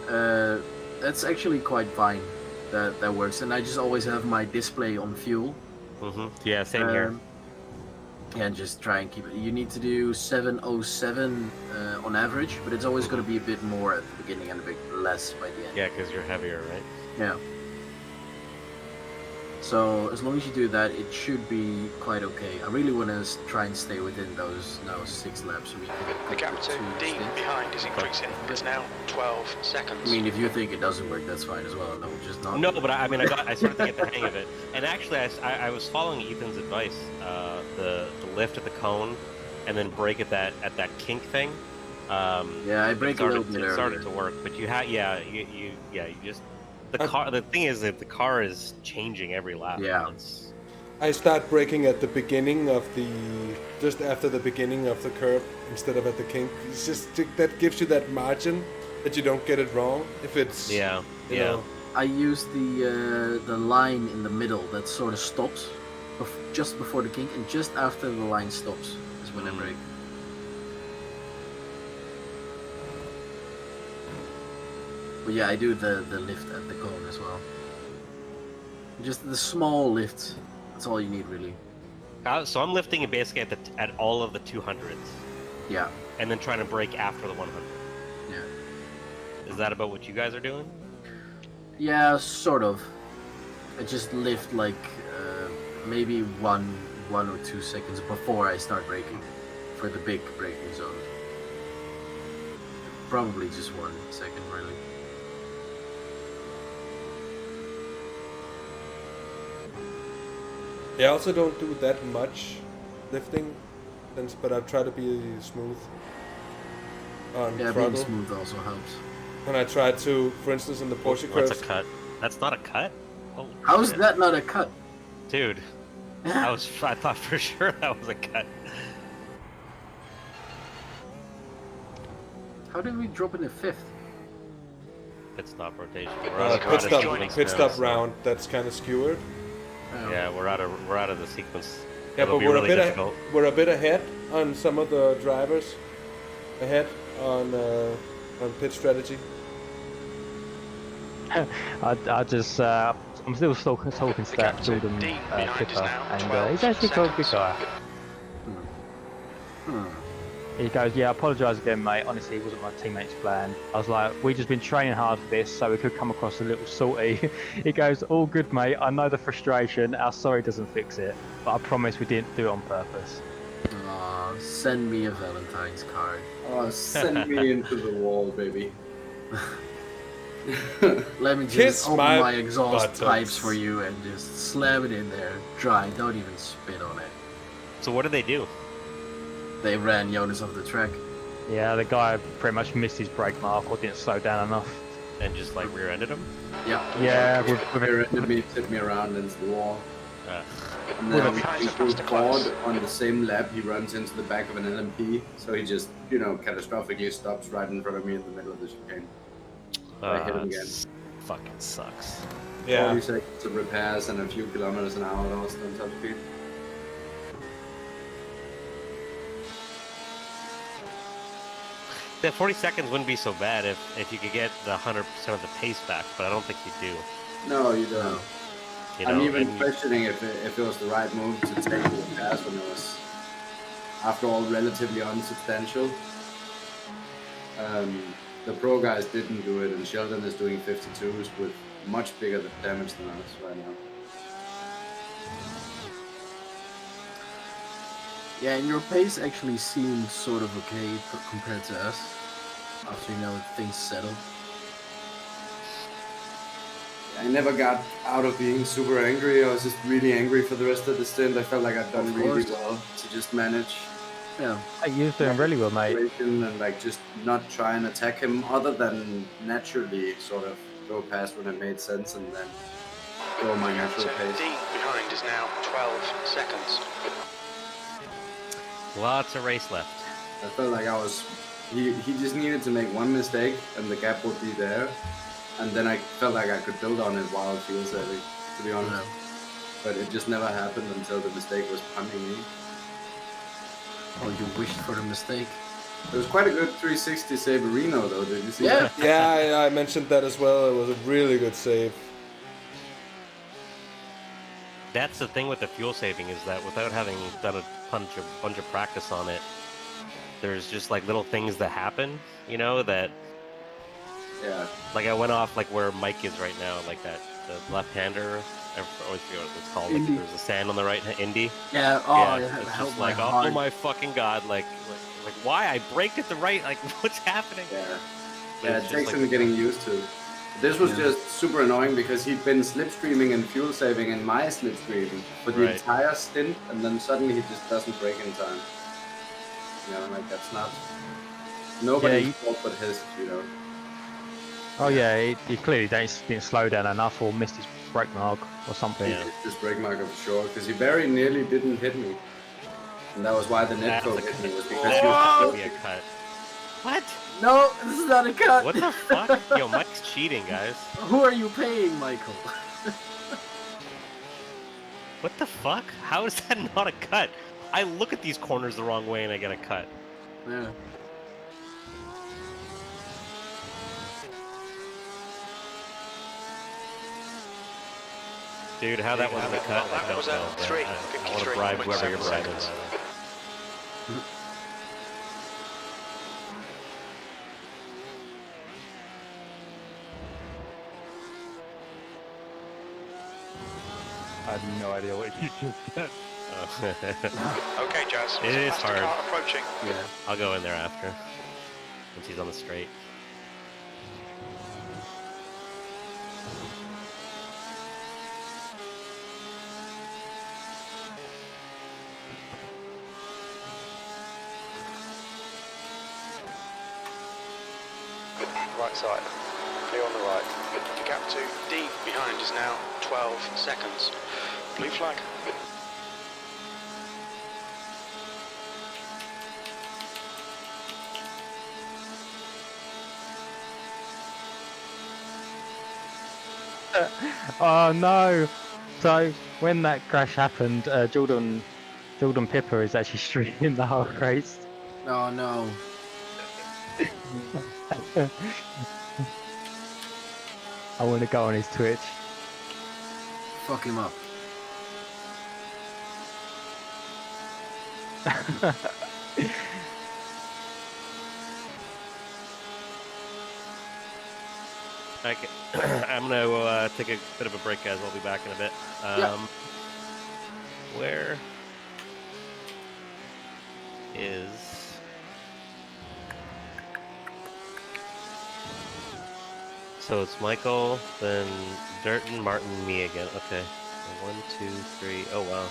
to- that's actually quite fine. That works, and I just always have my display on fuel. Yeah, same here. And just try and keep it. You need to do 707 on average, but it's always going to be a bit more at the beginning and a bit less by the end. Yeah, because you're heavier, right? Yeah. So as long as you do that, it should be quite okay. I really want to try and stay within those now 6 laps. So we can The gap to D behind is increasing. It's now 12 I seconds. mean, if you think it doesn't work, that's fine as well. No, just not. No, but I started to get the hang of it. And actually, I was following Ethan's advice. The lift at the cone, and then brake at that kink thing. Yeah, I brake a little bit It started earlier. to work, but you just the car. The thing is that the car is changing every lap. Yeah. I start braking at the beginning of just after the beginning of the curve instead of at the kink. It's just that gives you that margin that you don't get it wrong. If it's you know. I use the line in the middle that sort of stops just before the kink, and just after the line stops is when I brake. But yeah, I do the lift at the cone as well. Just the small lift. That's all you need, really. So I'm lifting it basically at all of the 200s. Yeah. And then trying to brake after the 100. Yeah. Is that about what you guys are doing? Yeah, sort of. I just lift like maybe one or 2 seconds before I start braking for the big braking zone. Probably just 1 second, really. Yeah, I also don't do that much lifting, but I try to be smooth on Yeah, throttle. being smooth also helps. And I try to, for instance, in the Porsche What's curves. a cut? That's not a cut? Oh, How is shit. that not a cut? Dude, I thought for sure that was a cut. How did we drop in the 5th? Pit stop rotation. We're out of Pit stop so- round. That's kind of skewered. Yeah, we're out of the sequence. Yeah, It'll but be we're really a bit difficult. we're a bit ahead on some of the drivers. Ahead on pit strategy. I just I'm still talking stats to them Pippa, and he's actually quite a good guy. He goes, yeah, I apologise again, mate. Honestly, it wasn't my teammate's plan. I was like, we just been training hard for this, so we could come across a little salty. He goes, all good, mate. I know the frustration. Our sorry doesn't fix it, but I promise we didn't do it on purpose. Aw, send me a Valentine's card. Oh, send me into the wall, baby. Let me just Kiss open my my exhaust buttons. pipes for you and just slam it in there. Dry. Don't even spit on it. So what did they do? They ran Jonas off the track. Yeah, the guy pretty much missed his brake mark or didn't slow down enough. And just like rear-ended him? Yeah. Yeah, Rear-ended me, tipped me around into the wall. And With then a we moved forward on the same lap, he runs into the back of an LMP, so he just, catastrophically stops right in front of me in the middle of the chicane. I hit him again. Fucking sucks. Yeah. 40 seconds of repairs and a few kilometers an hour lost on top speed. The 40 seconds wouldn't be so bad if you could get the 100% of the pace back, but I don't think you do. No, you don't. You I'm know, even and- questioning if it was the right move to take the pass when it was, after all, relatively unsubstantial. The pro guys didn't do it, and Sheldon is doing 52s with much bigger damage than us right now. Yeah, and your pace actually seemed sort of okay compared to us. After things settled. I never got out of being super angry. I was just really angry for the rest of the stint. I felt like I'd done really well to just manage. Yeah. You're doing really well, mate. And just not try and attack him, other than naturally sort of go past when it made sense and then go my natural pace. D behind is now 12 seconds. Lots of race left. I felt like he just needed to make one mistake and the gap would be there. And then I felt like I could build on it while fuel saving, to be honest. But it just never happened until the mistake was punting me. Oh, you wished for the mistake. It was quite a good 360 Saberino though, did you see Yeah. that? Yeah, I mentioned that as well. It was a really good save. That's the thing with the fuel saving, is that without having done a bunch of practice on it, there's just like little things that happen, that... Yeah. Like I went off like where Mike is right now, like the left-hander. I always forget what it's called. Like, there's a sand on the right, Indy. Yeah. It's help just my like, heart. oh my fucking god, like why I braked at the right? Like what's happening? Yeah. But Yeah, it's it just takes like- him getting used to. This was just super annoying because he'd been slipstreaming and fuel saving in my slipstream for the Right. entire stint, and then suddenly he just doesn't brake in time. That's not nobody's fault but his, Oh yeah, he clearly didn't slow down enough or missed his brake mark or something. He hit this brake marker for sure, because he very nearly didn't hit me. And that was why the net code hit me, was because he That was would be a cut. What? No, this is not a cut. What the fuck? Yo, Mike's cheating, guys. Who are you paying, Michael? What the fuck? How is that not a cut? I look at these corners the wrong way and I get a cut. Yeah. Dude, how that wasn't a cut, I don't know. but I want to bribe whoever you're bribing. I have no idea what you just said. Okay, Jazz. It is faster hard. car approaching. Yeah. I'll go in there after. Once he's on the straight. right side. Clear on the right. The gap to D behind is now 12 seconds. Blue flag. Oh no! So when that crash happened, Jordan Pipper is actually streaming the whole race. Oh no. I want to go on his Twitch. Fuck him up. Okay. I'm gonna take a bit of a break, guys. I'll be back in a bit. Yeah. Where is... So it's Michael, then Durton, Martin, me again. Okay. 1, 2, 3. Oh wow.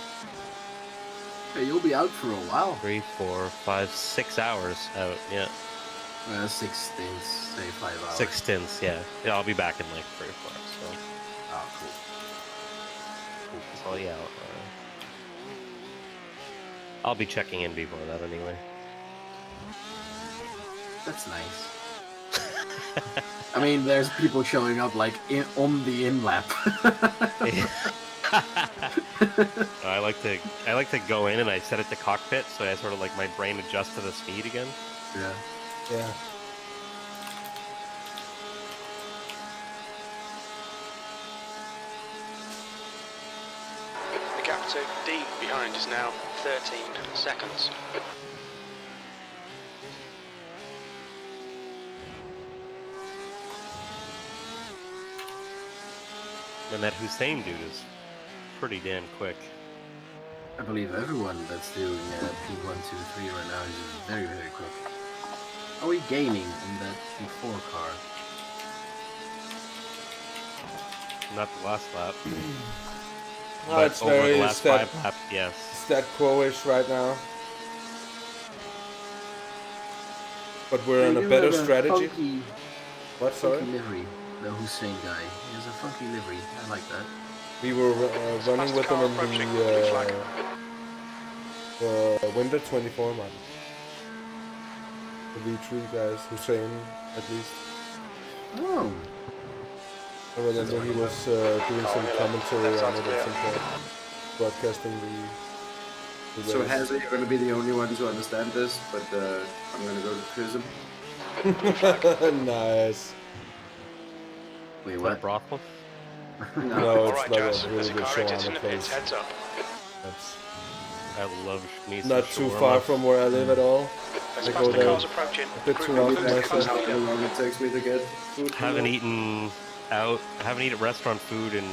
Hey, you'll be out for a while. 3, 4, 5, 6 hours out. Yeah. 6 stints, say 5 hours. 6 stints. Yeah. Yeah. I'll be back in like 3 or 4. So. Oh, cool. So yeah. I'll be checking in before that anyway. That's nice. I mean, there's people showing up like on the in lap. I like to go in and I set it to cockpit, so I sort of like my brain adjusts to the speed again. Yeah. Yeah. The gap to D behind is now 13 seconds. And that Hussein dude is pretty damn quick. I believe everyone that's doing P1, 2, 3 right now is very, very quick. Are we gaining in that P4 car? Not the last lap. Oh, but it's over very the last stat, 5 laps, yes. Stat quo-ish right now. But we're on a better strategy. What, sorry? Funky livery, the Hussein guy. He has a funky livery. I like that. We were running with him in the Winter 24 man. The V3 guys, Hussein at least. Oh. I remember he was doing some commentary on it at some point, broadcasting the So race. Hazard, you're going to be the only one to understand this, but I'm going to go to prison. Nice. Wait, what? Brothel? No, it's Alright, like Jazz, a there's really a good car show on exiting the the pits, place. heads up. That's I love me some not too shawarma. far from where I live at all. As I fast go as there cars approaching, a bit too often myself. How long it takes me to get food? Haven't eaten restaurant food in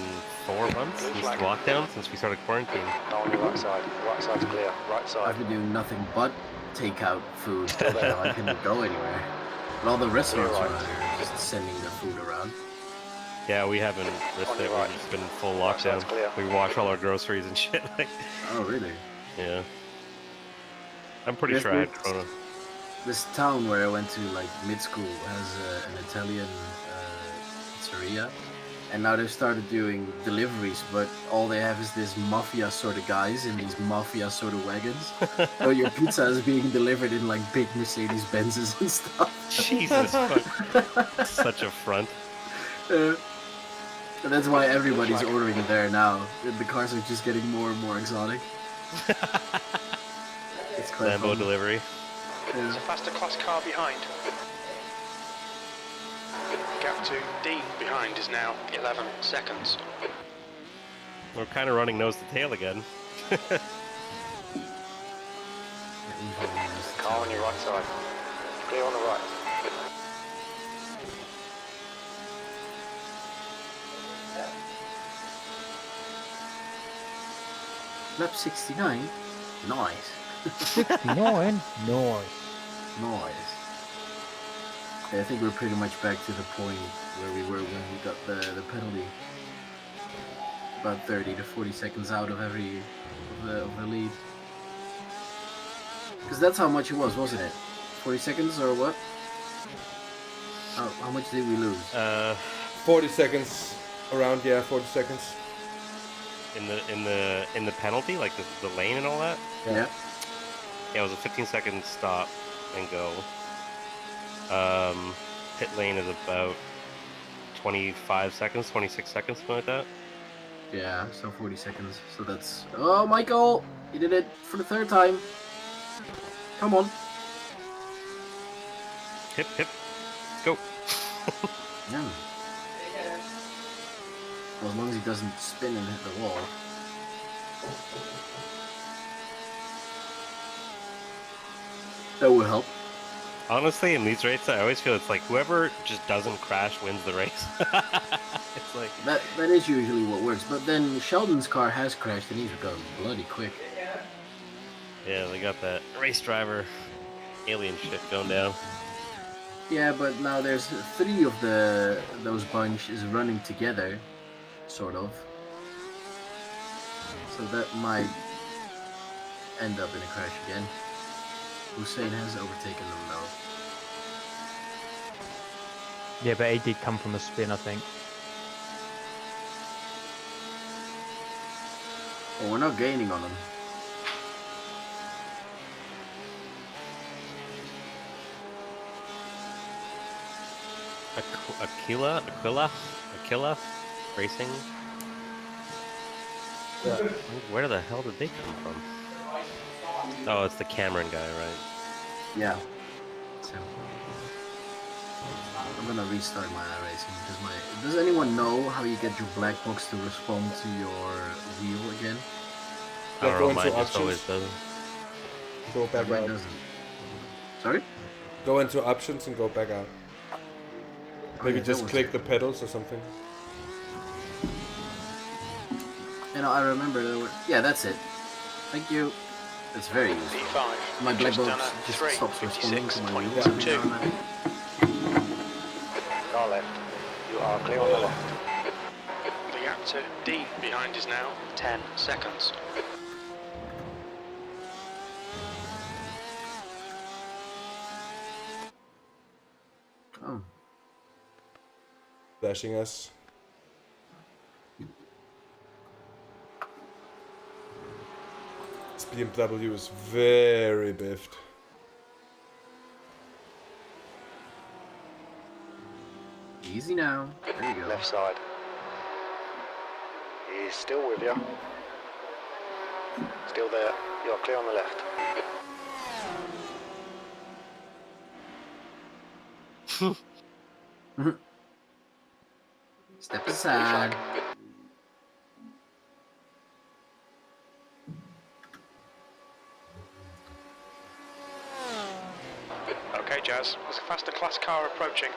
4 months since lockdown, since we started quarantine. On your right side. Right side's clear. Right I've side. been doing nothing but takeout food. So I couldn't go anywhere. But all the restaurants around here are just sending the food around. Yeah, we haven't risked it. We've just been full lockdown. We wash all our groceries and shit. Like, Oh, really? yeah. I'm pretty Yes, sure I had it's- Corona. This town where I went to like mid-school has an Italian pizzeria, and now they've started doing deliveries, but all they have is this mafia sort of guys in these mafia sort of wagons. So your pizza is being delivered in like big Mercedes Benzes and stuff. Jesus, fuck. Such a front. And that's why everybody's ordering there now. The cars are just getting more and more exotic. It's quite Lambo fun. delivery. There's a faster class car behind. Gap to D behind is now 11 seconds. We're kind of running nose to tail again. Car on your right side. Clear on the right. Lap 69? Nice. 69? Nice. Nice. Yeah, I think we're pretty much back to the point where we were when we got the penalty. About 30 to 40 seconds out of every of the lead. Because that's how much it was, wasn't it? 40 seconds or what? How much did we lose? 40 seconds. Around 40 seconds. In the penalty, like the lane and all that. Yeah. Yeah, it was a 15-second stop and go. Pit lane is about 25 seconds, 26 seconds, something like that. Yeah, so 40 seconds. So that's... Oh, Michael! You did it for the 3rd time. Come on. Hip, hip. Let's go. Yeah. Well, as long as he doesn't spin and hit the wall. That would help. Honestly, in these races, I always feel it's like whoever just doesn't crash wins the race. It's like that is usually what works. But then Sheldon's car has crashed and he's going bloody quick. yeah, they got that race driver alien shit going down. Yeah, but now there's 3 of those bunch is running together, sort of. So that might end up in a crash again. Hussein has overtaken them now. Yeah, but he did come from a spin, I think. Well, we're not gaining on them. Aquila Racing. Yeah. Where the hell did they come from? Oh, it's the Cameron guy, right? Yeah. So, I'm gonna restart my iRacing because my. Does anyone know how you get your black box to respond to your wheel again? I don't go know, into mine just options. always doesn't. Go back Mine out. doesn't. Sorry? Go into options and go back out. Maybe yeah, just that was click it. the pedals or something. You know, I remember there were. Yeah, that's it. Thank you. It's very easy. P5. My black Just box done a just 3, stops responding to my wheels 56.12. every now and then. Car left. You are clear on the left. The gap to D behind is now 10 seconds. Oh. Flashing us. This BMW is very biffed. Easy now. There you go. Left side. He's still with you. Still there. You're clear on the left. Step aside. Okay, Jazz. There's a faster class car approaching.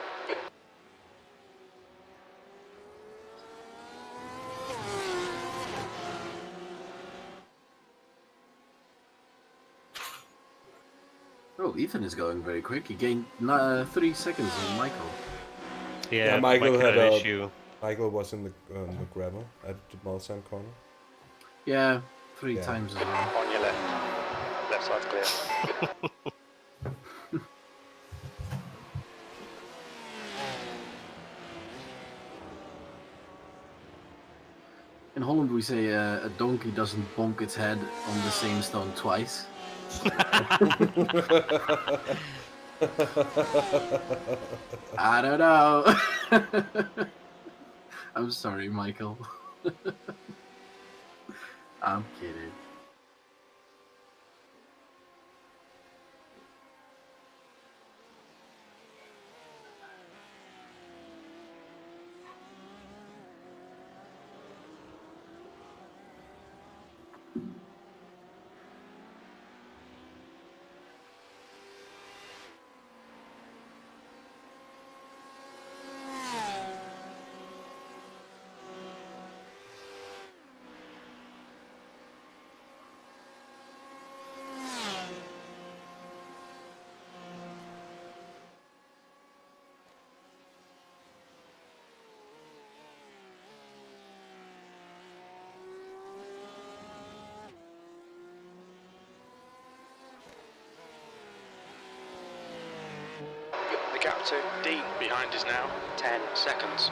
Oh, Ethan is going very quick. He gained 3 seconds on Michael. Yeah, Michael Mike had an a issue. Michael was in the gravel at the Mulsanne corner. Yeah, 3 Yeah. times as well. On your left. Left side's clear. In Holland we say a donkey doesn't bonk its head on the same stone twice. I don't know. I'm sorry, Michael. I'm kidding. The gap to D behind is now 10 seconds.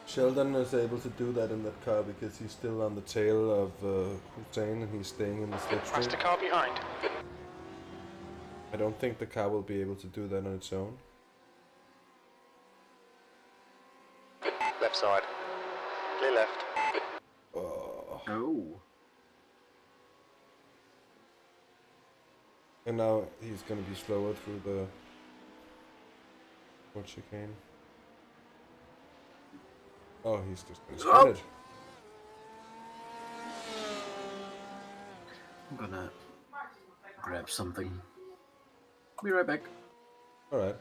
Sheldon is able to do that in that car because he's still on the tail of Hussein and he's staying in the That's slipstream. the car behind. I don't think the car will be able to do that on its own. Left side. Clear left. Oh. And now he's gonna be slower through the short chicane. Oh, he's just gonna spin it. I'm gonna grab something. Be right back. Alright.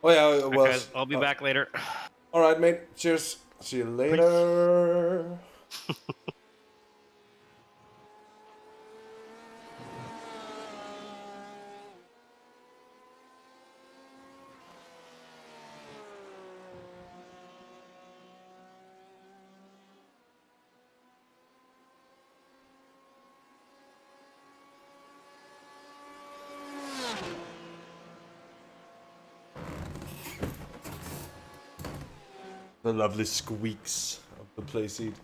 Oh yeah, it was. Guys, I'll be back later. Alright, mate. Cheers. See you later. The lovely squeaks of the playseat.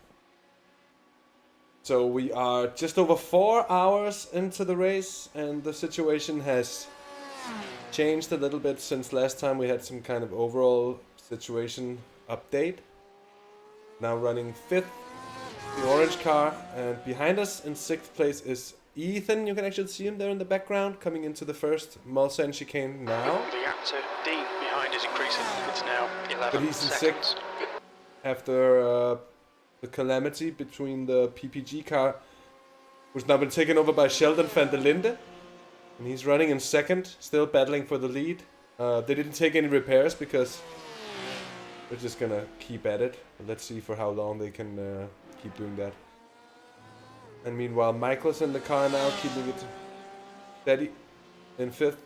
So we are just over 4 hours into the race, and the situation has changed a little bit since last time we had some kind of overall situation update. Now running 5th, the orange car, and behind us in 6th place is Ethan. You can actually see him there in the background, coming into the first Mulsanne chicane now. The gap to D behind is increasing. It's now 11 But he's in seconds. 6th after the calamity between the PPG car, who's now been taken over by Sheldon van der Linde. And he's running in 2nd, still battling for the lead. They didn't take any repairs because they're just gonna keep at it. And let's see for how long they can keep doing that. And meanwhile, Michael's in the car now, keeping it steady in 5th.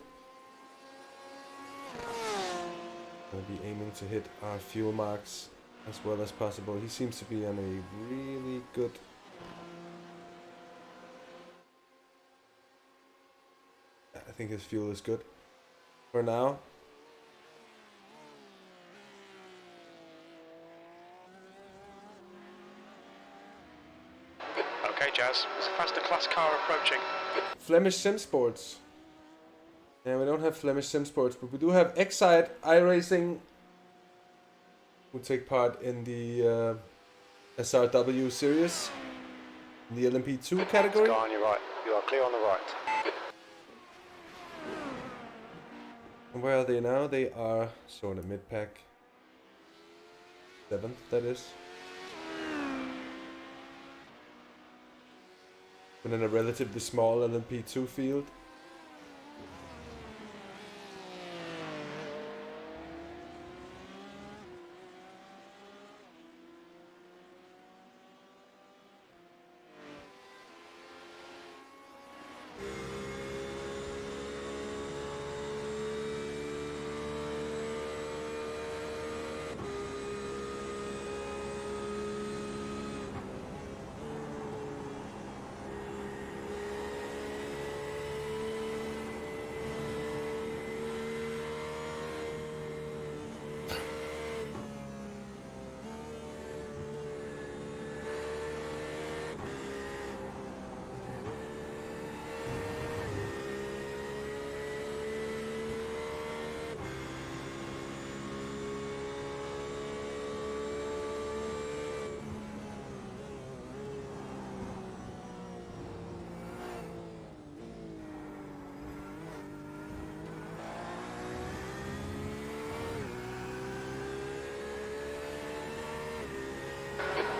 We'll be aiming to hit our fuel marks as well as possible. He seems to be on a really good... I think his fuel is good for now. Okay, Jazz. There's a faster class car approaching. Flemish Sim Sports. Yeah, we don't have Flemish Sim Sports, but we do have Excite iRacing, who take part in the SRW series, in the LMP2 category. Go on your right. You are clear on the right. And where are they now? They are sort of mid-pack. 7th, that is. But in a relatively small LMP2 field.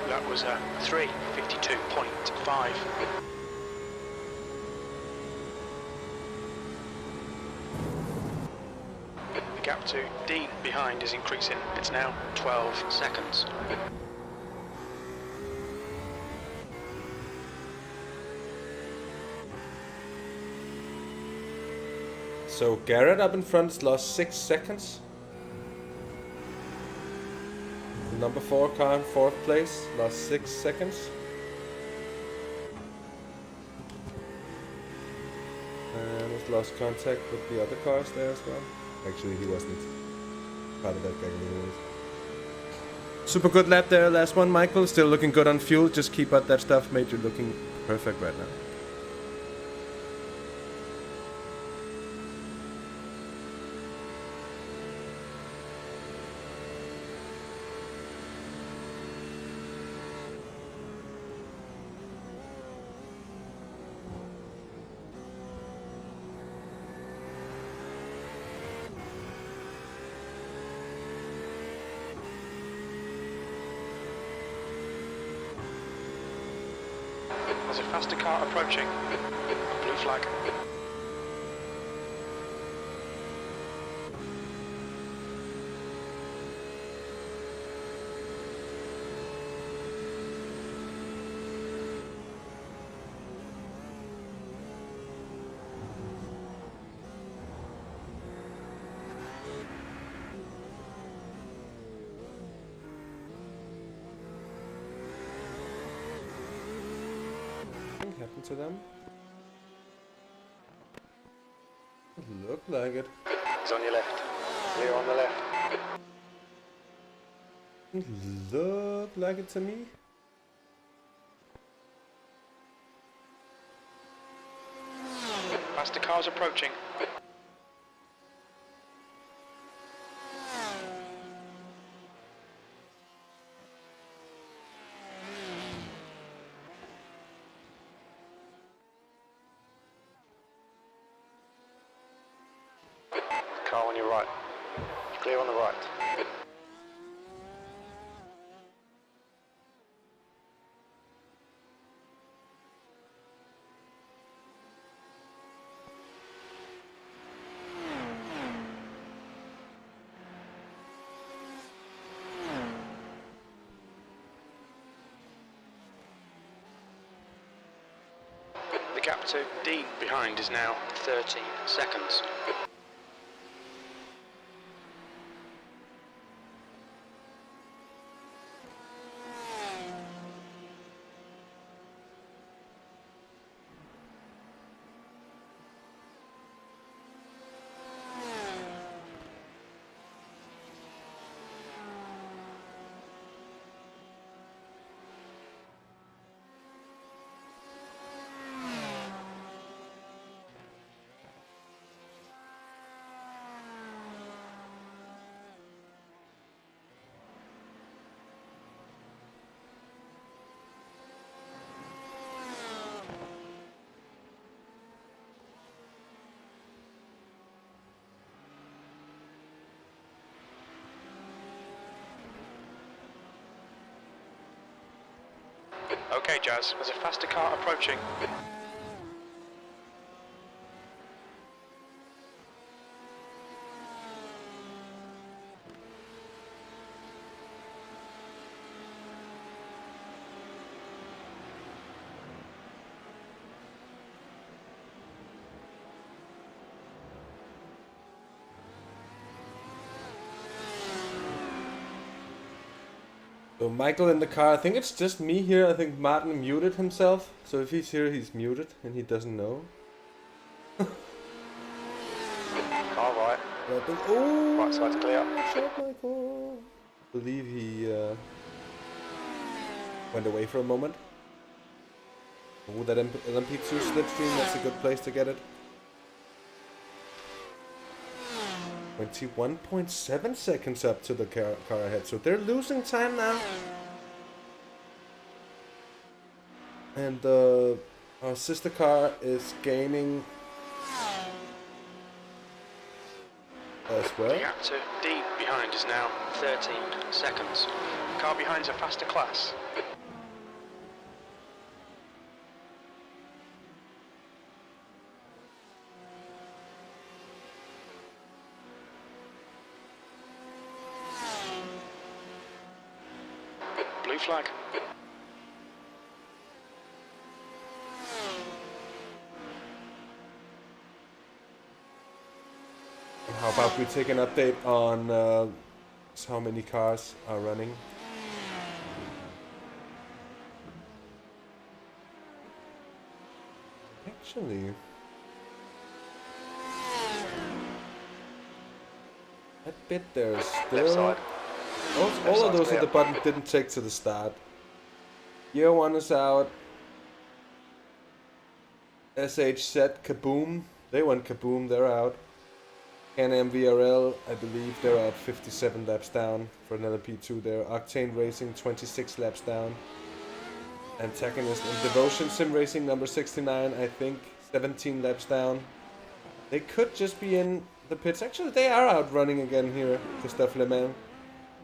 That was 3:52.5. 5. The gap to D behind is increasing. It's now 12 seconds. So Garrett up in front has lost 6 seconds. The number 4 car in 4th place lost 6 seconds. And has lost contact with the other cars there as well. Actually, he wasn't part of that gang anyways. Super good lap there, last one, Michael. Still looking good on fuel. Just keep up that stuff, mate. You're looking perfect right now. There's a faster car approaching. Blue flag. Happened to them? Look like it. It's on your left. Clear on the left. Look like it to me. Faster cars approaching. Car on your right. Clear on the right. The gap to D behind is now 13 seconds. Okay, Jazz, there's a faster car approaching. So Michael in the car, I think it's just me here. I think Maarten muted himself. So if he's here, he's muted and he doesn't know. Car right. Oh, right side's clear. Shot Michael. I believe he went away for a moment. Oh, that LMP2 slipstream, that's a good place to get it. 21.7 seconds up to the car ahead, so they're losing time now. And our sister car is gaining as well. The gap to D behind is now 13 seconds. Car behind's a faster class. blue flag. How about we take an update on how many cars are running? Actually, that bit there is still... All of those at the bottom didn't take to the start. Year 1 is out. SHZ Kaboom. They went Kaboom, they're out. And MVRL, I believe they're out 57 laps down for another P2 there. Octane Racing, 26 laps down. Antagonist and Devotion Simracing, number 69, I think, 17 laps down. They could just be in the pits. Actually, they are out running again here, Christophe Le Mans.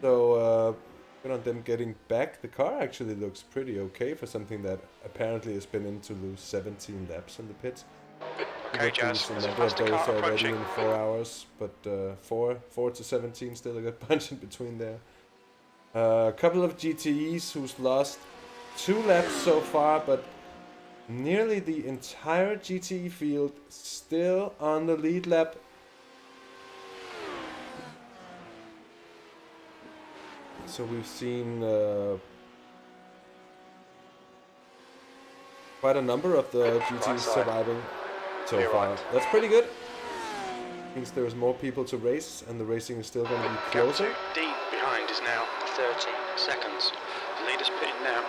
So, good on them getting back. The car actually looks pretty okay for something that apparently has been in to lose 17 laps in the pits. Okay, Jazz, there's a faster car already approaching. in 4 hours, but 4 to 17, still a good bunch in between there. A couple of GTEs who's lost 2 laps so far, but nearly the entire GTE field still on the lead lap. So we've seen quite a number of the GTEs surviving so far. That's pretty good. Means there's more people to race, and the racing is still going to be closer. D behind is now 30 seconds. The leader's pitting now.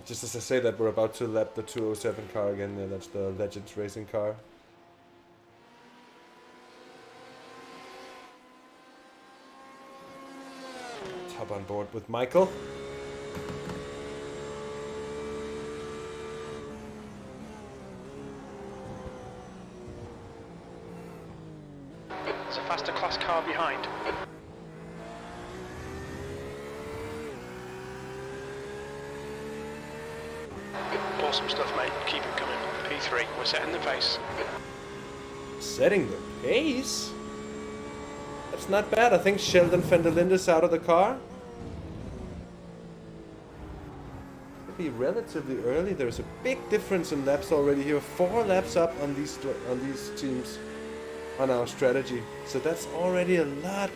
Just as I say that, we're about to lap the 207 car again. Yeah, that's the Legends racing car. Let's hop on board with Michael. There's a faster class car behind. Awesome stuff, mate. Keep it coming. P3, we're setting the pace. Setting the pace? That's not bad. I think Sheldon van der Linde is out of the car. Could be relatively early. There's a big difference in laps already here. 4 laps up on these teams on our strategy. So that's already a lot.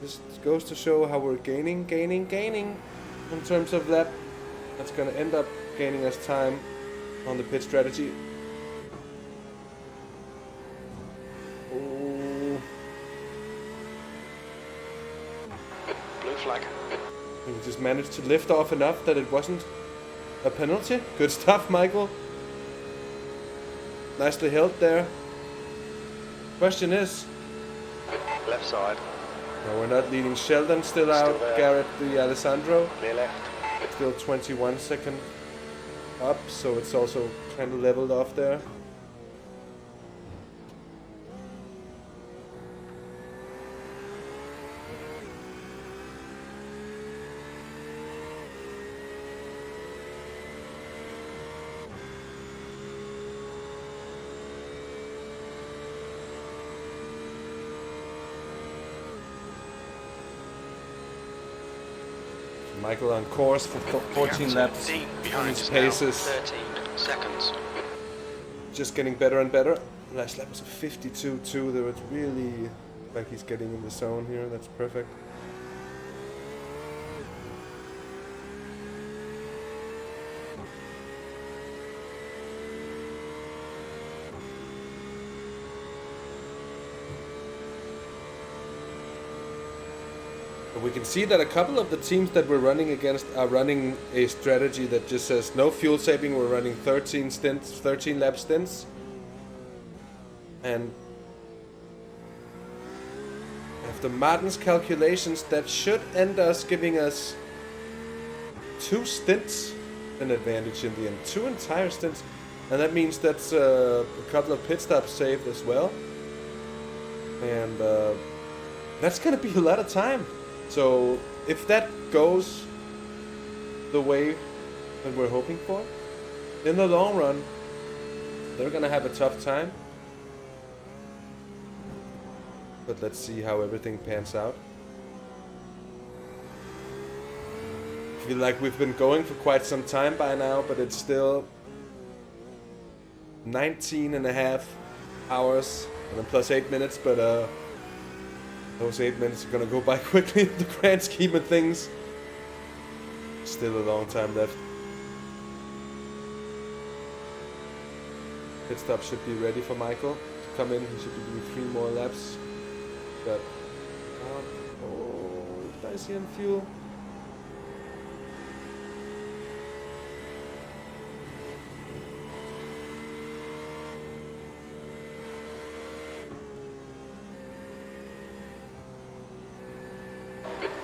This goes to show how we're gaining in terms of lap. That's going to end up gaining us time on the pit strategy. Oh. Blue flag. We just managed to lift off enough that it wasn't a penalty. Good stuff, Michael. Nicely held there. Question is... Left side. No, we're not leading. Sheldon still out. There. Garrett the Alessandro. Clear left. Still 21 second up, so it's also kind of leveled off there. Michael on course for 14 laps. D behind His is pace now is 13 seconds. just getting better and better. Last lap was a 52.2. There was really like he's getting in the zone here. That's perfect. We can see that a couple of the teams that we're running against are running a strategy that just says no fuel saving. We're running 13 lap stints. And after Maarten's calculations, that should end us giving us 2 stints an advantage in the end. 2 entire stints. And that means that's a couple of pit stops saved as well. And that's going to be a lot of time. So if that goes the way that we're hoping for. In the long run, they're gonna have a tough time. But let's see how everything pans out. I feel like we've been going for quite some time by now, but it's still 19.5 hours and then plus 8 minutes, but those 8 minutes are gonna go by quickly in the grand scheme of things. Still a long time left. Pit stop should be ready for Michael to come in. He should be doing 3 more laps. Got dicey on fuel.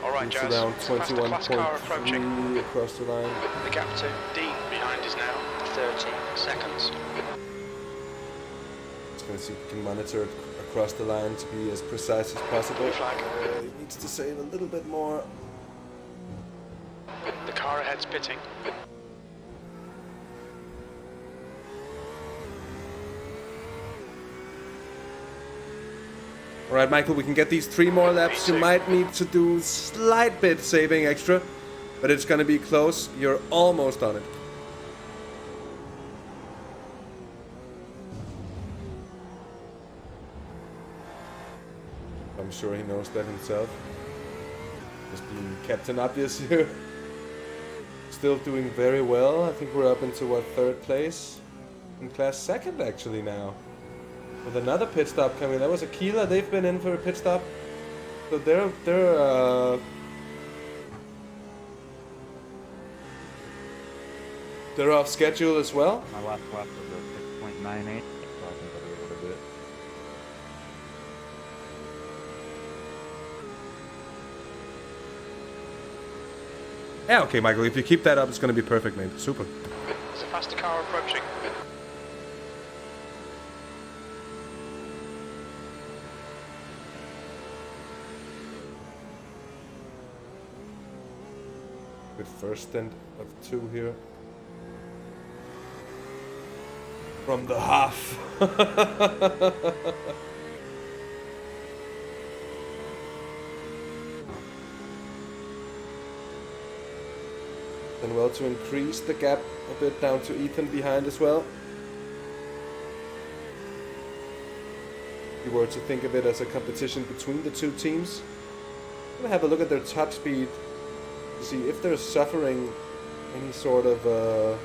All right, Jazz. Around It's a faster class car approaching. 21.3 across the line. The gap to Dean behind is now 13 seconds. Just gonna see if we can monitor it across the line to be as precise as possible. Blue flag. He needs to save a little bit more. The car ahead's pitting. Alright, Michael, we can get these 3 more laps. You might need to do slight bit saving extra, but it's gonna be close. You're almost on it. I'm sure he knows that himself. Just being Captain Obvious here. Still doing very well. I think we're up into, what, 3rd place? In class 2nd, actually, now. With another pit stop coming. That was Aquila. They've been in for a pit stop. So they're off schedule as well. My last lap was a 6.98, so I think I'll be able to do it. Yeah, okay, Michael. If you keep that up, it's going to be perfect, mate. Super. There's a faster car approaching. Good first stint of 2 here. From the half. And well, to increase the gap a bit down to Ethan behind as well. If you were to think of it as a competition between the 2 teams. I'm gonna have a look at their top speed to see if they're suffering any sort of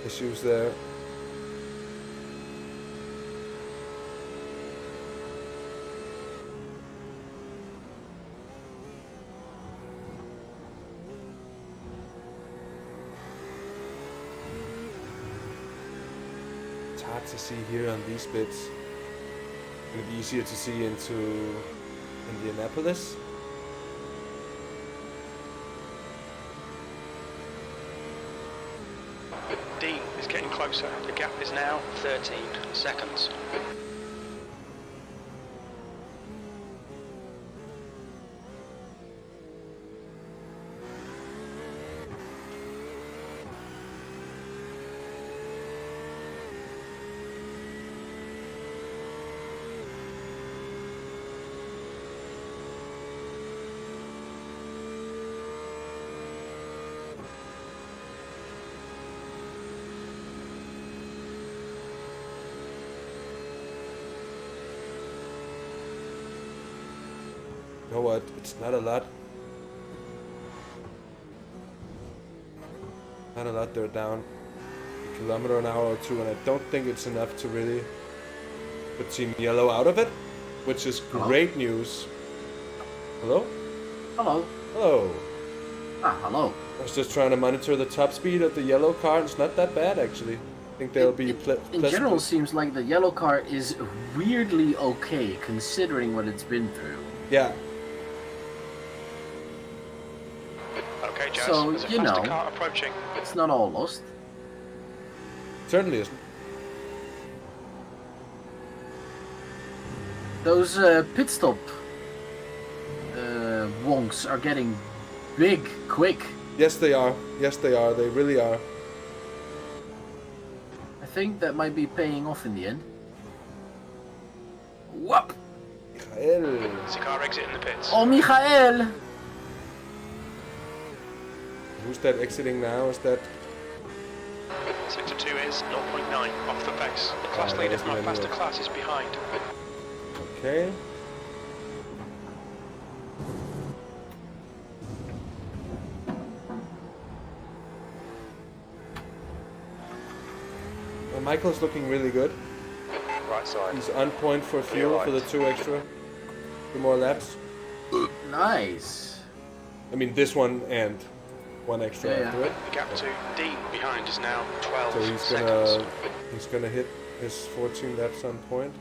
issues there. It's hard to see here on these bits. It's gonna be easier to see into Indianapolis. Dean is getting closer. The gap is now 13 seconds. You know what? It's not a lot. Not a lot. They're down a kilometer an hour or 2, and I don't think it's enough to really put Team Yellow out of it, which is great news. Hello? Hello. Hello. Hello. I was just trying to monitor the top speed of the yellow car. It's not that bad, actually. I think they'll be in general, it seems like the yellow car is weirdly okay, considering what it's been through. Yeah. Okay, Jazz. So, There's a you faster know, car approaching. It's not all lost. Certainly isn't. Those pit stop wonks are getting big, quick. Yes, they are. Yes, they are. They really are. I think that might be paying off in the end. Whoop! Michael. There's a car exiting the pits. Oh, Michael! Who's that exiting now? Is that... Sector 2 is 0.9 off the pace. The class leader from our faster class is behind. Okay. Well, Michael's looking really good. Right side. He's on point for fuel for the 2 more laps. Nice. I mean, this one and 1 extra after it. The gap to D behind is now 12 So he's gonna hit his 14 laps on point.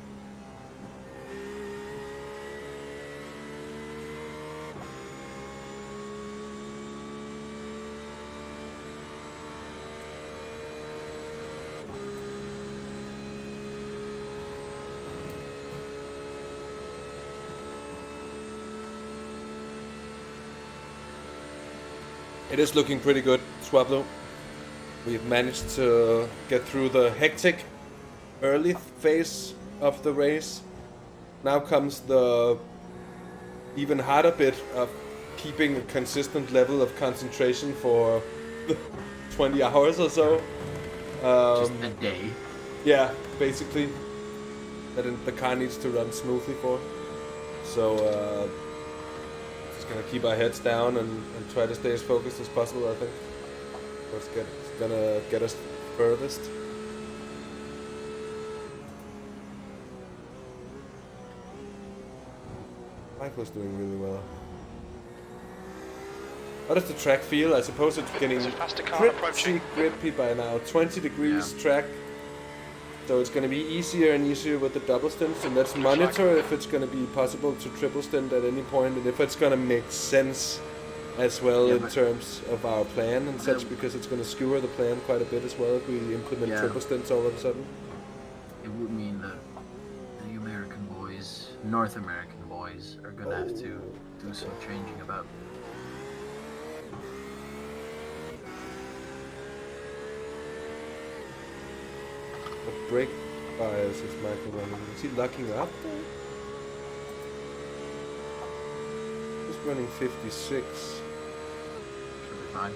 It is looking pretty good, Swablu. We've managed to get through the hectic early phase of the race. Now comes the even harder bit of keeping a consistent level of concentration for 20 hours or so. Just a day. Yeah, basically. That the car needs to run smoothly for. So, just gonna keep our heads down and try to stay as focused as possible, I think. It's gonna get us furthest. Michael's doing really well. How does the track feel? I suppose it's getting pretty grippy by now. 20 degrees track. So it's going to be easier and easier with the double stints, and let's monitor if it's going to be possible to triple stint at any point, and if it's going to make sense as well in terms of our plan and such, because it's going to skewer the plan quite a bit as well if we implement triple stints all of a sudden. It would mean that the American boys, North American boys, are going to have to do some changing about. What brake bias is Michael running? Is he locking up? He's running 56. Should be fine.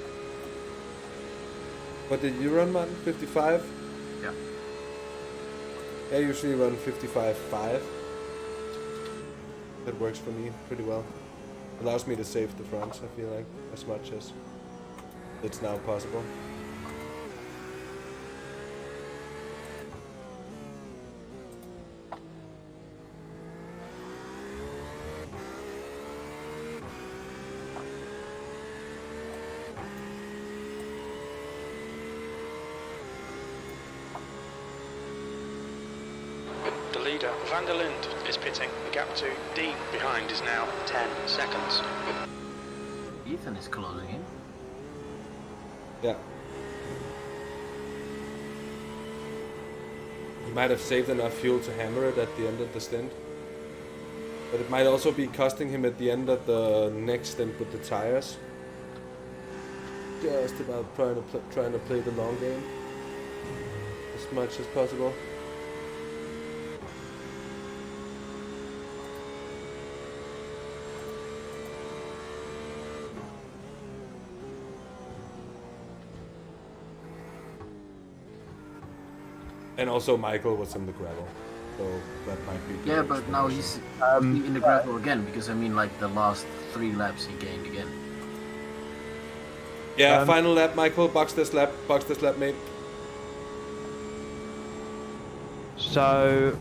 What did you run, Maarten? 55? Yeah. I usually run 55.5. That works for me pretty well. Allows me to save the fronts, I feel like, as much as it's now possible. Van der Linde is pitting. The gap to D behind is now 10 seconds. Ethan is closing in. Yeah. He might have saved enough fuel to hammer it at the end of the stint. But it might also be costing him at the end of the next stint with the tires. Just about trying to play the long game as much as possible. And also Michael was in the gravel, so that might be... Yeah, but now he's in the gravel again, because I mean, like, the last 3 laps he gained again. Yeah, final lap, Michael. Box this lap, mate. So...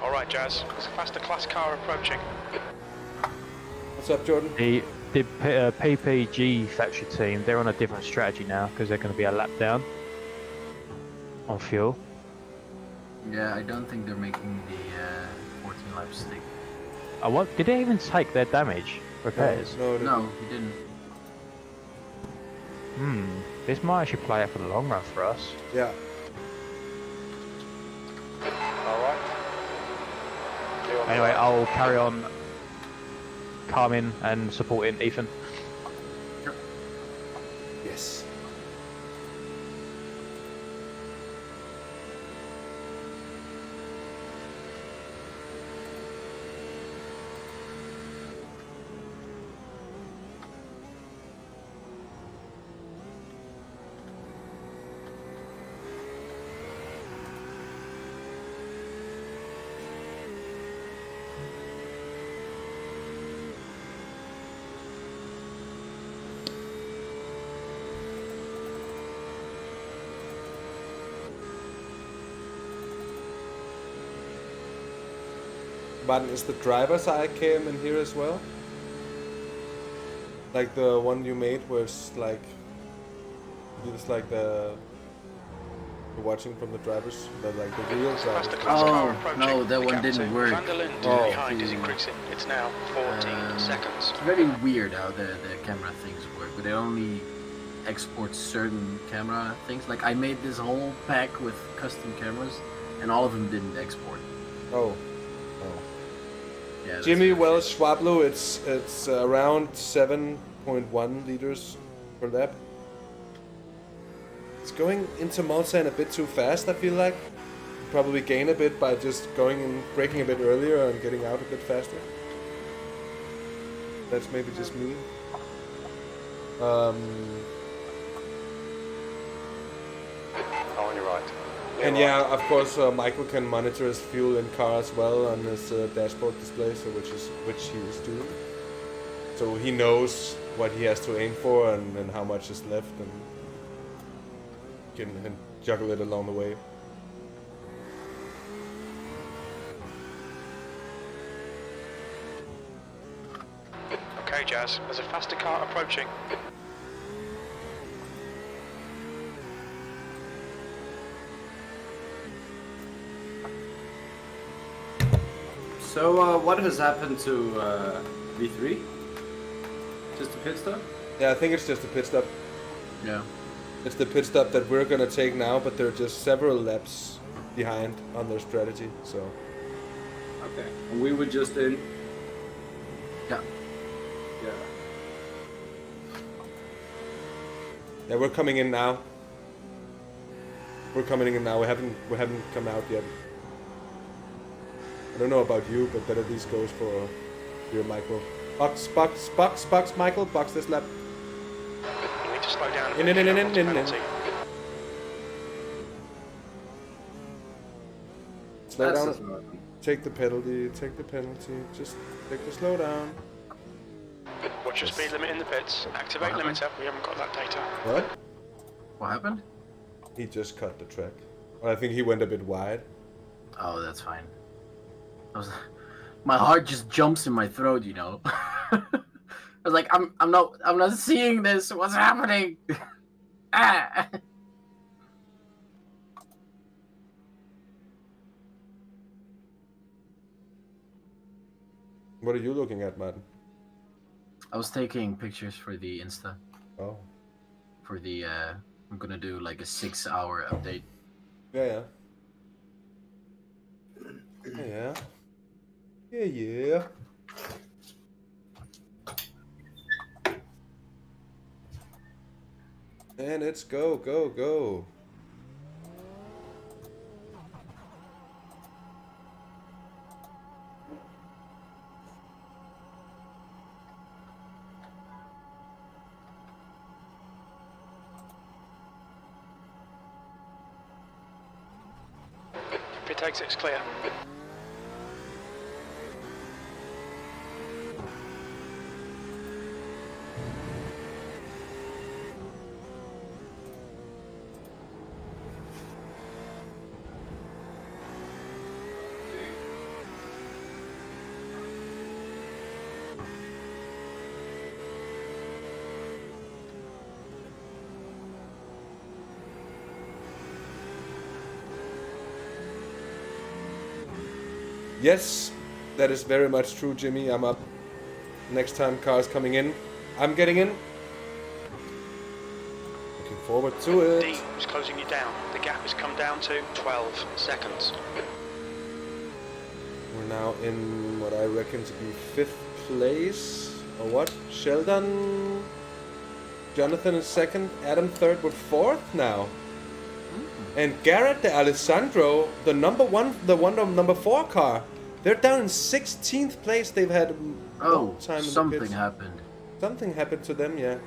Alright, Jazz. It's a faster class car approaching. What's up, Jordan? The PPG factory team, they're on a different strategy now because they're going to be a lap down on fuel. Yeah, I don't think they're making the 14 lap stick. Did they even take their damage repairs? No, he didn't. This might actually play out for the long run for us. Yeah. Alright. Anyway, I'll carry on calming and supporting Ethan. Yes. But is the driver's side cam in here as well? Like the one you made was like, it's like the watching from the drivers, the real drivers. Oh no, that one didn't work. Behind is increasing. It's now 14 seconds. It's very weird how the camera things work, but it only exports certain camera things. Like I made this whole pack with custom cameras, and all of them didn't export. Oh. Yeah, Jimmy Wells Schwablo, it's around 7.1 liters per lap. It's going into Mulsanne a bit too fast, I feel like. Probably gain a bit by just going and braking a bit earlier and getting out a bit faster. That's maybe just me. On your right. And yeah, of course, Michael can monitor his fuel in car as well on his dashboard display, so which he is doing. So he knows what he has to aim for and how much is left, and can juggle it along the way. Okay, Jazz, there's a faster car approaching. So, what has happened to V3? Just a pit stop? Yeah, I think it's just a pit stop. Yeah. It's the pit stop that we're gonna take now, but they're just several laps behind on their strategy, so. Okay. And we were just in? Yeah. Yeah. Yeah, we're coming in now. We're coming in now. We haven't come out yet. I don't know about you, but that at least goes for your Michael. Box, Michael, box this lap. You need to slow down. In. Slow down. Take the penalty. Just take the slow down. Watch your speed limit in the pits. Activate limiter. We haven't got that data. What? What happened? He just cut the track. Or I think he went a bit wide. Oh, that's fine. My heart just jumps in my throat, you know. I was like, I'm not seeing this. What's happening? Ah. What are you looking at, Maarten? I was taking pictures for the Insta. Oh. For the I'm gonna do like a 6-hour update. Yeah. Yeah. And it's go. Pit exit's clear. Yes, that is very much true, Jimmy. I'm up. Next time cars coming in, I'm getting in. Looking forward to it. D is closing you down. The gap has come down to 12 seconds. We're now in what I reckon to be 5th place. Or what? Sheldon, Jonathan is second, Adam third with fourth now. And Garrett de Alessandro, the number 4 car, they're down in 16th place. They've had a long time in the something pits. happened. Something happened to them, yeah.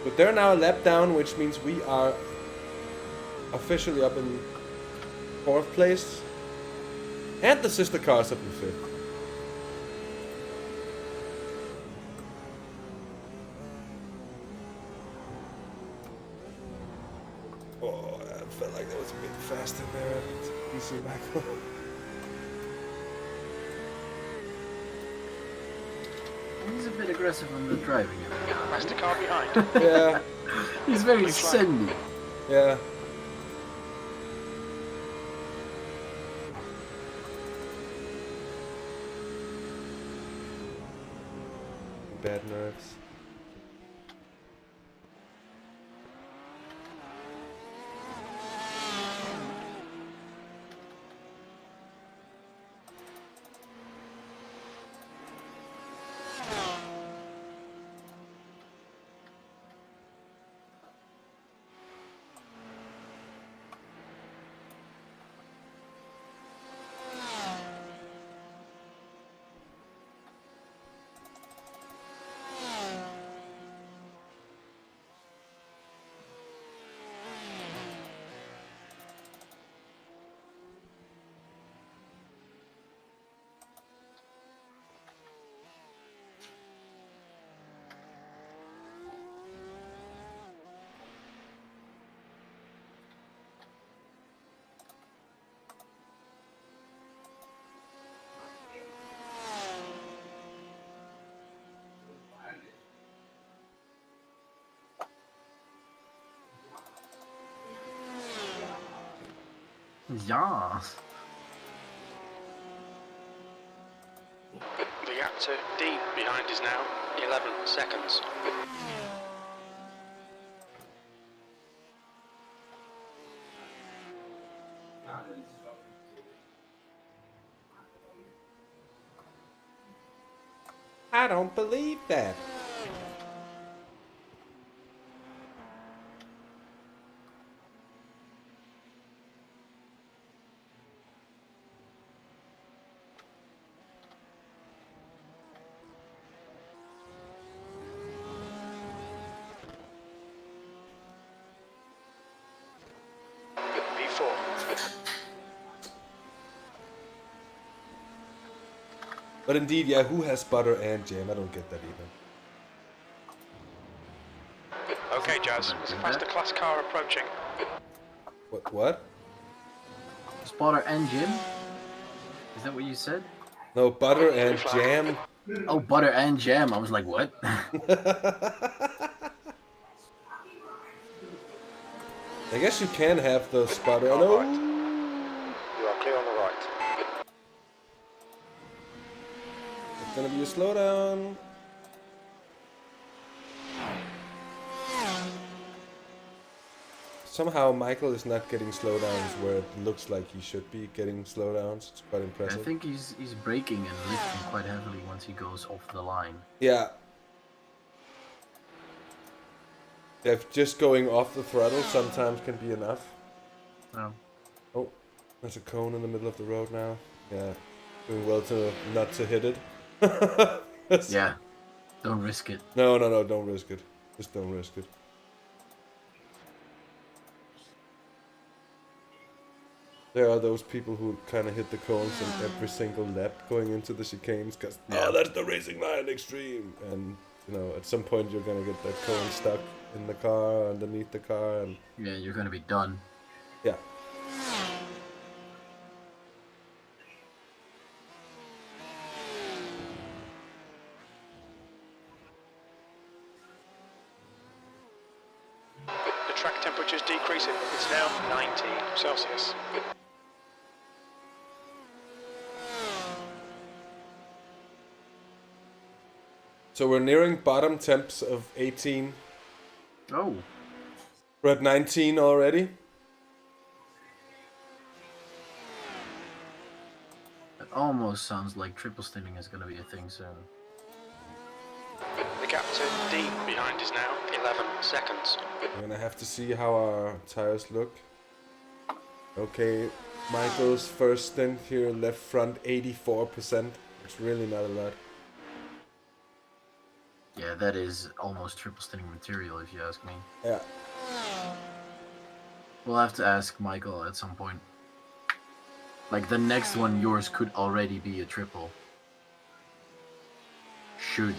But they're now a lap down, which means we are officially up in 4th place. And the sister car's up in 5th. Oh, I felt like that was a bit faster there. Easy back. He's a bit aggressive on the driving. That's the car behind. Yeah. He's very sendy. Yeah. Bad nerves. Yeah. The gap to D behind is now 11 seconds. I don't believe that. V4. But indeed, yeah, who has butter and jam? I don't get that either. Okay, Jazz. There's a faster class car approaching. What? Spotter and Jim? Is that what you said? No, butter and jam. Oh, butter and jam. I was like, what? I guess you can have the spotter. All No. right. You are clear on the right. It's gonna be a slowdown. Somehow Michael is not getting slowdowns where it looks like he should be getting slowdowns. It's quite I impressive. think he's braking and lifting quite heavily once he goes off the line. Yeah. If just going off the throttle sometimes can be enough. Oh, there's a cone in the middle of the road now. Yeah. Doing well to not to hit it. Yeah. Don't risk it. No, don't risk it. Just don't risk it. There are those people who kind of hit the cones in every single lap going into the chicanes because, oh, that's the racing line extreme. And, you know, at some point you're going to get that cone stuck in the car, underneath the car. And yeah, you're going to be done. Yeah. The track temperature is decreasing. It's now 19 Celsius. So we're nearing bottom temps of 18. Oh. We're at 19 already. It almost sounds like triple stinting is going to be a thing soon. The gap to D behind is now 11 seconds. We're gonna have to see how our tires look. Okay, Michael's first stint here, left front 84%. It's really not a lot. Yeah, that is almost triple stinting material if you ask me. Yeah. We'll have to ask Michael at some point. Like the next one, yours could already be a triple. Should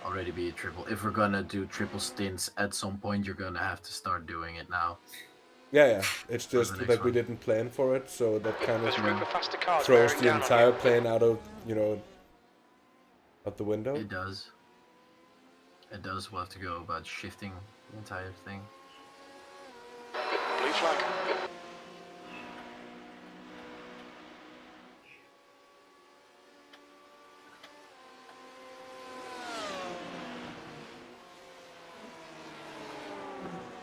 already be a triple. If we're gonna do triple stints at some point, you're gonna have to start doing it now. Yeah. It's just the next that we one. didn't plan for it, so that kind of There's room for faster cars throws bearing the down on entire you. plan out of, out the window. It does. It does. We'll have to go about shifting the entire thing. Blue flag.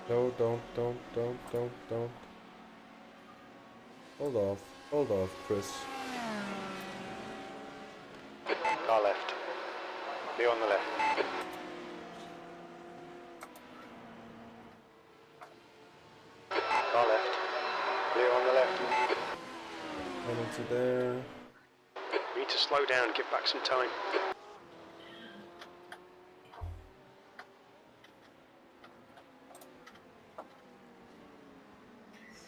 No, don't. Hold off, Chris. Car left. Be on the left. Car left. Clear on the left. Penalty there. We need to slow down, give back some time.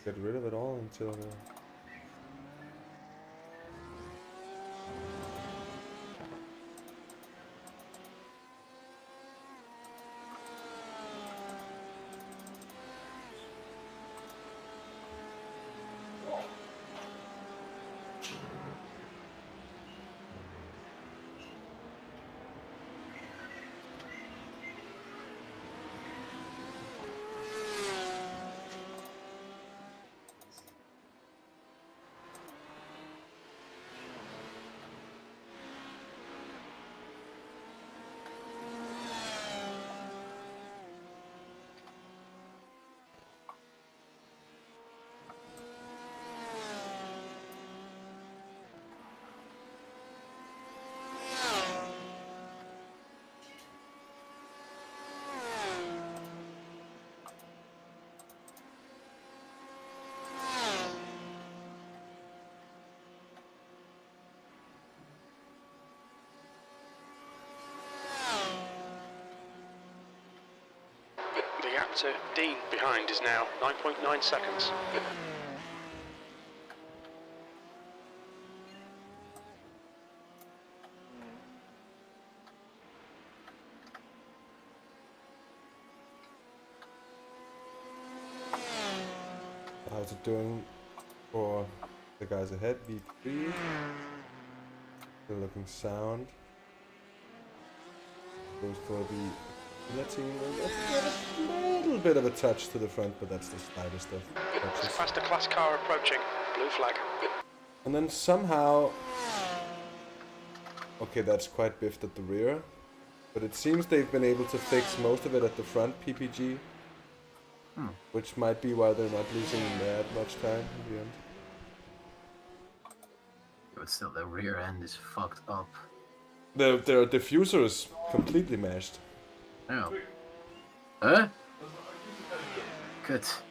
Get rid of it all until now. The gap to D behind is now 9.9 seconds. How's it doing for the guys ahead? V3. Still looking sound. Goes for the letting a little bit of a touch to the front, but that's the slightest of touches. Faster class car approaching. Blue flag. And then somehow, okay, that's quite biffed at the rear, but it seems they've been able to fix most of it at the front, PPG. Which might be why they're not losing that much time in the end. But still, the rear end is fucked up. Their diffuser is completely mashed. Ja. Huh? Kut.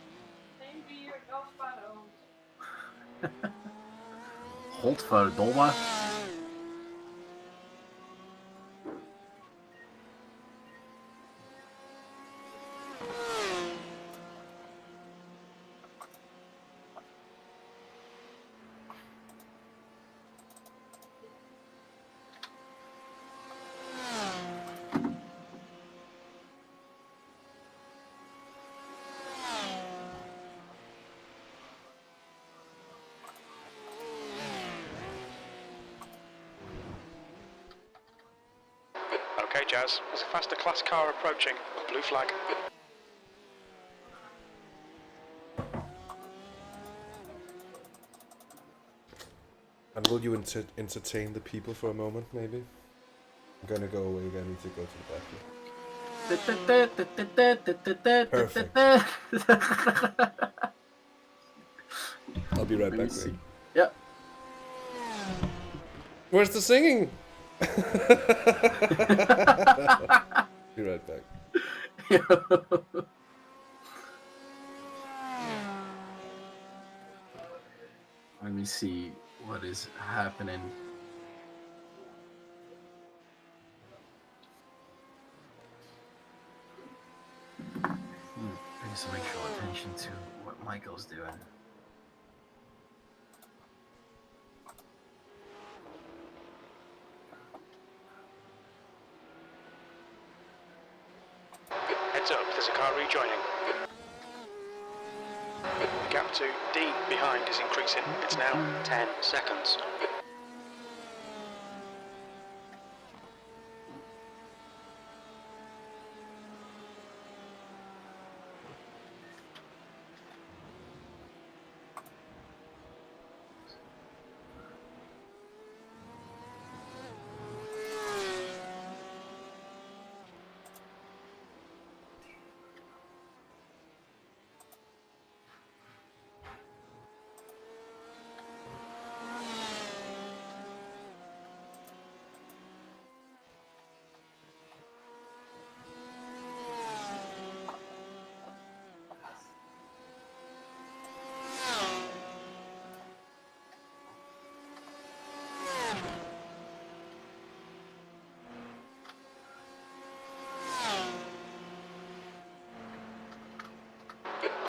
Godverdomme. Okay, Jazz. There's a faster class car approaching. Blue flag. And will you entertain the people for a moment, maybe? I'm gonna go away again. I need to go to the bathroom. Perfect. I'll be right back, man. Yep. Where's the singing? Be right back. Let me see what is happening. Paying some actual attention to what Michael's doing. Heads up, there's a car rejoining. The gap to D behind is increasing. It's now 10 seconds.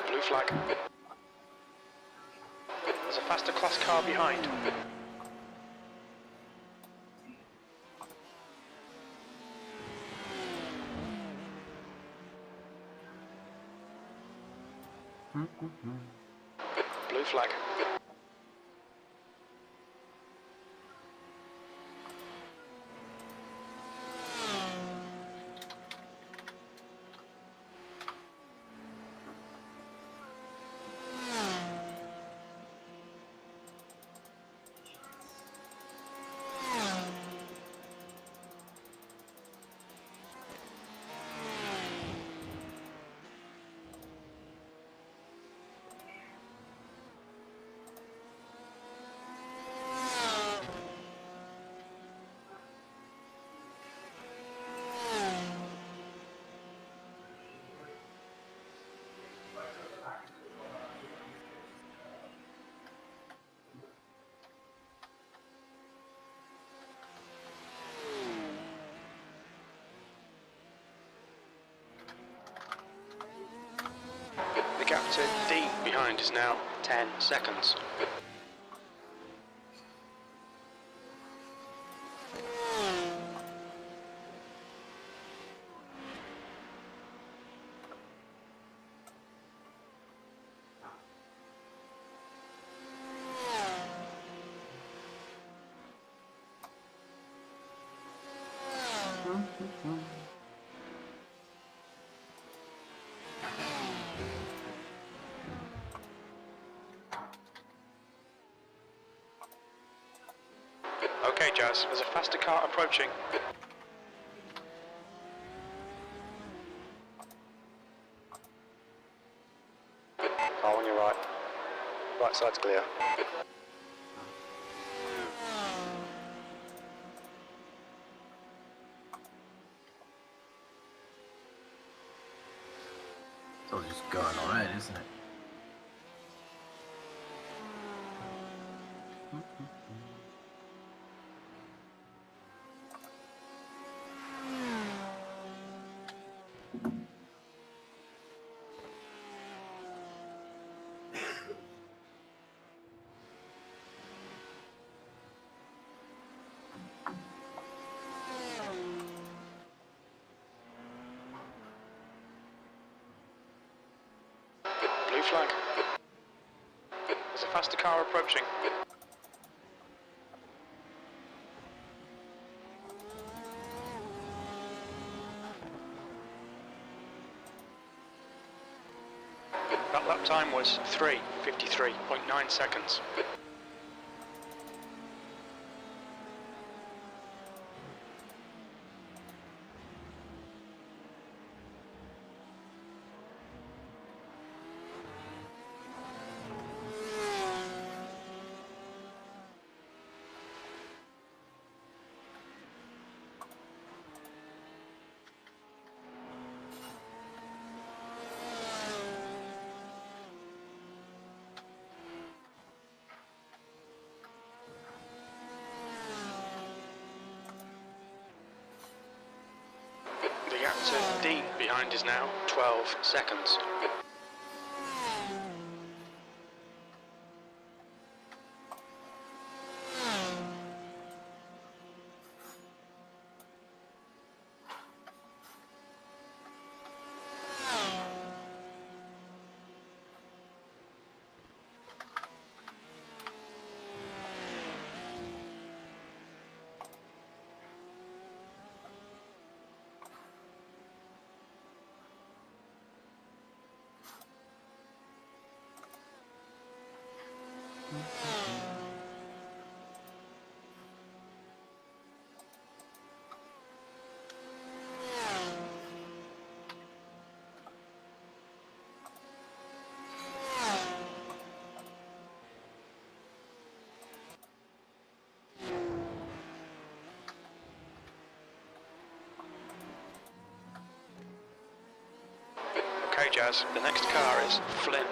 Blue flag. There's a faster class car behind. Blue flag. The gap to D behind is now 10 seconds. Okay, Jazz, there's a faster car approaching. Car on your right. Right side's clear. It's all just going alright, isn't it? Blue flag. There's a faster car approaching. That lap time was 3:53.9 seconds. behind is now 12 seconds. Okay, Jazz, the next car is Flynn.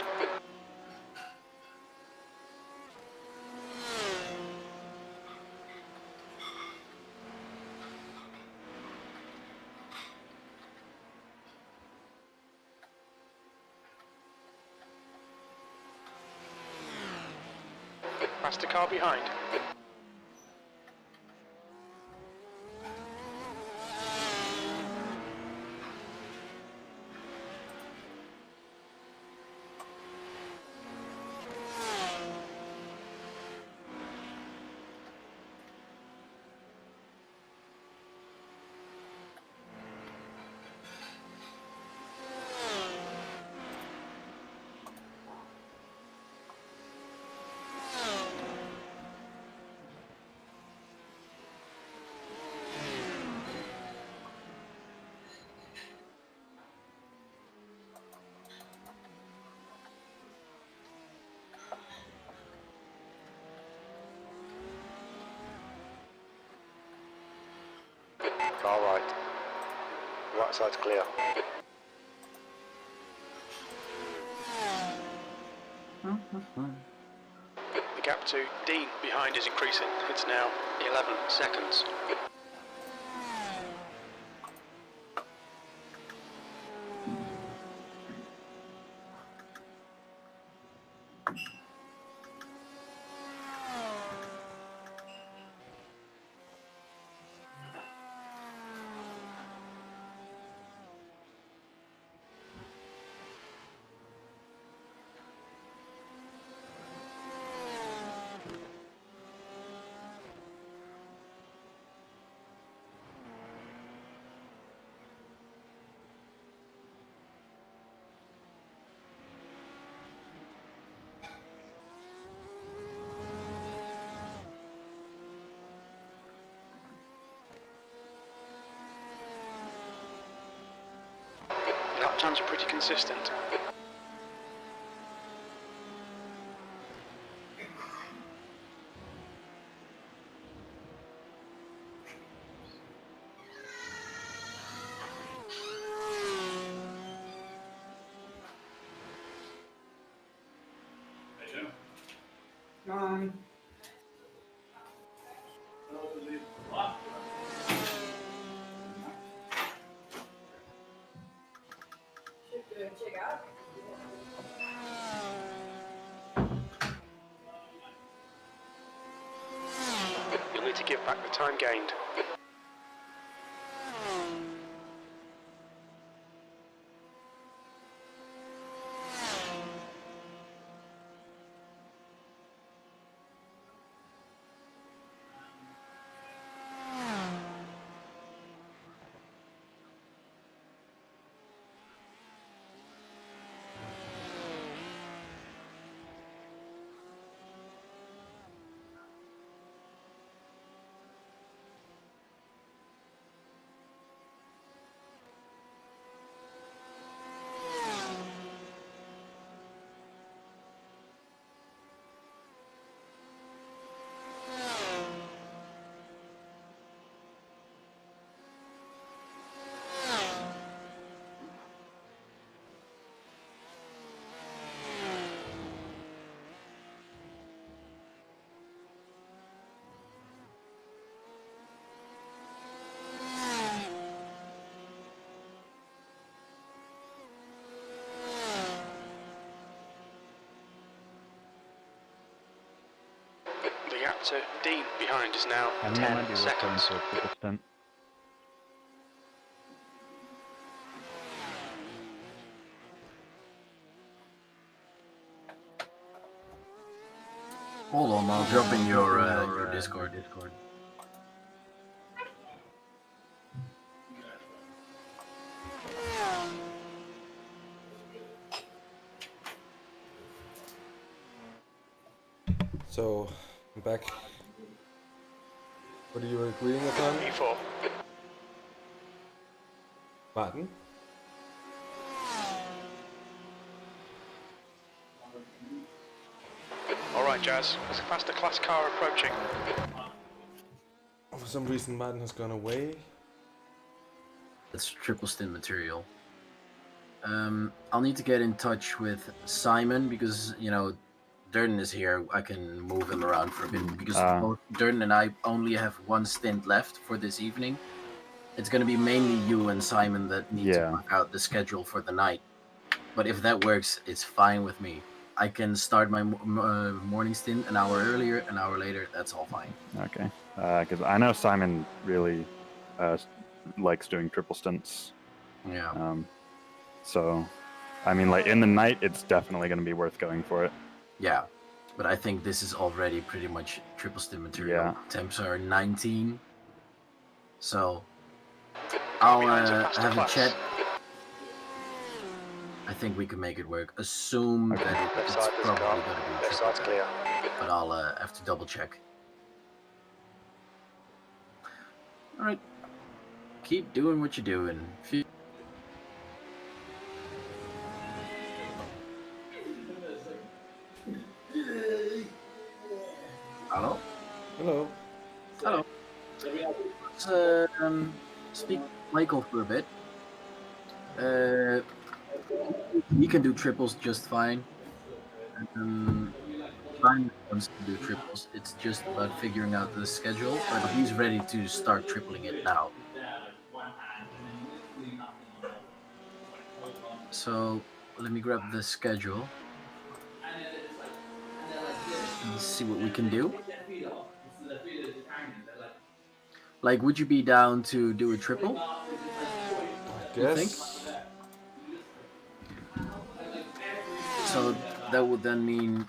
Past the car behind. Car right. Right side's clear. The gap to Dean behind is increasing. It's now 11 seconds. Lap times are pretty consistent. You'll need to give back the time gained. gap to Dean behind is now I think I might 10 be referring seconds. to a triple stint. Hold on, I'll drop in your Discord. So, I'm back. What are you agreeing upon? E4. Maarten? All right, Jazz. There's a faster class car approaching. For some reason, Maarten has gone away. It's triple stint material. I'll need to get in touch with Simon because, you know, Durden is here. I can move him around for a bit because both Durden and I only have one stint left for this evening. It's going to be mainly you and Simon that need to work out the schedule for the night. But if that works, it's fine with me. I can start my morning stint an hour earlier, an hour later. That's all fine. Okay. Because I know Simon really likes doing triple stints. Yeah. So, I mean, like in the night, it's definitely going to be worth going for it. Yeah. But I think this is already pretty much triple stint material. Yeah. Temps are 19. So, I'll have a chat. I think we can make it work. Assume that it's probably going to be Left side's clear. but I'll have to double check. All right, keep doing what you're doing. Hello. Hello. Hello. Let's speak to Michael for a bit. He can do triples just fine. Simon wants to do triples. It's just about figuring out the schedule, but he's ready to start tripling it now. So let me grab the schedule and see what we can do. Like, would you be down to do a triple? You think? So that would then mean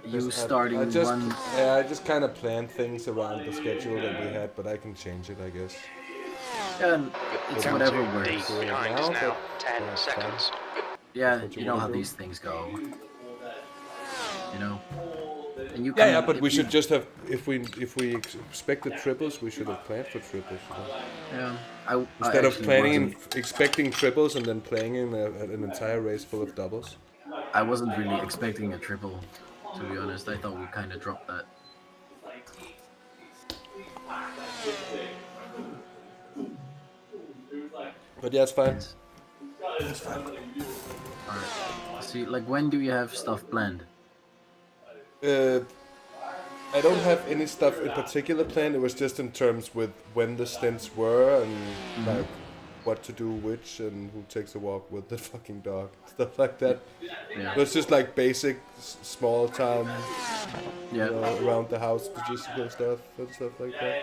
you starting I just, one. Yeah, I just kind of planned things around the schedule that we had, but I can change it, I guess. Yeah, it's whatever works. Behind is now 10 seconds. Yeah, you know how these things go. You know. And you Yeah, but we should just have, if we expected triples, we should have planned for triples. Yeah. Instead of planning, expecting triples and then playing in an entire race full of doubles. I wasn't really expecting a triple, to be honest. I thought we kind of dropped that. But yeah, it's fine. It's fine. Alright. See, like, when do you have stuff planned? I don't have any stuff in particular planned. It was just in terms with when the stints were and like what to do which and who takes a walk with the fucking dog, stuff like that. Yeah. It was just like basic small town, yeah, you know, around the house logistical stuff and stuff like that.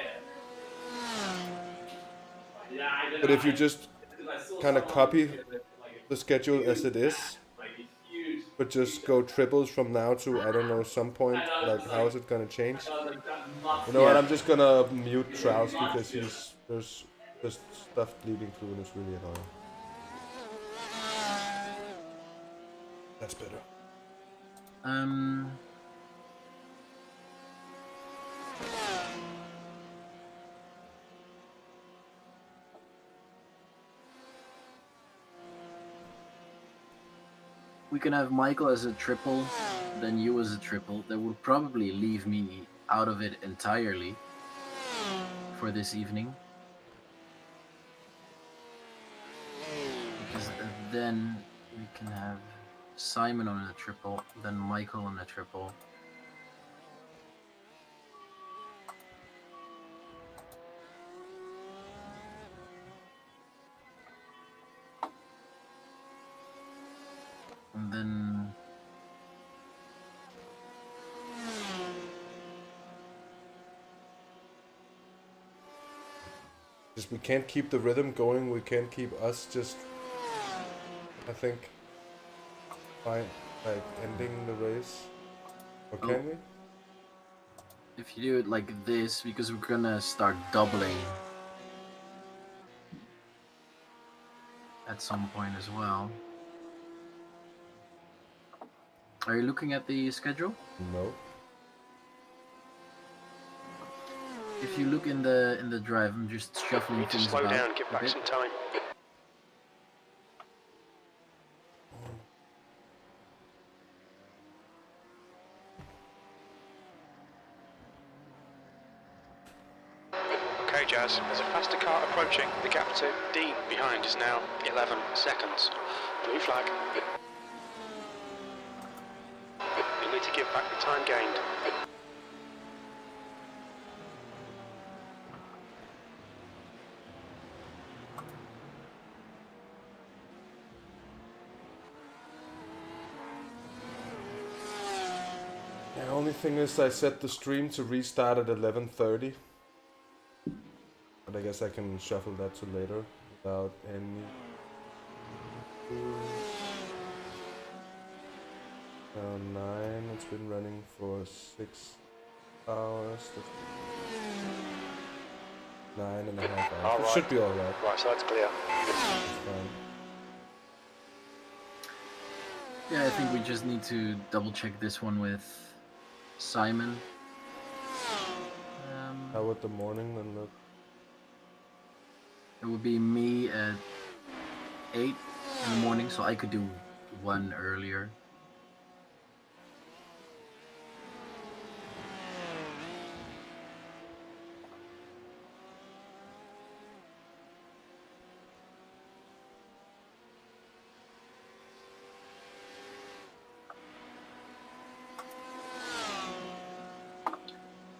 But if you just kind of copy the schedule as it is, but just go triples from now to, I don't know, some point, like how is it gonna change? You know what, I'm just gonna mute Traels because there's just stuff bleeding through and it's really annoying. That's better. We can have Michael as a triple, then you as a triple. That would probably leave me out of it entirely for this evening. Because then we can have Simon on a triple, then Michael on a triple. And then Just we can't keep the rhythm going. We can't keep us just. I think. By like ending the race. Or can we? If you do it like this, because we're gonna start doubling at some point as well. Are you looking at the schedule? No. If you look in the drive, I'm just shuffling Need to things slow about down, give a back bit. some time. Okay, Jazz, there's a faster car approaching. The gap to Dean behind is now 11 seconds. Blue flag. You'll need to give back the time gained. The only thing is I set the stream to restart at 11:30. But I guess I can shuffle that to later without any... 9, it's been running for 6 hours. 9.5 hours. It should be alright. Right side's clear. It's fine. Yeah, I think we just need to double check this one with Simon. How would the morning then look? It would be me at 8 in the morning, so I could do one earlier.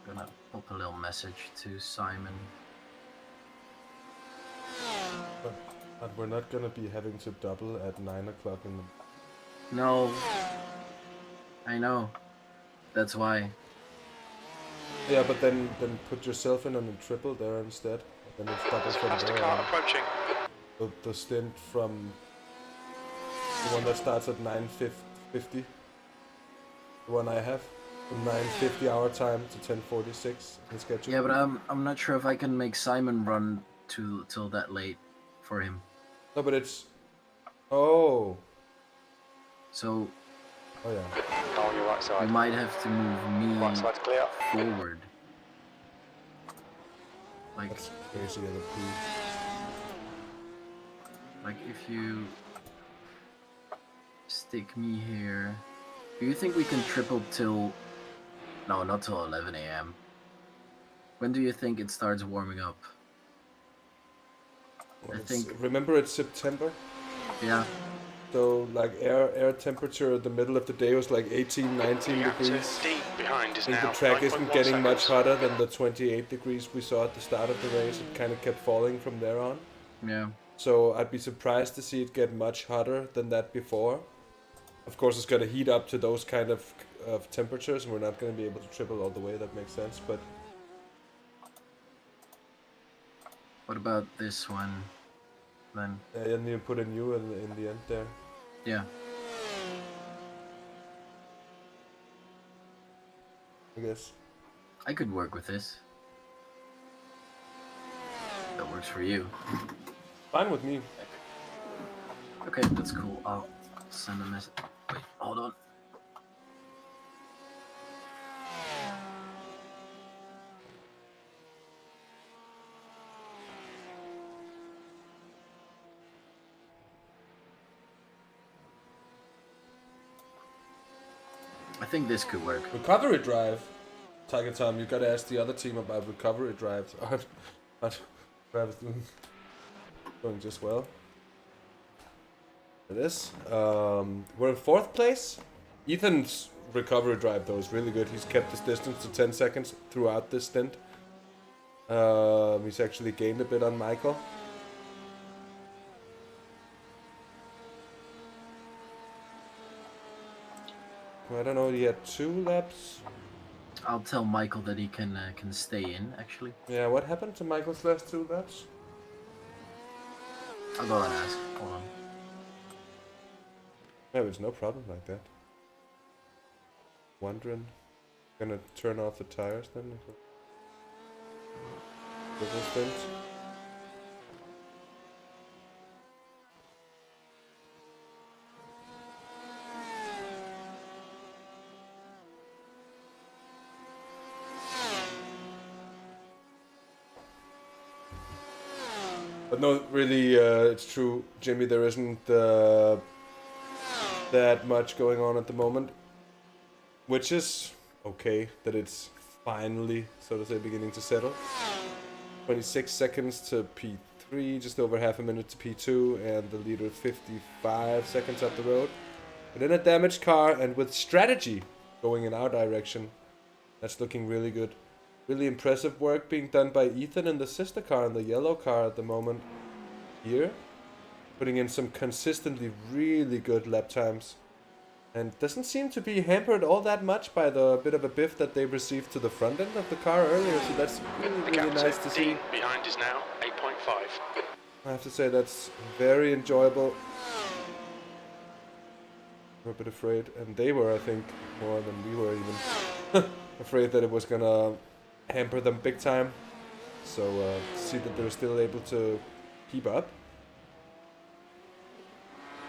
Gonna pop a little message to Simon. But we're not gonna be having to double at 9 o'clock in the... No. I know. That's why. Yeah, but then put yourself in on a triple there instead. And then it's double from Faster there car on. approaching. The stint from... The one that starts at 9:50. The one I have. From 9:50 our time to 10:46 in schedule. Yeah, but I'm not sure if I can make Simon run till that late for him. No, but it's... Oh. So Oh yeah. On your right we side. might have to move me Right side's clear. forward. Like, That's crazy as a poo. like if you stick me here, do you think we can triple till? No, not till 11 a.m. When do you think it starts warming up? Well, I think. Remember it's September? Yeah. So like air temperature at the middle of the day was like 18, 19 The gap to degrees. Dean behind is I think now the track isn't 9.1 getting much seconds. hotter than the 28 degrees we saw at the start of the race. It kind of kept falling from there on. Yeah. So I'd be surprised to see it get much hotter than that before. Of course, it's going to heat up to those kind of temperatures, and we're not going to be able to triple all the way. That makes sense, but What about this one? Then. and you put a new in the end there. Yeah. I guess. I could work with this. That works for you. Fine with me. Okay, that's cool. I'll send a message. Wait, hold on. I think this could work. Recovery drive. Tiger Tom, you gotta ask the other team about recovery drives. But drive is going just well. It is. We're in 4th place. Ethan's recovery drive though is really good. He's kept his distance to 10 seconds throughout this stint. He's actually gained a bit on Michael. I don't know, he had 2 laps. I'll tell Michael that he can stay in, actually. Yeah, what happened to Michael's last 2 laps? I'll go and ask. Hold on. No, it's no problem like that. Wondering. Gonna turn off the tires then? Double stint. But no, really, it's true, Jimmy, there isn't that much going on at the moment. Which is okay, that it's finally, so to say, beginning to settle. 26 seconds to P3, just over half a minute to P2, and the leader 55 seconds up the road. But in a damaged car, and with strategy going in our direction, that's looking really good. Really impressive work being done by Ethan in the sister car and the yellow car at the moment here. Putting in some consistently really good lap times. And doesn't seem to be hampered all that much by the bit of a biff that they received to the front end of the car earlier. So that's really nice to see. Behind is now 8.5. I have to say that's very enjoyable. We're a bit afraid, and they were, I think, more than we were even afraid that it was gonna hamper them big time. So see that they're still able to keep up.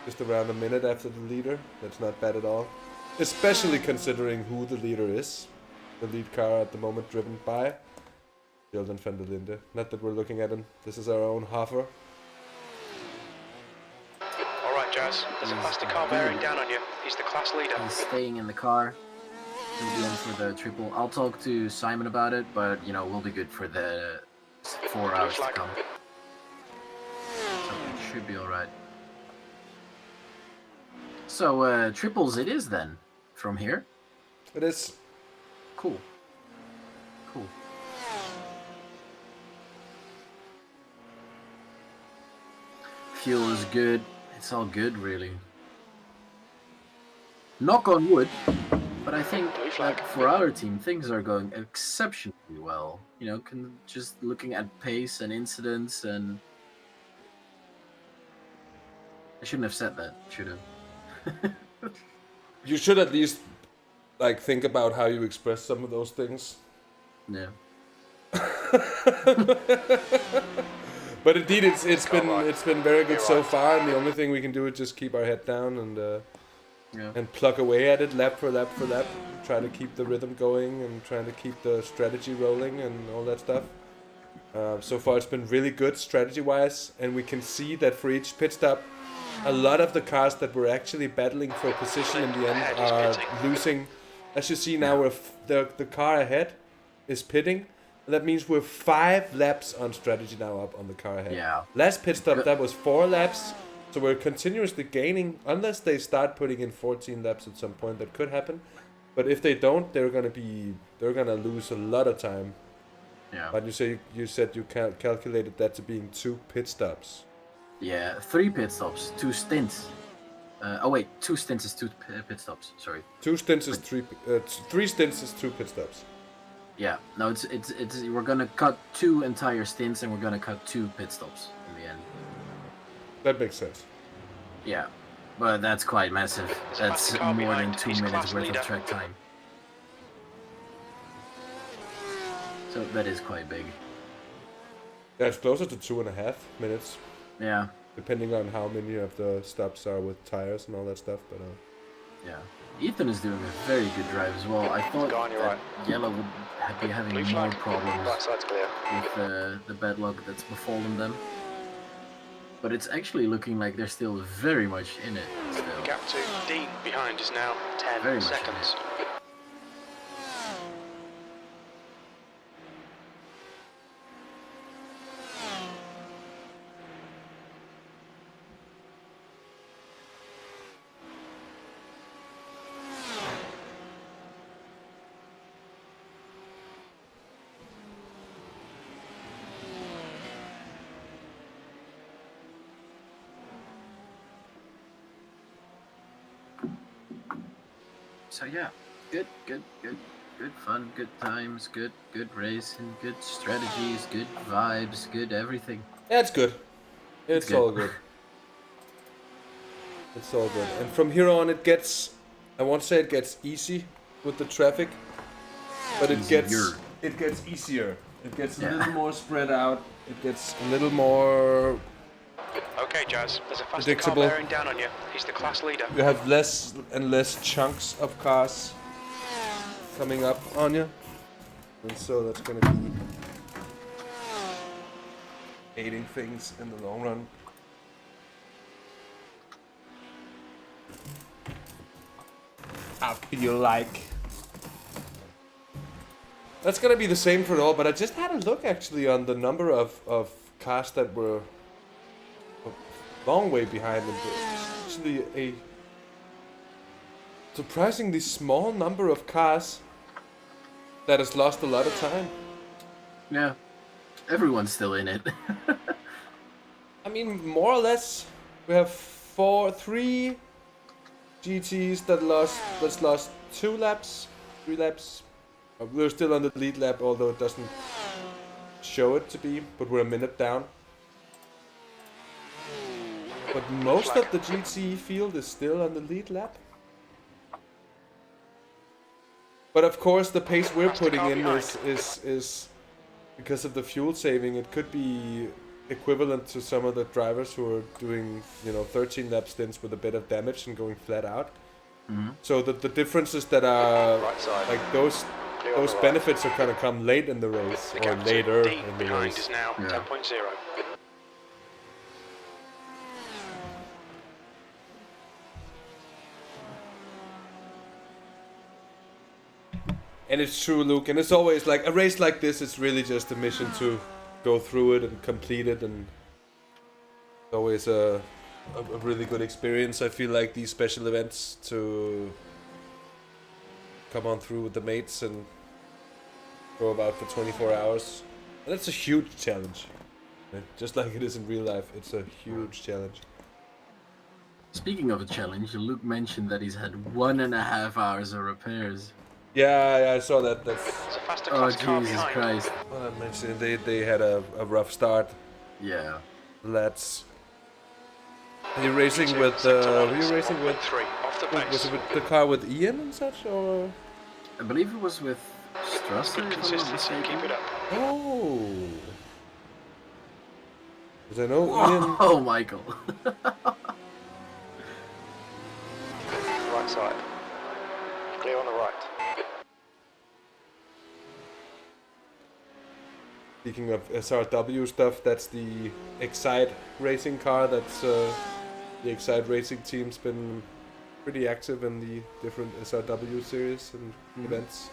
Just around a minute after the leader. That's not bad at all. Especially considering who the leader is. The lead car at the moment driven by Traels and I. Not that we're looking at him. This is our own Hoffman. Alright, Jazz. There's a faster car bearing down on you. He's the class leader. He's staying in the car. He'll be in for the triple. I'll talk to Simon about it, but you know, we'll be good for the 4 hours to come. So it should be alright. So, triples it is then, from here? It is. Cool. Cool. Fuel is good. It's all good, really. Knock on wood, but I think, like, for our team, things are going exceptionally well. You know, just looking at pace and incidents and... I shouldn't have said that, should have. You should at least like think about how you express some of those things. Yeah. But indeed, it's been very good so far, and the only thing we can do is just keep our head down and plug away at it lap for lap for lap. Try to keep the rhythm going and trying to keep the strategy rolling and all that stuff. So far, it's been really good strategy-wise, and we can see that for each pit stop, a lot of the cars that were actually battling for position in the end are losing. As you see now, the car ahead is pitting. That means we're 5 laps on strategy now up on the car ahead. Yeah. Last pit stop, that was 4 laps. So we're continuously gaining, unless they start putting in 14 laps at some point. That could happen. But if they don't, they're gonna lose a lot of time. Yeah. But you said you calculated that to being 2 pit stops. Yeah, 3 pit stops, 2 stints. Oh wait, 2 stints is 2 pit stops. Sorry. 2 stints is 3. 3 stints is 2 pit stops. Yeah, no, it's we're gonna cut 2 entire stints and we're gonna cut 2 pit stops in the end. That makes sense. Yeah, but that's quite massive. That's more than 2 minutes worth of track time. So that is quite big. Yeah, it's closer to 2.5 minutes. Yeah. Depending on how many of the stops are with tires and all that stuff, but yeah. Ethan is doing a very good drive as well. I thought that Yellow would be having more problems with the bad luck that's befallen them. But it's actually looking like they're still very much in it. Still. Gap to D behind is now 10 seconds. So yeah, good fun, good times, good racing, good strategies, good vibes, good everything. yeah, it's good. It's all good. It's all good. And from here on it gets, I won't say it gets easy with the traffic, but it gets easier. It gets a little more spread out. It gets a little more Okay, Jazz, there's a faster car predictable. bearing down on you. He's the class leader. You have less and less chunks of cars coming up on you, and so that's going to be aiding things in the long run. I feel like that's going to be the same for it all, but I just had a look actually on the number of cars that were a long way behind them. Actually a surprisingly small number of cars that has lost a lot of time. Yeah, everyone's still in it. I mean, more or less, we have three GTs that lost 2 laps, 3 laps. We're still on the lead lap, although it doesn't show it to be, but we're a minute down. But most of the GT field is still on the lead lap. But of course, the pace we're putting in is because of the fuel saving. It could be equivalent to some of the drivers who are doing, 13 lap stints with a bit of damage and going flat out. Mm-hmm. So the differences that are like those benefits are gonna come late in the race or later in the race. Is now 10.0. And it's true, Luke, and it's always like a race like this, it's really just a mission to go through it and complete it, and it's always a really good experience. I feel like these special events to come on through with the mates and go about for 24 hours. And that's a huge challenge. Just like it is in real life, it's a huge challenge. Speaking of a challenge, Luke mentioned that he's had 1.5 hours of repairs. Yeah, I saw that. That's... Oh, Jesus Christ. Well, I mentioned they had a rough start. Yeah. Lads. Are you racing with was it with the car with Ian and such, or? I believe it was with Strasser. Consistency, keep it up. Oh. Because I know Ian. Oh, Michael. Right side. Clear on the right. Speaking of SRW stuff, that's the Excite racing car. That's the Excite racing team's been pretty active in the different SRW series and events.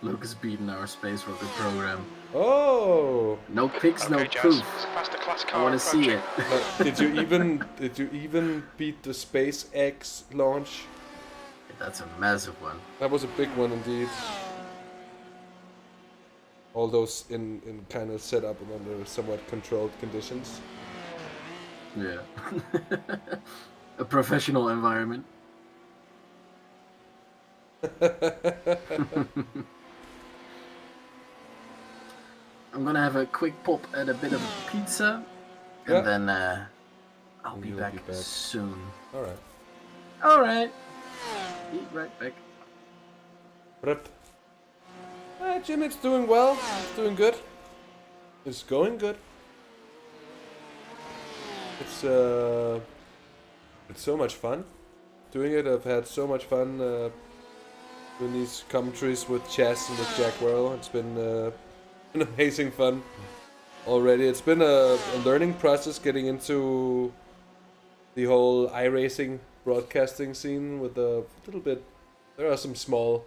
Luke is beating our space rocket program. Oh! No pics, no Jazz. proof. It's a faster class I car want to see it. Did you even beat the SpaceX launch? That's a massive one. That was a big one indeed. All those in kind of set up under somewhat controlled conditions. Yeah. A professional environment. I'm gonna have a quick pop at a bit of pizza, and then I'll be back soon. Alright. Alright. Be right back. Rip. Jim, it's doing well. It's doing good. It's going good. It's so much fun doing it. I've had so much fun doing these commentaries with Chess and with Jack Whirl. It's been amazing fun already. It's been a learning process getting into the whole iRacing broadcasting scene with a little bit. There are some small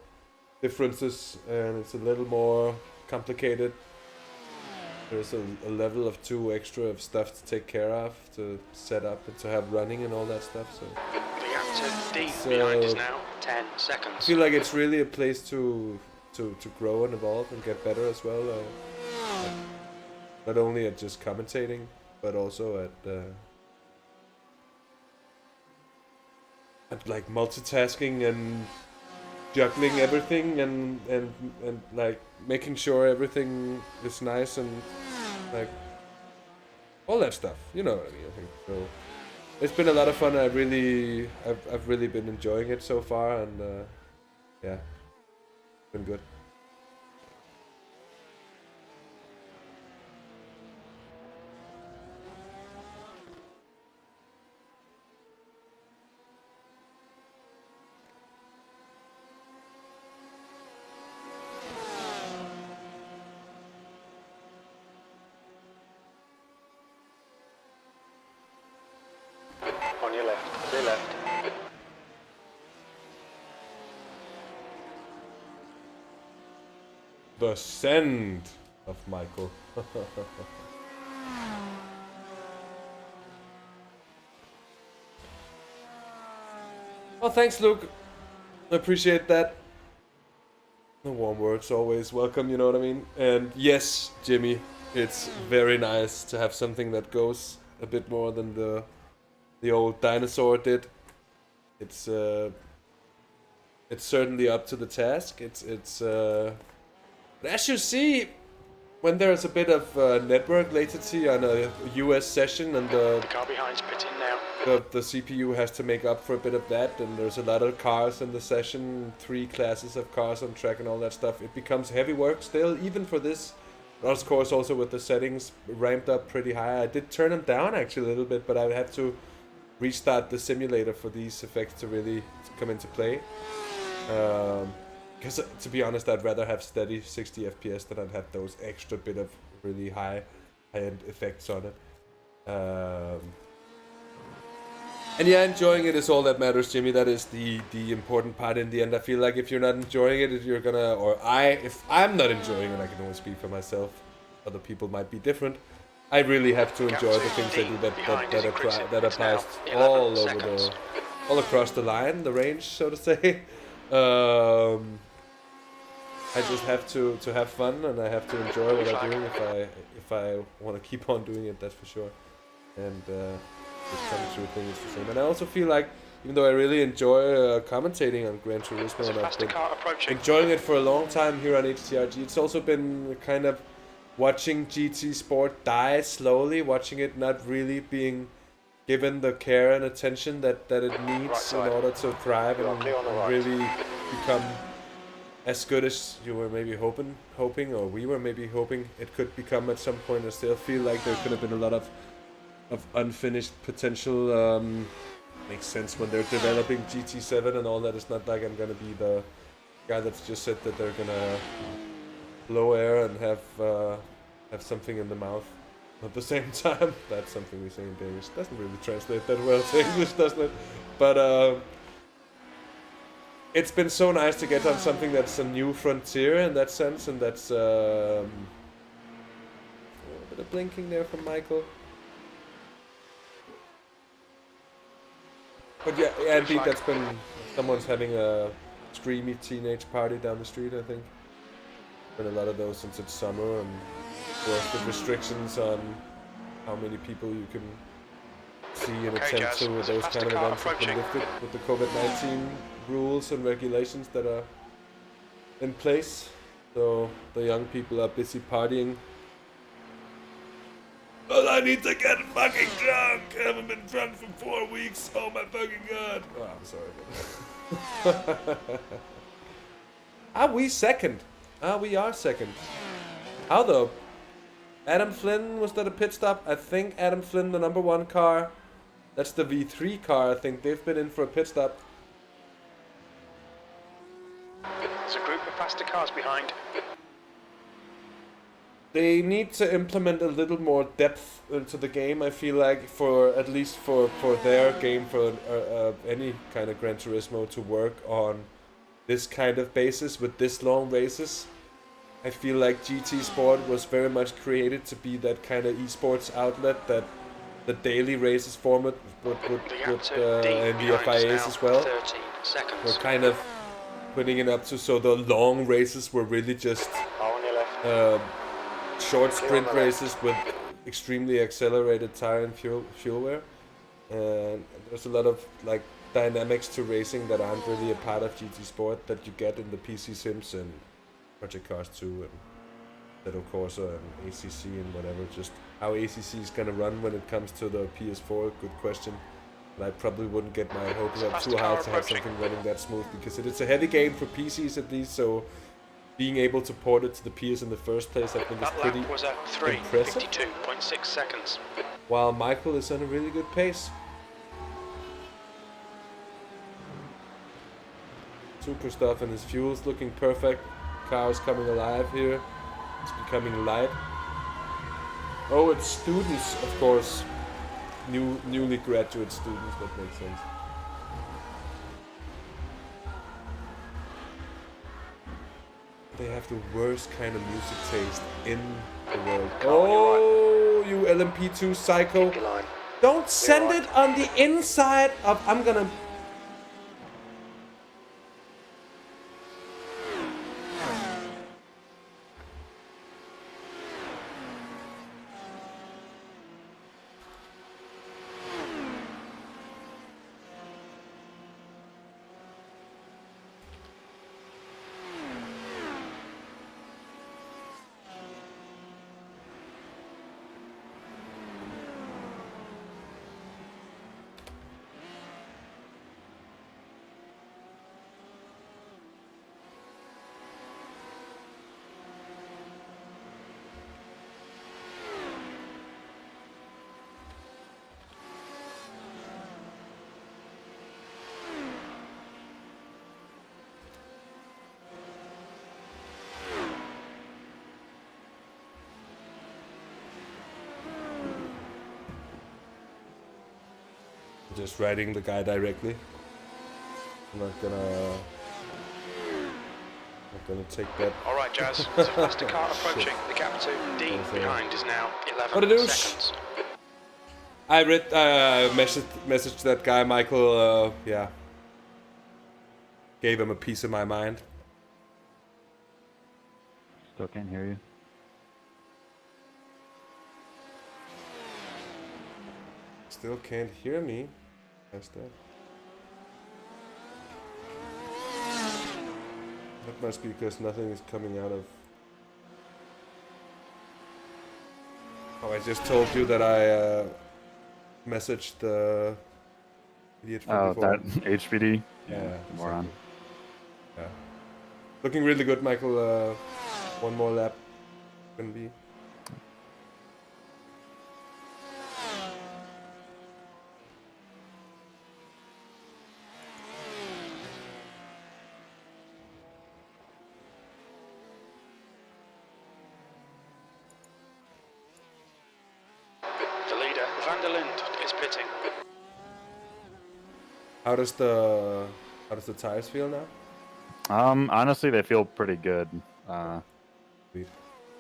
differences and it's a little more complicated. There's a level of 2 extra of stuff to take care of, to set up and to have running and all that stuff. So The active D behind is now 10 seconds. I feel like it's really a place to grow and evolve and get better as well. Not only at just commentating, but also at like multitasking and juggling everything and like making sure everything is nice and like all that stuff. You know what I mean? I think so. It's been a lot of fun. I've really been enjoying it so far, and yeah, it's been good. On your left, clear left. The send of Michael. Well, thanks, Luke. I appreciate that. The warm words always welcome, you know what I mean? And yes, Jimmy, it's very nice to have something that goes a bit more than the old dinosaur did. It's certainly up to the task. But as you see, when there's a bit of network latency on a US session and The car behind's pitting now. the CPU has to make up for a bit of that, and there's a lot of cars in the session, 3 classes of cars on track and all that stuff, it becomes heavy work still, even for this. Of course, also with the settings ramped up pretty high. I did turn them down actually a little bit, but I would have to restart the simulator for these effects to really come into play. Because to be honest, I'd rather have steady 60 FPS than I'd have those extra bit of really high-end effects on it. And yeah, enjoying it is all that matters, Jimmy. That is the important part in the end. I feel like if you're not enjoying it, if I'm not enjoying it, I can only speak for myself. Other people might be different. I really have to enjoy the things I do that applies all across the line, the range, so to say. I just have to have fun, and I have to enjoy what I'm doing if I want to keep on doing it, that's for sure. And this coming through thing is the same. And I also feel like, even though I really enjoy commentating on Gran Turismo, and I've been enjoying it for a long time here on HTRG, it's also been kind of watching GT Sport die slowly, watching it not really being given the care and attention that it needs in order to thrive and really become as good as you were maybe hoping, or we were maybe hoping it could become at some point. I still feel like there could have been a lot of unfinished potential. Makes sense when they're developing GT7 and all that. It's not like I'm gonna be the guy that's just said that they're gonna blow air and have something in the mouth at the same time. That's something we say in Danish. Doesn't really translate that well to English, doesn't it? But it's been so nice to get on something that's a new frontier in that sense, and that's a bit of blinking there from Michael. But yeah, indeed, that's been someone's having a screamy teenage party down the street, I think. Been a lot of those since it's summer, and of course the restrictions on how many people you can see and attend to those kind of events have been lifted with the COVID-19 rules and regulations that are in place. So the young people are busy partying. Well, I need to get fucking drunk! I haven't been drunk for 4 weeks, oh my fucking god! Oh, I'm sorry. Are we second? We are second. How though? Adam Flynn, was that a pit stop? I think Adam Flynn, the number 1 car. That's the V3 car, I think. They've been in for a pit stop. There's a group of faster cars behind. They need to implement a little more depth into the game, I feel like, at least for their game, for any kind of Gran Turismo to work on this kind of basis with this long races. I feel like GT Sport was very much created to be that kind of esports outlet that the daily races format and the FIAs as well. We're kind of putting it up to, so the long races were really just short sprint races with extremely accelerated tire and fuel wear. And there's a lot of like dynamics to racing that aren't really a part of GT Sport that you get in the PC Sims and Project Cars 2 and Assetto Corsa and ACC and whatever. Just how ACC is gonna run when it comes to the PS4, good question. But I probably wouldn't get my hopes up too high to have something running that smooth because it is a heavy game for PCs at least, so being able to port it to the PS in the first place I think is pretty That lap was at impressive. 3:52.6 seconds. While Michael is on a really good pace. Super stuff and his fuel's looking perfect. Car's coming alive here. It's becoming light. Oh, it's students, of course. Newly graduate students, that makes sense. They have the worst kind of music taste in the world. Oh, you LMP2 psycho. Don't send it on the inside of... I'm gonna... Just riding the guy directly. I'm not gonna take that. All right, Jazz. There's a faster car approaching. The gap to D behind is now 11 seconds. I read, messaged that guy, Michael. Yeah, gave him a piece of my mind. Still can't hear you. Still can't hear me. That's that. That must be because nothing is coming out of... Oh, I just told you that I messaged the idiot from before. That HPD? Yeah, moron. Yeah. Looking really good, Michael. One more lap. Gonna be... How does the tires feel now? Honestly, they feel pretty good. A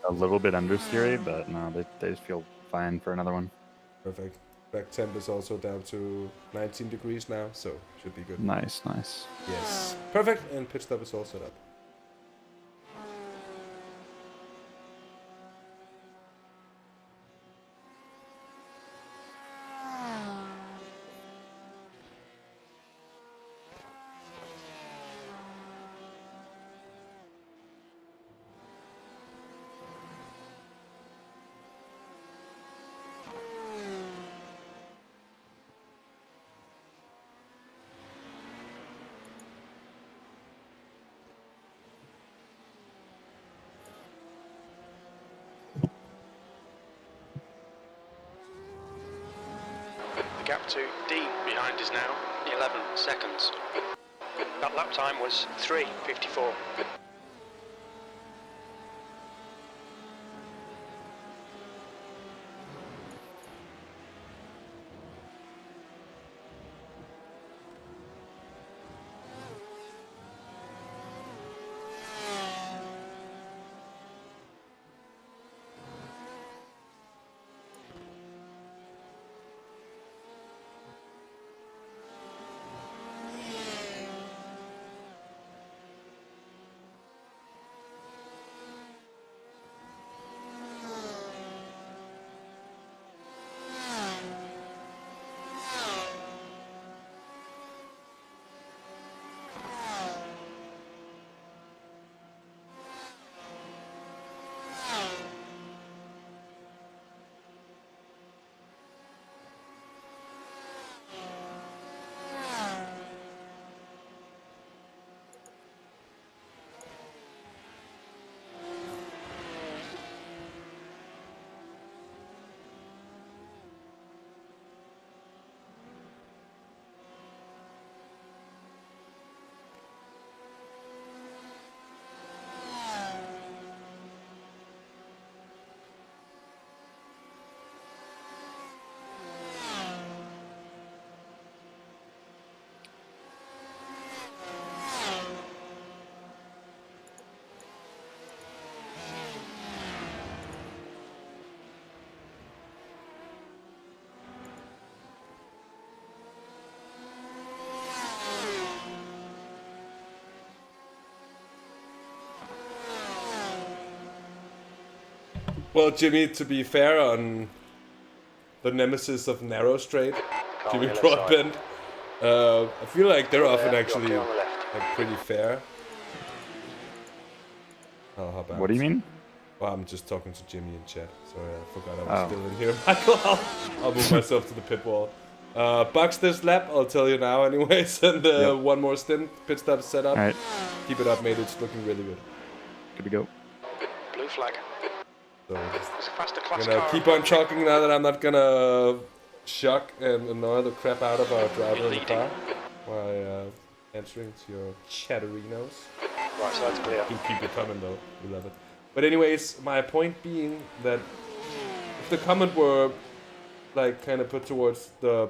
little bit understeery, but no, they just feel fine for another one. Perfect. Back temp is also down to 19 degrees now, so should be good. Nice, nice. Yes. Perfect, and pit stop is all set up. The gap to D behind is now 11 seconds. That lap time was 3:54. Well, Jimmy, to be fair on the nemesis of narrow straight, Jimmy Broadbent, I feel like they're often actually like pretty fair. I'll hop out. What do you mean? Well, I'm just talking to Jimmy in chat. Sorry, I forgot I was still in here. Michael, I'll move myself to the pit wall. Box this lap, I'll tell you now anyways. And one more stint, pit stop set up. All right. Keep it up, mate. It's looking really good. Good to go. Blue flag. So It's a faster class gonna car. keep on talking now that I'm not gonna shock and annoy the crap out of our driver in the car by answering to your chatterinos. Right, so that's clear. Do keep it coming though. We love it. But anyways, my point being that if the comment were like kind of put towards the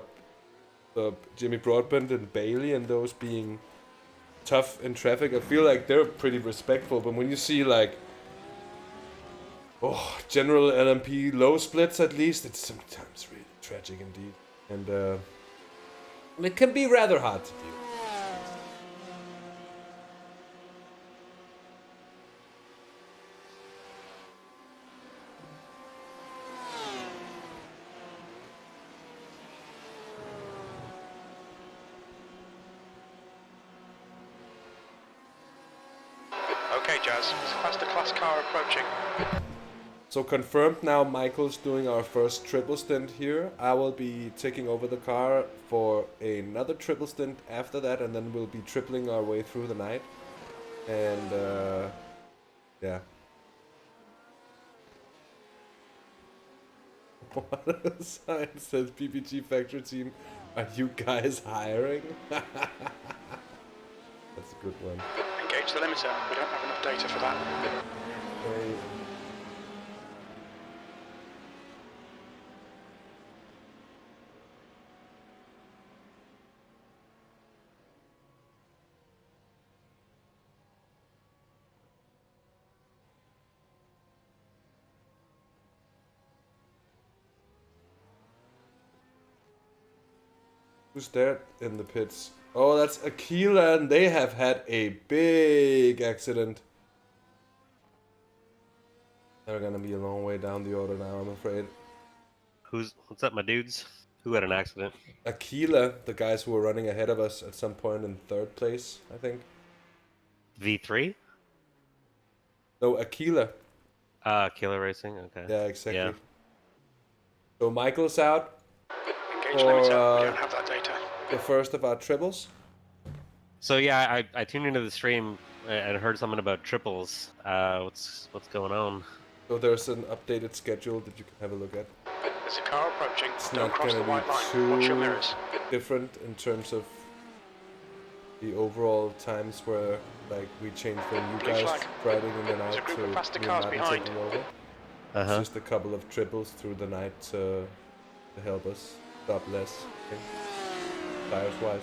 Jimmy Broadbent and Bailey and those being tough in traffic, I feel like they're pretty respectful. But when you see like general LMP low splits, at least it's sometimes really tragic indeed, and it can be rather hard to deal. Okay, Jazz. It's a faster class car approaching. So confirmed now, Michael's doing our first triple stint here. I will be taking over the car for another triple stint after that, and then we'll be tripling our way through the night. And yeah. What a sign says PPG Factory Team. Are you guys hiring? That's a good one. Engage the limiter. We don't have enough data for that. Okay. Who's there in the pits? Oh, that's Aquila, and they have had a big accident. They're gonna be a long way down the order now, I'm afraid. What's up, my dudes? Who had an accident? Aquila, the guys who were running ahead of us at some point in third place, I think. V3? No, Aquila. Killer Racing. Okay. Yeah, exactly. Yeah. So Michael's out Engage for limiter. We don't have that data. the first of our triples. So yeah, I tuned into the stream and heard something about triples. What's going on? So there's an updated schedule that you can have a look at. There's a car approaching. It's Don't not cross the gonna white be line. Watch your too mirrors. different in terms of the overall times where like we change from you Blue guys flag. driving in the There's a night group to of faster me cars and Maarten behind. taking over. It's just a couple of triples through the night to help us stop less, I think, tires wise.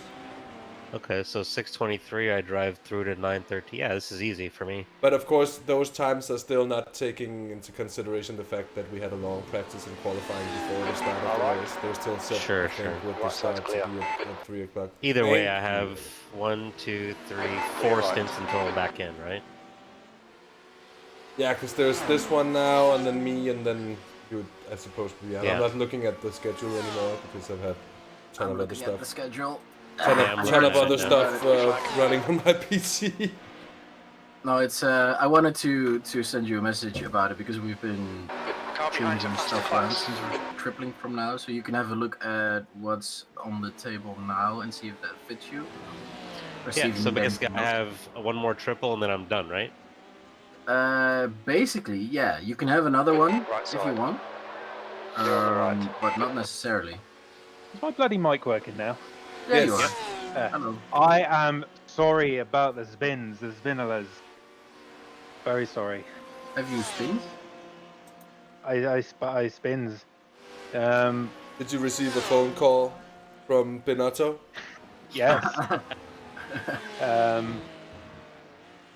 Okay, so 6:23, I drive through to 9:30. Yeah, this is easy for me. But of course, those times are still not taking into consideration the fact that we had a long practice in qualifying before the start of the race. They're still set, Sure, I think, sure. with the start to be at 3 o'clock. Either way, I have 1, 2, 3, 4 stints until I'm back in, right? Yeah, because there's this one now, and then me, and then you, I suppose. Yeah, Yeah. I'm not looking at the schedule anymore because I've had a ton of other Looking stuff. at the schedule. Ton Yeah, I'm of looking at other it now. stuff running on my PC. No, it's I wanted to send you a message about it because we've been Car behind changing faster stuff around class. since we're tripling from now, so you can have a look at what's on the table now and see if that fits you. Yeah, so basically I have one more triple and then I'm done, right? Basically, yeah, you can have another one Right if you side. want, but not necessarily. Is my bloody mic working now? There you are. Yeah. Hello. I am sorry about the spins, the spinneras. Very sorry. Have you spins? I spins. Did you receive a phone call from Benotto? Yes.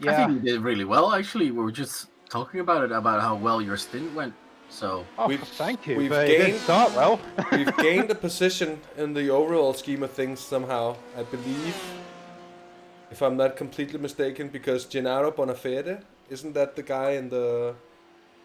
I think you did really well, actually. We were just talking about it, about how well your stint went. So thank you. We've But it didn't gained, start well. we've gained a position in the overall scheme of things somehow, I believe. If I'm not completely mistaken, because Gennaro Bonafede, isn't that the guy in the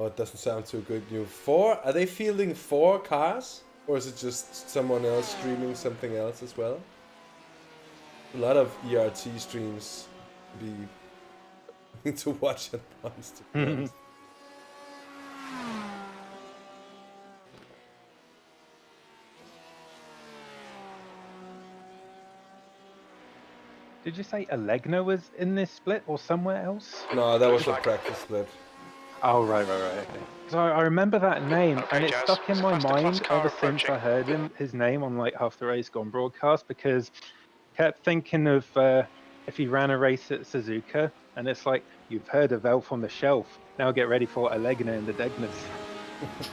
Oh, it doesn't sound too good. Are they fielding 4 cars? Or is it just someone else streaming something else as well? A lot of ERT streams to watch at once, to be honest. Did you say Alegna was in this split or somewhere else? No, that was a practice split. Oh, right, okay. So I remember that name, Okay, and it's Jazz, stuck in there's a my faster class mind car ever since approaching. I heard his name on like Half the Race Gone broadcast, because I kept thinking of if he ran a race at Suzuka, and it's like, you've heard of Elf on the Shelf, now get ready for Alegna in the Degness.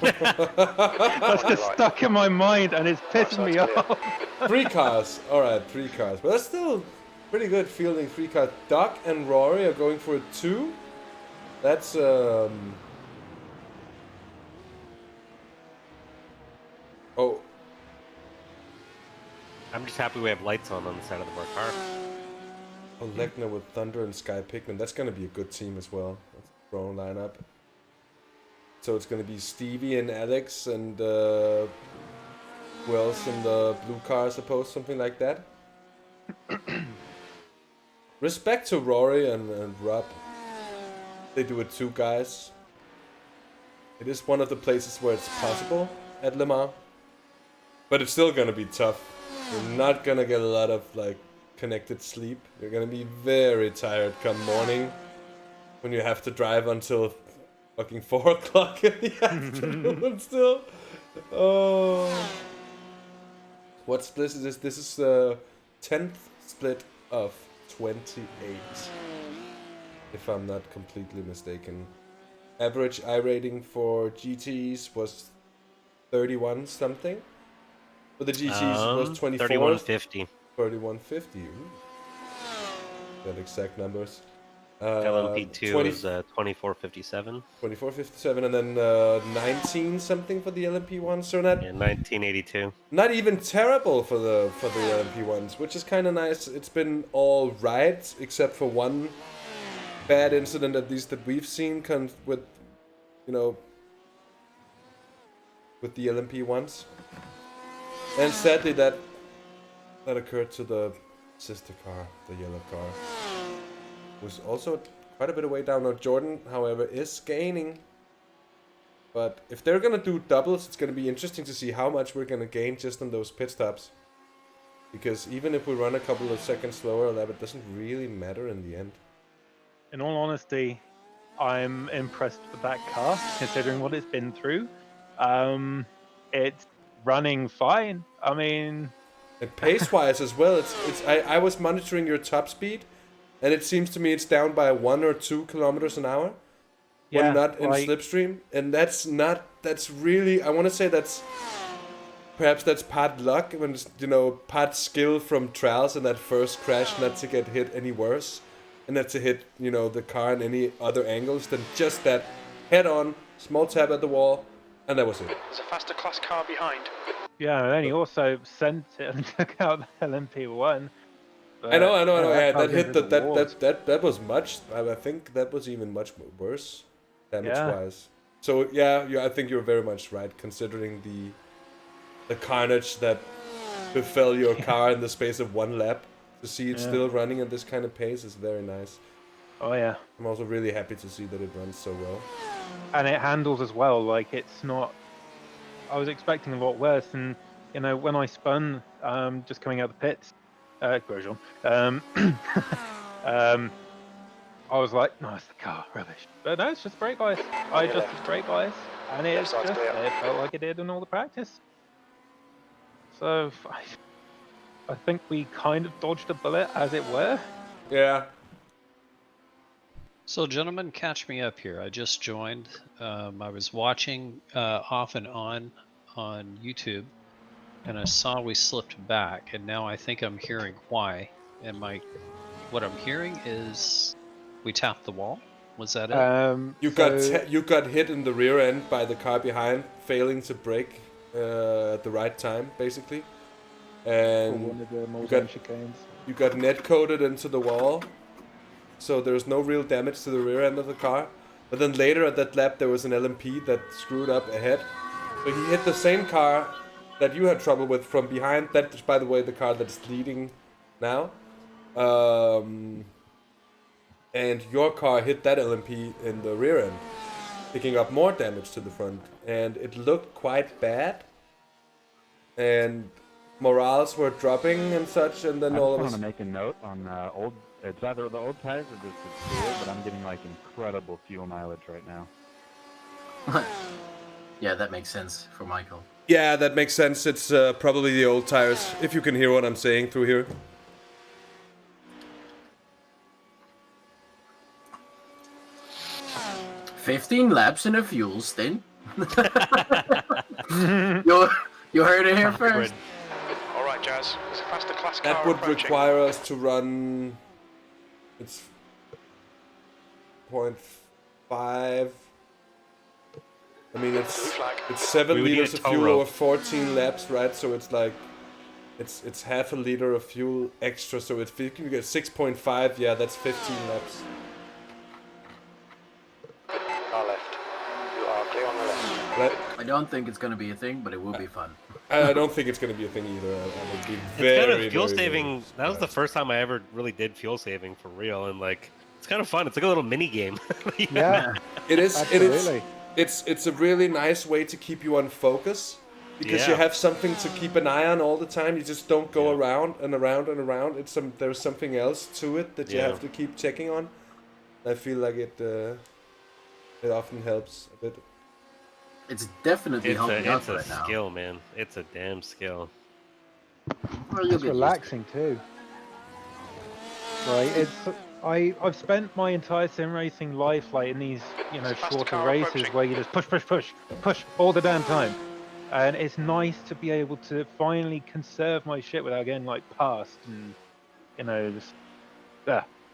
That's just stuck in my mind, and it's pissing me off. 3 cars. Alright, 3 cars. But that's still pretty good fielding 3 cars. Doc and Rory are going for a 2. That's Oh. I'm just happy we have lights on the side of our car. Olegna with Thunder and Sky Pigman. That's gonna be a good team as well. That's a strong lineup. So it's gonna be Stevie and Alex and who else in the blue car, I suppose, something like that. Respect to Rory and Rob. They do it 2 guys. It is one of the places where it's possible at Le Mans. But it's still gonna be tough. You're not gonna get a lot of like connected sleep. You're gonna be very tired come morning when you have to drive until fucking 4 o'clock in the afternoon still. Oh. What split is this? This is the 10th split of 28. If I'm not completely mistaken. Average iRating for GTs was 31 something. For the GTs was 24. 3150. 3150. That exact numbers. LMP2 was 2457. 2457, and then 19 something for the LMP ones. So not 1982. Not even terrible for the LMP ones, which is kind of nice. It's been all right, except for one bad incident, at least that we've seen, with with the LMP ones. And sadly, that occurred to the sister car, the yellow car. Was also quite a bit of way down. Now Jordan, however, is gaining. But if they're gonna do doubles, it's gonna be interesting to see how much we're gonna gain just on those pit stops. Because even if we run a couple of seconds slower, it doesn't really matter in the end. In all honesty, I'm impressed with that car, considering what it's been through. It's running fine. I mean, and pace-wise as well, I was monitoring your top speed, and it seems to me it's down by 1 or 2 kilometers an hour. Yeah, when not in like, slipstream, and that's really, I want to say perhaps that's part luck, when part skill from Traels in that first crash, not to get hit any worse, and not to hit the car in any other angles than just that head-on small tap at the wall, and that was it. There's a faster class car behind. yeah, and then he also sent it and took out the LMP1. I know. Yeah, that hit into the walls. that was much. I think that was even much worse, damage-wise. So yeah, I think you're very much right, considering the carnage that befell your car in the space of 1 lap. To see it still running at this kind of pace is very nice. Oh yeah. I'm also really happy to see that it runs so well. And it handles as well. Like, it's not. I was expecting a lot worse, and when I spun, just coming out the pits, Grosjean, I was like, no, it's the car, rubbish. But no, it's just brake bias. I adjusted brake bias, and it felt like it did in all the practice. So I think we kind of dodged a bullet, as it were. Yeah. So, gentlemen, catch me up here. I just joined. I was watching off and on YouTube, and I saw we slipped back, and now I think I'm hearing why. And what I'm hearing is we tapped the wall. Was that it? You got hit in the rear end by the car behind, failing to brake at the right time, basically. And one of the Mulsanne chicanes. You got net coated into the wall, so there's no real damage to the rear end of the car. But then later at that lap, there was an LMP that screwed up ahead. So he hit the same car that you had trouble with from behind. That is, by the way, the car that's leading now. And your car hit that LMP in the rear end, picking up more damage to the front. And it looked quite bad. And morales were dropping and such, and then all of I us. just want to make a note on old. It's either the old tires or just the fluid, but I'm getting like incredible fuel mileage right now. Yeah, that makes sense for Michael. Yeah, that makes sense. It's probably the old tires, if you can hear what I'm saying through here. $15 laps in a fuel stint. You heard it here first. All right, Jazz. It's a faster class car That would approaching. require us to run. It's 0.5. I mean, it's 7 We would need liters a of tow fuel rope. over 14 laps, right? So it's like, it's half a liter of fuel extra. So if you can get 6.5, yeah, that's 15 laps. Car left. You are clear on the left. Right? I don't think it's going to be a thing, but it will be fun. I don't think it's going to be a thing either. I would be It's very, kind of fuel very, saving. That was the first time I ever really did fuel saving for real, and like it's kind of fun. It's like a little mini game. Yeah, it is. Absolutely. It's a really nice way to keep you on focus because you Yeah. have something to keep an eye on all the time. You just don't go around and around and around. There's something else to it that you Yeah. have to keep checking on. I feel like it often helps a bit. It's definitely helping out It's a right now. skill, man. It's a damn skill. It's relaxing too. Right, I've spent my entire sim racing life like in these, shorter car races approaching. where you just push all the damn time. And it's nice to be able to finally conserve my shit without getting like passed and just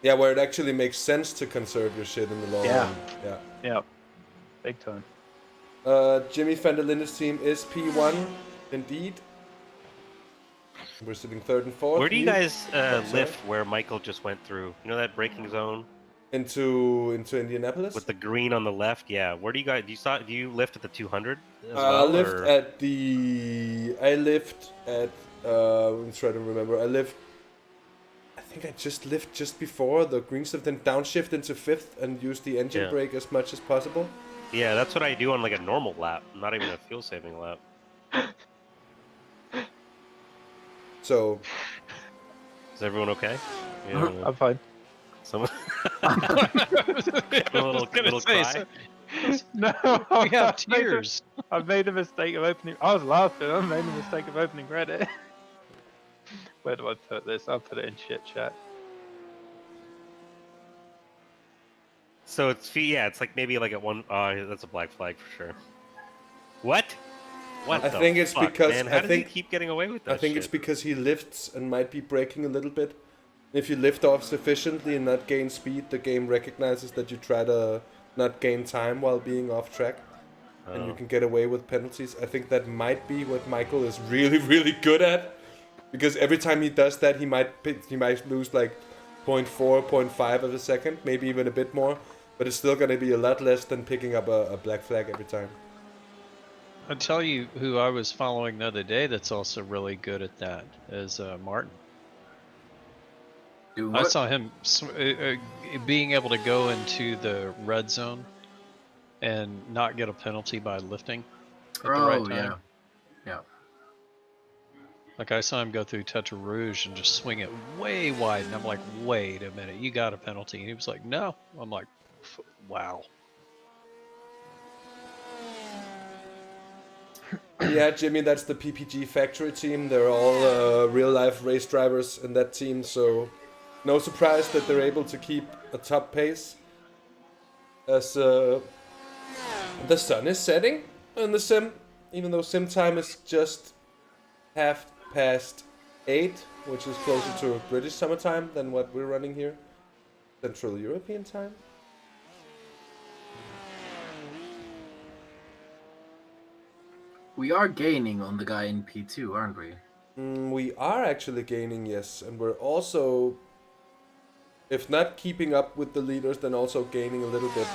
Yeah, where it actually makes sense to conserve your shit in the long Yeah. run. Yeah. Yeah. Big time. Jimmy van der Linde's team is P1, indeed. We're sitting third and fourth. Where do you guys sorry. lift where Michael just went through? You know that braking zone? Into Indianapolis? With the green on the left, yeah. Where do you guys do you lift at the 200 as I well? lift or- at I'm trying to remember. I think I just lift just before the green stuff, then downshift into fifth and use the engine Yeah. brake as much as possible. Yeah, that's what I do on like a normal lap, not even a fuel saving lap. So, is everyone okay? I'm fine. Someone a little cry. No, We have tears. I made a mistake of opening. I was laughing. I made a mistake of opening Reddit. Where do I put this? I'll put it in shit chat. So it's like maybe like at one. Oh, that's a black flag for sure. What? What? I the think it's fuck, because man? How I does think he keep getting away with that? I think shit? it's because he lifts and might be braking a little bit. If you lift off sufficiently and not gain speed, the game recognizes that you try to not gain time while being off track, and you Oh. can get away with penalties. I think that might be what Michael is really, really good at, because every time he does that, he might lose like 0.4, 0.5 of a second, maybe even a bit more, but it's still going to be a lot less than picking up a black flag every time. I'll tell you who I was following the other day that's also really good at that is Maarten. Do I what? saw him being able to go into the red zone and not get a penalty by lifting at the right Oh, time. yeah. Like I saw him go through Tetra Rouge and just swing it way wide, and I'm like, wait a minute, you got a penalty. And he was like, no. I'm like, wow. Yeah, Jimmy, that's the PPG factory team. They're all real-life race drivers in that team, so no surprise that they're able to keep a top pace as the sun is setting in the sim, even though sim time is just 8:30, which is closer to British summertime than what we're running here, Central European time. We are gaining on the guy in P2, aren't we? We are actually gaining, yes, and we're also, if not keeping up with the leaders, then also gaining a little bit.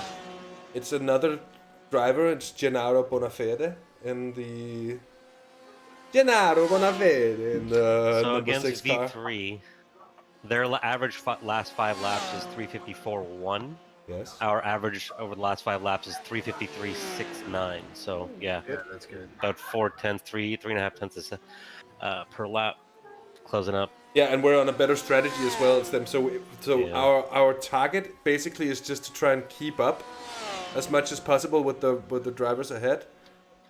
It's another driver. It's Gennaro Bonafede in the So number against 6 car. V3, their average last 5 laps is 354.1. Yes. Our average over the last 5 laps is 353.69. So yeah, that's good. about 4 tenths, 3.5 tenths per lap, closing up. Yeah, and we're on a better strategy as well as them. So Yeah. our target basically is just to try and keep up as much as possible with the drivers ahead.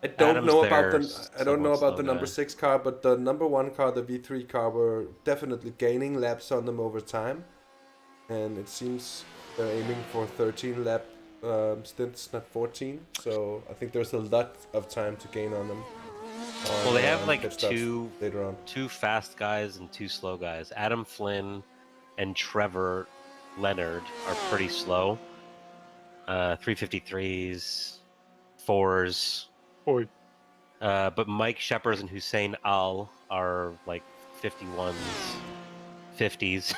I don't know about the number 6 car, but the number 1 car, the V3 car, we're definitely gaining laps on them over time, and it seems they're aiming for 13 lap stints, not 14. So I think there's a lot of time to gain on them. Well, they have like pit stops later on. 2 fast guys and 2 slow guys. Adam Flynn and Trevor Leonard are pretty slow. 353s, 4s. But Mike Sheppers and Hussein Al are like 51s, 50s.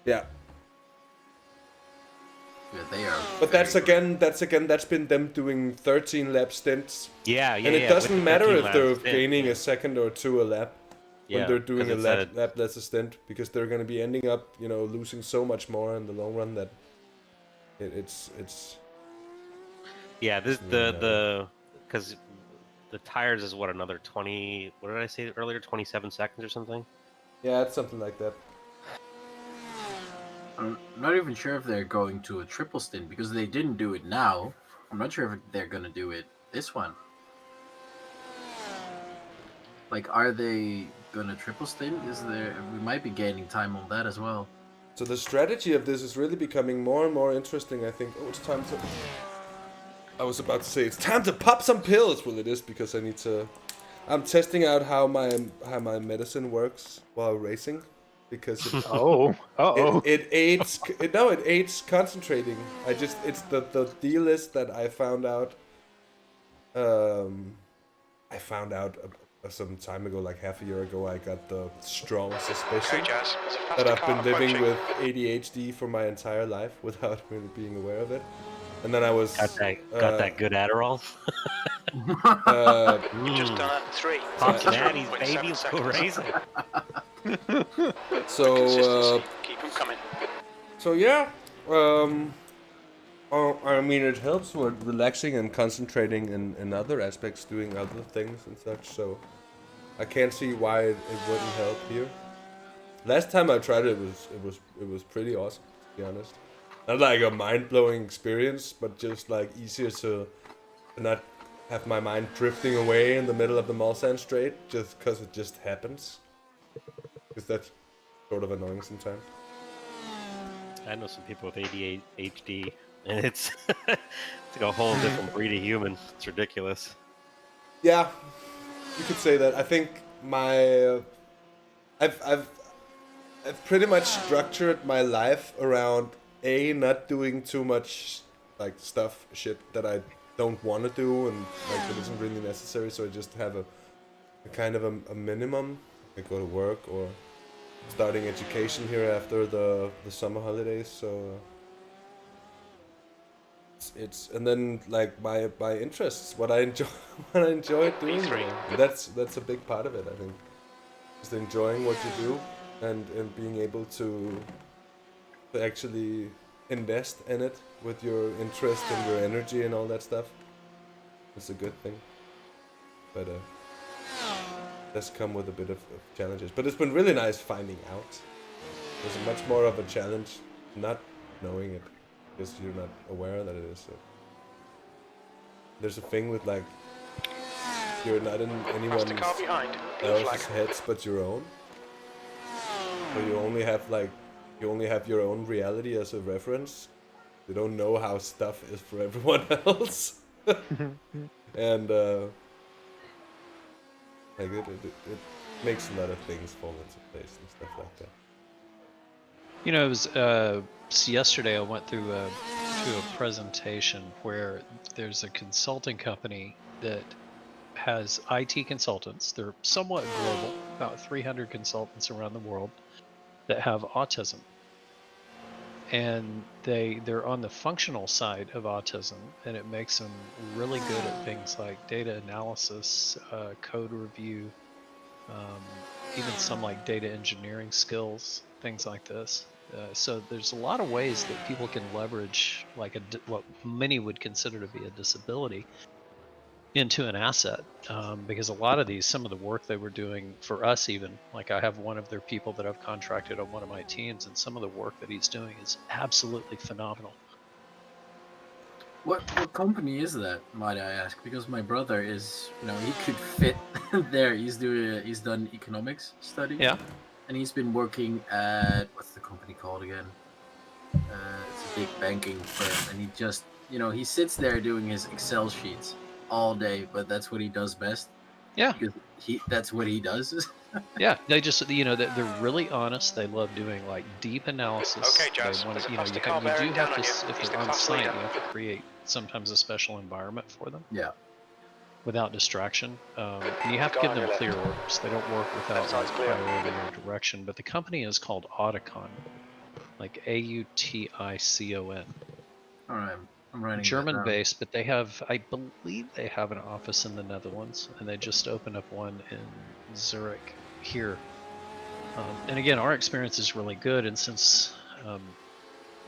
Yeah. Yeah, they are. But that's been them doing 13 lap stints. Yeah, And it doesn't matter if they're gaining a second or 2 a lap when Yeah, they're doing 'cause a it's lap less a stint, because they're going to be ending up, losing so much more in the long run that it's. Yeah, because the tires is what, another 20. What did I say earlier? 27 seconds or something. Yeah, it's something like that. I'm not even sure if they're going to a triple stint because they didn't do it now. I'm not sure if they're going to do it this one. Like, are they going to triple stint? We might be gaining time on that as well. So the strategy of this is really becoming more and more interesting, I think. Oh, it's time to... I was about to say, it's time to pop some pills! Well, it is, because I need to... I'm testing out how my medicine works while racing. Because it aids concentrating. It's the deal is that I found out some time ago, like half a year ago, I got the strong suspicion that I've been living with ADHD for my entire life without really being aware of it. And then I was got that good Adderall. You've just done it 3. Pops Natty's baby, go racing. So keep them coming. So yeah, I mean, it helps with relaxing and concentrating in other aspects, doing other things and such. So I can't see why it wouldn't help here. Last time I tried it, it was pretty awesome, to be honest. Not like a mind-blowing experience, but just like easier to not have my mind drifting away in the middle of the Mulsanne Strait, just because it just happens. Because that's sort of annoying sometimes. I know some people with ADHD, and it's like a whole different breed of human. It's ridiculous. Yeah, you could say that. I think I've pretty much structured my life around not doing too much like shit that I don't want to do and like that isn't really necessary. So I just have a kind of a minimum. I go to work or starting education here after the summer holidays. So it's and then like my interests, what I enjoy doing. That's a big part of it, I think. Just enjoying what you do and being able to actually invest in it with your interest and your energy and all that stuff. It's a good thing. But it does come with a bit of challenges. But it's been really nice finding out. There's much more of a challenge not knowing it because you're not aware that it is. So there's a thing with like you're not in anyone else's heads but your own. So you only have your own reality as a reference. You don't know how stuff is for everyone else. And like it makes a lot of things fall into place and stuff like that. You know, it was yesterday I went through a presentation where there's a consulting company that has IT consultants. They're somewhat global, about 300 consultants around the world that have autism. and they're on the functional side of autism, and it makes them really good at things like data analysis, code review, even some like data engineering skills, things like this. So there's a lot of ways that people can leverage like what many would consider to be a disability into an asset, because a lot of some of the work they were doing for us, even like I have one of their people that I've contracted on one of my teams, and some of the work that he's doing is absolutely phenomenal. What company is that, might I ask? Because my brother is, he could fit there. He's done economics study. Yeah. And he's been working at, what's the company called again? It's a big banking firm, and he just, he sits there doing his Excel sheets all day, but that's what he does best. Yeah. Because that's what he does. Yeah, they just, they're really honest. They love doing like deep analysis. Okay, Jazz, They want there's to, a you faster have, car you do bearing down have on to, you. if He's they're the on class site, leader. you have to create sometimes a special environment for them. Yeah. Without distraction, and you have to give them clear orders. They don't work without like, priority or direction. But the company is called Auticon, like AUTICON. All right, I'm writing German based, but they have, I believe they have an office in the Netherlands, and they just opened up one in Zurich here. And again, our experience is really good, and since it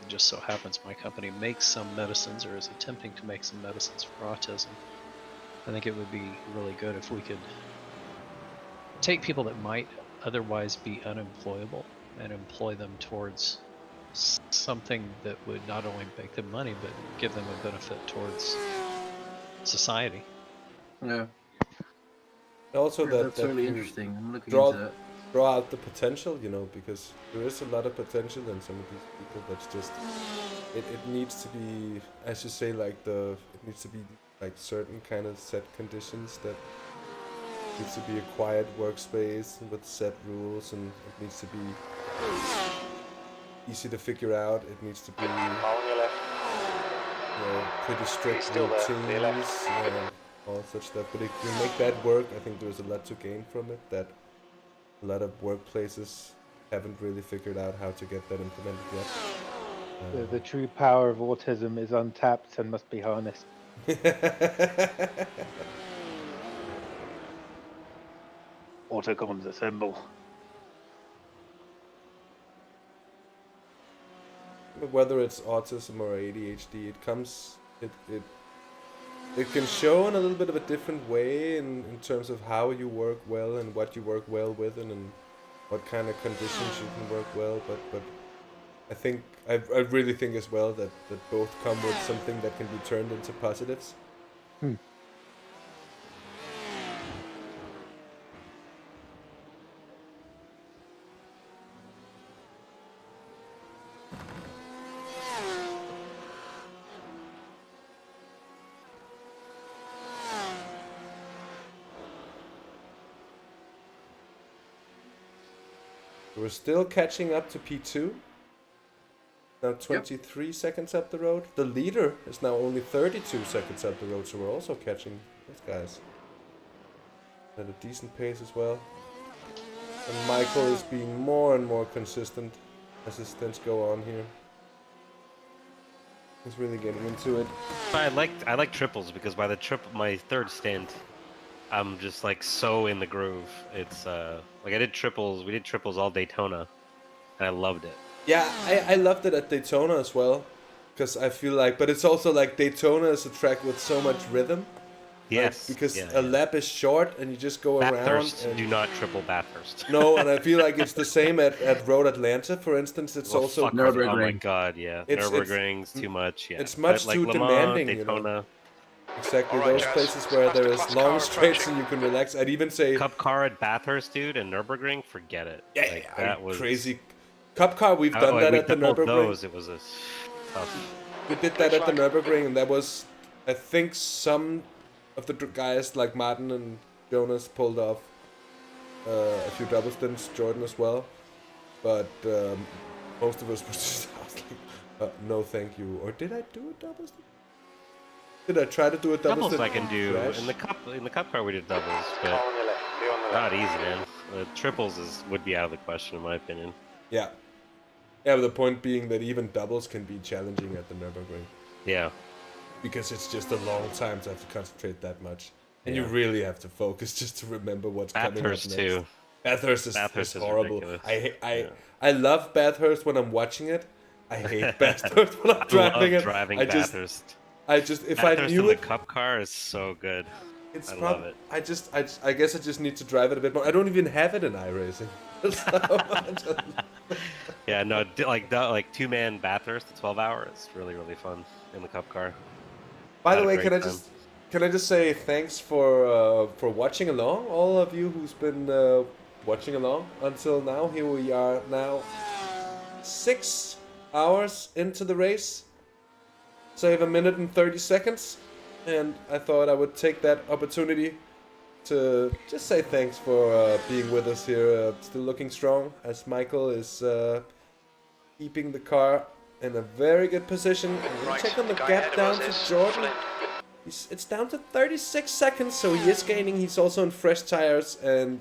just so happens my company makes some medicines, or is attempting to make some medicines for autism, I think it would be really good if we could take people that might otherwise be unemployable and employ them towards something that would not only make them money, but give them a benefit towards society. Yeah. Also, that's that really can interesting. I'm looking draw, into that. draw out the potential, because there is a lot of potential in some of these people. That's just it needs to be, as you say, like it needs to be like certain kind of set conditions. That needs to be a quiet workspace with set rules, and it needs to be easy to figure out. It needs to be pretty strict routines, all such stuff. But if you make that work, I think there's a lot to gain from it. That a lot of workplaces haven't really figured out how to get that implemented yet. The true power of autism is untapped and must be harnessed. Autocons assemble. Whether it's autism or ADHD, it can show in a little bit of a different way in terms of how you work well and what you work well with, and in what kind of conditions you can work well. But I really think as well that both come with something that can be turned into positives. We're still catching up to P2. Now 23 seconds up the road. The leader is now only 32 seconds up the road, so we're also catching those guys at a decent pace as well. And Michael is being more and more consistent as his stints go on here. He's really getting into it. I like triples because by my third stint, I'm just like so in the groove. It's like I did triples. We did triples all Daytona, and I loved it. Yeah, I loved it at Daytona as well, because I feel like, but it's also like Daytona is a track with so much rhythm. Yes. Like, because a lap is short and you just go Bathurst, around. And do not triple Bathurst. No, and I feel like it's the same at Road Atlanta, for instance. It's also Nürburgring. Oh my god, yeah. Nürburgring's too much. Yeah. It's much like too Le Mans, demanding. Daytona. Exactly, those places where there is long straights and you can relax. I'd even say Cup car at Bathurst, dude, and Nürburgring, forget it. Yeah, like, that was crazy. Cup car, we've done that at the Nürburgring. Those, it was a tough. We did that at the Nürburgring, and that was, I think, some of the guys like Maarten and Jonas pulled off a few double stints, Jordan as well, but most of us were just no thank you. Or did I do a double stint? Did I try to do a double Doubles stint? I can do. Crash? In the cup car we did doubles, but not easy, man. Triples would be out of the question in my opinion. Yeah. Yeah, but the point being that even doubles can be challenging at the Nürburgring. Yeah. Because it's just a long time to have to concentrate that much. And you Yeah. really have to focus just to remember what's coming up next. Bathurst too. Bathurst is Bathurst is horrible. ridiculous. I love Bathurst when I'm watching it. I hate Bathurst when I'm driving it. Driving I Bathurst. just if Bathurst I knew in the it, cup car is so good. it's I love it. I guess I just need to drive it a bit more. I don't even have it in iRacing. Yeah, no, like 2-man Bathurst, the 12-hour is really really fun in the cup car. By Had the a way, great can I just say thanks for watching along, all of you who's been watching along until now. Here we are now, 6 hours into the race. Save 1 minute and 30 seconds, and I thought I would take that opportunity to just say thanks for being with us here. Still looking strong as Michael is keeping the car in a very good position. And we'll check on the gap down to Jordan. It's down to 36 seconds, so he is gaining. He's also on fresh tires, and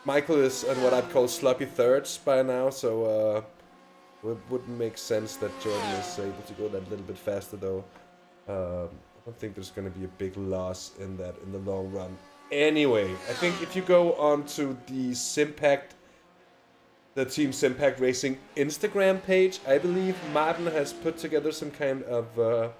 Michael is on what I'd call sloppy thirds by now, so it wouldn't make sense that Jordan is able to go that little bit faster, though. I don't think there's going to be a big loss in that in the long run. Anyway, I think if you go on to the Team Simpact Racing Instagram page, I believe Maarten has put together some kind of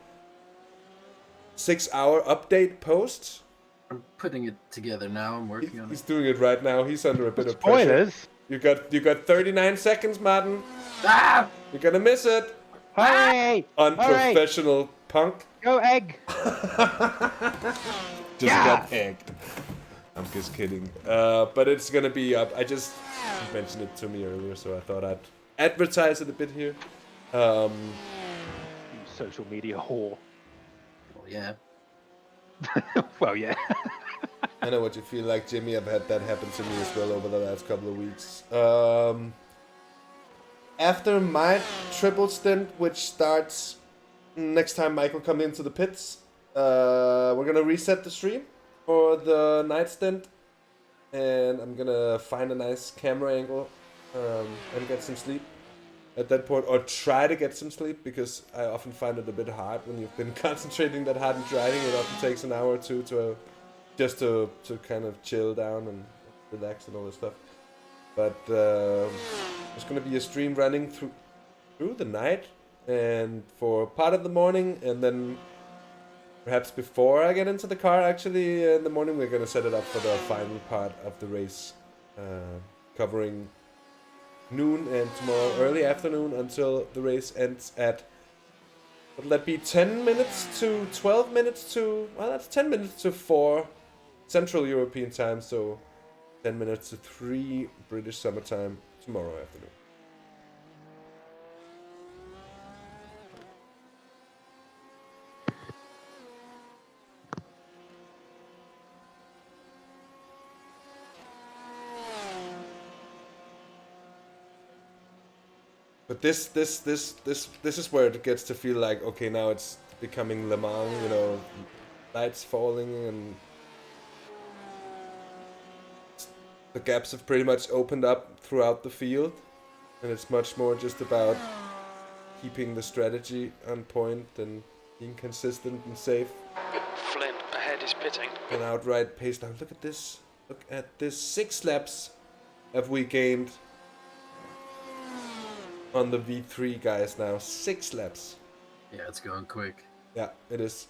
6-hour update post. I'm putting it together now. I'm working on it. He's doing it right now. He's under a bit of pressure. Spoilers. You got 39 seconds, Maarten. Ah! You're gonna miss it. Hurry! Unprofessional punk. Go egg. Just got egged. I'm just kidding. But it's gonna be up. I just mentioned it to me earlier, so I thought I'd advertise it a bit here. You social media whore. Well, yeah. Well, yeah. I know what you feel like, Jimmy. I've had that happen to me as well over the last couple of weeks. After my triple stint, which starts next time Michael comes into the pits, we're gonna reset the stream for the night stint, and I'm gonna find a nice camera angle and get some sleep at that point, or try to get some sleep, because I often find it a bit hard when you've been concentrating that hard and driving. It often takes an hour or two to kind of chill down and relax and all this stuff. But there's gonna be a stream running through the night and for part of the morning, and then perhaps before I get into the car, actually in the morning, we're gonna set it up for the final part of the race, covering noon and tomorrow early afternoon until the race ends at, what'll that be, 10 minutes to 12 minutes to, well, that's 10 minutes to 4 Central European time, so 10 minutes to 3 British summertime tomorrow afternoon. But this is where it gets to feel like, okay, now it's becoming Le Mans, you know, lights falling and the gaps have pretty much opened up throughout the field, and it's much more just about keeping the strategy on point and being consistent and safe. Flynn ahead is pitting. And outright pace down. Look at this. Look at this. 6 laps have we gained on the V3 guys now. 6 laps. Yeah, it's going quick. Yeah, it is.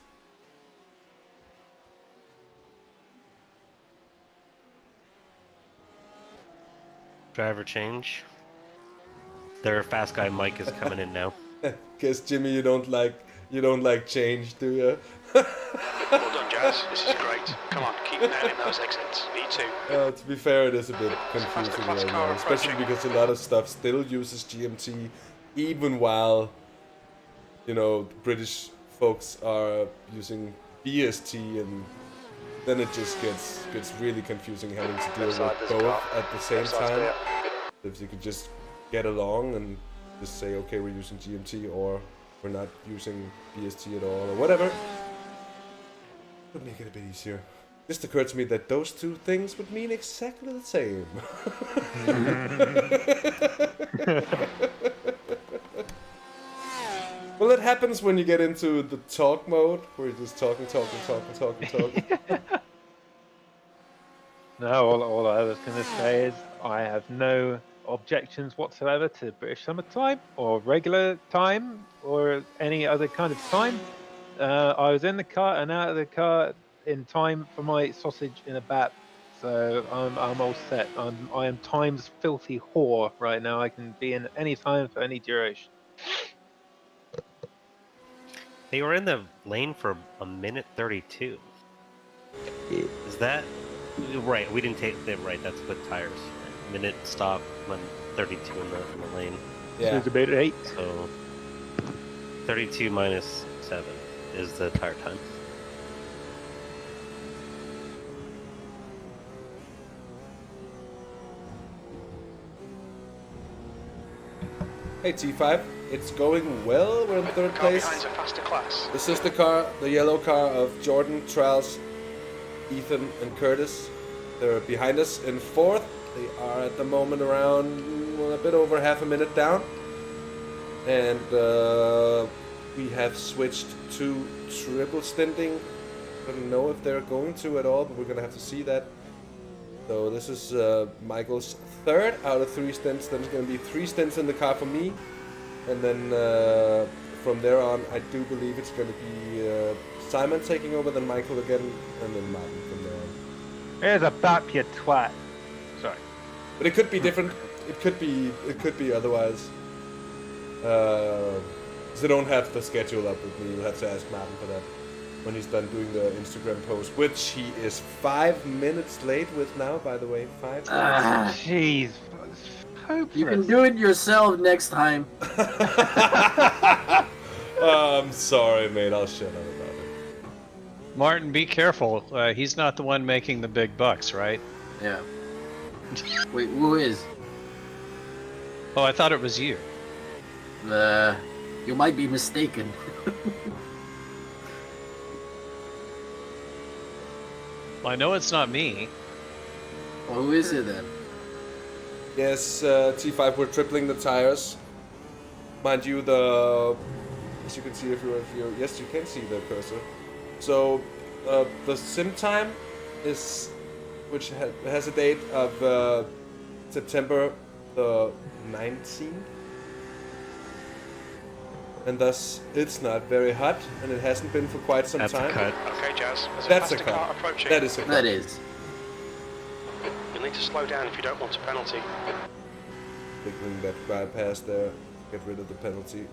Driver change. Their fast guy Mike is coming in now. Guess Jimmy, you don't like change, do you? Well done, Jazz. This is great. Come on, keep nailing those exits. V2. To be fair, it is a bit confusing right now, especially because a lot of stuff still uses GMT, even while, you know, British folks are using BST, and then it just gets really confusing having to deal with both at the same time. If you could just get along and just say, okay, we're using GMT, or we're not using BST at all, or whatever, it would make it a bit easier. Just occurred to me that those two things would mean exactly the same. Well, it happens when you get into the talk mode, where you're just talking. No, all I was going to say is I have no objections whatsoever to British summer time or regular time or any other kind of time. I was in the car and out of the car in time for my sausage in a bat, so I'm all set. I am time's filthy whore right now. I can be in any time for any duration. They were in the lane for a minute 32. Is that right? We didn't take them right. That's with tires. Right? Minute stop, 32 in the lane. Yeah. So it's about 8. So 32 minus 7 is the tire time. Hey T5, it's going well. We're in third Car place. behind's a faster class. This is the car, the yellow car of Jordan, Traels, Ethan, and Curtis. They're behind us in fourth. They are at the moment around a bit over half a minute down. And we have switched to triple stinting. I don't know if they're going to at all, but we're going to have to see that. So this is Michael's third out of 3 stints. Then it's going to be 3 stints in the car for me. And then from there on, I do believe it's going to be Simon taking over, then Michael again, and then Maarten from there on. Here's a bap, you twat. Sorry. But it could be different. It could be otherwise. Because they don't have the schedule up with me. You'll have to ask Maarten for that when he's done doing the Instagram post, which he is 5 minutes late with now, by the way. 5 minutes. Jeez. You can do it yourself next time. I'm sorry, mate. I'll shut up about it. Martin, be careful. He's not the one making the big bucks, right? Yeah. Wait, who is? Oh, I thought it was you. You might be mistaken. Well, I know it's not me. Well, who is it then? Yes, T5, we're tripling the tires. Mind you, as you can see if you're, yes, you can see the cursor. So, the sim time is, which has a date of September the 19th. And thus, it's not very hot, and it hasn't been for quite some time. That's a cut. Okay, Jazz. There's That's a a faster car cut. approaching. That is a cut. That is. You'll need to slow down if you don't want a penalty. Clicking that bypass there, get rid of the penalty.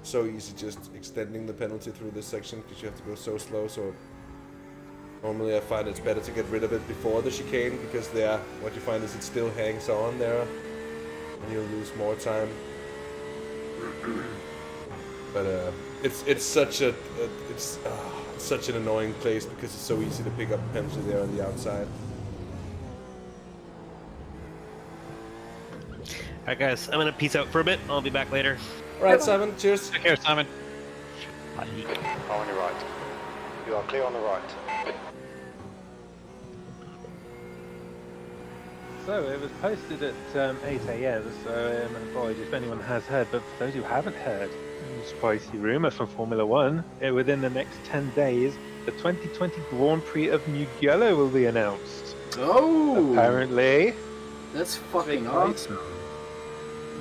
So easy just extending the penalty through this section because you have to go so slow. So normally I find it's better to get rid of it before the chicane because there, what you find is it still hangs on there and you'll lose more time. But it's such such an annoying place because it's so easy to pick up a penalty there on the outside. Alright guys, I'm gonna peace out for a bit. I'll be back later. Alright, Simon, cheers. Take care, Simon. On your right. You are clear on the right. So it was posted at 8 AM, so apologies if anyone has heard, but for those who haven't heard, spicy rumour from Formula 1, within the next 10 days, the 2020 Grand Prix of Mugello will be announced. Oh! Apparently. That's fucking awesome.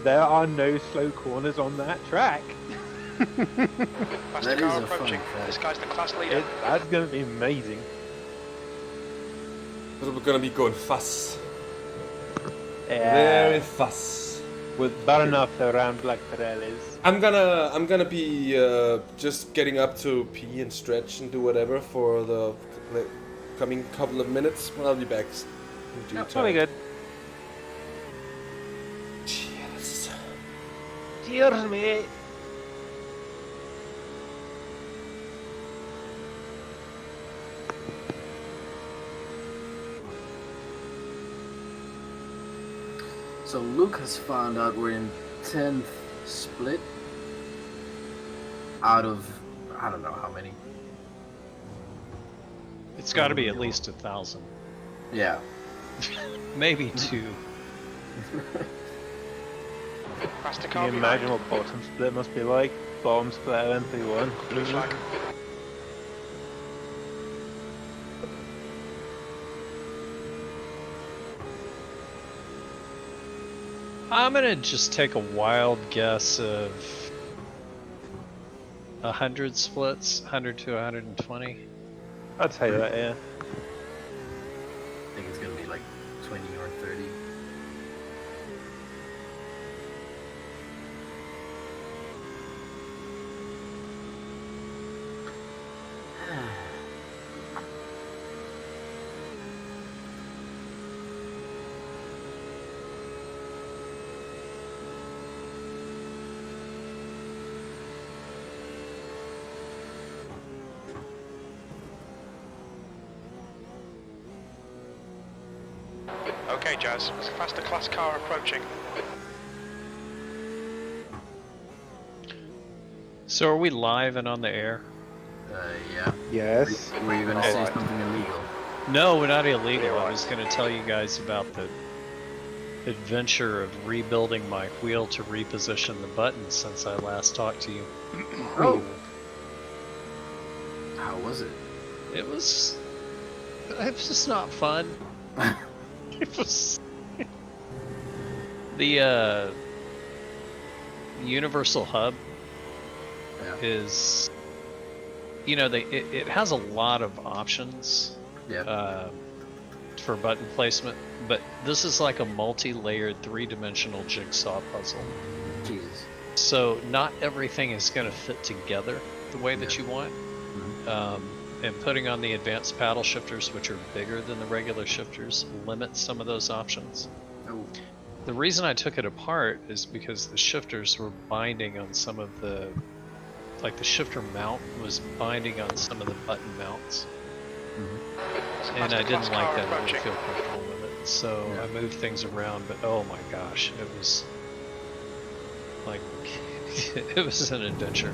There are no slow corners on that track. Faster car approaching. This guy's the class leader. That's going to be amazing. But we're going to be going fast. Yeah. Very fast. With burn-off around Black Pirellis. I'm gonna be just getting up to pee and stretch and do whatever for the coming couple of minutes. But I'll be back in due time. Probably good. Cheers. Cheers, mate. So Luke has found out we're in 10th split out of I don't know how many. It's got to be at least 1,000. Yeah. Maybe 2. Faster Can car you behind. imagine what bottom split must be like? Bottom split LMP1. Blue flag. I'm gonna just take a wild guess of 100 splits, 100 to 120. I'd say that, yeah. I think it's gonna be like 20 or 30. Okay, Jazz. There's a faster class car approaching. So are we live and on the air? Yeah. Yes. Were you gonna say something illegal? No, we're not illegal. Yeah, I was gonna tell you guys about the adventure of rebuilding my wheel to reposition the buttons since I last talked to you. Oh. How was it? It was just not fun. It was the universal hub is, you know, it has a lot of options for button placement, but this is like a multi-layered 3-dimensional jigsaw puzzle. Jesus. So not everything is going to fit together the way that you want. And putting on the advanced paddle shifters, which are bigger than the regular shifters, limits some of those options. Oh. The reason I took it apart is because the shifters were binding on some of the, like the shifter mount was binding on some of the button mounts. And I didn't like that. I didn't feel comfortable with it. So I moved things around, but oh my gosh, it was like, it was an adventure.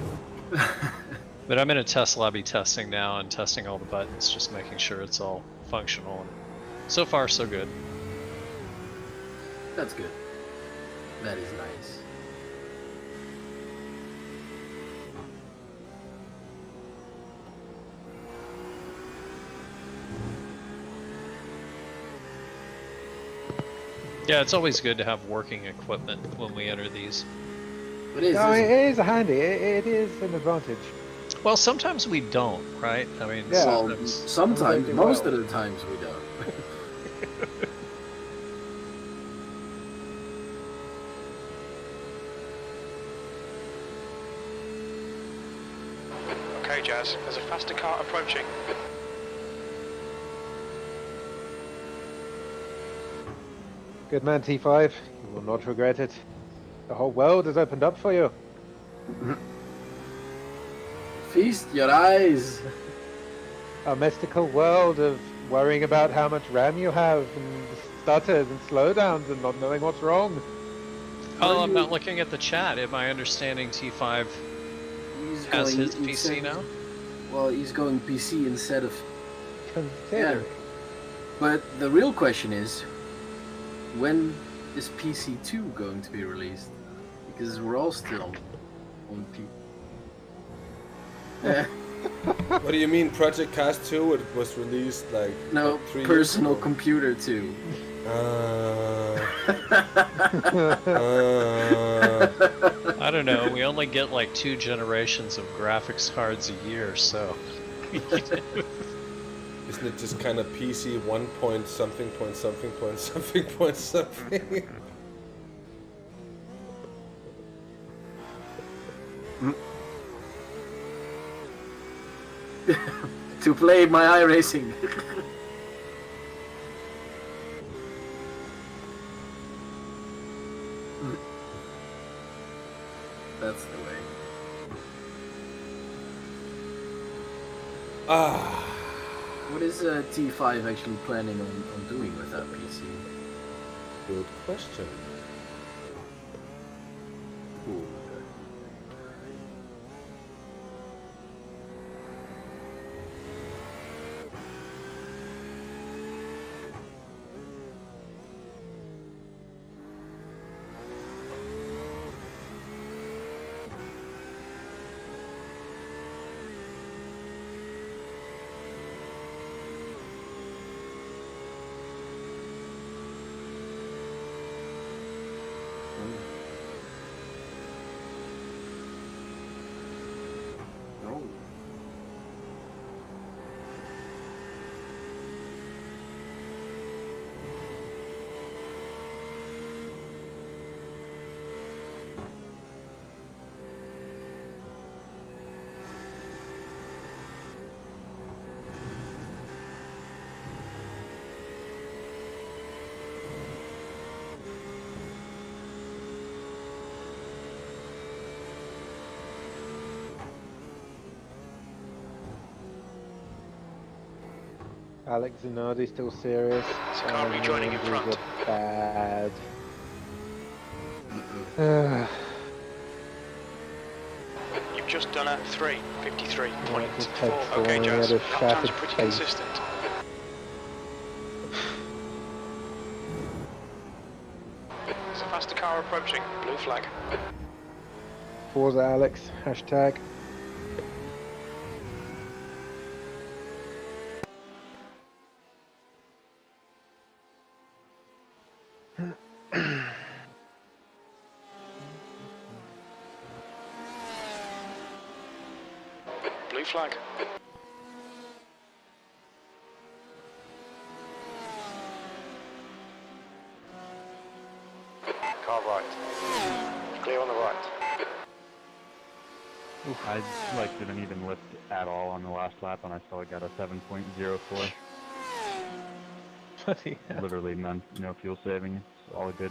But I'm in a test lobby testing now and testing all the buttons, just making sure it's all functional. And so far, so good. That's good. That is nice. Yeah, it's always good to have working equipment when we enter these. It is. No, it is handy. It is an advantage. Well, sometimes we don't, right? I mean, Yeah. Sometimes, most of the times we don't. Okay, Jazz. There's a faster car approaching. Good man, T5. You will not regret it. The whole world has opened up for you. Feast your eyes. A mystical world of worrying about how much RAM you have, and stutters and slowdowns, and not knowing what's wrong. Oh, I'm not looking at the chat. Am I understanding T5 has his PC now? Well, he's going PC instead of... Consider. But the real question is, when is PC2 going to be released? Because we're all still on P. What do you mean, Project Cast 2? It was released like No, like 3 personal years ago. computer 2. I don't know. We only get like 2 generations of graphics cards a year, so. Isn't it just kind of PC 1 point something point something point something point something? To play my iRacing. That's the way. Ah. What is T5 actually planning on doing with that PC? Good question. Ooh. Alex Zanardi still serious. Car rejoining in front. Bad. You've just done a 3:53.4. Just had Okay, falling Jazz. at a Lap times shattered are pretty face. consistent. There's a faster car approaching. Blue flag. Forza Alex, hashtag. Blue flag. Car right. Clear on the right. I didn't even lift at all on the last lap, and I still got a 7.04. Literally no fuel saving. It's all good.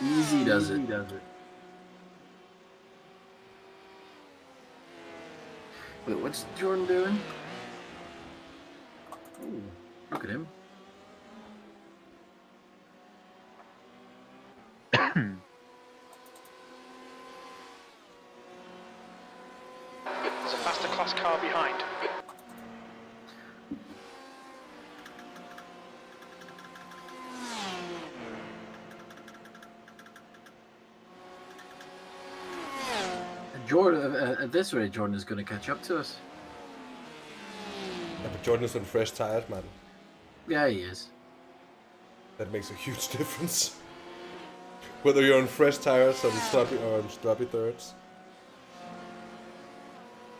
Easy does it. Wait, what's Jordan doing? Ooh, look at him. There's a faster class car behind. Jordan, at this rate, Jordan is going to catch up to us. Yeah, but Jordan is on fresh tires, man. Yeah, he is. That makes a huge difference. Whether you're on fresh tires on sloppy or on sloppy thirds.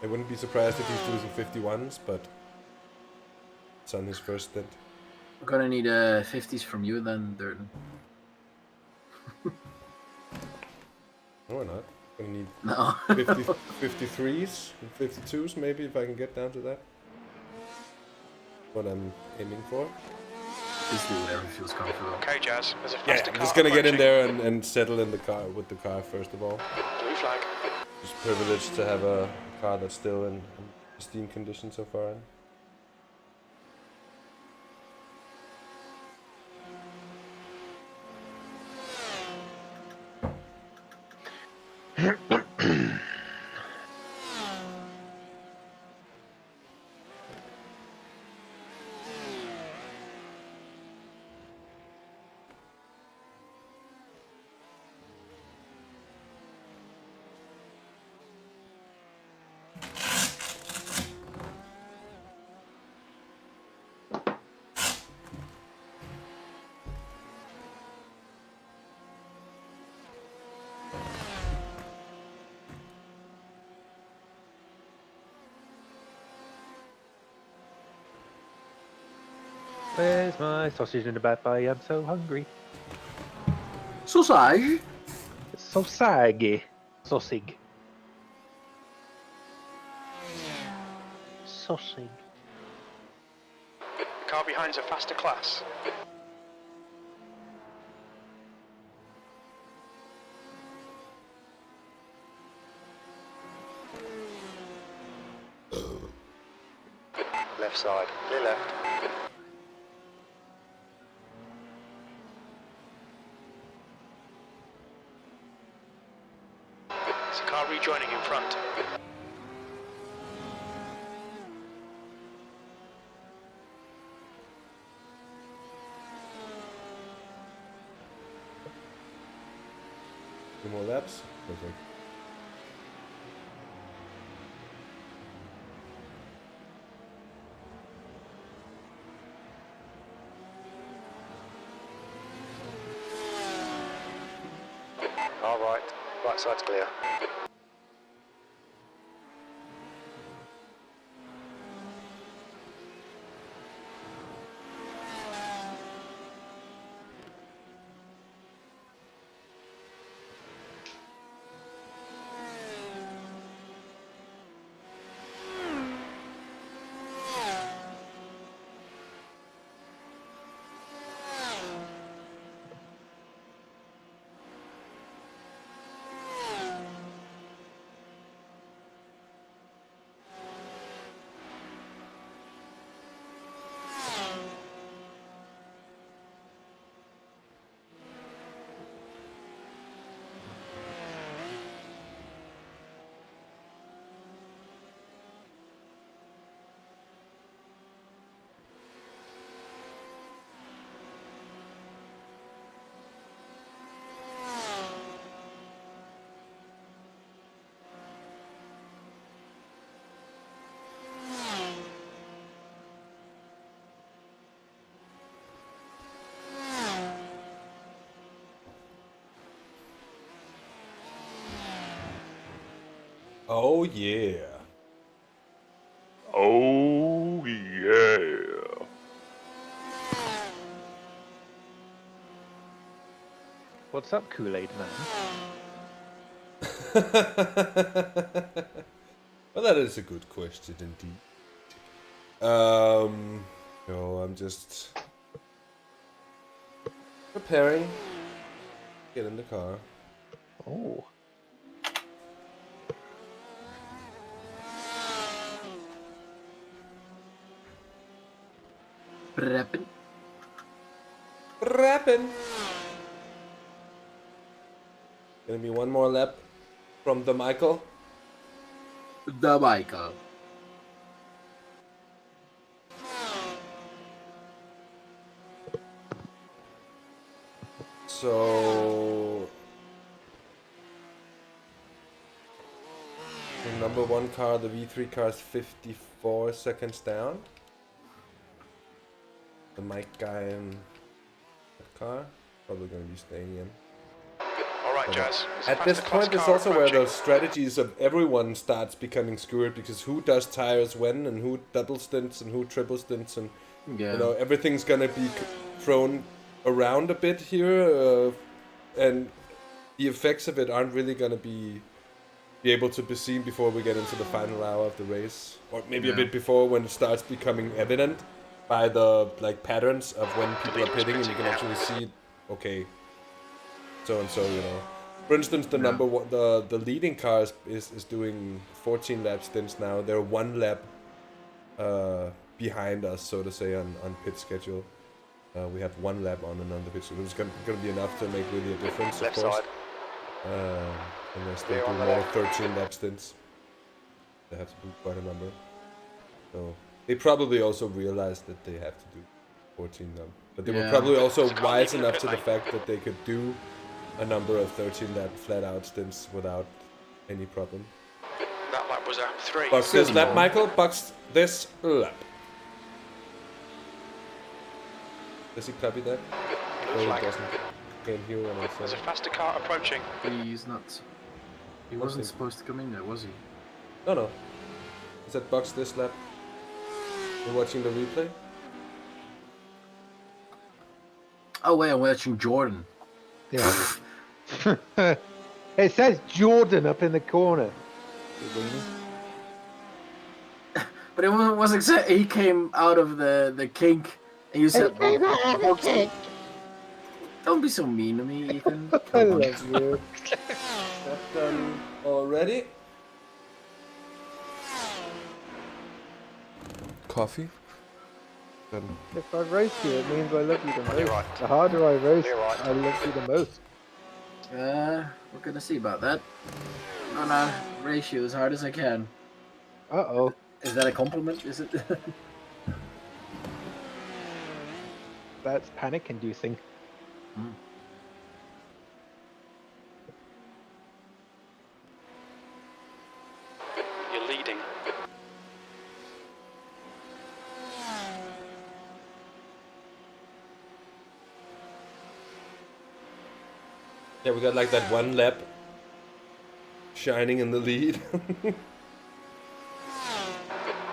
I wouldn't be surprised if he's losing 51s, but it's on his first stint. We're going to need 50s from you then, Durden. No, we're not. Gonna need No. 53s and 52s maybe, if I can get down to that. What I'm aiming for. Just do whatever feels comfortable. Okay, Jazz. There's a Yeah, faster I'm car just gonna get in approaching. there and settle in the car with the car first of all. Blue flag. Just privileged to have a car that's still in pristine condition so far. Where's my sausage in the bad boy? I'm so hungry. Sausage? Sausage. Sausage. Sausage. Car behind's a faster class. Left side. Clear left. There's a car rejoining in front. Two more laps. Perfect. All right. Right side's clear. Oh yeah. Oh yeah. What's up, Kool-Aid man? Well, that is a good question indeed. No, I'm just preparing. Get in the car. Oh. Prepping. Prepping. Gonna be one more lap from the Michael. The Michael. So the number one car, the V3 car, is 54 seconds down. The Mike guy in that car probably gonna be staying in. All right, Jazz. At this point, it's also where the strategies of everyone starts becoming screwed, because who does tires when, and who double stints, and who triple stints, and Yeah. you know, everything's gonna be thrown around a bit here, and the effects of it aren't really gonna be able to be seen before we get into the final hour of the race, or maybe a bit before, when it starts becoming evident by the patterns of when people are pitting, and you can actually see, okay, so and so, you know. For instance, the number one, the leading car is doing 14 lap stints now. They're one lap behind us, so to say, on pit schedule. We have one lap on and on the pit schedule. It's going to be enough to make really a difference, of course. Unless they do more 13 lap stints. They have to do quite a number. So they probably also realized that they have to do 14 now. But they were probably also wise enough to the fact that they could do a number of 13 lap flat out stints without any problem. That lap was a 3. Box this lap, Michael. Box this lap. Does he copy that? Or he doesn't? Can't hear what I There's a say. faster car approaching. He's not. He wasn't supposed to come in there, was he? No. Is that box this lap? You're watching the replay? Oh wait, I'm watching Jordan. Yeah. It says Jordan up in the corner. But it was exactly. He came out of the kink, and you said, "Don't be so mean to me, Ethan." I love you. That's done already. Coffee. Done. If I race you, it means I love you the most. right. The harder I race, You're right. I love you the most. We're gonna see about that. Gonna race you as hard as I can. Uh-oh. Is that a compliment? Is it? That's panic-inducing. You're leading. Yeah, we got like that one lap shining in the lead.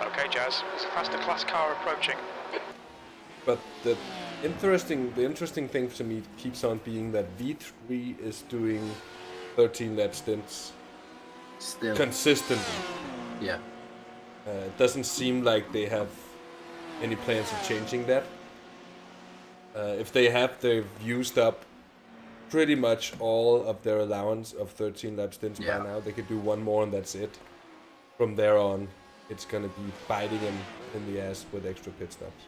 Okay, Jazz. There's a faster class car approaching. But the interesting thing to me keeps on being that V3 is doing 13 lap stints Still. consistently. Yeah. It doesn't seem like they have any plans of changing that. If they have, they've used up pretty much all of their allowance of 13 lap stints by now. They could do one more and that's it. From there on, it's gonna be biting them in the ass with extra pit stops.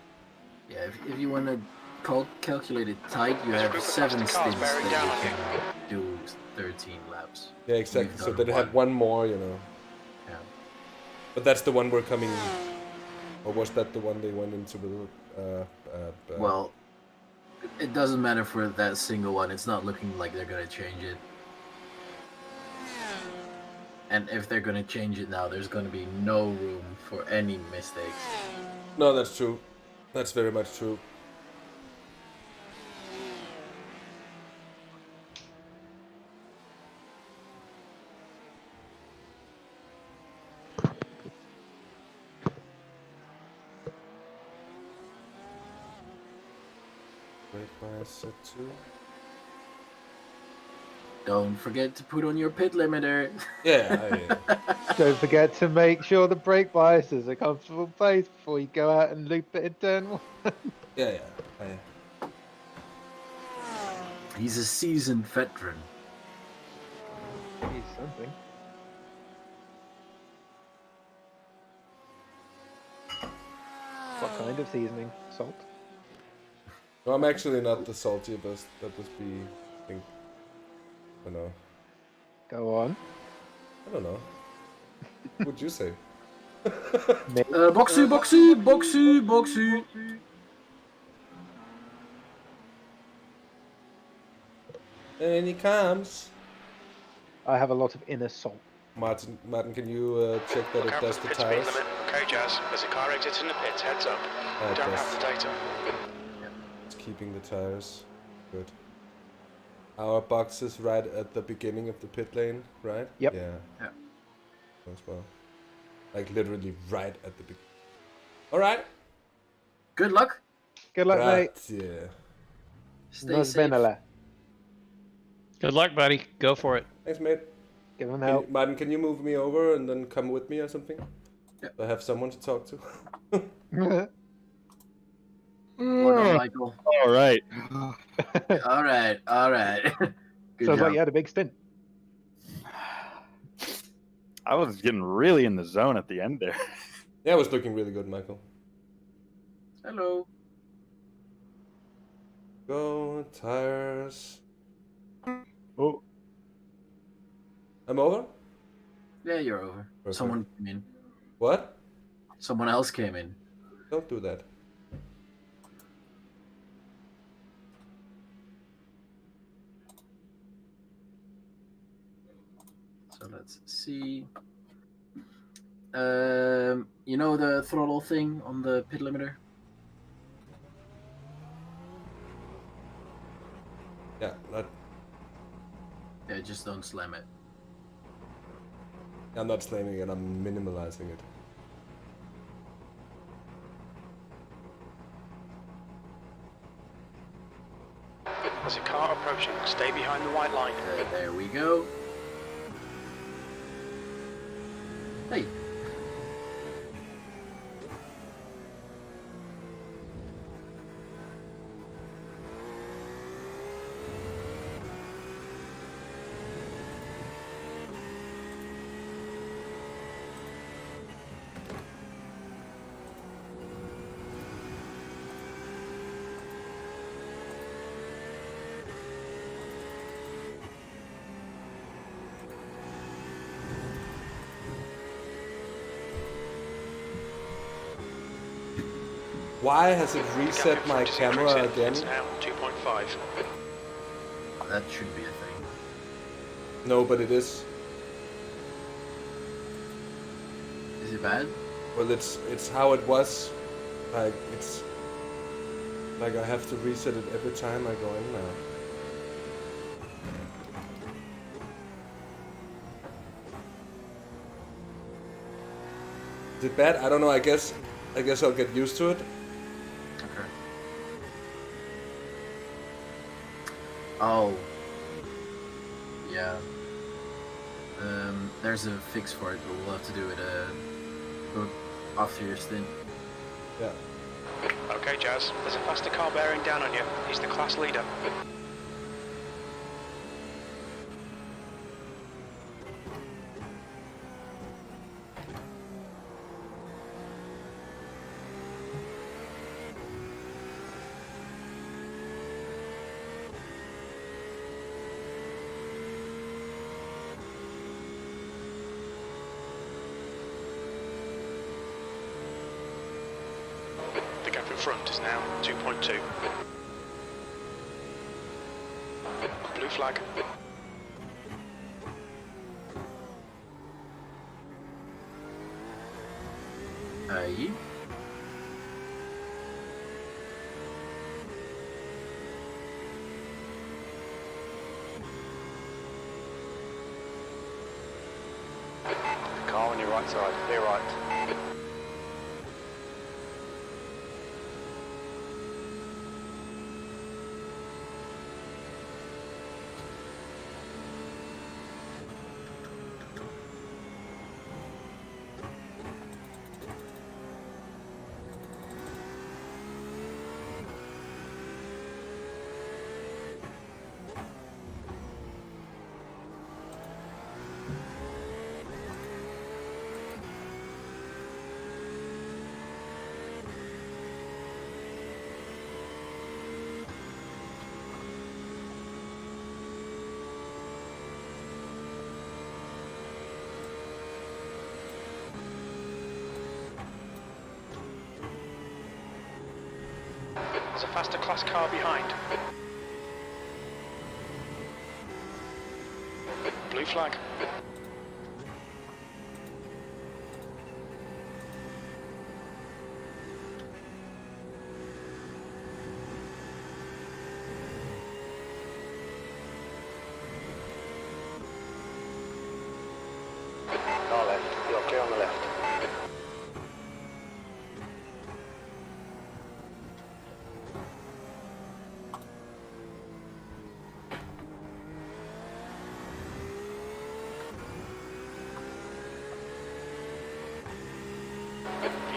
Yeah, if you want to calculate it tight, you have 7 stints that you can do 13 laps. Yeah, exactly. We've So done they have one more, you know. Yeah. But that's the one we're coming. Or was that the one they went into with? Well, it doesn't matter for that single one. It's not looking like they're gonna change it. And if they're gonna change it now, there's gonna be no room for any mistakes. No, that's true. That's very much true. Brake bias set 2. Don't forget to put on your pit limiter. Yeah. Don't forget to make sure the brake bias is a comfortable place before you go out and loop it in turn 1. Yeah. He's a seasoned veteran. He's something. What kind of seasoning? Salt? No, I'm actually not the saltiest. That would be, I think, I don't know. Go on. I don't know. What would you say? Boxy. And he comes. I have a lot of inner salt. Maarten, can you check that Look it out does for the pit speed tires? limit. Okay, Jazz. There's a car exiting the pits. Heads up. it Don't does. have the data. It's keeping the tires. Good. Our box is right at the beginning of the pit lane, right? Yep. Yeah. As well. Like literally right at the beginning. Alright. Good luck. Good luck, mate. Yeah. Stay safe. Good luck, buddy. Go for it. Thanks, mate. Give him help. Maarten, can you move me over and then come with me or something? Yeah. I have someone to talk to. Well done, Michael. All right. All right. Good Sounds job. like you had a big stint. I was getting really in the zone at the end there. Yeah, it was looking really good, Michael. Hello. Go, tires. Oh. I'm over? Yeah, you're over. Perfect. Someone came in. What? Someone else came in. Don't do that. So let's see. You know the throttle thing on the pit limiter? Yeah, not. Yeah, just don't slam it. I'm not slamming it, I'm minimalizing it. There's a car approaching. Stay behind the white line. There we go. Hey. Why has it reset my camera again? Now 2.5. That should be a thing. No, but it is. Is it bad? Well, it's how it was. Like it's like I have to reset it every time I go in now. Is it bad? I don't know. I guess I'll get used to it. Okay. Oh. Yeah. There's a fix for it, but we'll have to do it after your stint. Yeah. Okay, Jazz. There's a faster car bearing down on you. He's the class leader. The gap in front is now 2.2. Blue flag. Aye. Car on your right side. Clear right. There's a faster class car behind. Blue flag. Car left. You're clear on the left.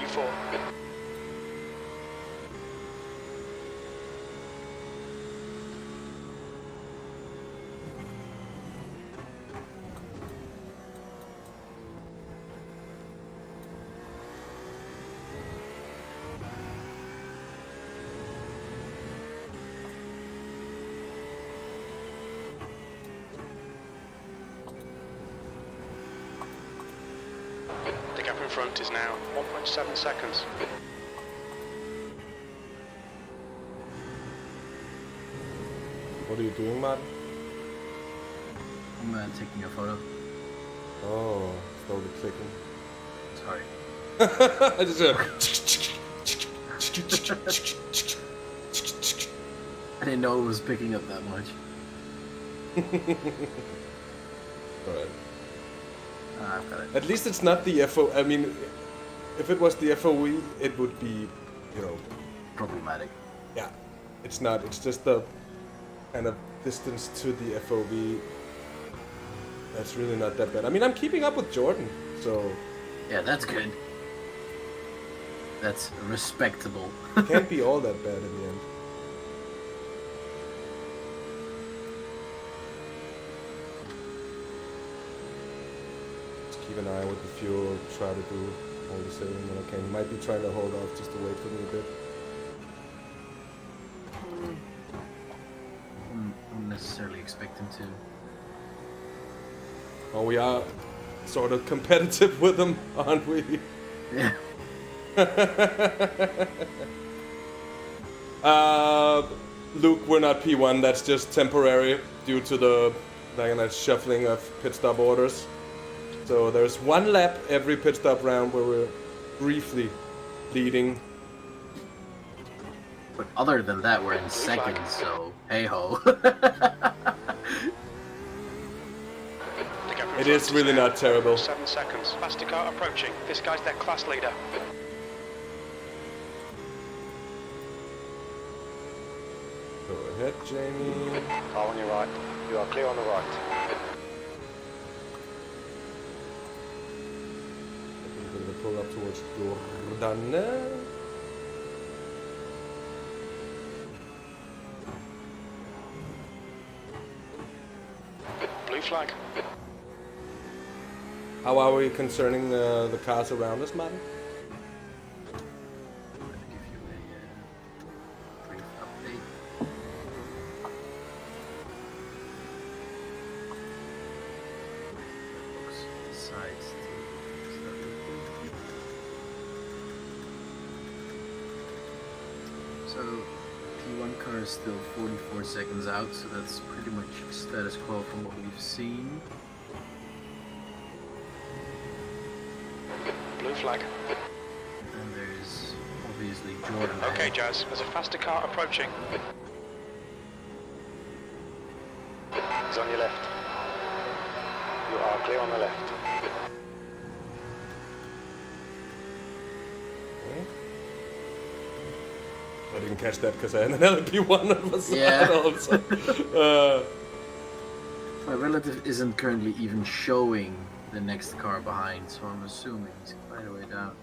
P4. The gap in front is now 1.7 seconds. What are you doing, Maarten? I'm taking a photo. Oh, slowly clicking. Sorry. I just I didn't know it was picking up that much. Alright. I've got it. At least it's not the FO. I mean, if it was the FOE, it would be, you know, problematic. Yeah, it's not. It's just the kind of distance to the FOV. That's really not that bad. I mean, I'm keeping up with Jordan, so yeah, that's good. That's respectable. Can't be all that bad in the end. Just keep an eye with the fuel. Try to do all the saving that I can. You might be trying to hold off just to wait for me a bit. Wouldn't necessarily expect him to. Oh, we are sort of competitive with them, aren't we? Yeah. Luke, we're not P1. That's just temporary due to the shuffling of pit stop orders. So there's one lap every pit stop round where we're briefly leading. But other than that, we're in second, so hey ho. It is really not terrible. 7 seconds. Faster car approaching. This guy's their class leader. Go ahead, Jamie. Car on your right. You are clear on the right. A bit of a pull up towards Jordan. Blue flag. How are we concerning the cars around us, Maarten? So P1 car is still 44 seconds out, so that's pretty much status quo from what we've seen. Blue flag. And there's obviously Jordan. Okay, Jazz. There's a faster car approaching. He's on your left. You are clear on the left. I didn't catch that because I had another P1 on the side Yeah. also. My relative isn't currently even showing the next car behind, so I'm assuming he's quite a way down.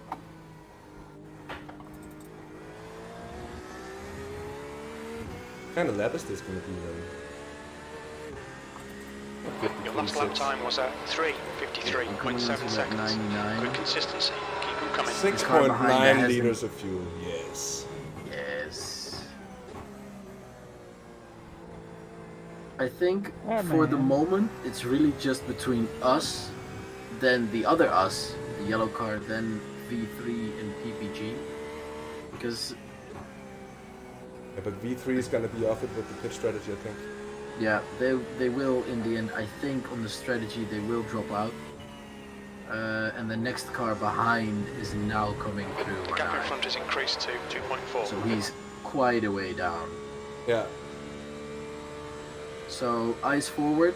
What kind of lap is this going to be then? Your last lap time was at 3:53.7 seconds. Good consistency. Keep them coming. 6.9 liters of fuel, yes. Yes. I think for the moment it's really just between us, then the other us, the yellow car, then V3 and PPG. Because Yeah, but V3 is gonna be off it with the pit strategy, I think. Yeah, they will in the end. I think on the strategy they will drop out. And the next car behind is now coming through. The gap in front has increased to 2.4. So he's quite a way down. Yeah. So eyes forward,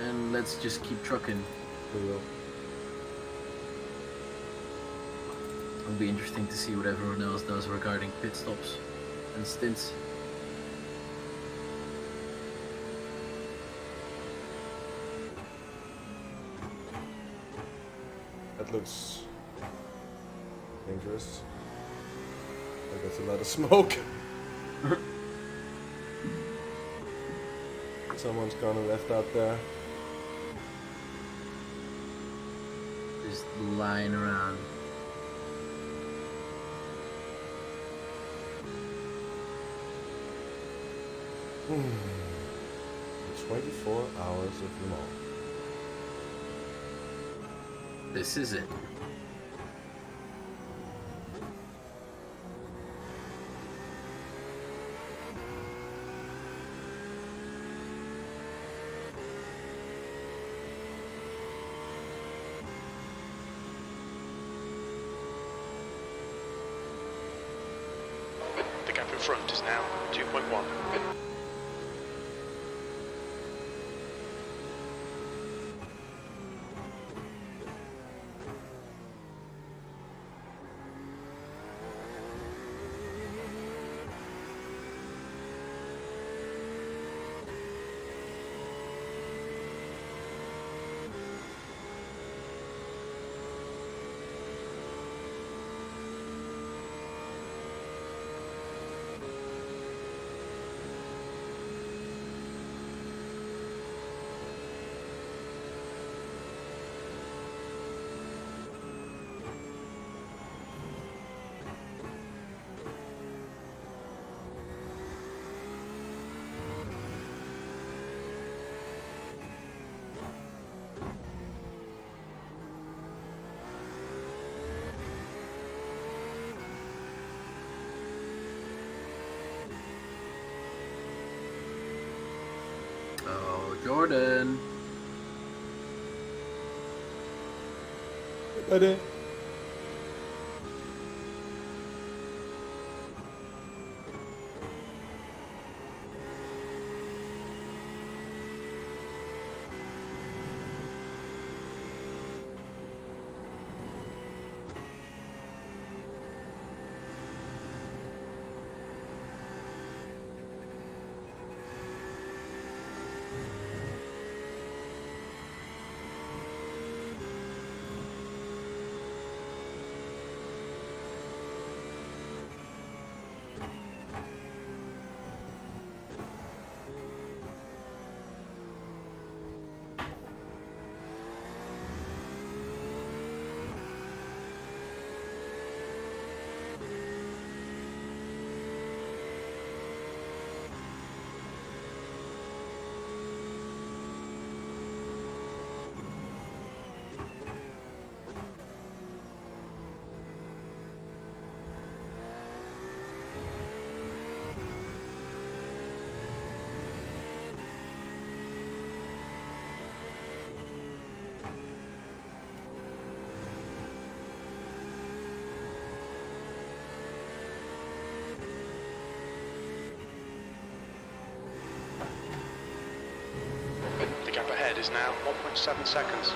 and let's just keep trucking. We will. It'll be interesting to see what everyone else does regarding pit stops and stints. That looks dangerous. Like that's a lot of smoke. Someone's gone left out there. Just lying around. Hmm. 24 hours of Le Mans. This is it. The gap in front is now 2.1. Oh, Jordan. Buddy. The gap ahead is now 1.7 seconds.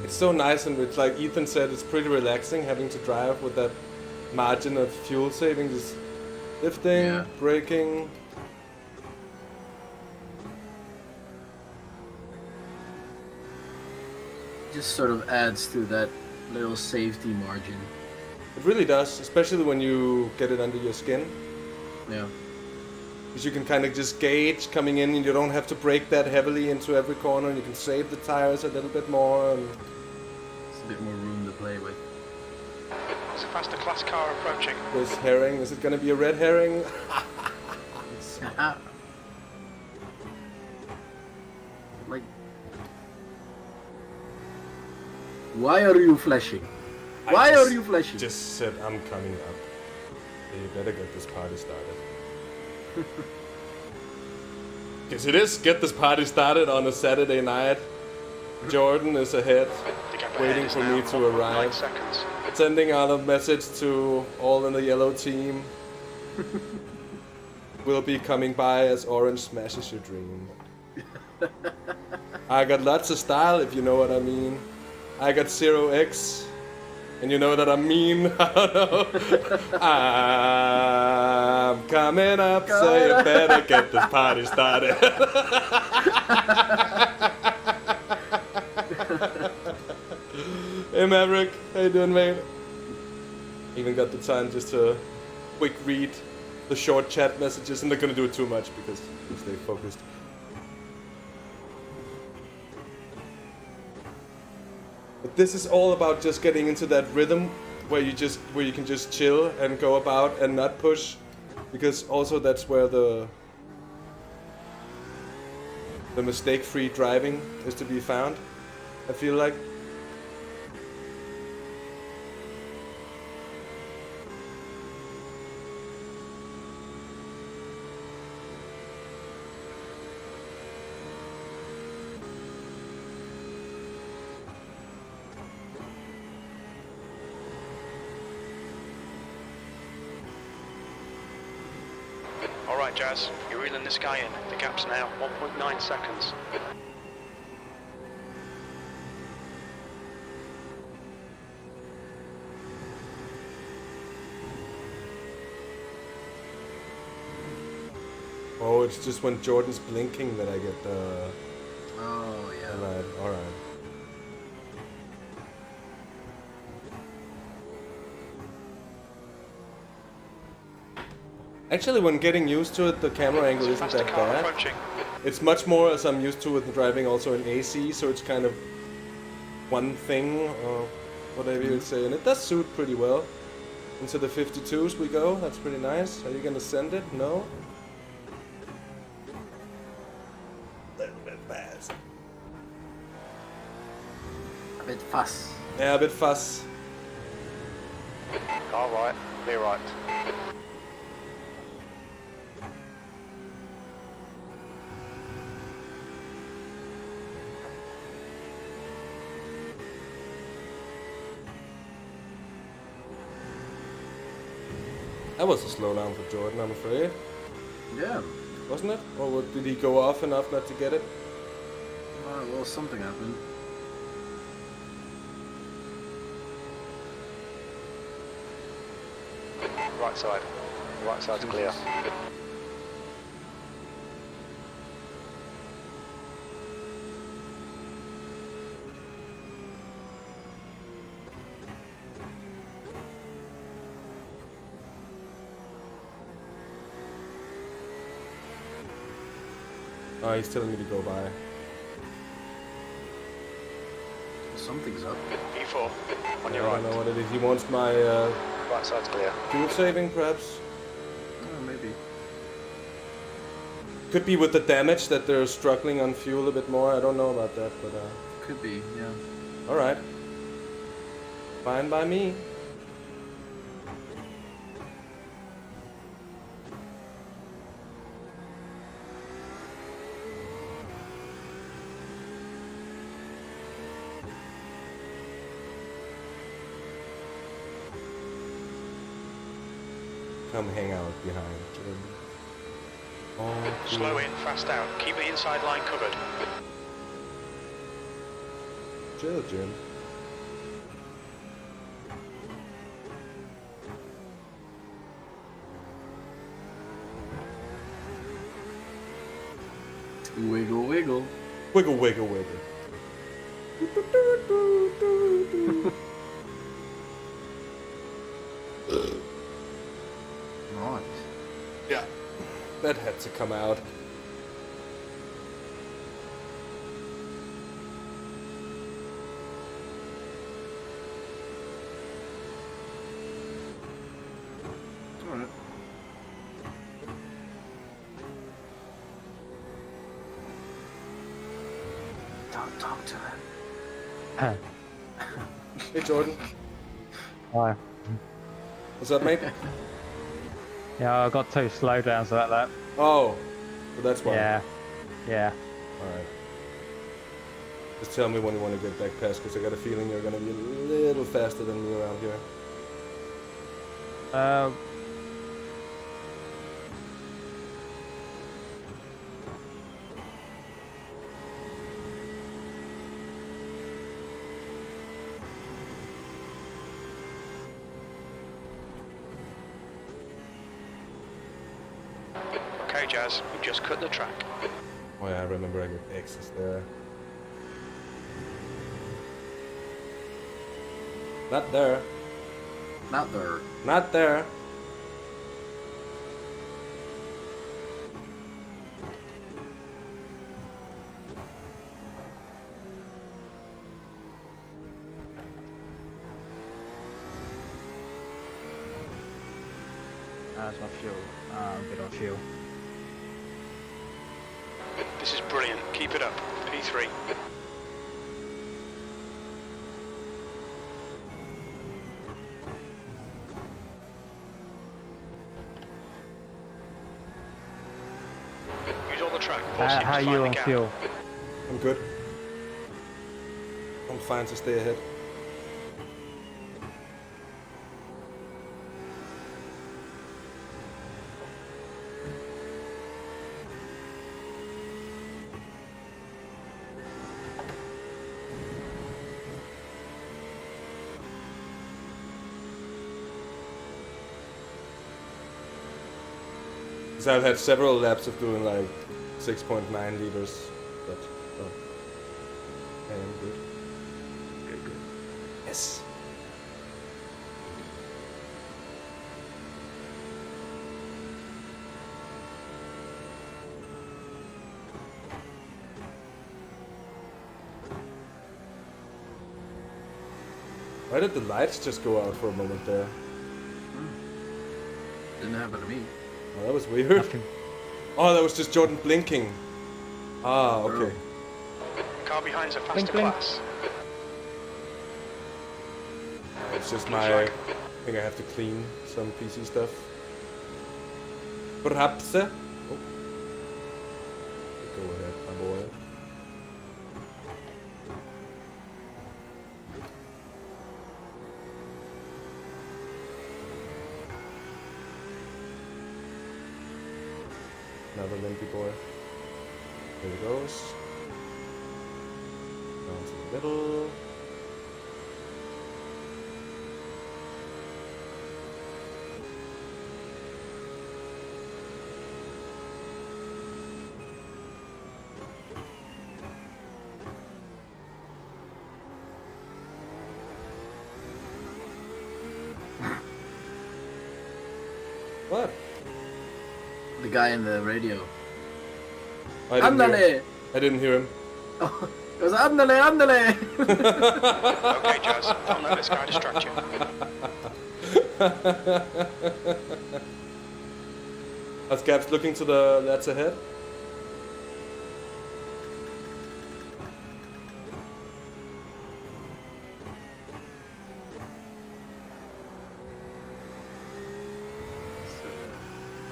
It's so nice, and it's like Ethan said, it's pretty relaxing having to drive with that margin of fuel saving, just lifting, braking. Just sort of adds to that little safety margin. It really does, especially when you get it under your skin. Yeah. Because you can kind of just gauge coming in, and you don't have to brake that heavily into every corner, and you can save the tires a little bit more. And it's a bit more room to play with. There's a faster class car approaching. this herring, is it going to be a red herring? Like, why are you flashing? Why are you flashing? Just said I'm coming up. You better get this party started. Yes, it is. Get this party started on a Saturday night. Jordan is ahead, waiting for me to arrive. Sending out a message to all in the yellow team. Will be coming by as orange smashes your dream. I got lots of style, if you know what I mean. I got 0x, and you know that I mean. I don't know. I'm coming up, so you better get this party started. Hey Maverick, how you doing, mate? Even got the time just to quick read the short chat messages. I'm not gonna do it too much because we stay focused. But this is all about just getting into that rhythm where you can just chill and go about and not push, because also that's where the mistake-free driving is to be found, I feel like. Alright Jazz, you're reeling this guy in. The gap's now 1.9 seconds. Oh, it's just when Jordan's blinking that I get the... Oh, yeah. Alright. Actually, when getting used to it, the camera angle isn't that bad. It's much more as I'm used to with driving also in AC, so it's kind of one thing, or whatever you'd say, and it does suit pretty well. Into the 52s we go, that's pretty nice. Are you gonna send it? No? A little bit fast. A bit fuss. Yeah, a bit fuss. Car right, clear right. That was a slowdown for Jordan, I'm afraid. Yeah. Wasn't it? Or did he go off enough not to get it? Well, something happened. Right side. Right side's clear. Oh, he's telling me to go by. Something's up. E4, on your I right. don't know what it is. He wants my Right side's clear. fuel saving, perhaps? Oh, maybe. Could be with the damage that they're struggling on fuel a bit more. I don't know about that, but Could be, yeah. alright. Fine by me. Come hang out behind. Oh, Slow in, fast out. Keep the inside line covered. chill, Jim. Wiggle, wiggle. Wiggle, wiggle, wiggle. Right. Yeah, that had to come out. Alright. Don't talk to him. Hey, Jordan. Hi. What's up, mate? Yeah, I got 2 slowdowns that lap. Oh, well, that's why. Yeah. Yeah. Alright. Just tell me when you want to get back past, because I got a feeling you're going to be a little faster than me around here. Okay, Jazz, you just cut the track. Oh yeah, I remember I got X's there. Not there. Not there. Not there. That's my fuel. I'm good on fuel. This is brilliant. Keep it up. P3. Use all the track. How are you on fuel? I'm good. I'm fine to stay ahead. So I've had several laps of doing like 6.9 liters, but I am good. Good, good. Yes. Why did the lights just go out for a moment there? Didn't happen to me. Oh, that was weird. Oh, that was just Jordan blinking. Ah, okay. Car behind's a faster Blink, blink. class. It's just my... I think I have to clean some PC stuff. Perhaps. Oh. Go ahead, my boy. Another limpy boy. There he goes. Down to the middle. What? The guy in the radio. I didn't hear Andale! him. I didn't hear him. Oh, it was andale, andale! Okay, Jazz, don't let this guy distract you. As Gab's looking to the lads ahead.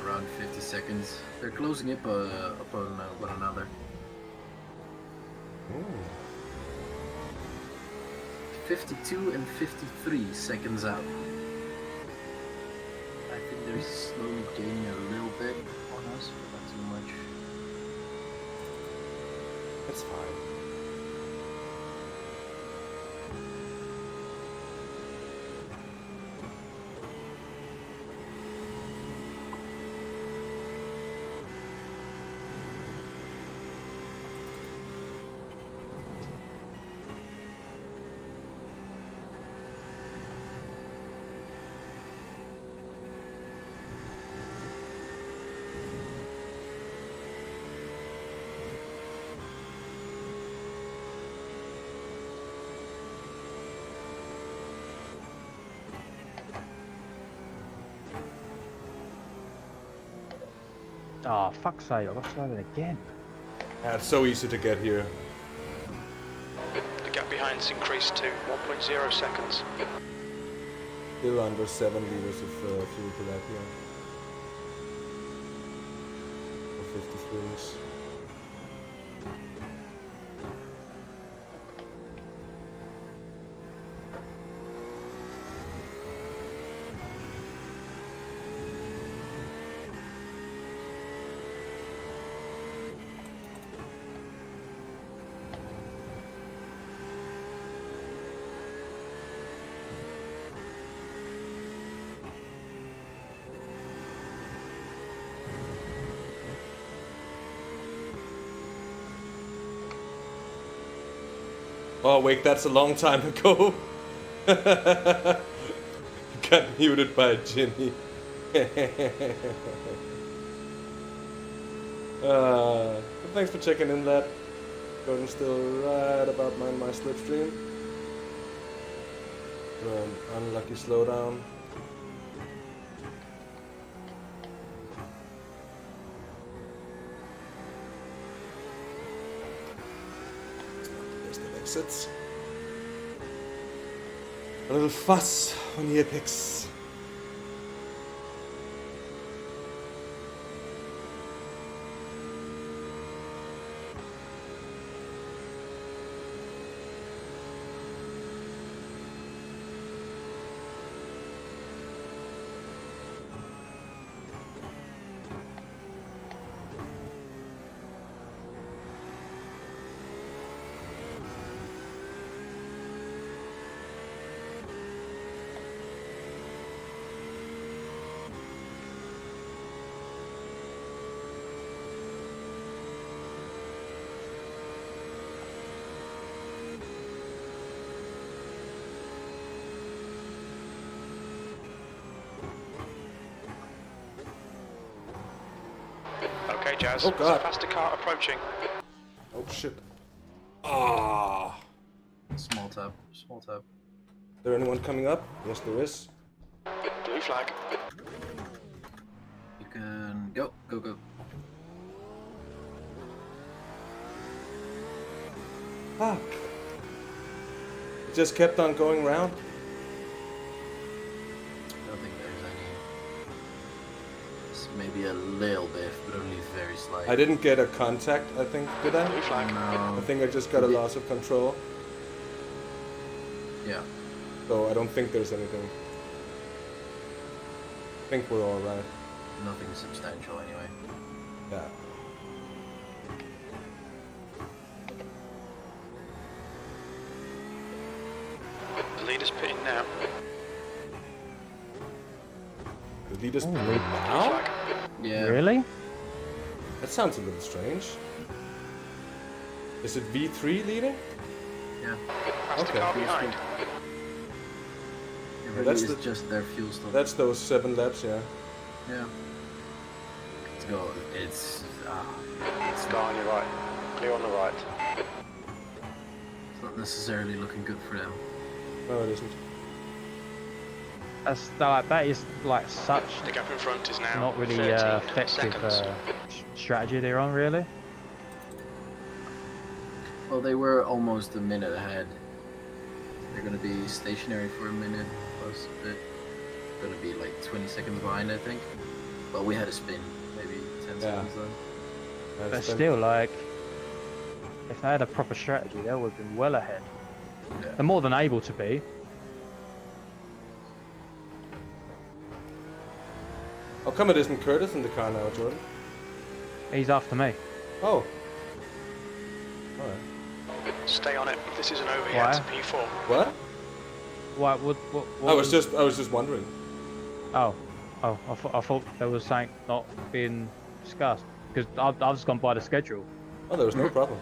Around 50 seconds. They're closing up upon one another. Ooh. 52 and 53 seconds out. I think they're slowly gaining a little bit on us, but not too much. That's fine. Oh, fuck's sake, I got slowed again. Yeah, it's so easy to get here. behind's increased to 1.0 seconds. Still under 7 liters of fuel per lap here. For 53s. Oh wait, that's a long time ago. Got muted by Jimmy. Thanks for checking in, lad. Going still right about my slipstream. Unlucky slowdown. Exits. A little fuss on the apex. Okay, Jazz. Oh, God. Faster car approaching. Oh shit. Ah. Small tap. Small tap. Is there anyone coming up? Yes, there is. Blue flag. You can go. Go, go. Fuck. It just kept on going round. I don't think there's any. It's maybe a little bit, but only very slight. I didn't get a contact, I think, did I? Blue flag. No. I think I just got a loss of control. Yeah. So I don't think there's anything. I think we're alright. Nothing substantial anyway. Yeah. The leader's pitting now. The leader's Oh, now? Blue flag. Yeah. Really? That sounds a little strange. Is it V3 leading? Yeah. Faster Okay. car behind. It Yeah, really that's is the- just their fuel stuff. That's those 7 laps, yeah. Yeah. Let's go. It's Go on your right. Clear on the right. not necessarily looking good for them. No, it isn't. That is like such The gap in front is now not really 13 effective seconds. strategy they're on, really. Well, they were almost a minute ahead. They're gonna be stationary for a minute plus a bit. Gonna be like 20 seconds behind, I think. But we had a spin, maybe 10 seconds then. But still, like, if they had a proper strategy, they would have been well ahead. Yeah. They're more than able to be. How come it isn't Curtis in the car now, Jordan? He's after me. Oh. Alright. Stay on it. This is an overhead to P4. What? What I was just wondering. Oh, I thought there was something not being discussed because I've just gone by the schedule. Oh, there was no problem.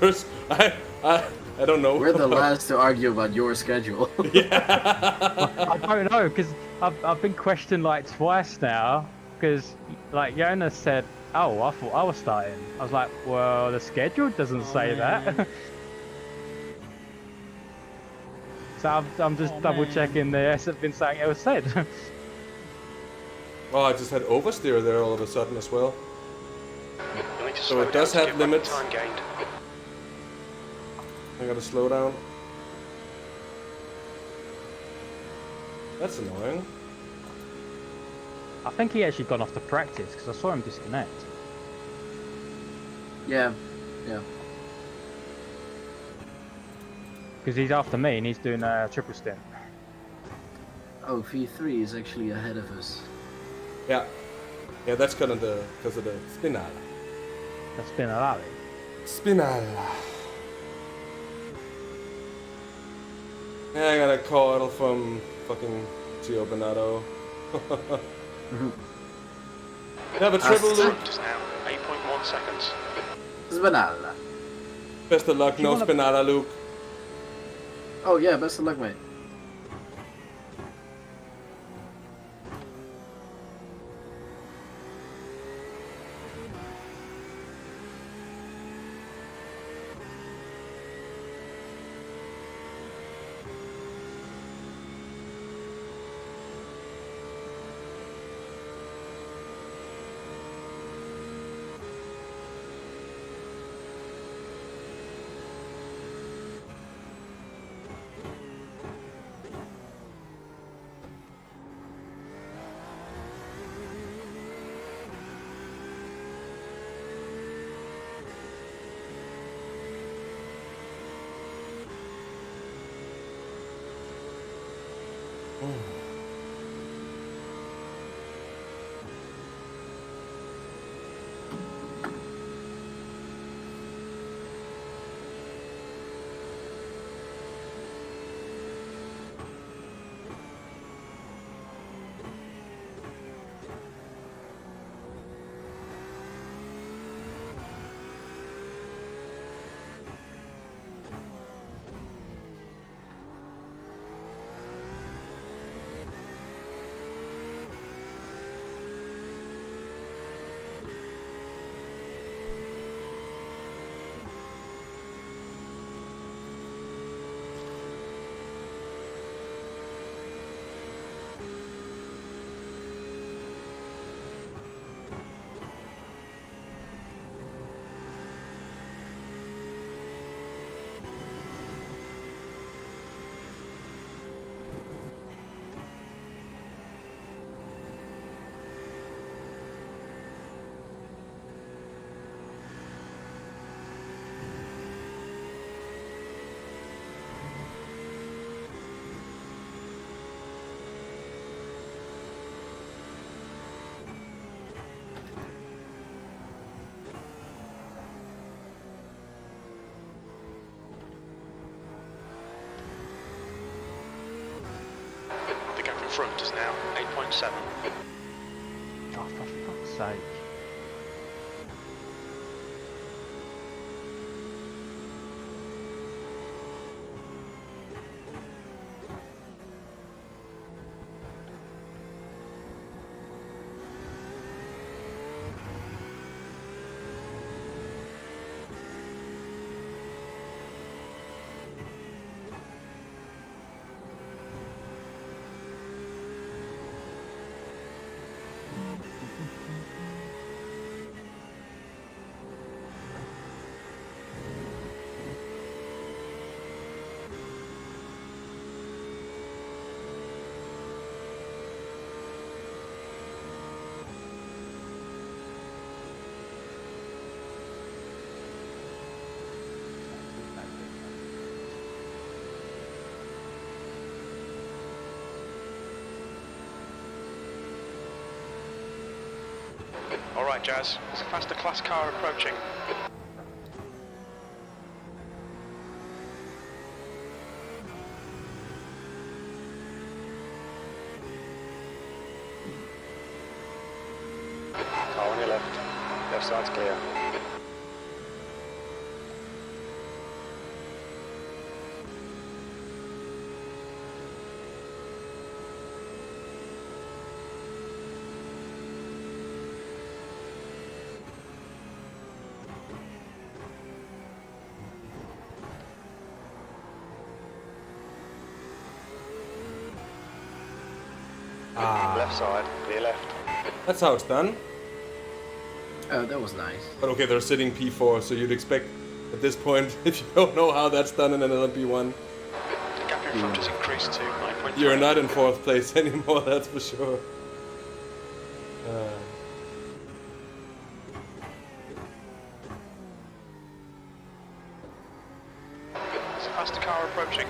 I don't know. We're the last to argue about your schedule. I don't know because I've been questioned like twice now because like Jonas said, oh, I thought I was starting. I was like, well, the schedule doesn't say that. So I'm just double checking there hasn't been something else said. Oh, I just had oversteer there all of a sudden as well. You'll need to So slow it does down to have get back the limits. Time gained. I gotta slow down. That's annoying. I think he actually gone off to practice because I saw him disconnect. Yeah. Because he's after me and he's doing a triple stint. Oh, V3 is actually ahead of us. Yeah. Yeah, that's because of the spinal. The spinal. Spinal. Yeah, I got a call from fucking Gio Bernardo. You have a triple loop. Just now, 8.1 seconds. Spinala. Best of luck, no spinala, Luke. Oh yeah, best of luck, mate. Front is now 8.7. Oh, for fuck's sake. All right, Jazz. There's a faster class car approaching. Car on your left. Left side's clear. Left side, clear left. That's how it's done. Oh, that was nice. But okay, they're sitting P4, so you'd expect At this point, if you don't know how that's done in an LMP1, The gap in front has increased to 9.3. you're not in 4th place anymore, that's for sure. There's a faster car approaching.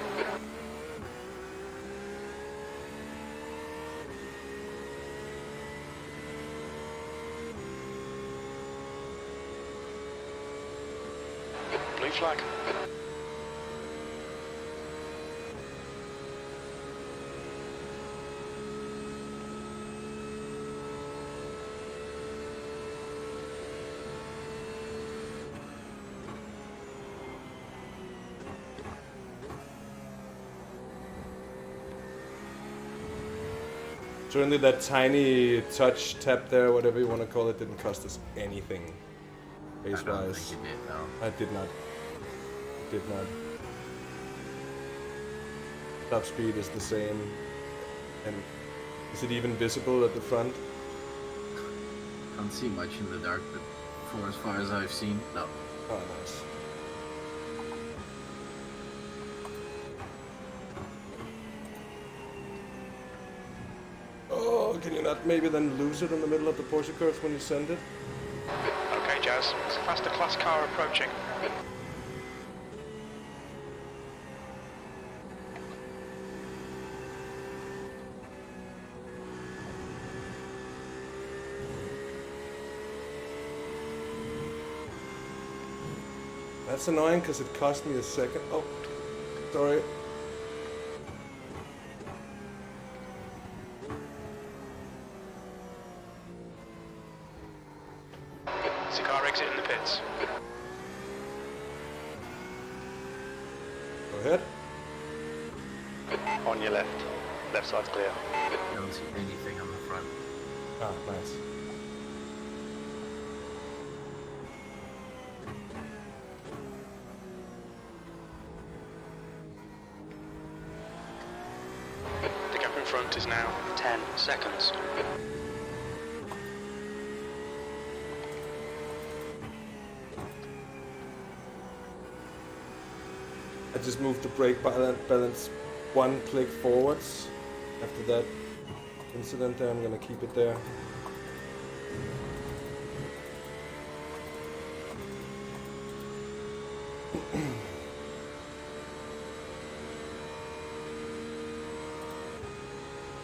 Blue flag. Certainly that tiny touch tap there, whatever you want to call it, didn't cost us anything. I don't Pace-wise. think it did, no. I did not. Did not. Top speed is the same. And is it even visible at the front? Can't see much in the dark, but for as far as I've seen, no. Oh, nice. Oh, can you not maybe then lose it in the middle of the Porsche curve when you send it? Okay, Jazz. There's a faster class car approaching. That's annoying because it cost me a second. Oh, sorry. There's a car exit in the pits. Go ahead. On your left. Left side's clear. I don't see anything on the front. Ah, nice. The gap in front is now 10 seconds. I just moved the brake balance one click forwards. After that incident there, I'm gonna keep it there.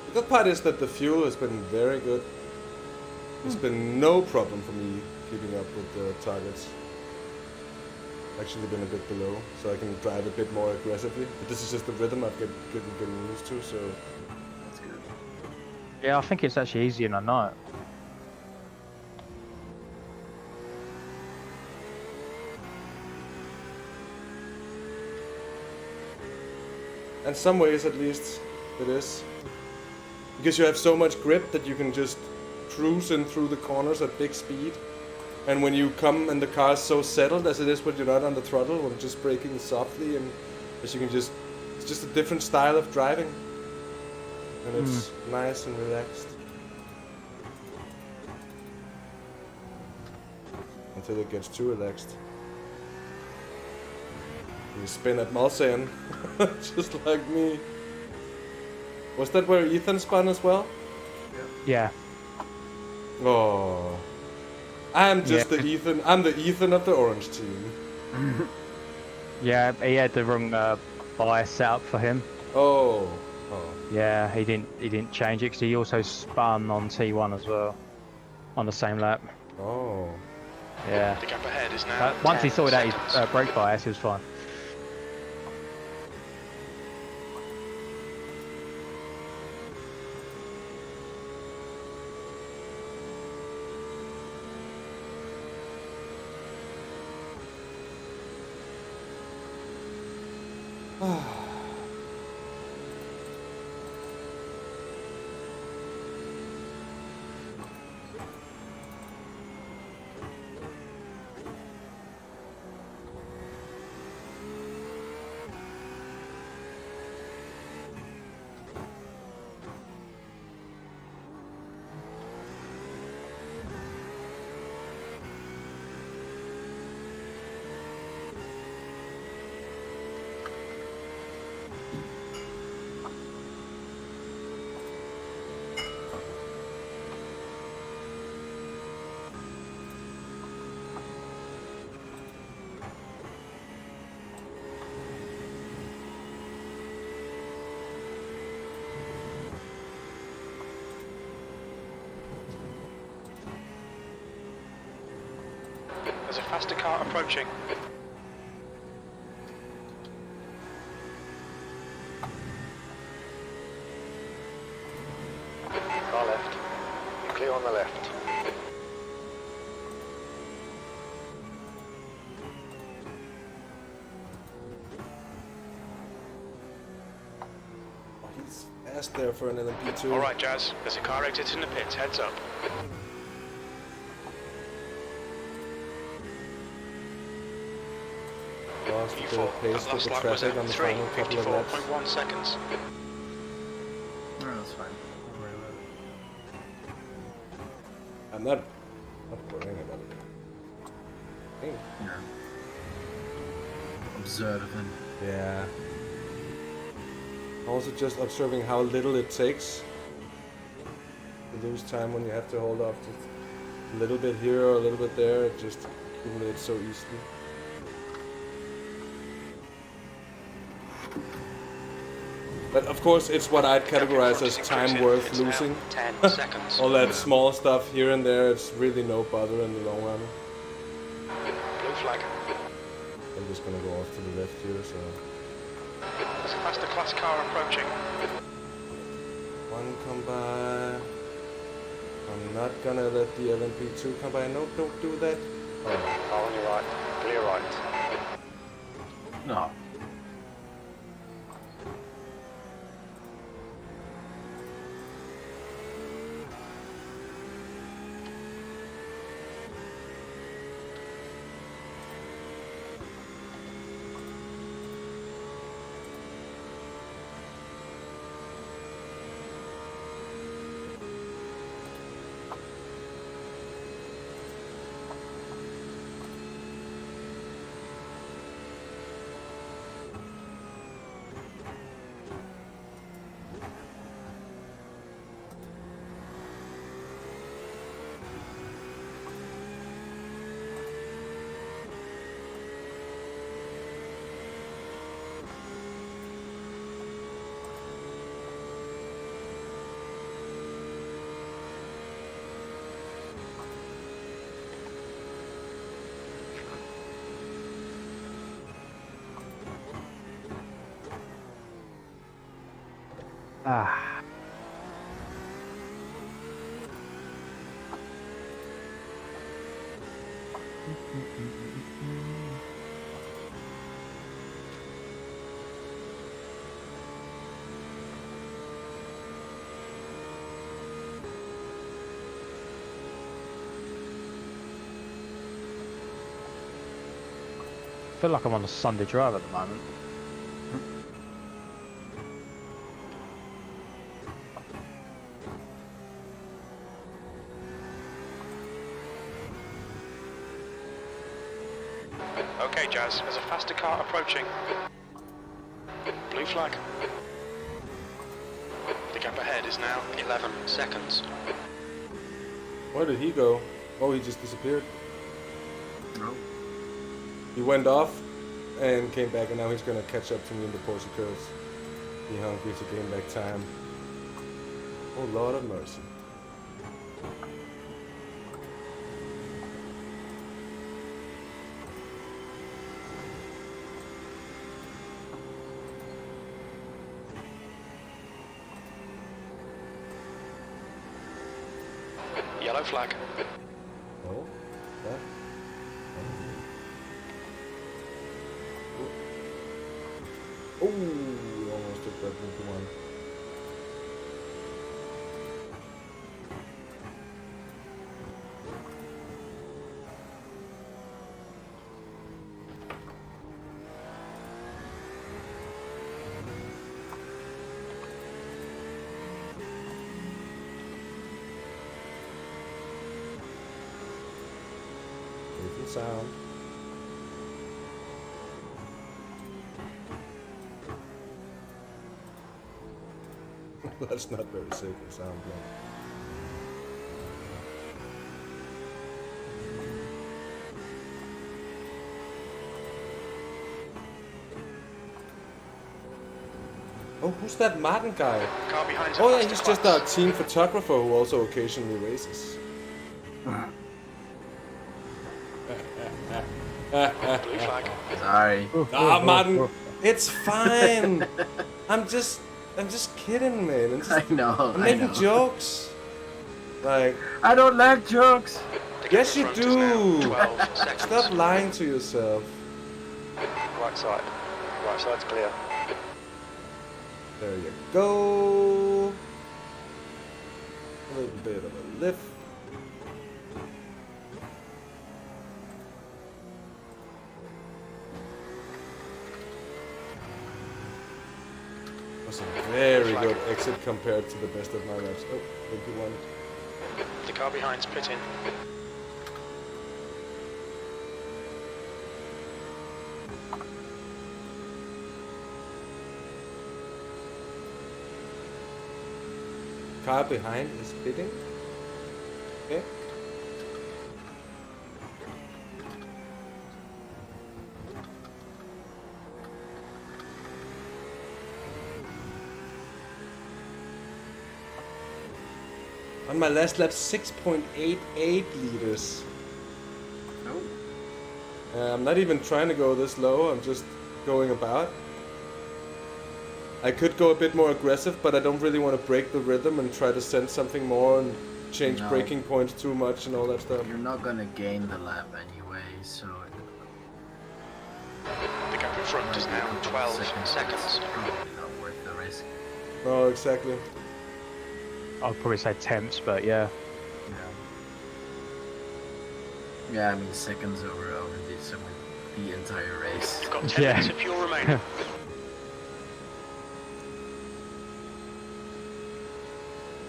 The good part is that the fuel has been very good. It's been no problem for me keeping up with the targets. Actually been a bit below, so I can drive a bit more aggressively. But this is just the rhythm I've getting used to, so That's good. Yeah, I think it's actually easier than I know. in some ways at least it is. Because you have so much grip that you can just cruise in through the corners at big speed. And when you come and the car is so settled as it is when you're not on the throttle, when just braking softly, and as you can just, it's just a different style of driving. And it's nice and relaxed. Until it gets too relaxed. You spin at Mulsanne, just like me. Was that where Ethan spun as well? Yeah. Oh. I'm just the Ethan. I'm the Ethan of the orange team. Yeah, he had the wrong bias set up for him. Oh. Yeah, he didn't change it because he also spun on T1 as well, on the same lap. Oh. Yeah. The gap ahead is now. Once he 10 sorted out his seconds. brake bias, he was fine. there's a faster car approaching. Car left. You're clear on the left. He's fast there for an LMP2. Alright, Jazz, there's a car exiting the pits, heads up. Lost a bit of pace That with last the lap was traffic at on the final couple of laps. 3:54.1 seconds. No, that's fine. Don't worry about it. I'm not worrying about it. Hey. Yeah. Observing. Yeah. Also just observing how little it takes to lose time when you have to hold off just a little bit here or a little bit there. It just accumulates so easily. But of course, it's what I'd categorize as time worth losing. 10 seconds. All that small stuff here and there, it's really no bother in the long run. Blue flag. I'm just gonna go off to the left here, so... There's a faster class car approaching. One come by... I'm not gonna let the LMP2 come by. No, don't do that. Oh. Car on your right. Clear right. No. Ah. I feel like I'm on a Sunday drive at the moment. Okay, Jazz, there's a faster car approaching. Blue flag. The gap ahead is now 11 seconds. Where did he go? Oh, he just disappeared. No. He went off and came back, and now he's gonna catch up to me in the Porsche curves. He hungry to gain back time. Oh, Lord of mercy. Yellow flag. Oh, that. Oh, we almost took that into one. Safe and sound. That's not very safe and sound, bro. Oh, who's that Maarten guy? Car behind. Oh yeah, he's just our team photographer who also occasionally races. Blue flag. Sorry. Ah, Maarten, it's fine. I'm just kidding, man. I know. I'm making jokes. Like, I don't like jokes. yes, you Front is now do. 12 seconds. Stop lying to yourself. Right side. Right side's clear. There you go. A little bit of a lift. Was a very good exit compared to the best of my laps. Oh, 21. The car behind's pitting. Car behind is pitting. Okay. On my last lap, 6.88 liters. No. I'm not even trying to go this low, I'm just going about. I could go a bit more aggressive, but I don't really want to break the rhythm and try to send something more and change No. braking points too much and all that stuff. You're not gonna gain the lap anyway, so. The gap in front is now 12 seconds. It's probably not worth the risk. No, exactly. I'd probably say temps, but yeah. Yeah, I mean seconds over the entire race. You've got 10 Yeah. minutes of fuel remaining.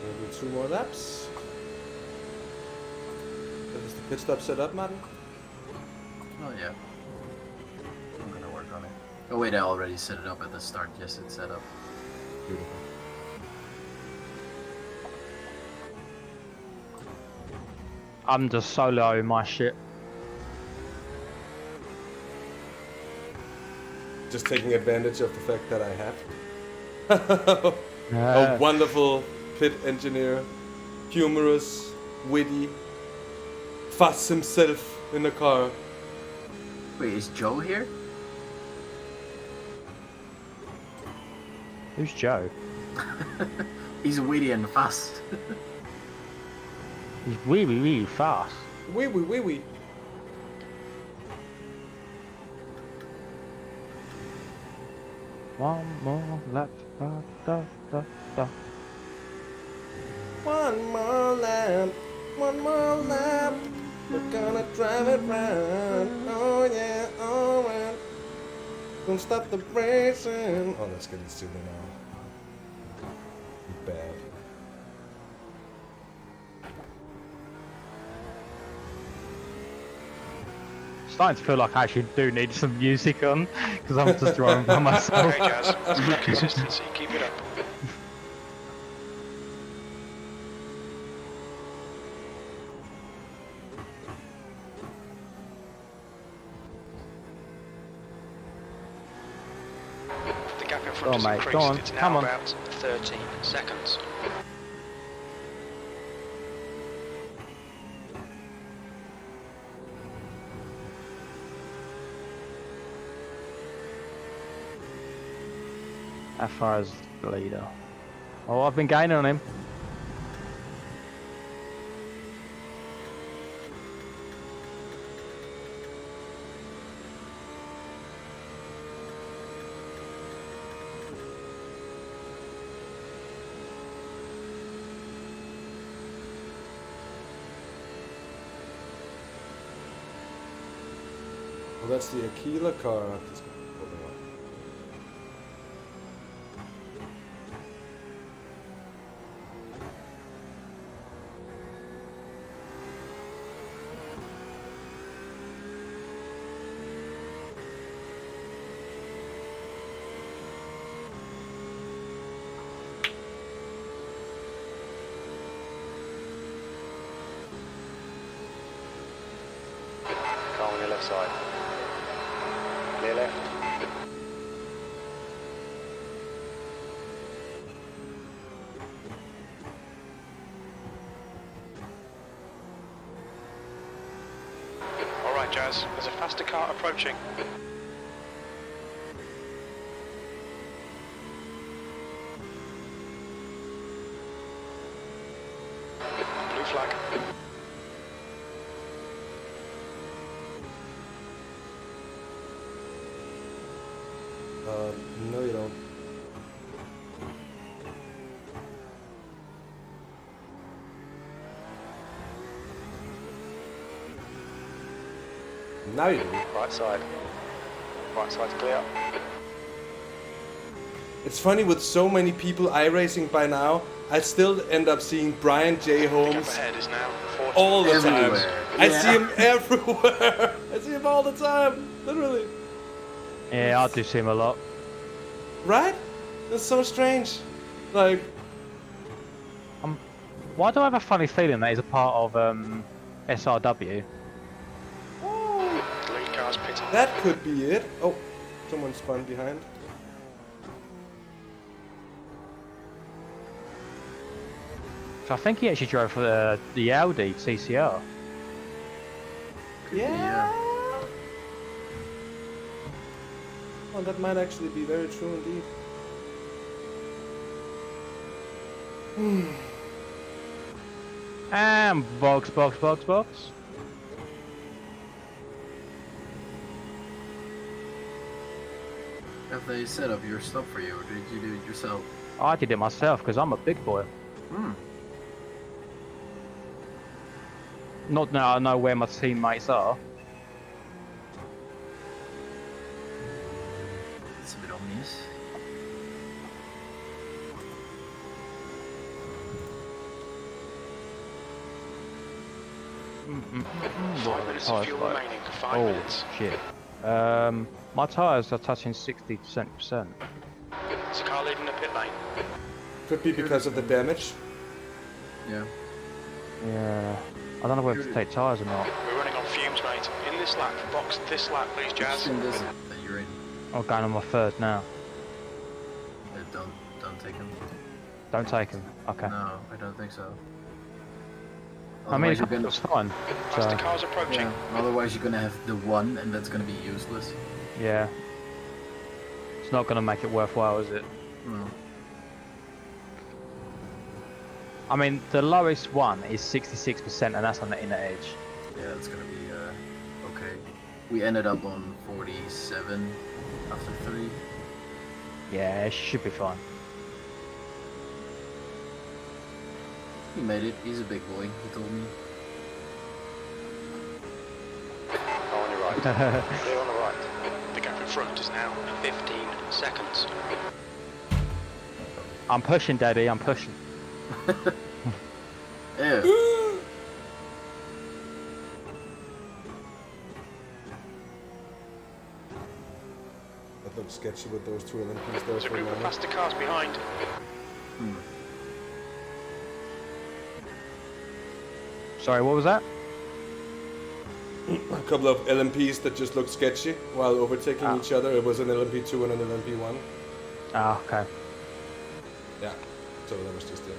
Maybe 2 more laps. Is the pit stop set up, Maarten? Oh yeah. I'm gonna work on it. Oh wait, I already set it up at the start. Yes, it's set up. Beautiful. I'm just solo my shit. Just taking advantage of the fact that I have. Yeah. A wonderful pit engineer. Humorous, witty. Fuss himself in the car. Wait, is Joe here? Who's Joe? He's witty and fast. He's really fast. Wee wee wee wee. One more lap. Da, da, da, da. One more lap. One more lap. We're gonna drive it round. Oh yeah, alright. Don't stop the racing. Oh, that's getting silly now. Bad. Starting to feel like I actually do need some music on because I'm just driving by myself. Okay, Jazz. Good consistency. Keep it up. The gap in front Go on, has mate. increased. Go on. It's now Come on. about 13 seconds. How far is the leader? Oh, I've been gaining on him. Well, that's the Aquila car. Car on your left side. Clear left. Alright, Jazz. There's a faster car approaching. Blue flag. No you don't. Now you do. Right side. Right side's clear. It's funny with so many people iRacing by now, I still end up seeing Brian J. Holmes Ahead is now 40. all the time. Everywhere. I Yeah. see him everywhere. I see him all the time, literally. Yeah, I do see him a lot. Right? That's so strange. Like, Why do I have a funny feeling that he's a part of SRW? Lead car's pitting. that could be it. Oh, someone spun behind. So I think he actually drove for the Audi TCR. Yeah. Oh, that might actually be very true indeed. And box. Have they set up your stuff for you, or did you do it yourself? I did it myself because I'm a big boy. Not now I know where my teammates are. It's a bit obvious. What are the minutes of tyres fuel like? remaining. 5 Oh minutes. shit. My tyres are touching 60%. There's a car leaving the pit lane. Could be because of the damage. Yeah. Yeah. I don't know whether to take tyres or not. We're running on fumes, mate. In this lap, box this lap, please, Jazz. In this that you're in. I'm going on my third now. Don't take him. Don't take him. Okay. No, I don't think so. I mean, Otherwise you're gonna, it's fine. Faster So, car's approaching. yeah, otherwise you're gonna have the one, and that's gonna be useless. yeah. It's not going to make it worthwhile, is it? No. I mean, the lowest one is 66%, and that's on the inner edge. Yeah, it's gonna be okay. We ended up on 47 after 3. Yeah, it should be fine. He made it. He's a big boy. He told me. On your right. Clear on the right. The gap in front is now 15 seconds. I'm pushing, Daddy. I'm pushing. Yeah. That looks sketchy with those two Olympians there There's a for a group of moment. faster cars behind. Sorry, what was that? A couple of LMPs that just looked sketchy while overtaking Ah. each other. It was an LMP2 and an LMP1. Ah, okay. Yeah, so that was just it.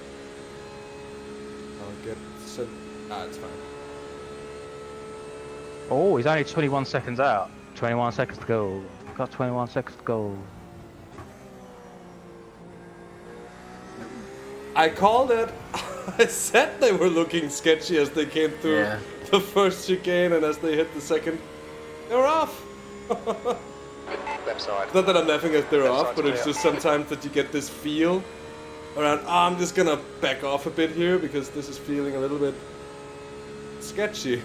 I'll get set. It's fine. Oh, he's only 21 seconds out. 21 seconds to go. Got 21 seconds to go. I called it. I said they were looking sketchy as they came through Yeah. the first chicane, and as they hit the second, they were off. Left side. Not that I'm laughing as they're Left off, side's but it's clear. just sometimes that you get this feel around, I'm just gonna back off a bit here because this is feeling a little bit sketchy.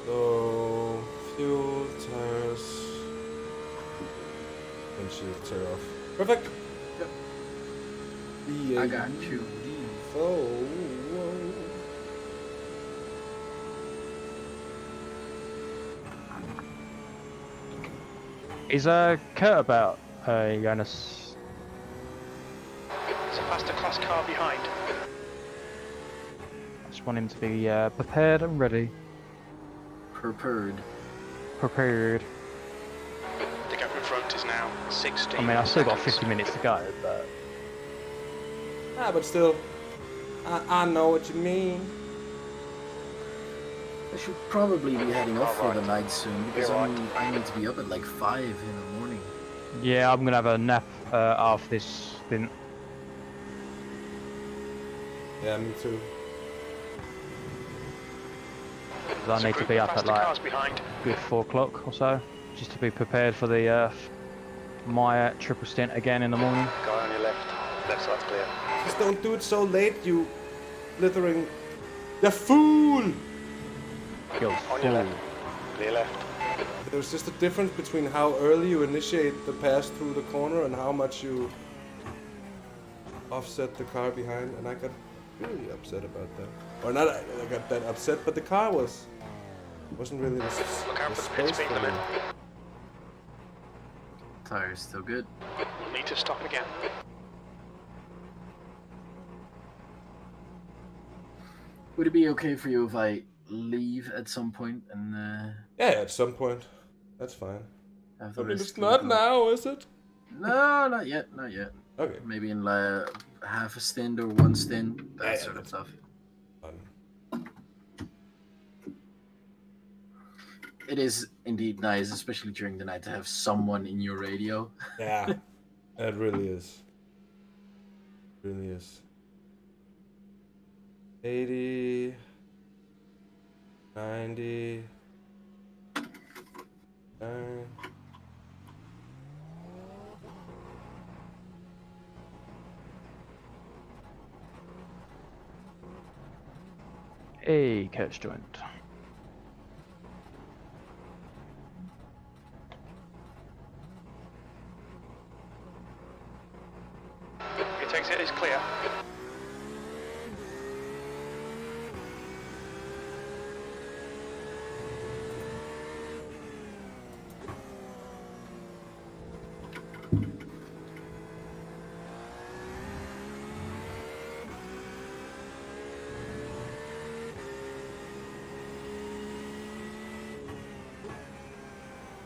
So, fuel, tires, windshield, tear off. Perfect. Yep. I got you. Is Kurt about, Jonas? There's a faster class car behind. I just want him to be prepared and ready. Prepared. Prepared. The gap in front is now 16. I mean, I've still got 50 minutes to go, but But still, I know what you mean. I should probably be heading off for the night soon because I need to be up at like 5 in the morning. yeah, I'm gonna have a nap after this stint. Yeah, me too. 'Cause I need to be up at like good 4 o'clock or so, just to be prepared for the my triple stint again in the morning. Guy on your left. Left side's clear. Just don't do it so late, you blithering... You fool! Yo, On your left. Clear left. There's just a difference between how early you initiate the pass through the corner and how much you offset the car behind, and I got really upset about that. Or not, I got that upset, but the car wasn't really the space for me. Tire's still good. We'll need to stop again. Would it be okay for you if I leave at some point and Yeah, at some point. That's fine. have the I mean, rest it's not go? now, is it? No, not yet, not yet. Okay. Maybe in like half a stint or one stint, that sort of stuff. It is indeed nice, especially during the night, to have someone in your radio. Yeah, it really is. It really is. 80, 90, 9. Hey, catch joint. It takes it is clear.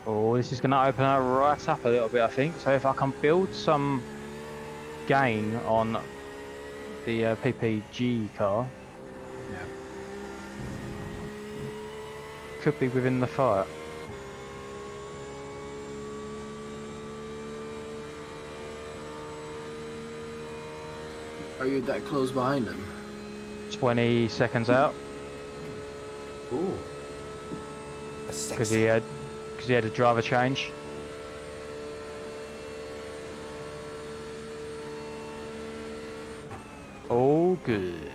Oh, this is going to open it right up a little bit, I think. So if I can build some gain on the PPG car, yeah, could be within the fight. Are you that close behind him? 20 seconds out. Ooh. Because he had a driver change. Oh, good.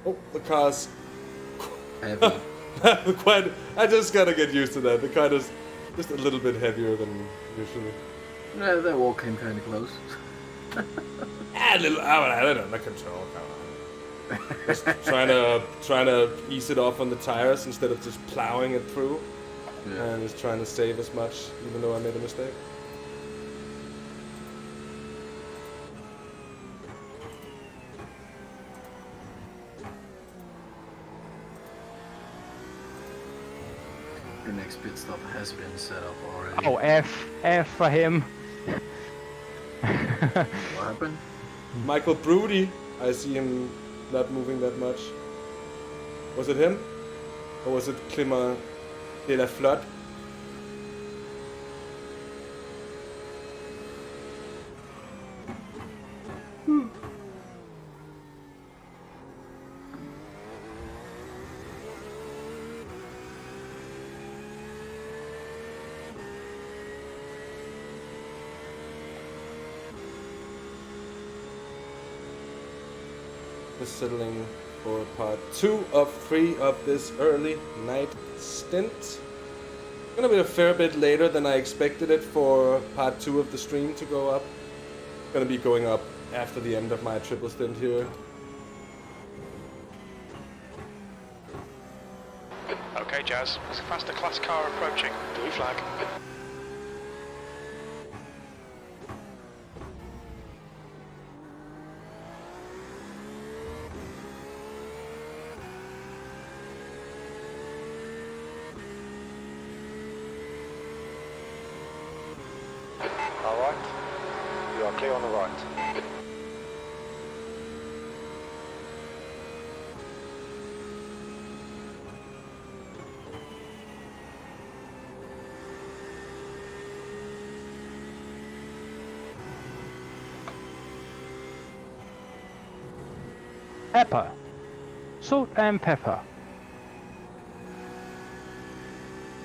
Oh, the car's heavy. quite. I just gotta get used to that. The car is just a little bit heavier than usually. Yeah, they all came kind of close. A little. I don't know. Under control. Come on. Just trying to ease it off on the tires instead of just plowing it through, and just trying to save as much, even though I made a mistake. Your next pit stop has been set up already. Oh, F for him. What happened? Michael Broody. I see him not moving that much. Was it him? Or was it Clément de la Flotte? Just settling for part 2 of 3 of this early night stint. Gonna be a fair bit later than I expected it for part 2 of the stream to go up. Gonna be going up after the end of my triple stint here. Okay, Jazz. There's a faster class car approaching. Blue flag. All right. You are clear on the right. Pepper. Salt and pepper.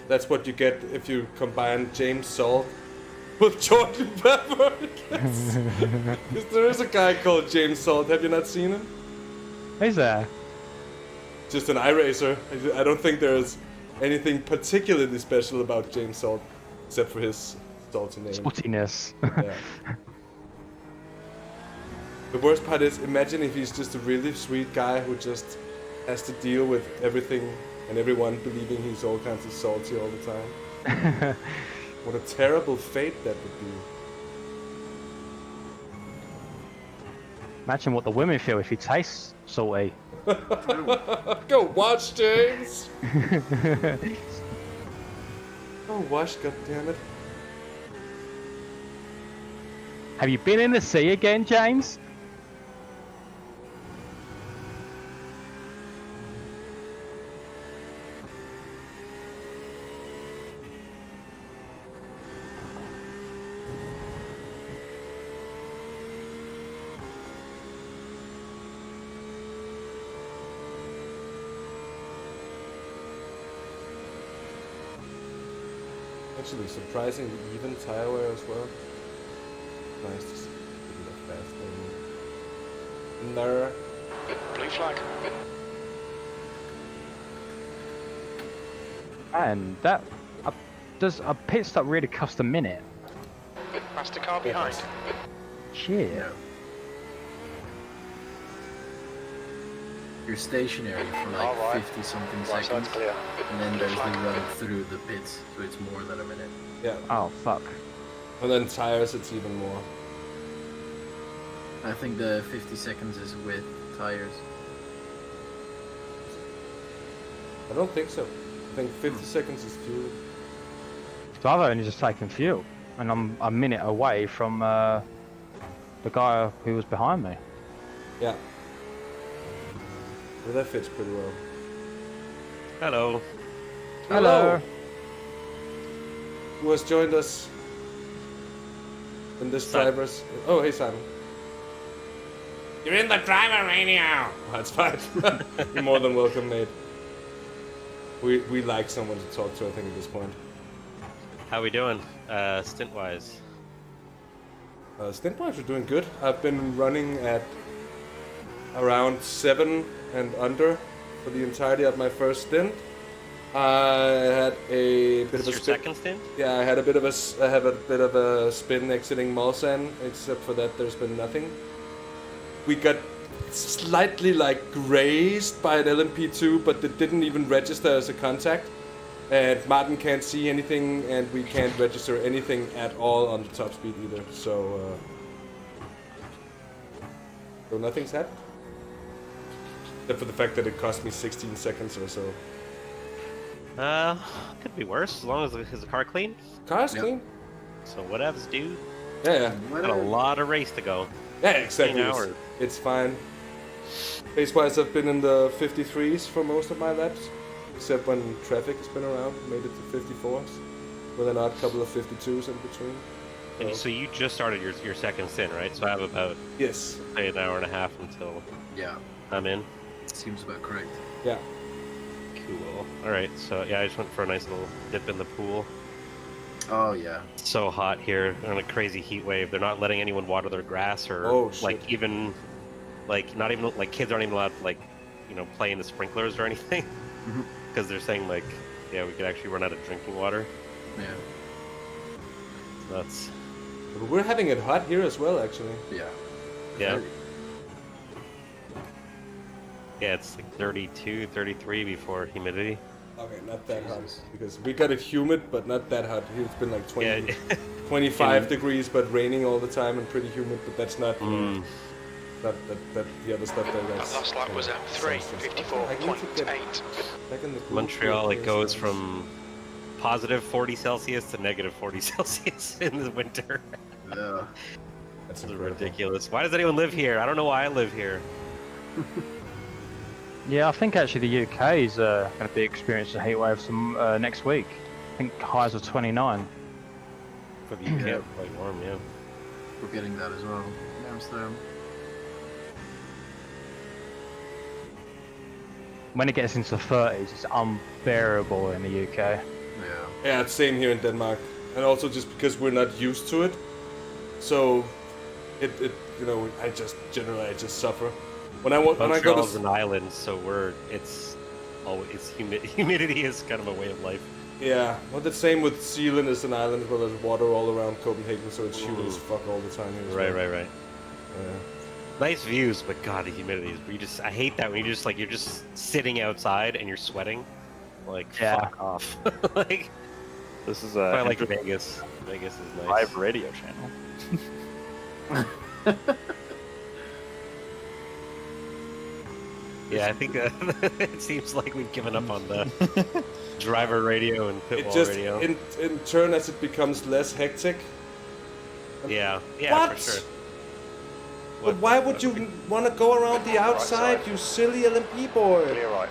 That's what you get if you combine James Salt with Jordan Pepper. Because there is a guy called James Salt. Have you not seen him? Who's there? Just an iRacer. I don't think there's anything particularly special about James Salt, except for his salty name. Saltiness. Yeah. The worst part is, imagine if he's just a really sweet guy who just has to deal with everything and everyone believing he's all kinds of salty all the time. What a terrible fate that would be. Imagine what the women feel if he tastes salty. Go watch, James! Go watch, goddammit. Have you been in the sea again, James? Actually, surprisingly even tire wear as well. Nice to see a bit of fast thing. There. Blue flag. And that does a pit stop really cost a minute? Master car behind. Shit. You're stationary for like Alright. 50 something Right seconds, side's clear. and then there's the run through the pits, so it's more than a minute. Yeah. Oh fuck. And then tires, it's even more. I think the 50 seconds is with tires. I don't think so. I think 50 seconds is fuel. So I've only just taken fuel, and I'm a minute away from the guy who was behind me. Yeah. Well, that fits pretty well. Hello. Hello. Who has joined us in this driver's... Oh, hey Simon. You're in the driver radio! That's fine. You're more than welcome, mate. We like someone to talk to, I think, at this point. How we doing, stint-wise? Stint-wise, we're doing good. I've been running at around 7 and under for the entirety of my first stint. I had a bit of a Your spin. second stint? Yeah, I have a bit of a spin exiting Mulsanne. Except for that, there's been nothing. We got slightly like grazed by an LMP2, but it didn't even register as a contact. And Maarten can't see anything, and we can't register anything at all on the top speed either. So nothing's happened. Except for the fact that it cost me 16 seconds or so. Could be worse, as long as the car clean. Car's clean. So whatevs, dude. Yeah. Got a lot of race to go. Yeah, exactly. 15 hours. It's fine. Pace-wise, I've been in the 53s for most of my laps, except when traffic has been around. Made it to 54s, with an odd couple of 52s in between. And so you just started your second stint, right? So I have about yes, say an hour and a half until I'm in. Seems about correct. Yeah. Cool. All right. So yeah, I just went for a nice little dip in the pool. Oh yeah. It's so hot here on a crazy heat wave. They're not letting anyone water their grass or like even like not even like kids aren't even allowed to like play in the sprinklers or anything because they're saying like we could actually run out of drinking water. Yeah. That's. We're having it hot here as well, actually. Yeah. Yeah. Yeah, it's like 32, 33 before humidity. Okay, not that hot, because we got it humid, but not that hot. It's been like 20, Yeah. 25 degrees, but raining all the time and pretty humid, but that's not that the other stuff that That last lap was at 3:54.8. Montreal, it goes from positive 40 Celsius to negative 40 Celsius in the winter. Yeah. That's ridiculous. Why does anyone live here? I don't know why I live here. Yeah, I think actually the UK is going to be experiencing a heat wave some next week. I think highs of 29. For the UK, quite warm, yeah. We're getting that as well in Amsterdam. When it gets into the 30s, it's unbearable in the UK. Yeah. Yeah, it's same here in Denmark, and also just because we're not used to it, so it you know, I just suffer. When I go Traels to and Island, so humidity is kind of a way of life. Yeah, well, the same with Zealand is an island where there's water all around Copenhagen, so it's humid as fuck all the time here. as well. Right. Nice views, but God, the humidity is. I hate that when you're just sitting outside and you're sweating. Like, fuck off. Like, This is I like Vegas. Vegas is nice. Live radio channel. Yeah, I think it seems like we've given up on the driver radio and pit It wall just radio. in turn as it becomes less hectic. Yeah, What? for sure. But why would you want to go around the outside, you silly LMP boy? Clear right.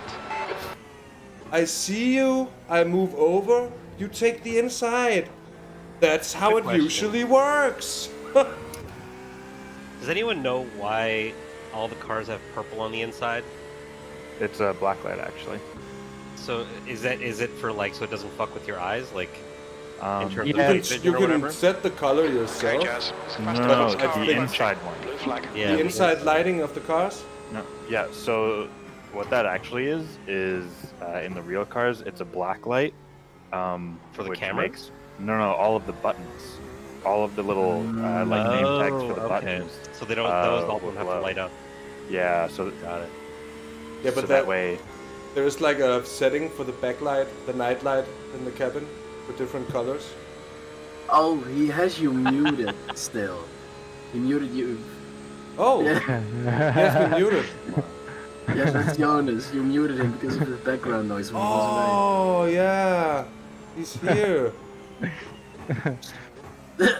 I see you, I move over, you take the inside. That's how Good it question. usually works. Does anyone know why all the cars have purple on the inside? It's a blacklight, actually. So is it for like so it doesn't fuck with your eyes, like in terms You of night can, vision you or can whatever? set the color Okay, yourself. Jazz. No, I the think- inside one. Blue flag. Yeah, The inside lighting of the cars. No, yeah. So what that actually is in the real cars, it's a black light. For the which camera? No, all of the buttons, all of the little like name tags for the buttons. So they don't those all don't have to will light up. Yeah, so Got it. Yeah, but so that way. There's like a setting for the backlight, the night light in the cabin with different colors. Oh, he has you muted still. He muted you. Oh, Yeah. he has been muted. Yes, that's Jonas. You muted him because of the background noise when he was away. Oh, yeah. He's here.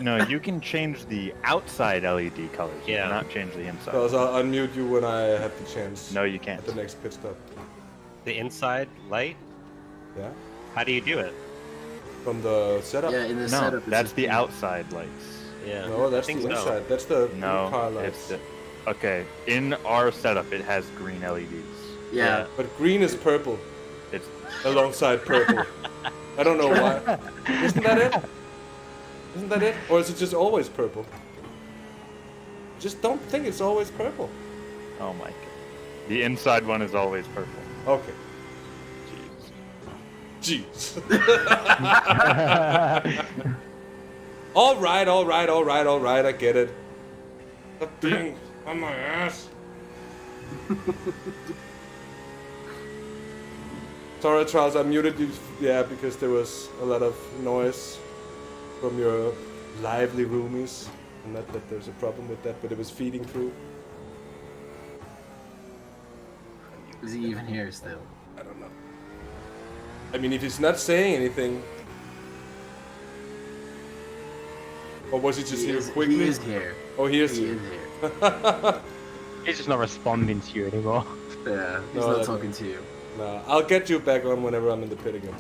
No, you can change the outside LED colors. You Yeah. cannot change the inside. Because I'll unmute you when I have the chance. No, you can't. At the next pit stop. The inside light? Yeah. How do you do it? From the setup. Yeah, in the No, setup. that's the outside lights. Yeah. No, that's I the think so. inside. That's the No, car it's lights. the, okay. In our setup, it has green LEDs. Yeah. But green is purple It's alongside purple. I don't know why. Isn't that it? Isn't that it? Or is it just always purple? Just don't think it's always purple. oh my god. The inside one is always purple. Okay. Jeez. Jeez. all right. I get it. Stop being on my ass. Sorry, Traels, I muted you. Yeah, because there was a lot of noise from your lively roomies. Not that there's a problem with that, but it was feeding through. Is he even here still? I don't know. I mean, if he's not saying anything, or was he just here quickly? He is here. Oh, he is He here. is here. He's just not responding to you anymore. Yeah, he's No, not that's talking to you. Nah, I'll get you back on whenever I'm in the pit again.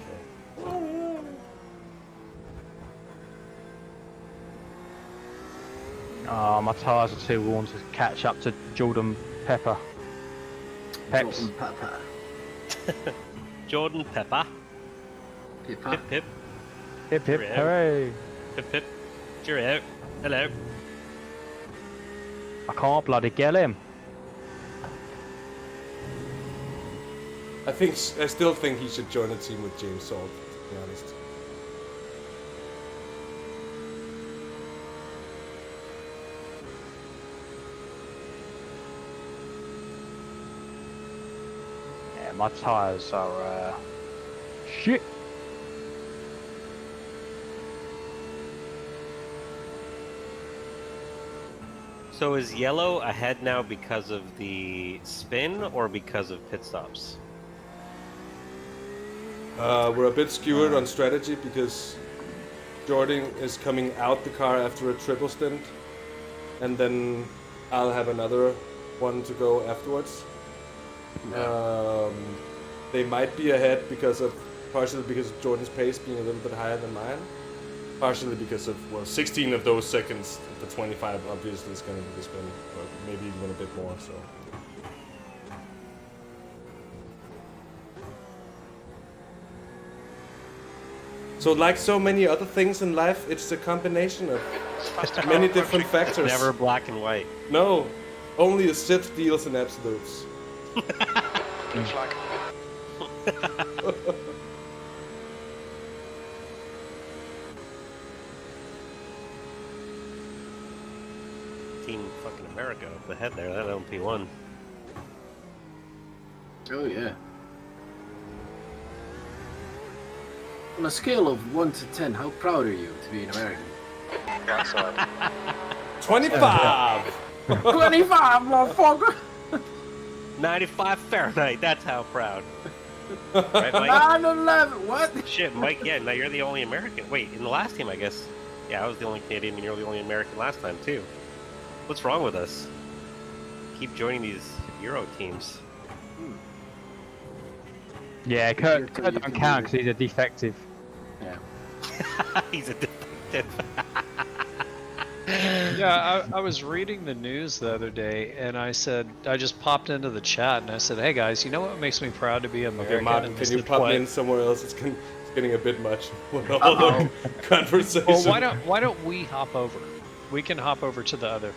Oh, my tyres are too warm to catch up to Jordan Pepper. Peps. Jordan Papa. Jordan Pepper. Pippa. Pip pip. Hip hip, Cheerio. hooray. Pip pip. Cheerio. Hello. I can't bloody get him. I still think he should join a team with James Salt, to be honest. Yeah, my tyres are shit. So is yellow ahead now because of the spin or because of pit stops? We're a bit skewered on strategy because Jordan is coming out the car after a triple stint, and then I'll have another one to go afterwards. They might be ahead partially because of Jordan's pace being a little bit higher than mine. Partially because of, 16 of those seconds, the 25 obviously is going to be the spin, but maybe even a bit more, so. So like so many other things in life, it's a combination of many different factors. Never black and white. No, only a Sith deals in absolutes. Blue flag. Team fucking America up ahead there, that LMP1. Oh yeah. On a scale of 1 to 10, how proud are you to be an American? 25! 25, motherfucker! 95 Fahrenheit, that's how proud. Right, Mike? 9/11, what? Shit, Mike, yeah, now you're the only American. Wait, in the last team, I guess. Yeah, I was the only Canadian and you're the only American last time, too. What's wrong with us? Keep joining these Euro teams. Yeah, Kurt don't count because he's a defective. Yeah. He's a defective. Yeah, I was reading the news the other day, and I just popped into the chat, and I said, hey guys, you know what makes me proud to be American? Okay, Maarten, And can it's you the pop me play- in somewhere else? It's getting a bit much. All conversation. Well, why don't we hop over? We can hop over to the other.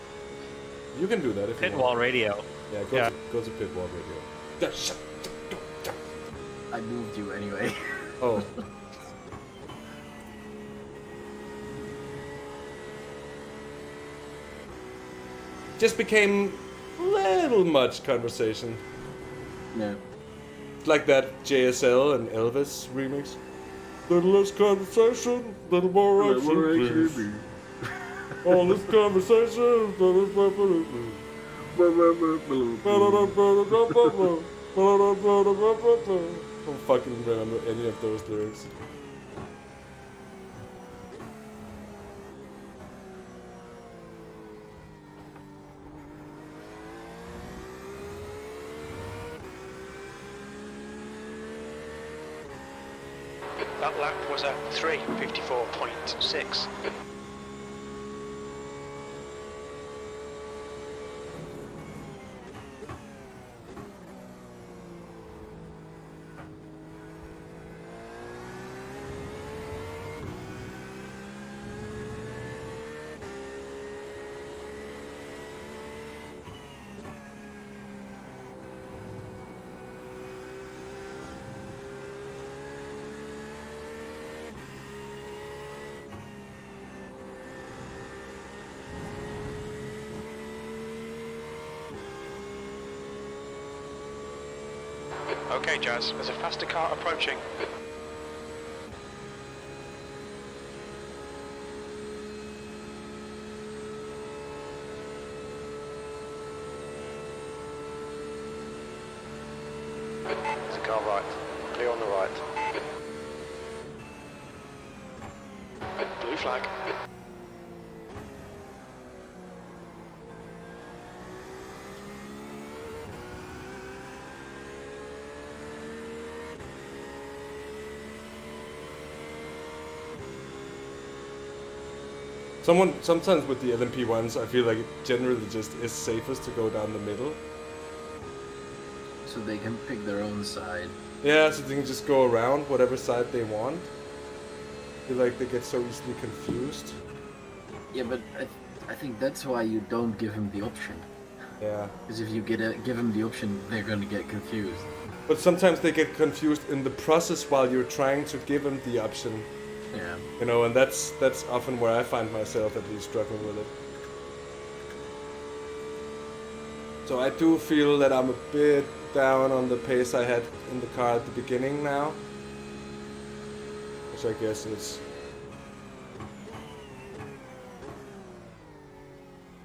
You can do that if you Pit want. wall radio. Yeah, go to pit wall radio. I moved you anyway. Oh. Just became little much conversation. Yeah. Like that JSL and Elvis remix. Little less conversation, little more action, please. All this conversation, I don't fucking remember any of those lyrics. That lap was at 3:54.6. Okay, Jazz, there's a faster car approaching. There's a car right. Clear on the right. Blue flag. Sometimes with the LMP1s, I feel like it generally just is safest to go down the middle. So they can pick their own side. Yeah, so they can just go around whatever side they want. I feel like they get so easily confused. Yeah, but I think that's why you don't give him the option. Yeah. Because if you give him the option, they're going to get confused. But sometimes they get confused in the process while you're trying to give them the option. Yeah. You know, and that's often where I find myself at least struggling with it. So I do feel that I'm a bit down on the pace I had in the car at the beginning now. Which I guess is...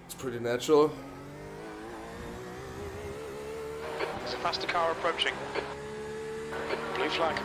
it's pretty natural. There's a faster car approaching. Blue flag.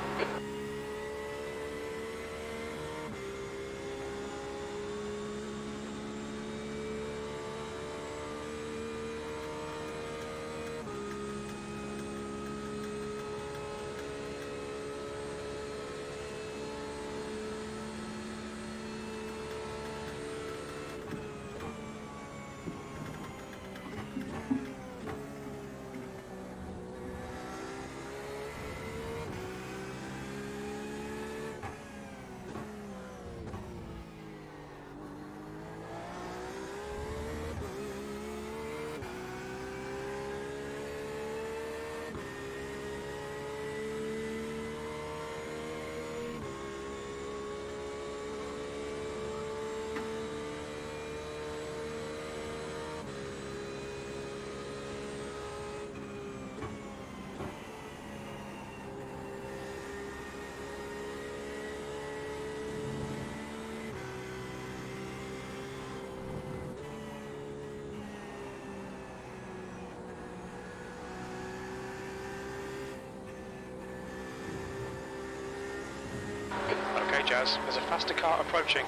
Jazz. There's a faster car approaching.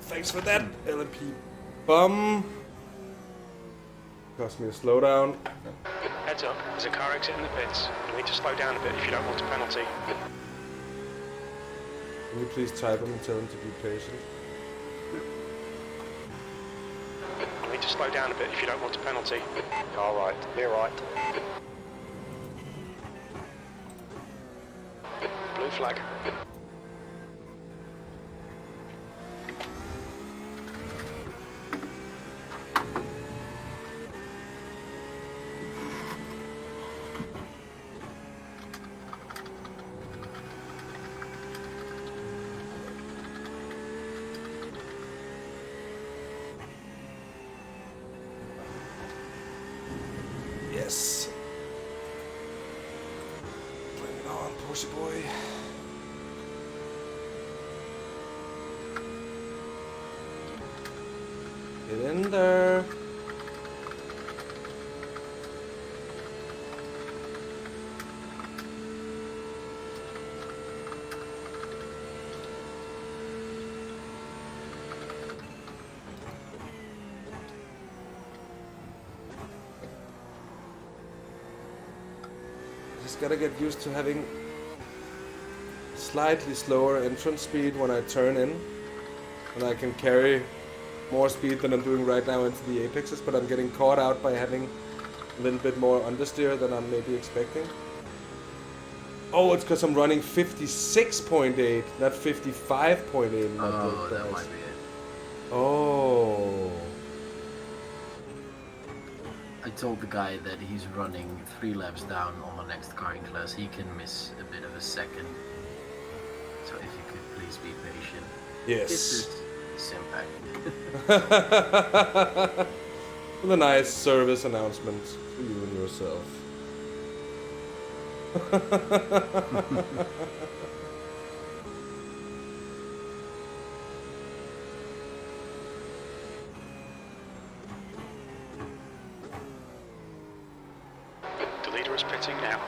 Thanks for that, LMP bum. Cost me a slowdown. Heads up, there's a car exit in the pits. You'll need to slow down a bit if you don't want a penalty. Can you please type him and tell him to be patient? You'll need to slow down a bit if you don't want a penalty. Alright, clear right. Blue flag. Yes. Bring it on, Porsche boy. Get in there. Just gotta get used to having slightly slower entrance speed when I turn in, and I can carry more speed than I'm doing right now into the apexes, but I'm getting caught out by having a little bit more understeer than I'm maybe expecting. Oh, it's because I'm running 56.8, not 55.8 in my Oh, brake that pads. might be it. Oh. I told the guy that he's running 3 laps down on the next car in class. He can miss a bit of a second. So if you could please be patient. Yes. This is Simpac. With a nice service announcement to you and yourself. The leader is pitting now.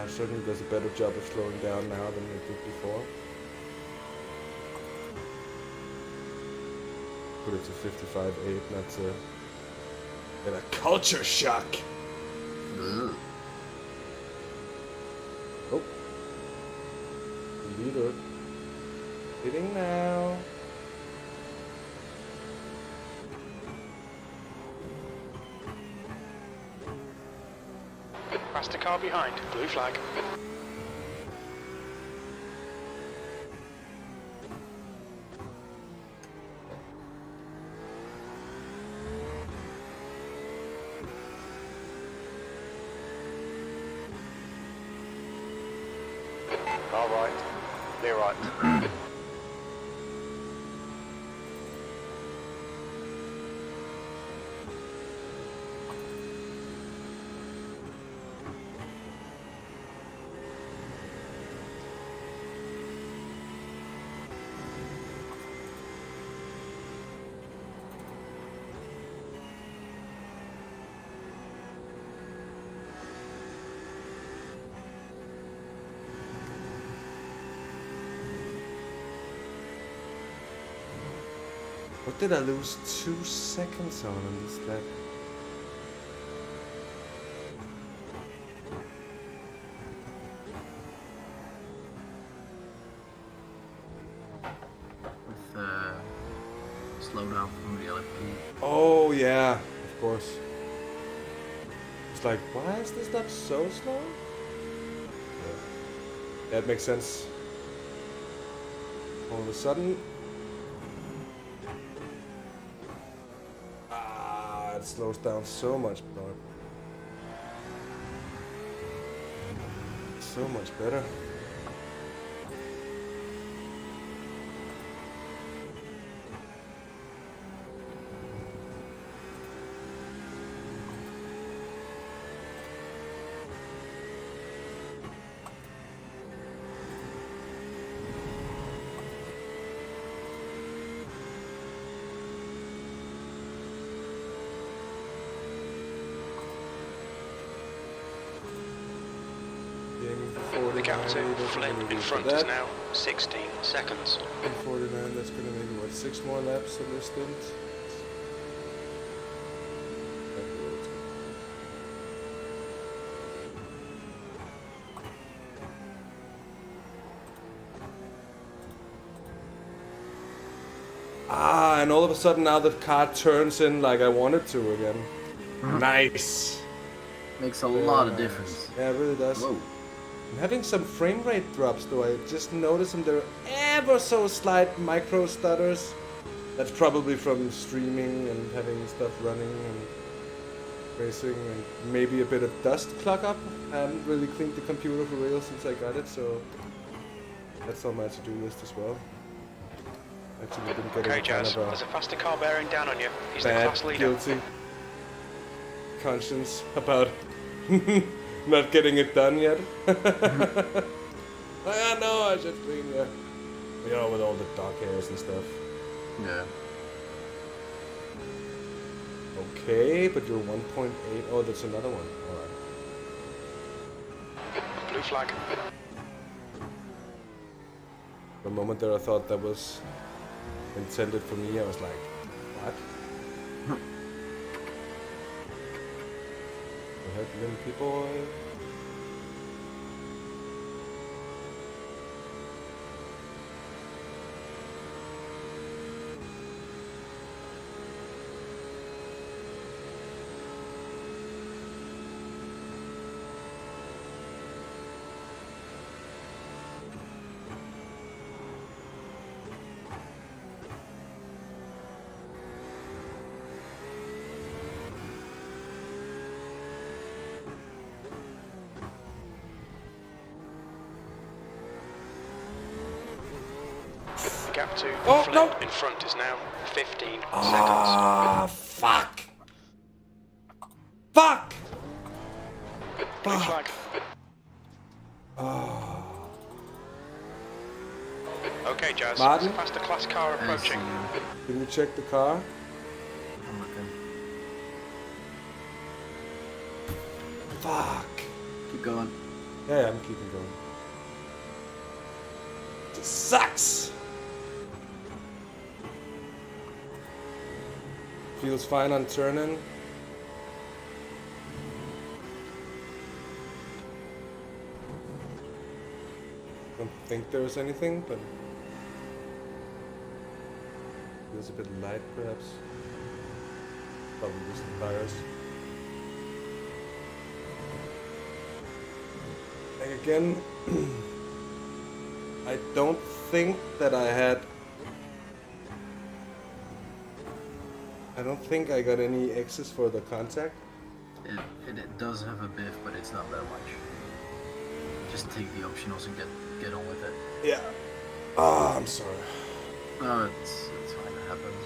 Certainly does a better job of slowing down now than it did before. Put it to 55.8, that's a culture shock. Oh. The leader. Hitting now. Faster car behind. Blue flag. All right. Clear right. What did I lose 2 seconds on in this lap? With slowdown from the LFP. Oh yeah, of course. It's like, why is this lap so slow? Yeah. That makes sense. All of a sudden, it slows down so much more. So much better. gap to Flynn in front is now 16 seconds. 49, that's gonna make what, 6 more laps on this stint? Ah, and all of a sudden now the car turns in like I wanted to again. Nice. Makes a lot of difference. Yeah, it really does. Whoa. I'm having some frame rate drops though. I just noticed them. They're ever so slight micro stutters. That's probably from streaming and having stuff running and racing, and maybe a bit of dust clog up. I haven't really cleaned the computer for real since I got it, so that's on my to-do list as well. Actually, been getting Okay, Jazz, kind of there's a faster car bearing down on you. He's the bad, class leader. guilty conscience about not getting it done yet. I know I should clean the, with all the dog hairs and stuff. Yeah. Okay, but you're 1.8. Oh, that's another one. Alright. Blue flag. For a moment there I thought that was intended for me. I was like, what? Go ahead, limpy boy. Gap to Flynn in front is now 15 seconds. Ah, fuck! Fuck! Blue flag. Okay, Jazz, Maarten? there's a faster class car approaching. Can you check the car? I'm looking. Fuck! Keep going. Yeah, I'm keeping going. This sucks! Feels fine on turn-in. Don't think there's anything, but feels a bit light perhaps. Probably just the tires. And again, I don't think that I don't think I got any X's for the contact. It does have a biff, but it's not that much. Just take the optionals and get on with it. Yeah. Ah, I'm sorry. Oh, it's fine. It happens.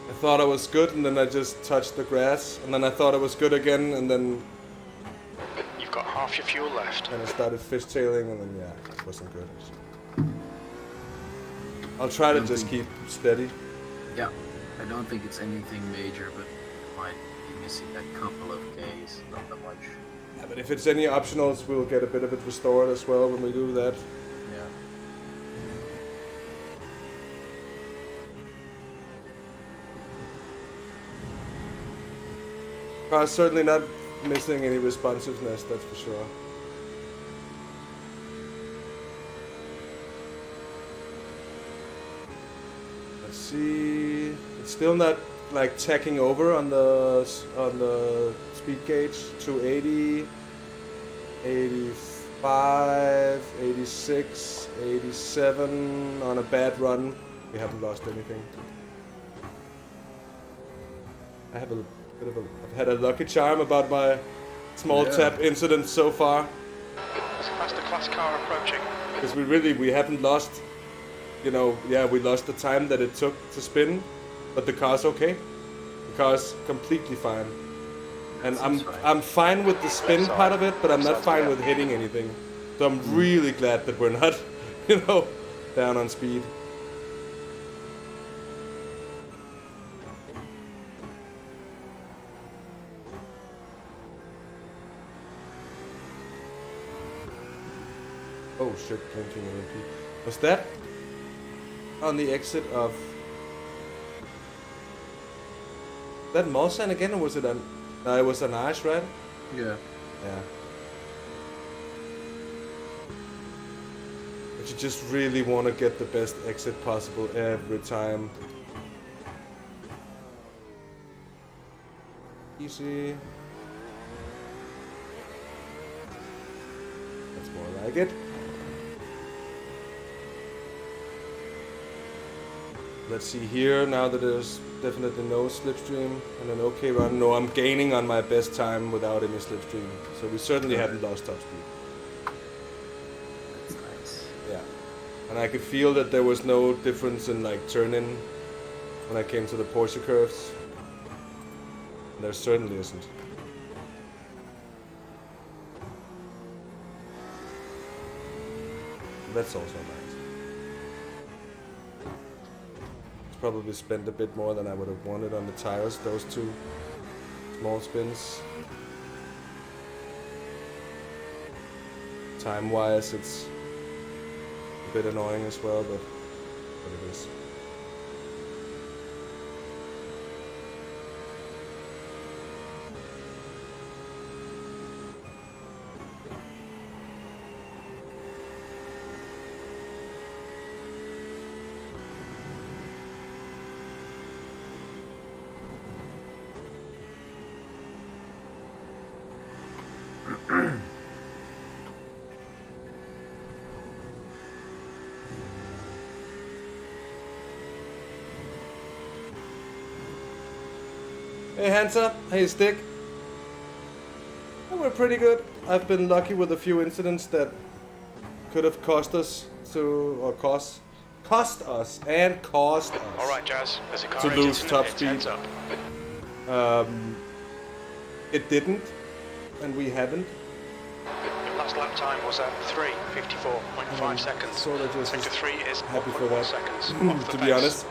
I thought I was good, and then I just touched the grass, and then I thought I was good again, and then You've got half your fuel left. I started fishtailing, and then yeah, it wasn't good. I'll try to just keep steady. Yeah. I don't think it's anything major, but might be missing a couple of Ks, not that much. Yeah, but if it's any optionals, we'll get a bit of it restored as well when we do that. Yeah. Car's certainly not missing any responsiveness, that's for sure. Let's see. It's still not like tacking over on the speed gauge. 280, 85, 86, 87 on a bad run. We haven't lost anything. I have a bit of I've had a lucky charm about my small tap incident so far. There's a faster class car approaching. Because we haven't lost, we lost the time that it took to spin, but the car's okay. The car's completely fine. And I'm fine with the spin part of it, but I'm not fine with hitting anything. So I'm really glad that we're not, down on speed. shit, drinking Olympi. Was that on the exit of that Mulsanne again, or was it an? No, it was an Ash, right? Yeah. Yeah. But you just really want to get the best exit possible every time. Easy. That's more like it. Let's see here, now that there's definitely no slipstream and an okay run. No, I'm gaining on my best time without any slipstream. So we certainly haven't lost top speed. That's nice. Yeah. And I could feel that there was no difference in like turn-in when I came to the Porsche curves. There certainly isn't. That's also nice. Probably spent a bit more than I would have wanted on the tires, those two small spins. Time-wise, it's a bit annoying as well, but what it is. Hey Hansa, hey Stick. We're pretty good. I've been lucky with a few incidents that could have cost us cost us All right, Jazz. There's a car to lose incident. top It's speed. heads up. It didn't, and we haven't. Your last lap time was at 3:54.5 seconds. Sort of just Sector 3 is happy for 1.1 that. seconds off the To be pace. honest.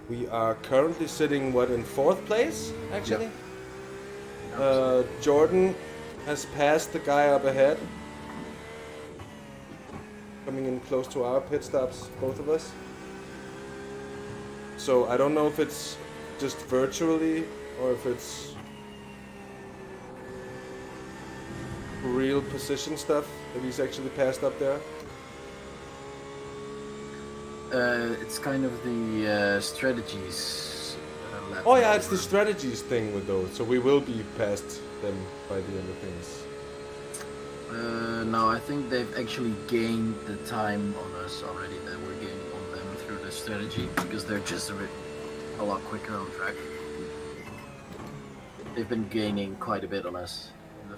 We are currently sitting, in 4th place, actually? Jordan has passed the guy up ahead. Coming in close to our pit stops, both of us. So I don't know if it's just virtually, or if it's real position stuff that he's actually passed up there. It's kind of the strategies. Lap Oh yeah, it's the strategies thing with those. So we will be past them by the end of things. No, I think they've actually gained the time on us already that we're gaining on them through the strategy, because they're just a lot quicker on track. They've been gaining quite a bit on us in the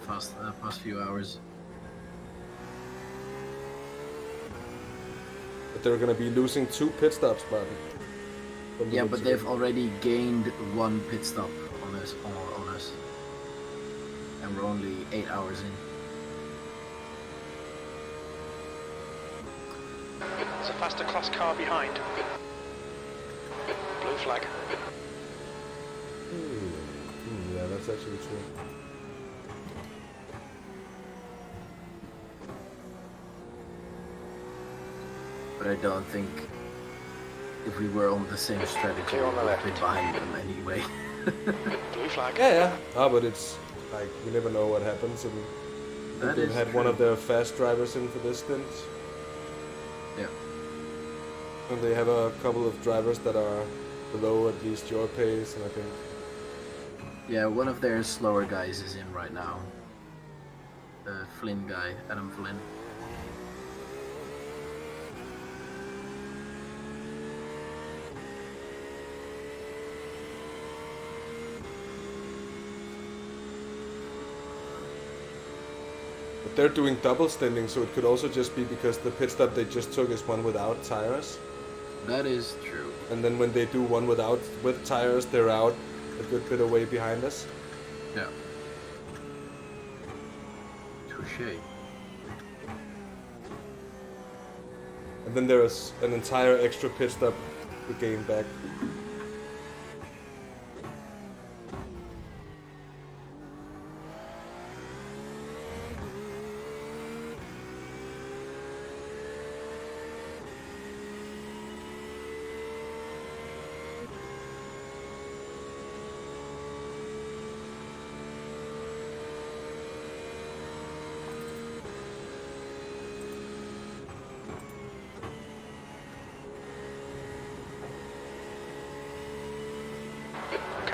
past few hours. But they're gonna be losing 2 pit stops, Maarten. Yeah, but they've already gained 1 pit stop on us, and we're only 8 hours in. There's a faster class car behind. Blue flag. Yeah, that's actually true. But I don't think if we were on the same strategy, we would have been behind them anyway. Blue flag. Yeah. But it's like we never know what happens, and That they've is had one true. of their fast drivers in for this stint. Yeah. And they have a couple of drivers that are below at least your pace, and I think. Yeah, one of their slower guys is in right now. The Flynn guy, Adam Flynn. But they're doing double stinting, so it could also just be because the pit stop they just took is one without tires. That is true. And then when they do one with tires, they're out a good bit away behind us. Yeah. Touché. And then there's an entire extra pit stop to gain back.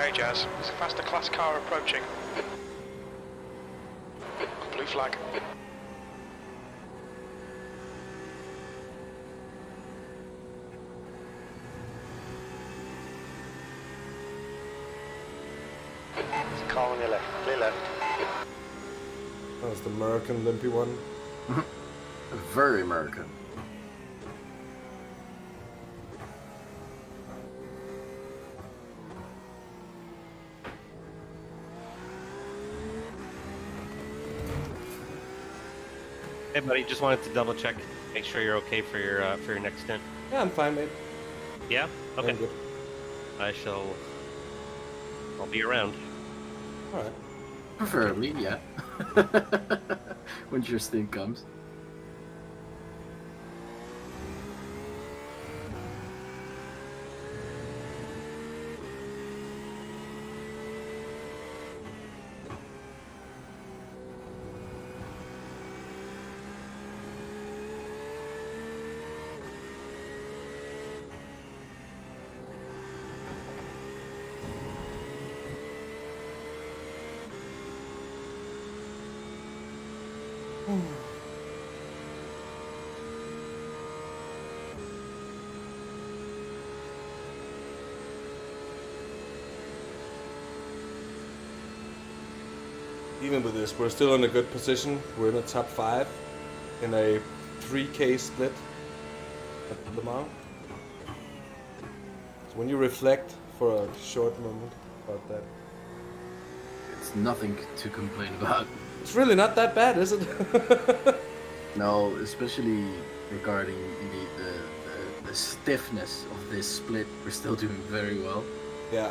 Okay, Jazz. There's a faster class car approaching. Blue flag. It's a car on your left. Clear left. That was the American limpy one. Very American. Hey, buddy, just wanted to double check, make sure you're okay for your next stint. Yeah, I'm fine, mate. Yeah. Okay. I'm good. I'll be around. All right. Preferably, yeah. When your stint comes. Even with this, we're still in a good position. We're in the top 5 in a 3K split at Le Mans. So when you reflect for a short moment about that, It's nothing to complain about. it's really not that bad, is it? No, especially regarding the stiffness of this split, we're still doing very well. Yeah.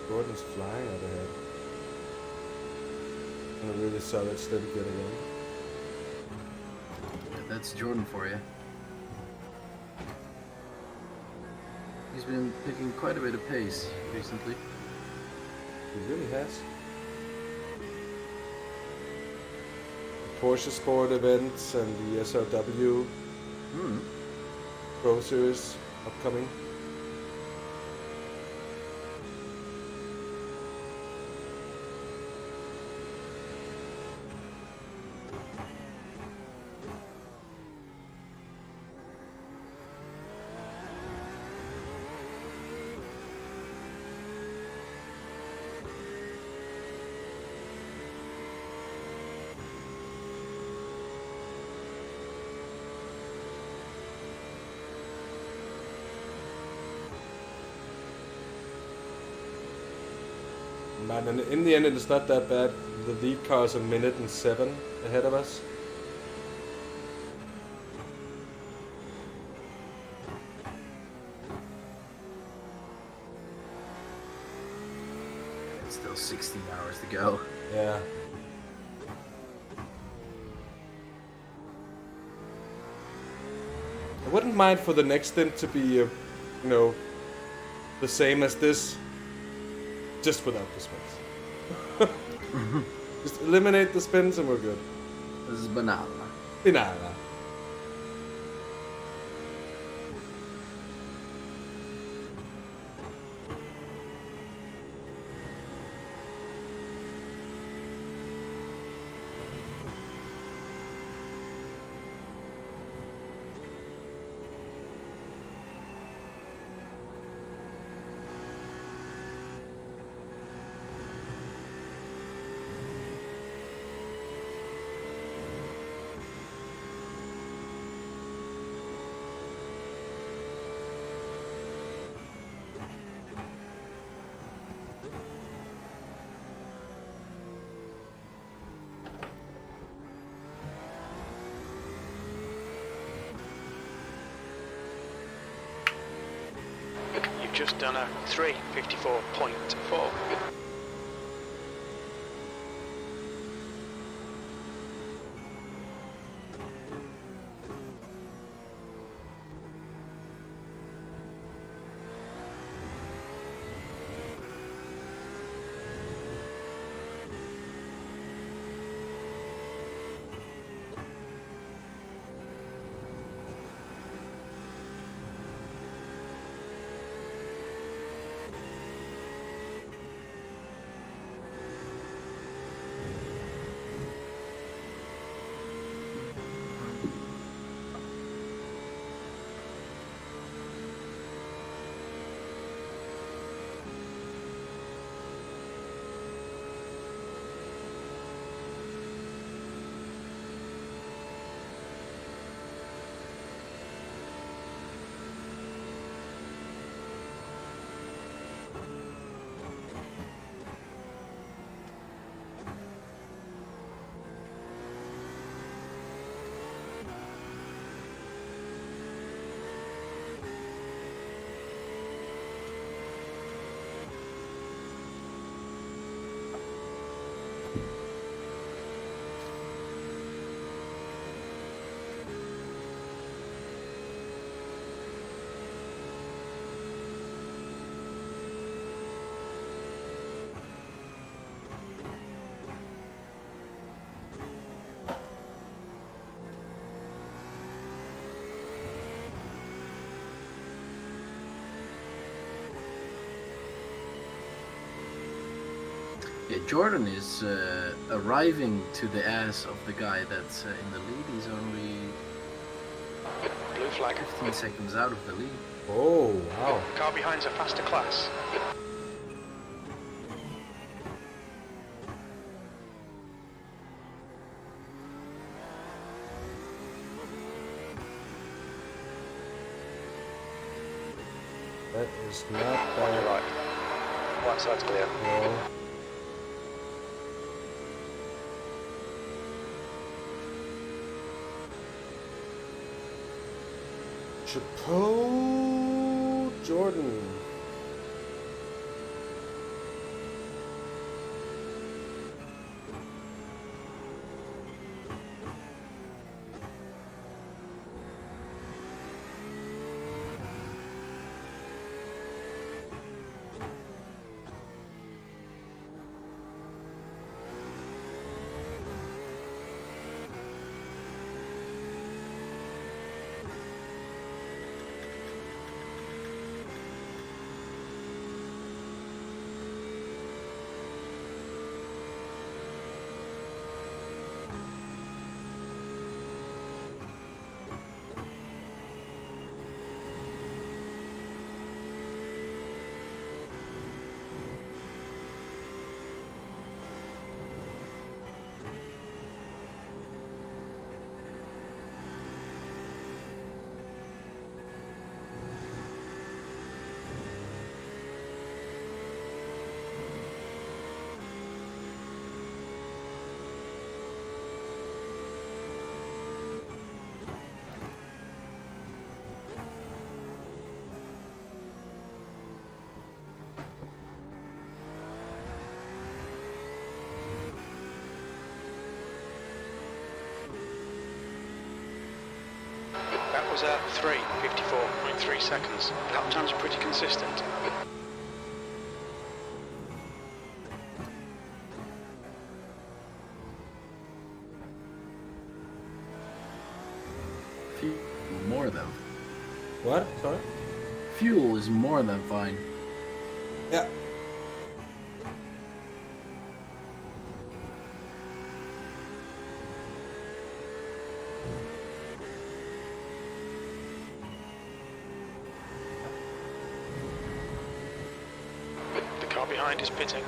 Gordon's flying out ahead. And a really solid stint yet again. That's Jordan for you. He's been picking quite a bit of pace recently. He really has. The Porsche Sport events and the SRW Pro Series upcoming. Man, and in the end, it's not that bad. The lead car is 1 minute and 7 ahead of us. It's still 16 hours to go. Yeah. I wouldn't mind for the next stint to be, the same as this, just without the spins. Just eliminate the spins and we're good. This is banana. Banana. You've just done a 3:54.4. Jordan is arriving to the ass of the guy that's in the lead. He's only Blue flag. 15 seconds out of the lead. Oh, wow. Car behind's a faster class. That is not On your bad. right. Right side's clear. No. Chapeau Jordan. That was at 3:54.3 seconds. Lap time's pretty consistent. More than. What? Sorry? Fuel is more than fine. Yeah. The car behind is pitting.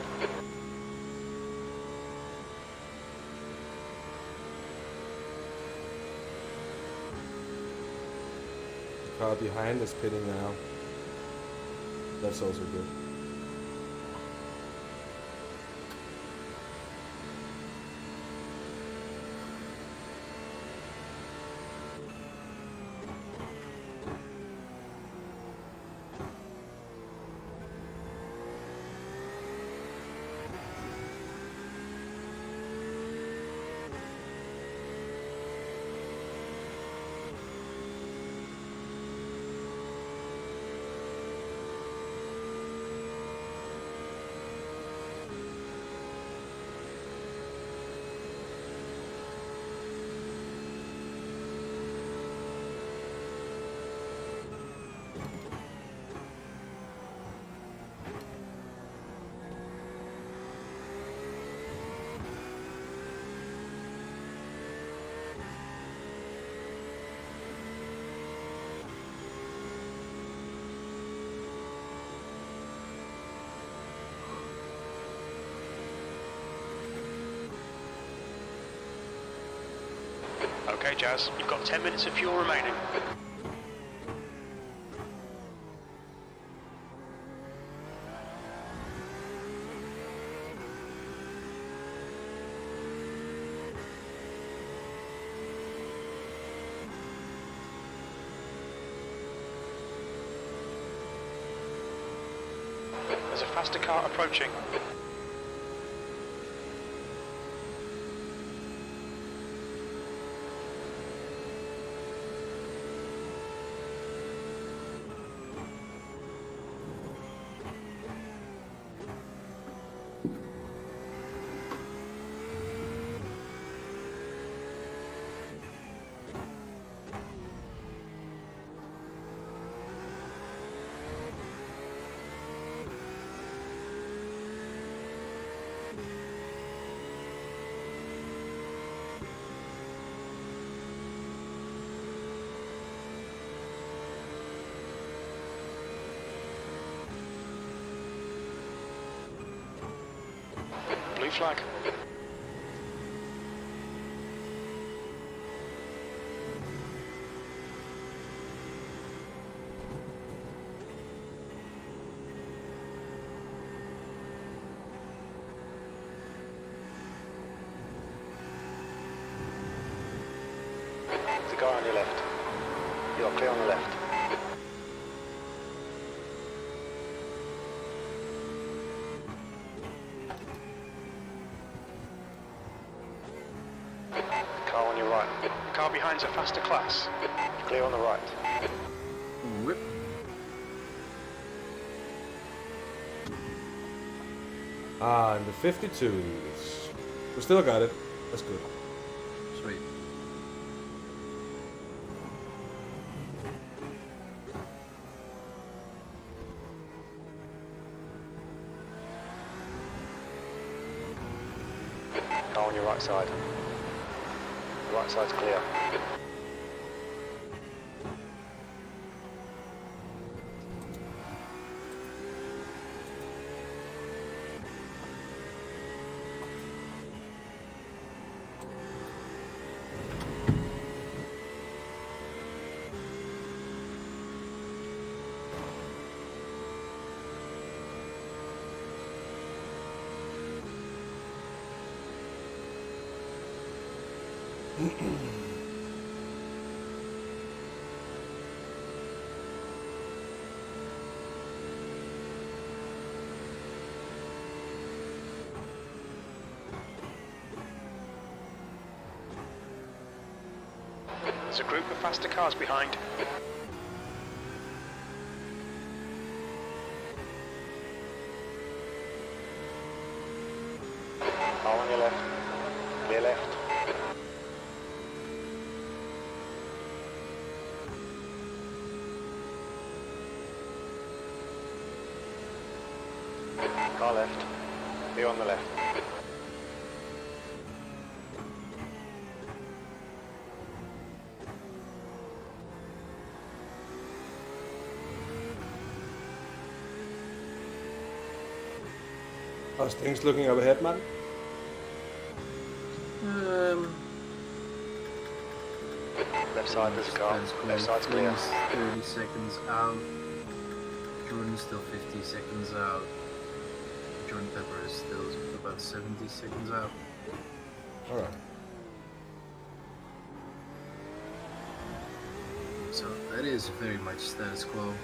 Car behind is pitting now. That's also good. Okay, Jazz, you've got 10 minutes of fuel remaining. There's a faster car approaching. flag. The guy on your left. You're clear on the left. Car on your right. The car behind's a faster class. Clear on the right. Whip. Ah, and the 52s. We still got it. That's good. Sweet. Car on your right side. The right side's clear. There's a group of faster cars behind. Car on your left. Clear left. Car left. Clear on the left. How's things looking up ahead, man? Left side, there's a car. Left side's clear. 30 seconds out. Jordan's still 50 seconds out. Jordan Pepper is still about 70 seconds out. Alright. So that is very much status quo.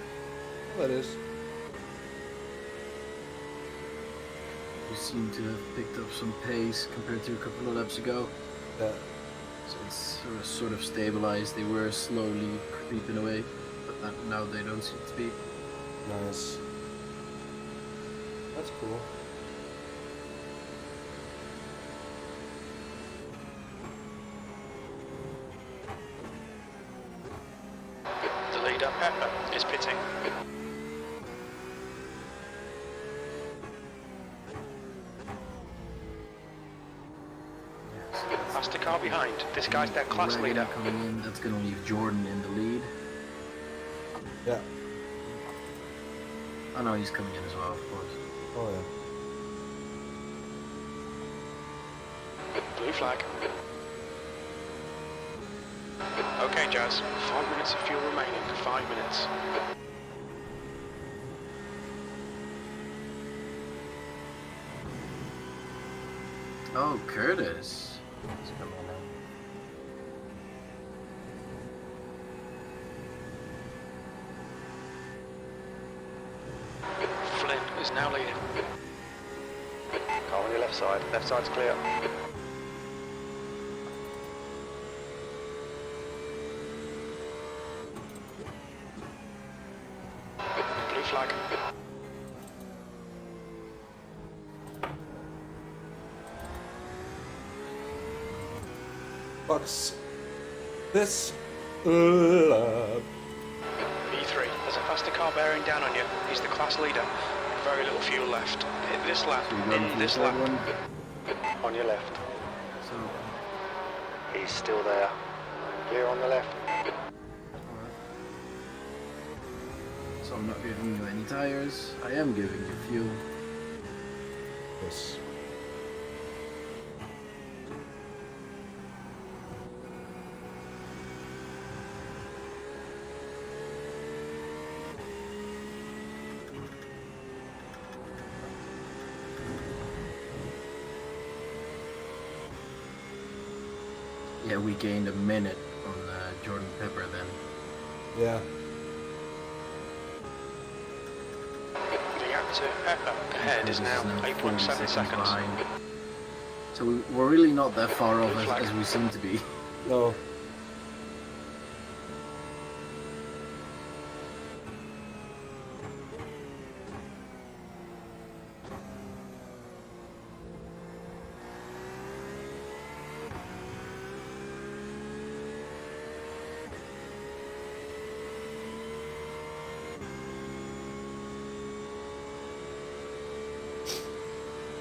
That is. You seem to have picked up some pace compared to a couple of laps ago. Yeah. So it's sort of stabilized. They were slowly creeping away, but now they don't seem to be. Nice. That's cool. The leader, Pepper, is pitting. Faster car behind. This guy's their class Reagan leader. coming in, that's going to leave Jordan in the lead. Yeah. Oh no, he's coming in as well, of course. Oh yeah. Blue flag. Okay, Jazz. 5 minutes of fuel remaining. 5 minutes. Oh, Curtis. He's coming in now. Flynn is now leading. Car on your left side. Left side's clear. Blue flag. Box this up. E3. There's a faster car bearing down on you. He's the class leader. Very little fuel left. Hit this lap. In this lap. On your left. So, He's still there. Clear on the left. so I'm not giving you any tires. I am giving you fuel. Yes. Yeah, we gained a minute on Jordan Pepper then. Yeah. The gap to Pepper ahead is now 8.7 seconds. Behind. So we're really not that far off as we seem to be. No.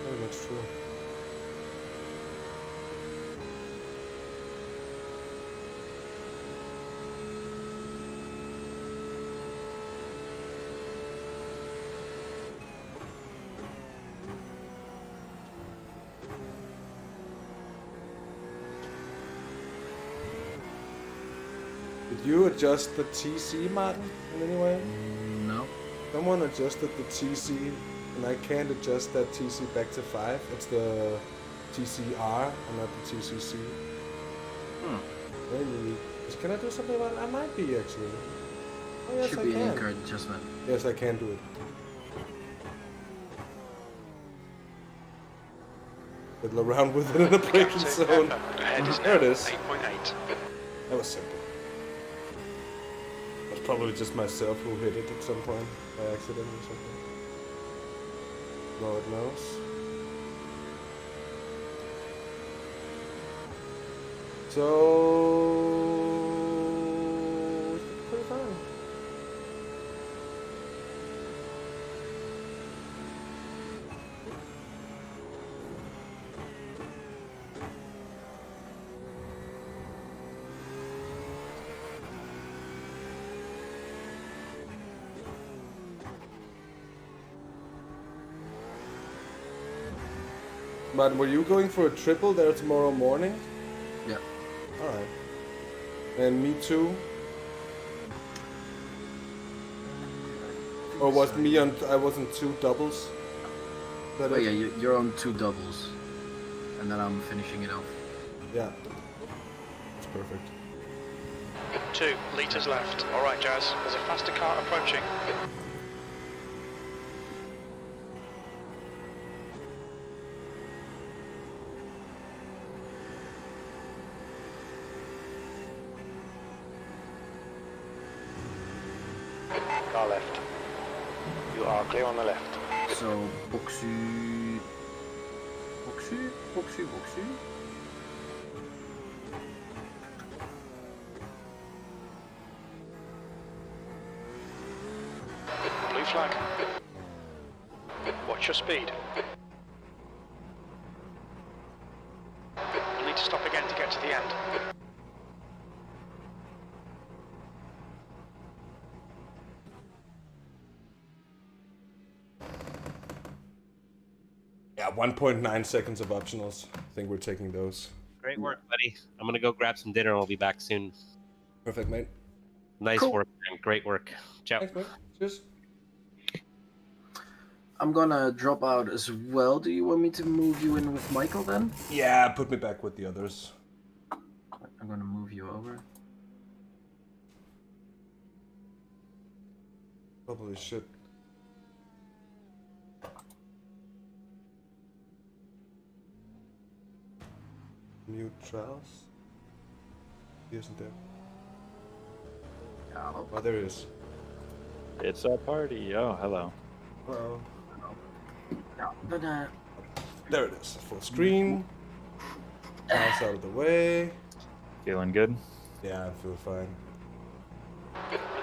Very much true. Did you adjust the TC, Maarten, in any way? No. Someone adjusted the TC, and I can't adjust that TC back to 5. It's the TCR, and not the TCC. Maybe. Can I do something about it? I might be, actually. Oh, yes, Should I be can. an anchor adjustment. Yes, I can do it. Fiddle around with it in the braking zone. There it is. 8.8. That was simple. That's probably just myself who hit it at some point by accident or something. Lord knows. So it's pretty fine. But were you going for a triple there tomorrow morning? Yeah. Alright. And me too? Or was me on, I was on 2 doubles? Oh yeah, you're on 2 doubles. And then I'm finishing it off. Yeah. That's perfect. 2 litres left. Alright, Jazz, there's a faster car approaching. Car left. You are clear on the left. So, Boxu... Boxu? Blue flag. Watch your speed. You'll need to stop again to get to the end. Yeah, 1.9 seconds of optionals. I think we're taking those. Great work, buddy. I'm gonna go grab some dinner and I'll be back soon. Perfect, mate. Nice Cool. work, man. Great work. Ciao. Thanks, mate. Cheers. I'm gonna drop out as well. Do you want me to move you in with Michael then? Yeah, put me back with the others. I'm gonna move you over. Probably should. Mute Traels. He isn't there. Oh, there he is. It's a party. Oh, hello. Hello. But There it is. Full screen. Traels out of the way. Feeling good? Yeah, I feel fine.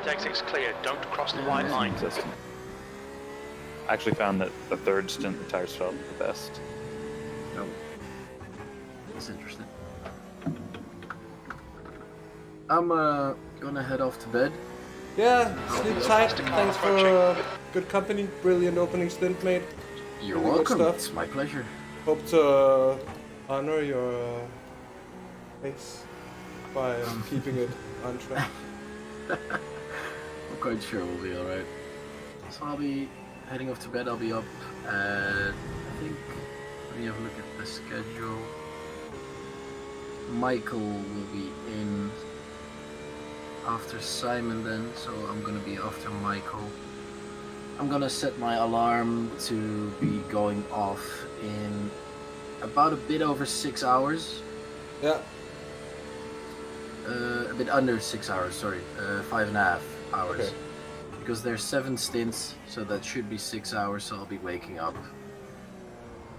The exit's clear. Don't cross the white line. Consistent. I actually found that the third stint the tires felt the best. no. That's interesting. I'm gonna head off to bed. Yeah, sleep tight. Thanks for good company. Brilliant opening stint, mate. You're Really good welcome. stuff. It's my pleasure. Hope to honor your pace by keeping it on track. I'm quite sure we'll be alright. So I'll be heading off to bed. I'll be up at, I think, let me have a look at the schedule. Michael will be in after Simon then, so I'm gonna be after Michael. I'm gonna set my alarm to be going off in about a bit over 6 hours. Yeah. A bit under 6 hours, sorry. 5.5 hours. Okay. Because there's 7 stints, so that should be 6 hours, so I'll be waking up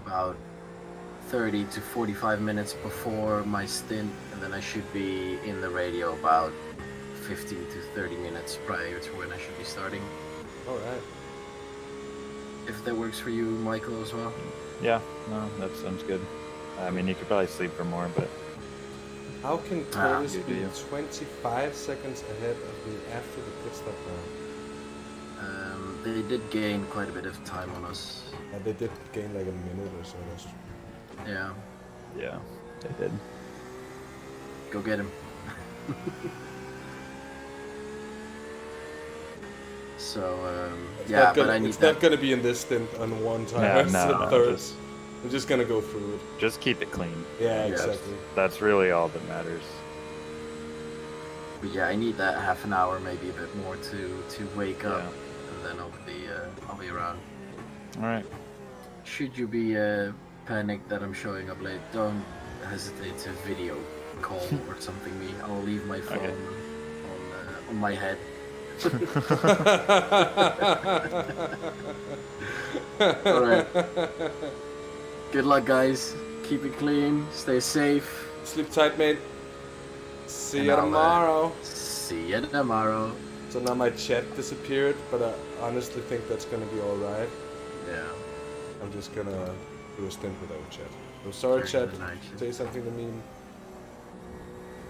about 30 to 45 minutes before my stint, and then I should be in the radio about 15 to 30 minutes prior to when I should be starting. Alright. If that works for you, Michael, as well. Yeah, no, that sounds good. I mean, you could probably sleep for more, but How can Curtis good be deal. 25 seconds ahead of me after the pit stop now? They did gain quite a bit of time on us. And they did gain like a minute or so. That's Yeah. yeah, they did. Go get him. So, yeah, but I need it's that. not gonna be in this stint on one time. Yeah, It's no, the third. just- I'm just gonna go through it. Just keep it clean. Yeah, Yes. exactly. That's really all that matters. But yeah, I need that half an hour, maybe a bit more to wake up, Yeah. and then I'll be around. All right. Should you be panicked that I'm showing up late, don't hesitate to video call or something me. I'll leave my phone Okay. on my head. Alright. Good luck, guys. Keep it clean. Stay safe. Sleep tight, mate. See And you I'll, tomorrow. See you tomorrow. So now my chat disappeared, but I honestly think that's gonna be alright. Yeah. I'm just gonna do a stint without chat. So sorry, Very chat. good night, chat. Say something to me.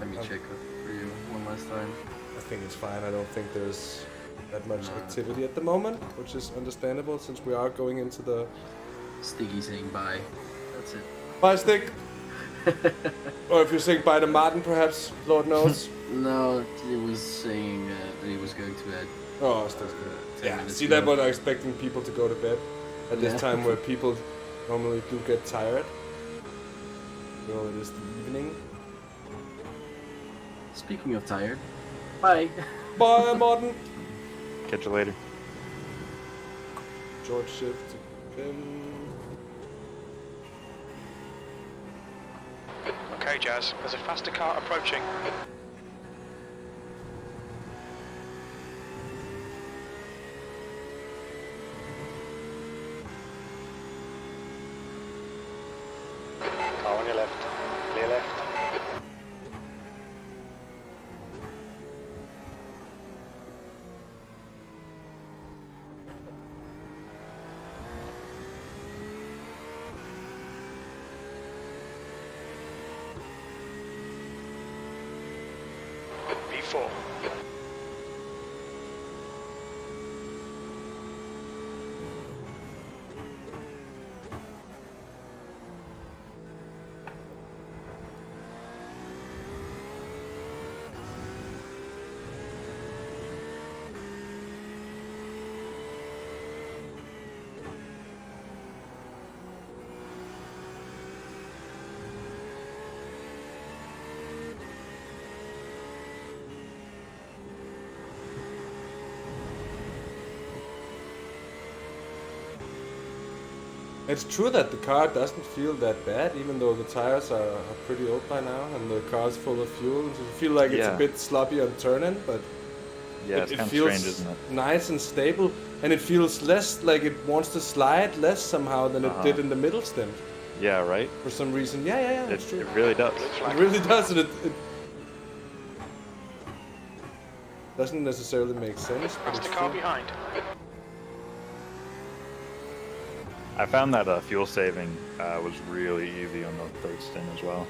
Let me check for you one last time. I think it's fine. I don't think there's that much activity at the moment, which is understandable since we are going into the Stiggy saying bye. That's it. bye stick. Or if you're saying bye to Maarten, perhaps, Lord knows. No, he was saying that he was going to bed. Oh, still good. 10 Yeah, minutes see that ago. one? I'm expecting people to go to bed at this Yeah. time where people normally do get tired. You know, it is the evening. Speaking of tired, bye. Bye, Maarten. Catch you later. George shift to Pim. Okay, Jazz, there's a faster car approaching. Car on your left. Clear left. V4. It's true that the car doesn't feel that bad, even though the tires are pretty old by now and the car's full of fuel. You feel like it's a Yeah. bit sloppy on turning, but Yeah, it's it kind of feels strange, isn't it? nice and stable, and it feels less like it wants to slide less somehow than it did in the middle stint. Yeah, right? For some reason. Yeah, It, it's true. it really does. It really does, and it doesn't necessarily make sense. But Faster it's car true. behind. I found that fuel saving was really easy on the third stint as well.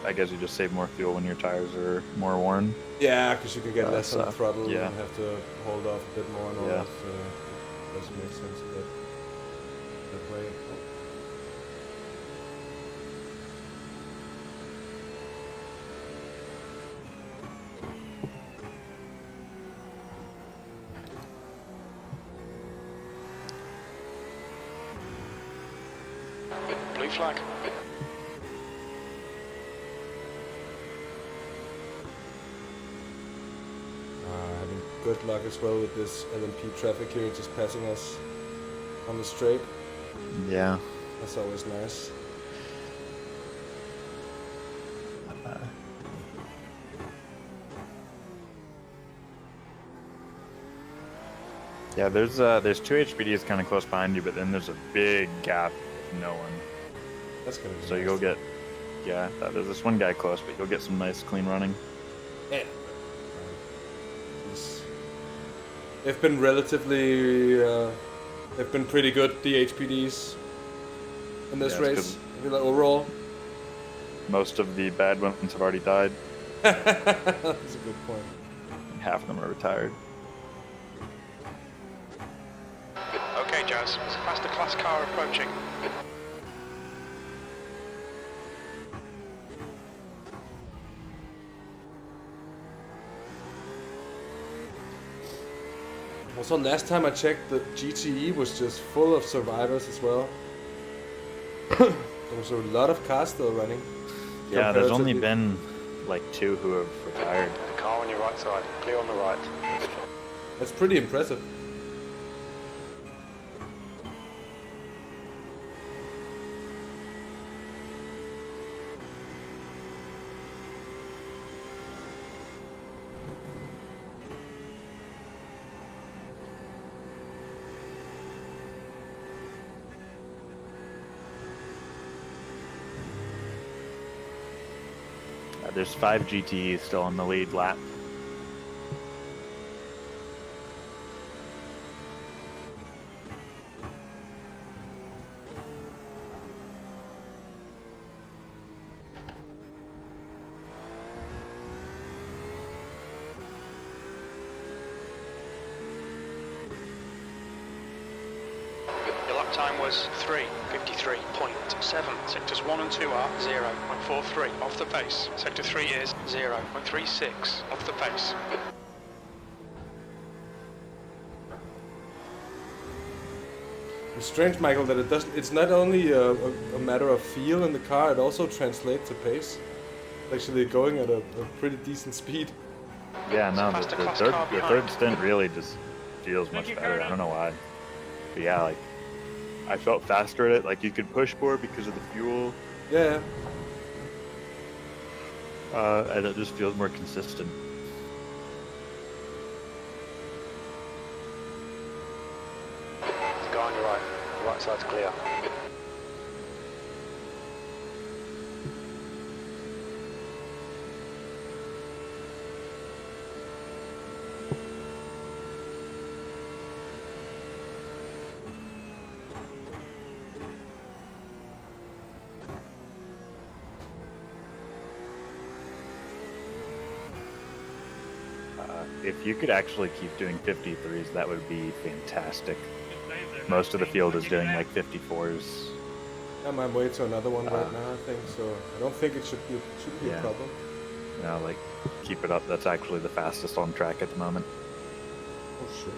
I guess you just save more fuel when your tires are more worn. Yeah, because you can get less on the throttle yeah. and have to hold off a bit more and all Yeah. that. So it doesn't make sense that way. Blue flag. good luck as well with this LMP traffic here, just passing us on the straight. Yeah. That's always nice. Yeah, there's 2 HPDs kind of close behind you, but then there's a big gap with no one. That's gonna be so nice. you'll get, yeah, there's this one guy close, but you'll get some nice clean running. Yeah. They've been relatively, they've been pretty good, the HPDs in this race. I feel like overall. Most of the bad ones have already died. That's a good point. Half of them are retired. Okay, Jazz, there's a faster class car approaching. Also, last time I checked, the GTE was just full of survivors as well. There was a lot of cars still running. Yeah, there's only been like 2 who have retired. The car on your right side, clear on the right. That's pretty impressive. There's 5 GTEs still on the lead lap. Your lap time was 3:53.7. Sectors 1 and 2 are 0.43 off the pace. Sector 3 is 0.36 off the pace. It's strange, Michael, that it doesn't. It's not only a matter of feel in the car; it also translates to pace. Actually, going at a pretty decent speed. Yeah, no, the third stint really just feels much better. I don't know why, but yeah, like I felt faster at it. Like you could push more because of the fuel. Yeah. And it just feels more consistent. Go on your right. The right side's clear. If you could actually keep doing 53s, that would be fantastic. Most of the field is doing like 54s. I'm on my way to another one right now, I think. So I don't think it should be a problem. Yeah, like keep it up. That's actually the fastest on track at the moment. Oh shit.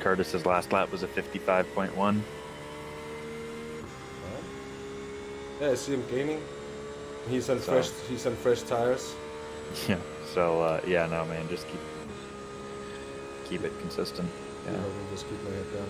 Curtis's last lap was a 55.1. Yeah, I see him gaining. He's on fresh tires. Yeah. So yeah, no man, just keep it consistent. Yeah, I'll just keep my head down.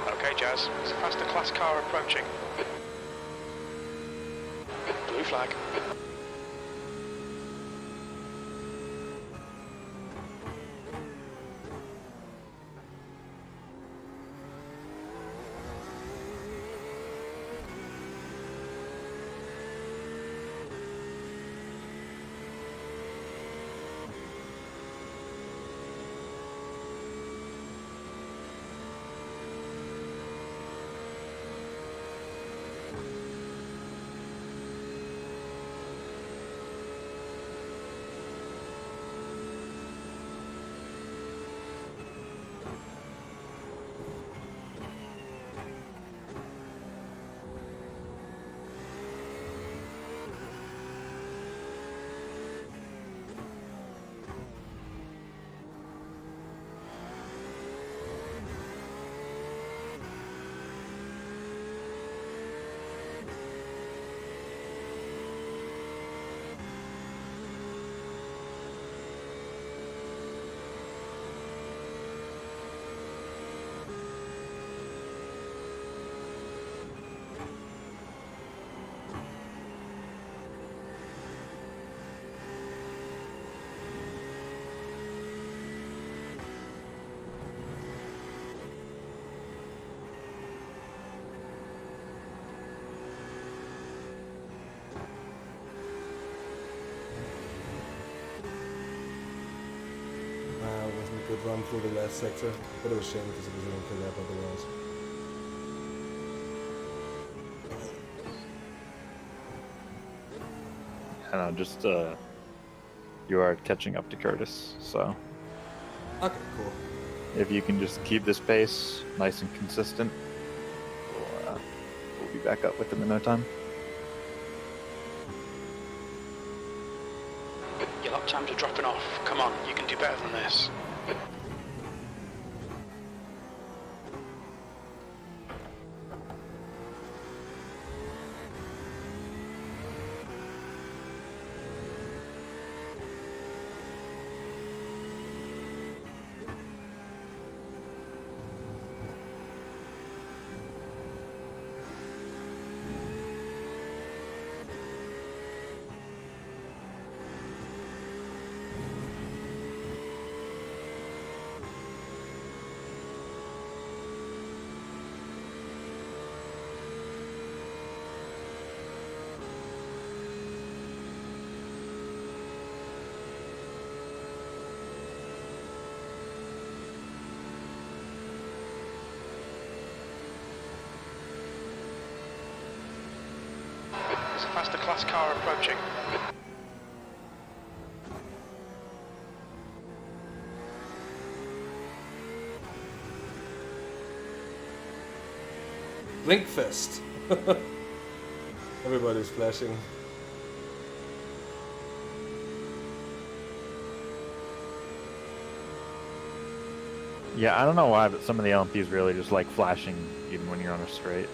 Okay, Jazz. There's a faster class car approaching. Blue flag. Good run through the last sector, but it was a shame because it was an okay lap otherwise. I don't know, just you are catching up to Curtis, so okay, cool. If you can just keep this pace nice and consistent, we'll be back up with him in no time. Your lap times are dropping off. Come on, you can do better than this. There's a faster class car approaching. Blinkfest. Everybody's flashing. Yeah, I don't know why, but some of the LMPs really just like flashing even when you're on a straight.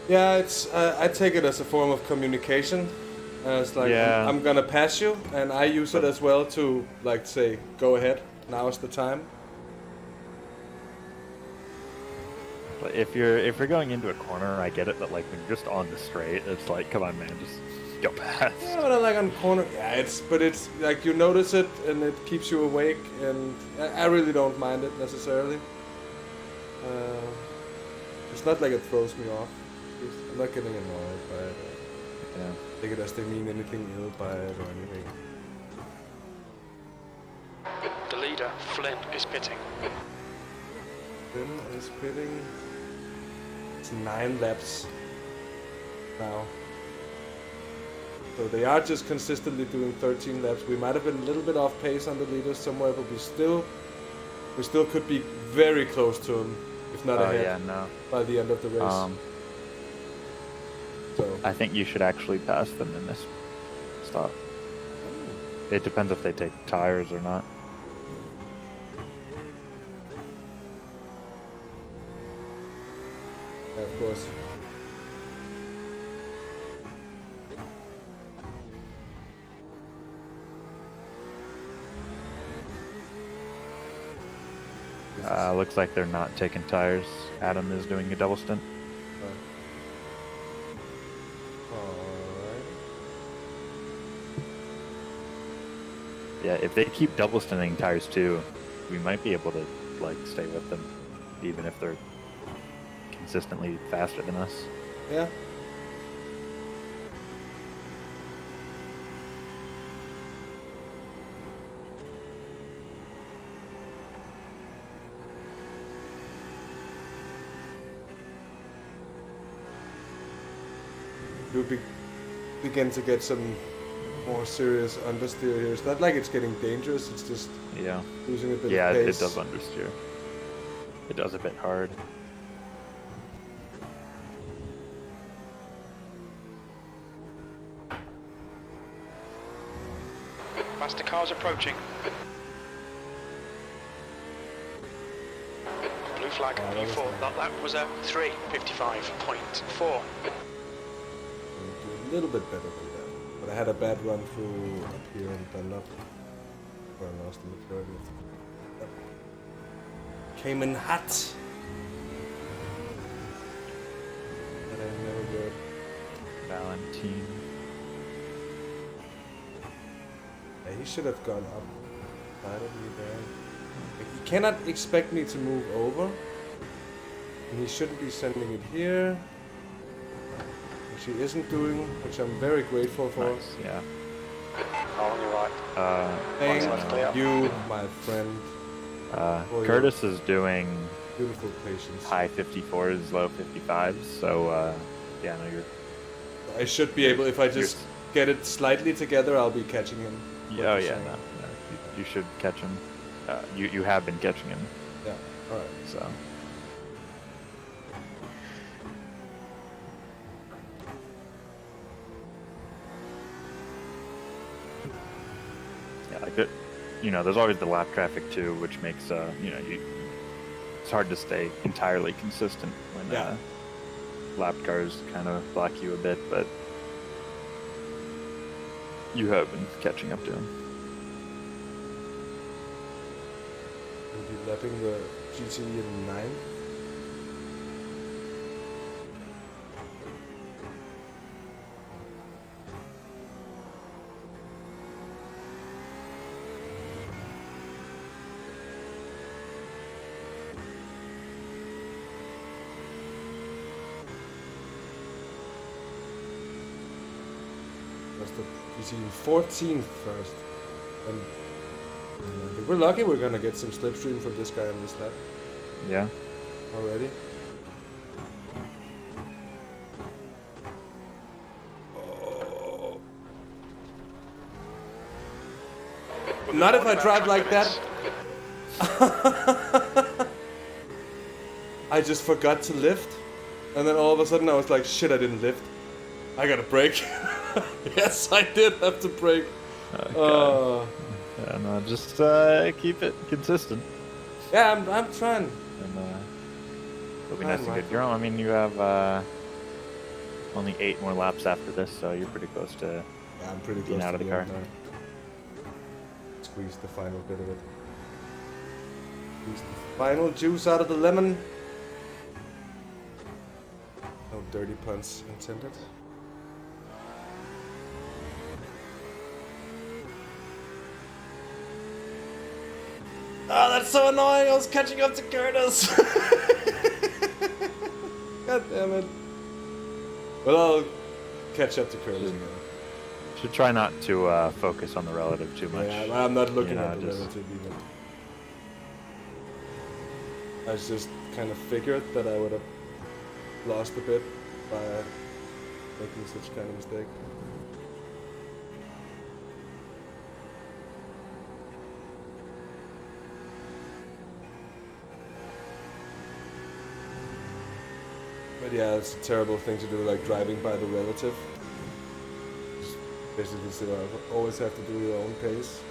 Yeah, it's. I take it as a form of communication. It's like Yeah. I'm gonna pass you, and I use it as well to like say, "Go ahead, now is the time." But if you're going into a corner, I get it. But like when you're just on the straight, it's like, come on, man, just go past. Yeah, but I like on corner. Yeah, it's like you notice it, and it keeps you awake, and I really don't mind it necessarily. It's not like it throws me off. I'm not getting annoyed by it. Yeah. Take it as they mean anything ill by it or anything. The leader, Flynn, is pitting. Flynn is pitting. It's 9 laps now. So they are just consistently doing 13 laps. We might have been a little bit off pace on the leaders somewhere, but we still could be very close to him, if not ahead, by the end of the race. So I think you should actually pass them in this stop. It depends if they take tires or not. Yeah, of course. Looks like they're not taking tires. Adam is doing a double stint. Alright. Yeah, if they keep double stinting tires too, we might be able to like stay with them, even if they're consistently faster than us. Yeah. Do begin to get some more serious understeer here. It's not like it's getting dangerous, it's just losing a bit of pace. It does understeer. It does a bit hard. Faster cars approaching. Blue flag, P4. That was a 3:55.4. A little bit better than that. But I had a bad run through up here in Dunlop, where I lost in the 30th. Came in hot. But I never good. Valentine. Yeah, he should have gone up. Side of me there. Like, he cannot expect me to move over. And he shouldn't be sending it here. Which he isn't doing, which I'm very grateful for. Nice, yeah. On your right. Thank you, my friend. Curtis is doing beautiful patience. High 54s, low 55s. So yeah, no, you're. I should be able, if I just get it slightly together, I'll be catching him. Oh yeah, no, you should catch him. You have been catching him. Yeah. All right. So. Yeah, like it. You know, there's always the lap traffic too, which makes it's hard to stay entirely consistent when lap cars kind of block you a bit, but you have been catching up to him. We'll be lapping the GT in 9. That's the GT 14th first. And if we're lucky, we're gonna get some slipstream from this guy on this lap. Yeah. Already. Not if I drive like that. I just forgot to lift. And then all of a sudden I was like, shit, I didn't lift. I gotta brake. Yes, I did have to brake. Yeah, no, just keep it consistent. Yeah, I'm trying. And it'll be nice to get your own. I mean, you have only 8 more laps after this, so you're pretty close to I'm pretty being close out to of the the car. end now. Squeeze the final bit of it. Squeeze the final juice out of the lemon. No dirty puns intended. Oh, that's so annoying! I was catching up to Curtis! God damn it. Well, I'll catch up to Curtis again. Should try not to focus on the relative too much. Yeah, I'm not looking You know, at the just- relative either. I just kind of figured that I would have lost a bit by making such kind of mistake. But yeah, it's a terrible thing to do, like driving by the relative. Just basically, so you always have to do your own pace.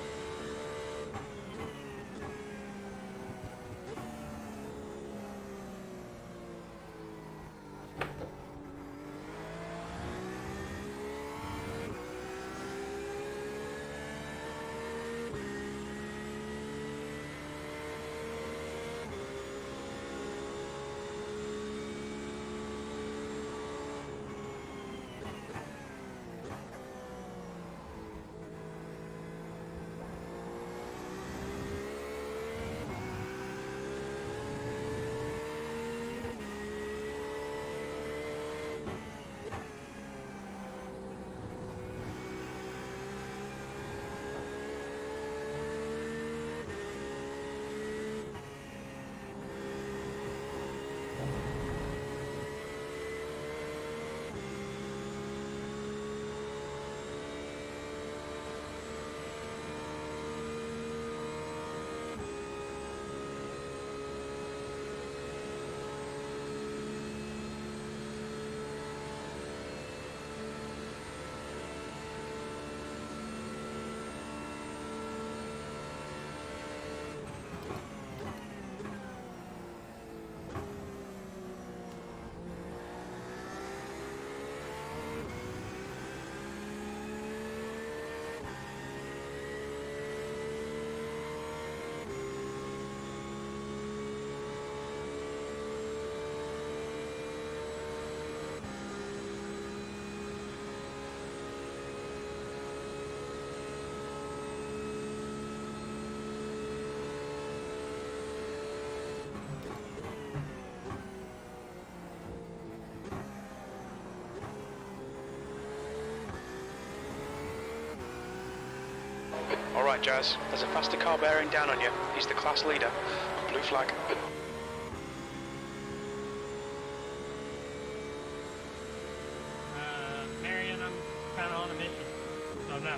All right, Jazz. There's a faster car bearing down on you. He's the class leader. Blue flag. Marion, I'm kind of on a mission. So no.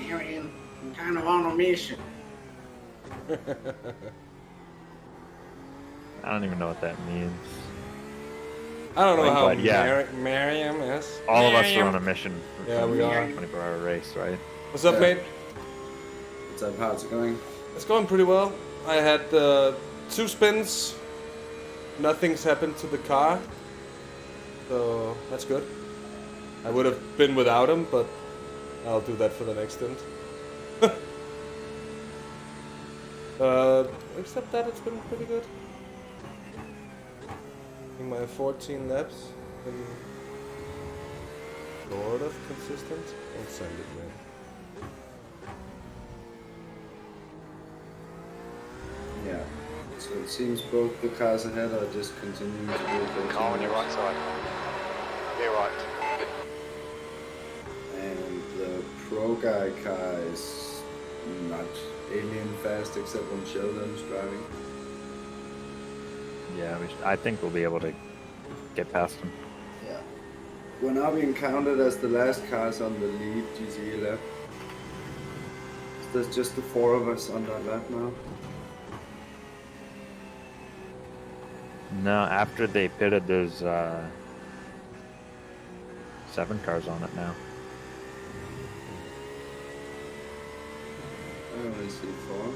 Marion, I'm kind of on a mission. I don't even know what that means. I don't know Like, how but yeah. Mariam is. All of us are on a mission for Yeah, we are. 24-hour race, right? What's up, mate? What's up? How's it going? It's going pretty well. I had 2 spins. Nothing's happened to the car. So that's good. I would have been without him, but I'll do that for the next stint. Except that it's been pretty good. In my 14 laps, been sort of consistent. Don't send it, man. Yeah. So it seems both the cars ahead are just continuing to do it. Car on your right side. Clear right. And the pro guy car is not alien fast except when Sheldon's driving. Yeah, I think we'll be able to get past him. Yeah. We're now being counted as the last cars on the lead GT lap. So there's just the 4 of us on that lap now. No, after they pitted, there's 7 cars on it now. I only see 4.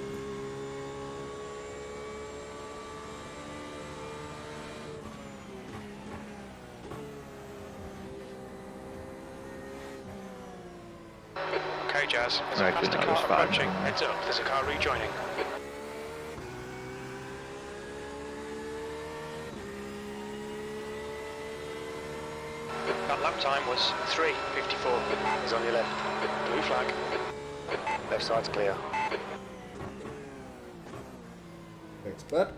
Okay, Jazz. There's a Actually, faster no, there's car 5 approaching. now. Heads up. There's a car rejoining. That lap time was 3:54. He's on your left. Blue flag. Left side's clear. Thanks, bud.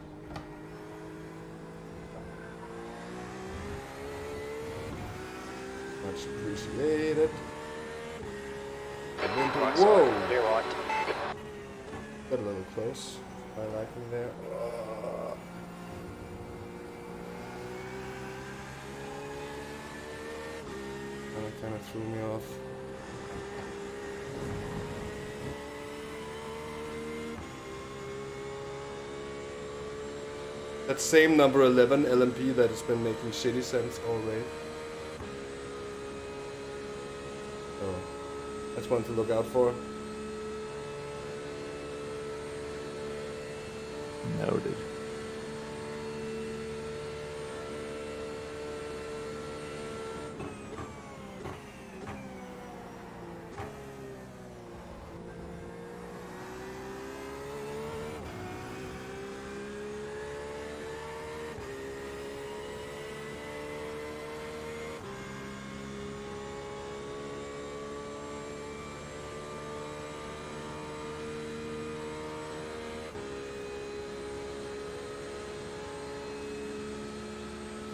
Much appreciated. Right Whoa! side. Clear right. Got a little close. I like him there. That kind of threw me off. That same number 11 LMP that has been making shitty sense all race. So that's one to look out for. Noted.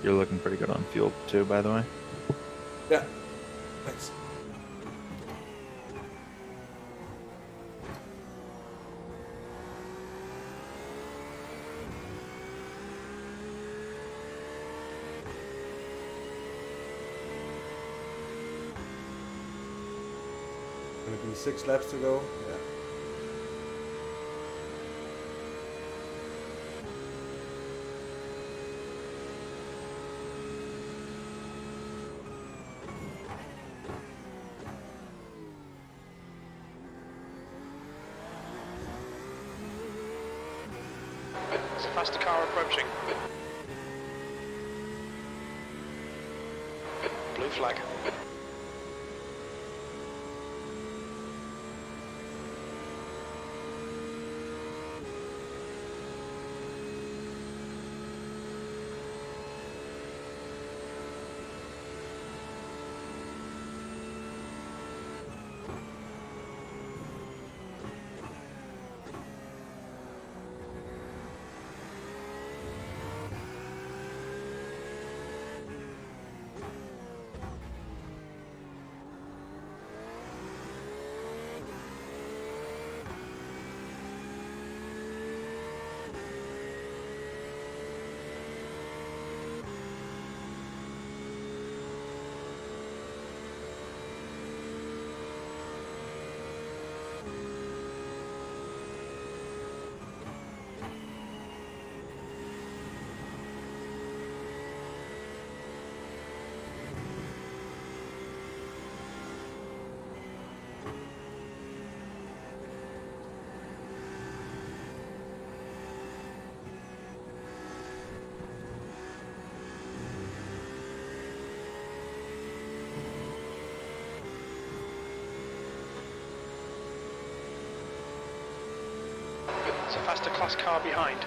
You're looking pretty good on fuel too, by the way. Yeah. Thanks. Gonna be 6 laps to go. Yeah. There's a faster car approaching. Blue flag. There's a faster class car behind.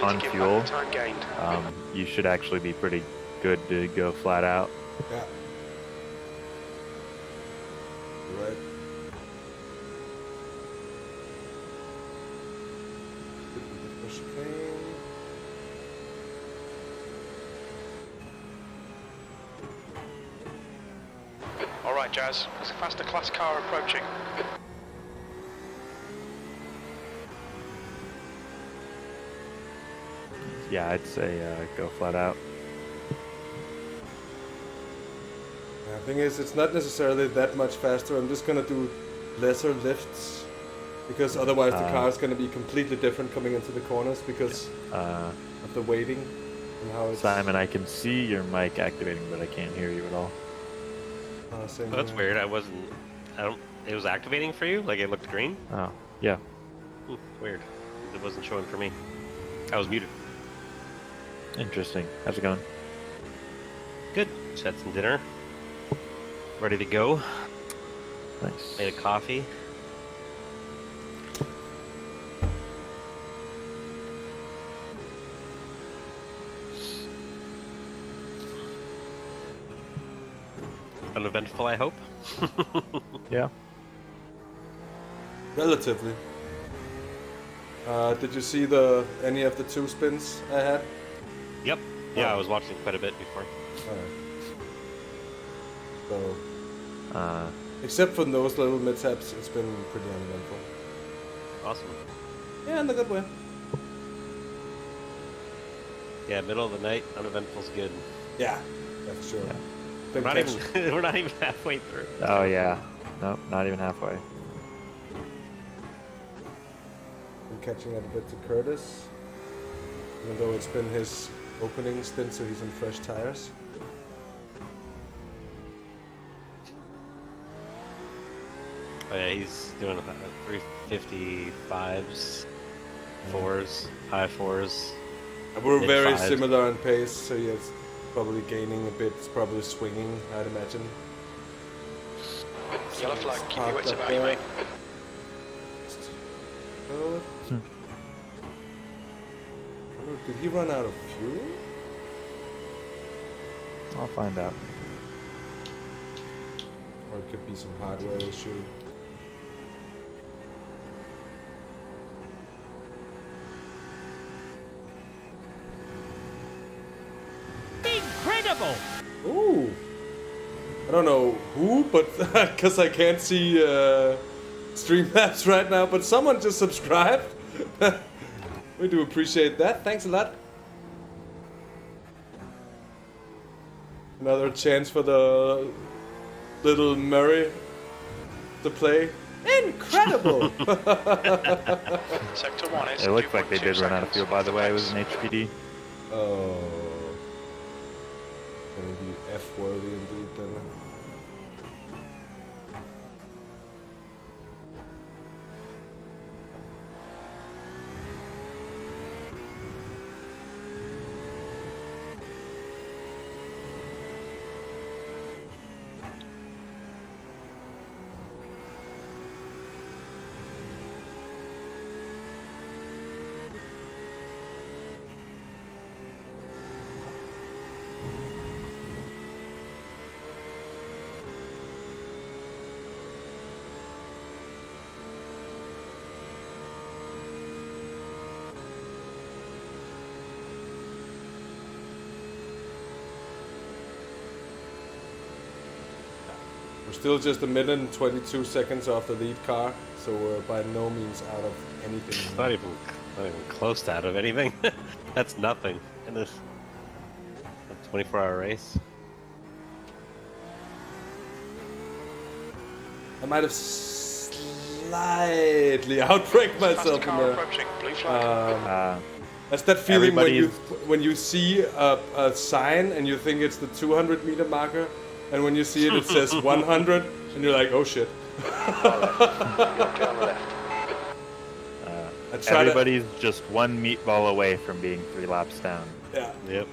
On fuel, you should actually be pretty good to go flat out. Yeah. You're right. All right, Jazz. There's a faster class car approaching. Yeah, I'd say go flat out. The thing is, it's not necessarily that much faster. I'm just gonna do lesser lifts because otherwise the car is gonna be completely different coming into the corners because of the weighting and how it's. Simon, I can see your mic activating, but I can't hear you at all. Same That's here. weird. It was activating for you? Like it looked green? Oh, yeah. Weird. It wasn't showing for me. I was muted. Interesting. How's it going? Good. Just had some dinner. Ready to go. Nice. Made a coffee. Uneventful, I hope. Yeah. Relatively. Did you see any of the 2 spins I had? Yep. Yeah, I was watching quite a bit before. Alright. So, except for those little mishaps, it's been pretty uneventful. Awesome. Yeah, in a good way. Yeah, middle of the night, uneventful's good. Yeah, for sure. Yeah. We're not even halfway through. Oh yeah. Nope, not even halfway. I'm catching up a bit to Curtis, even though it's been his opening stint, so he's on fresh tires. Oh yeah, he's doing 355s, 4s, high 4s. We're mid very 5s. similar on pace, so he's probably gaining a bit. It's probably swinging, I'd imagine. Yellow flag, keep your wits Parked up about you, there. mate. Oh. Did he run out of fuel? I'll find out. Or it could be some hardware issue. Incredible! Ooh! I don't know who, but because I can't see Streamlabs right now, but someone just subscribed. We do appreciate that. Thanks a lot. Another chance for the little Murray to play. Incredible! Sector 1 is It looks like they 2.2 did run out of seconds fuel, by the off way. It base. was an HPD. Oh. Gonna be F-worthy indeed then. still just a minute and 22 seconds off the lead car, so we're by no means out of anything. Not even close to out of anything. That's nothing in this 24-hour race. I might have slightly outbraked myself in there. That's that feeling when you see a sign and you think it's the 200-meter marker, and when you see it, it says 100, and you're like, oh shit. Everybody's just one meatball away from being 3 laps down. Yeah. Yep.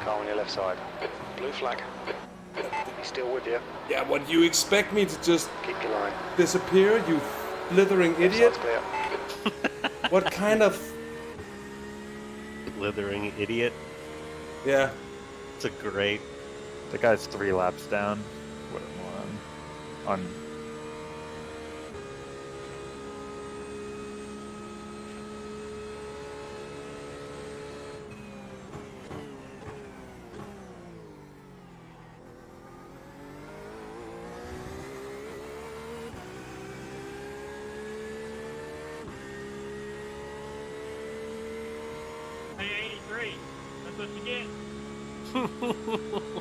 Car on your left side. Blue flag. He's still with you. Yeah, what, you expect me to just keep your line. Disappear, you blithering idiot? Clear. What kind of Blithering idiot? Yeah. It's a great. The guy's 3 laps down. What a moron. On. Hey, 83. That's what you get.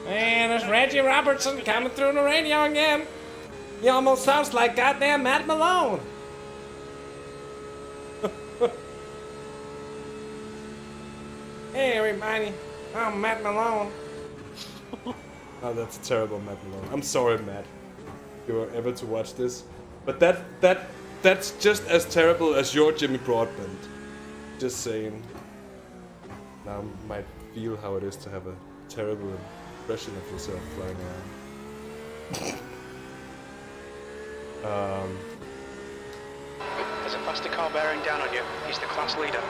Man, there's Reggie Robertson coming through the radio again. He almost sounds like goddamn Matt Malone. Hey, everybody. I'm Matt Malone. Oh, that's a terrible Matt Malone. I'm sorry, Matt, if you were ever to watch this. But that's just as terrible as your Jimmy Broadbent. Just saying. Now I might feel how it is to have a terrible impression of yourself flying around. There's a faster car bearing down on you. He's the class leader.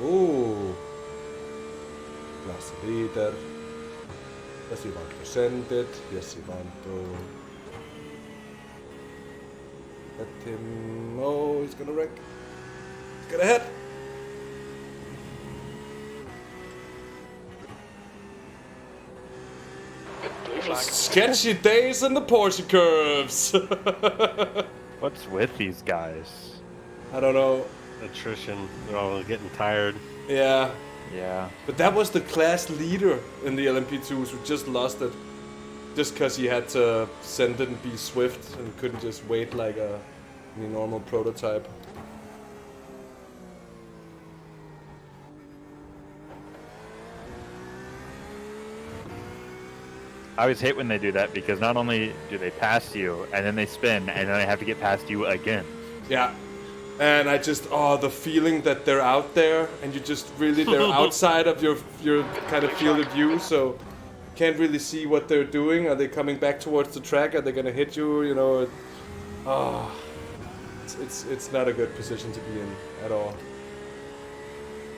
Ooh. Class leader. Does he want to send it? Yes, he want to. Let him know he's gonna wreck. Get ahead. Sketchy days in the Porsche curves. What's with these guys? I don't know. Attrition. They're all getting tired. Yeah. Yeah. But that was the class leader in the LMP2s who just lost it. Just because he had to send it and be swift and couldn't just wait like any normal prototype. I always hate when they do that because not only do they pass you and then they spin and then they have to get past you again. Yeah. And I just, the feeling that they're out there and you just really, they're outside of your kind of field of view, so can't really see what they're doing. Are they coming back towards the track? Are they gonna hit you? You know, it's not a good position to be in at all.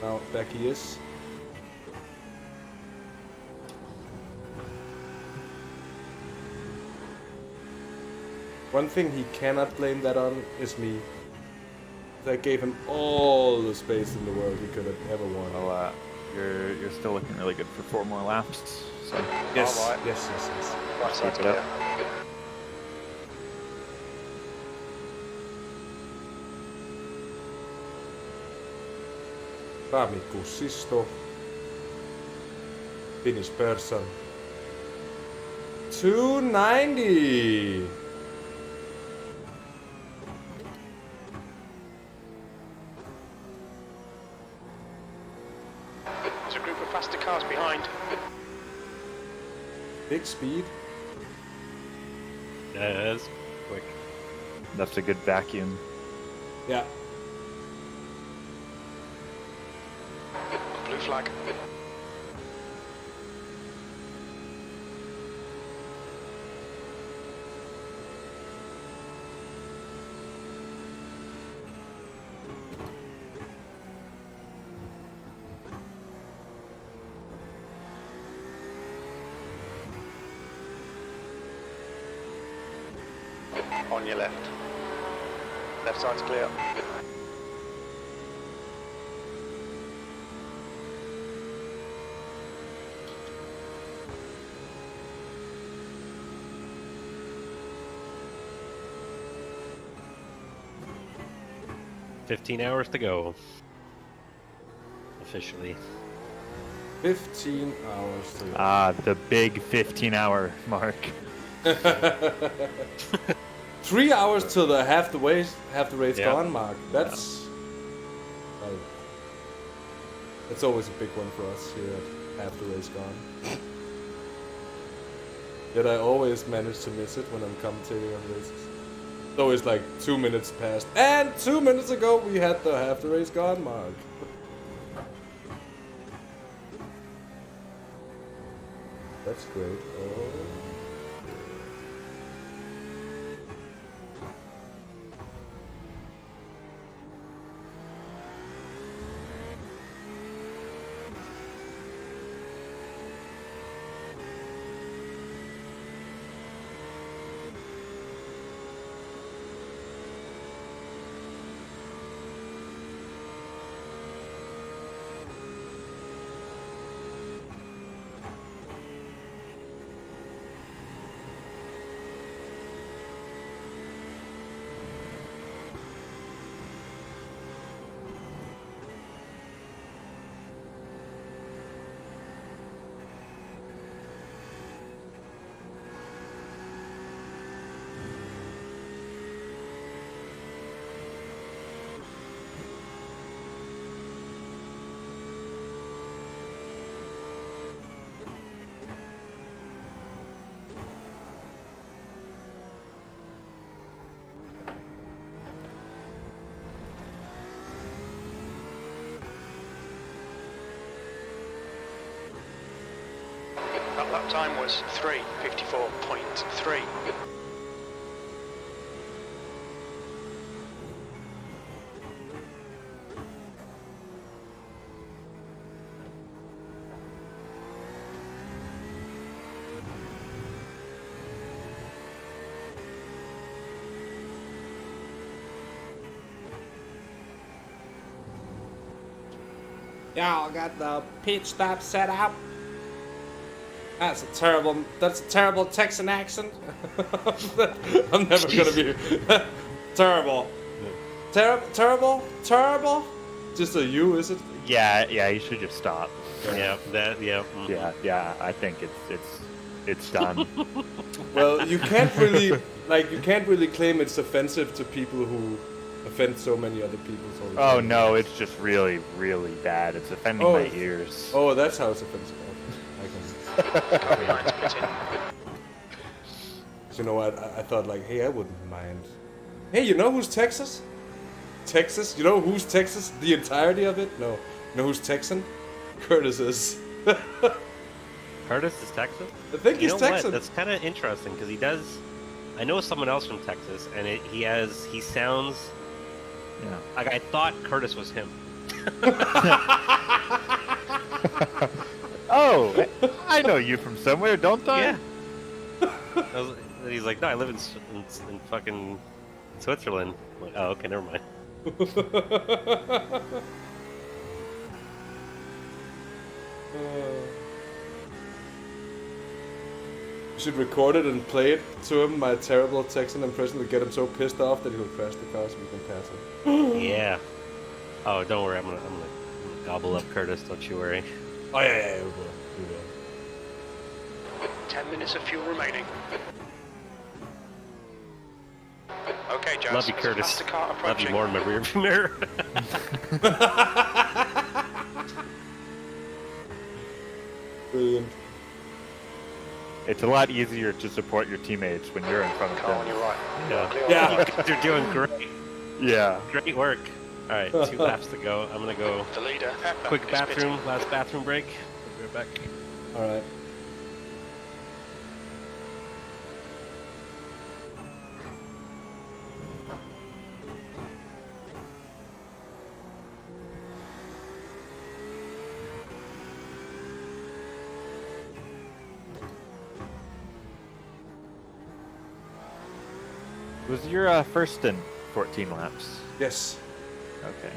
Now, back he is. One thing he cannot blame that on is me. I gave him all the space in the world he could have ever wanted. Well, you're still looking really good for 4 more laps. So yes, all right. yes. Right side's Keep it clear. up. Rami Kusisto. Finish person. 290. There's a group of faster cars behind. Big speed. Yeah, it is quick. That's a good vacuum. Yeah. Blue flag. On your left. Left side's clear. 15 hours to go. Officially. 15 hours to go. Ah, the big 15-hour mark. 3 hours to the half the race gone mark. That's like, it's always a big one for us here at half the race gone. Yet I always manage to miss it when I'm commentating on races. It's always like 2 minutes past, and 2 minutes ago we had the half the race gone mark. That's great. Oh. That lap time was 3:54.3. Y'all got the pit stop set up. That's a terrible Texan accent. I'm never gonna be terrible. Terrible. Just a U, is it? Yeah, you should just stop. Yeah, Yeah, I think it's done. Well, you can't really claim it's offensive to people who offend so many other people. Oh no, it's just really, really bad. It's offending my ears. Oh, that's how it's offensive. So you know what? I thought like, hey, I wouldn't mind. Hey, you know who's Texas? Texas? You know who's Texas? The entirety of it? No. You know who's Texan? Curtis is. Curtis is Texas? I think he's Texan. What? That's kind of interesting because he does. I know someone else from Texas, and he sounds. Yeah. Like I thought Curtis was him. Oh, I know you from somewhere, don't I? Yeah. He's like, no, I live in fucking Switzerland. I'm like, oh, okay, never mind. You should record it and play it to him, my terrible Texan impression, to get him so pissed off that he'll crash the car so we can pass him. Yeah. Oh, don't worry, I'm gonna gobble up Curtis, don't you worry. Oh yeah, we will. 10 minutes of fuel remaining. Okay, Jazz. Love you, Curtis. Car Love you more in my rearview mirror. Brilliant. It's a lot easier to support your teammates when you're in front of them. On your right. Yeah. You guys are doing great. Yeah. Great work. All right, 2 laps to go. I'm gonna go. The leader. Quick bathroom. Last bathroom break. We'll be right back. All right. Was your first in 14 laps? Yes. Okay.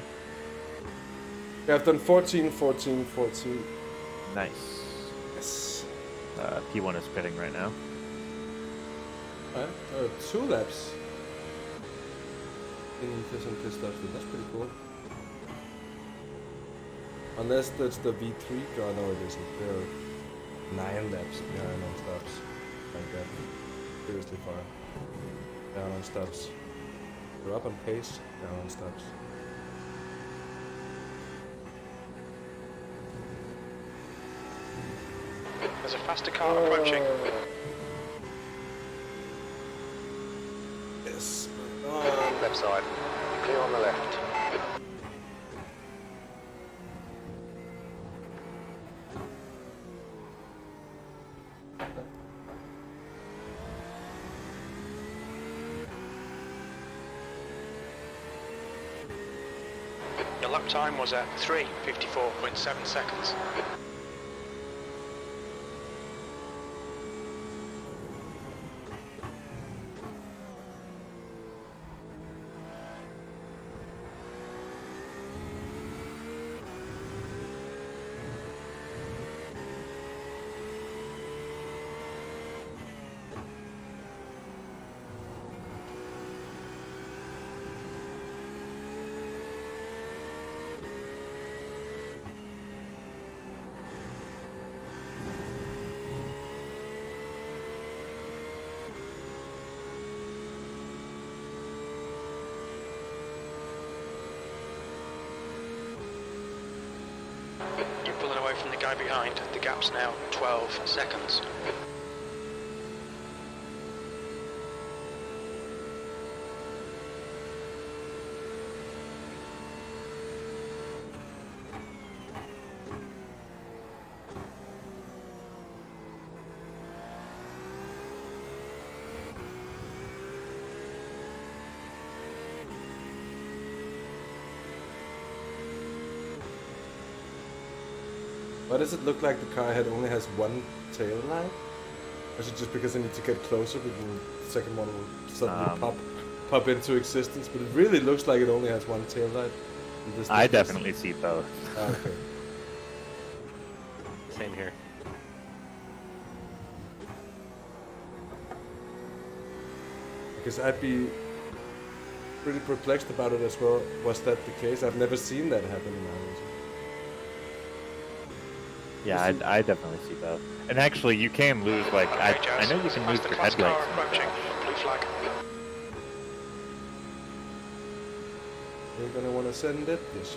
Yeah, I've done 14, 14, 14. Nice. Yes. P1 is pitting right now. 2 laps. Beneath and pit stops, but that's pretty cool. Unless that's the V3 car, no it isn't. There are 9 laps behind on stops. Like that. Seriously far. Down on stops. They're up on pace, down on stops. There's a faster car approaching. Yes. Left side. Clear on the left. Your lap time was at 3:54.7 seconds. You're pulling away from the guy behind. The gap's now 12 seconds. Why does it look like the car head only has one tail light? Or is it just because I need to get closer, but the second one will suddenly pop into existence? But it really looks like it only has one tail light. I definitely see both. Oh, okay. Same here. Because I'd be pretty perplexed about it as well. Was that the case? I've never seen that happen in iRacing. Yeah, I definitely see both. And actually, you can lose, like, I know you can lose your headlights. Blue flag. You're gonna want to send it? Yes,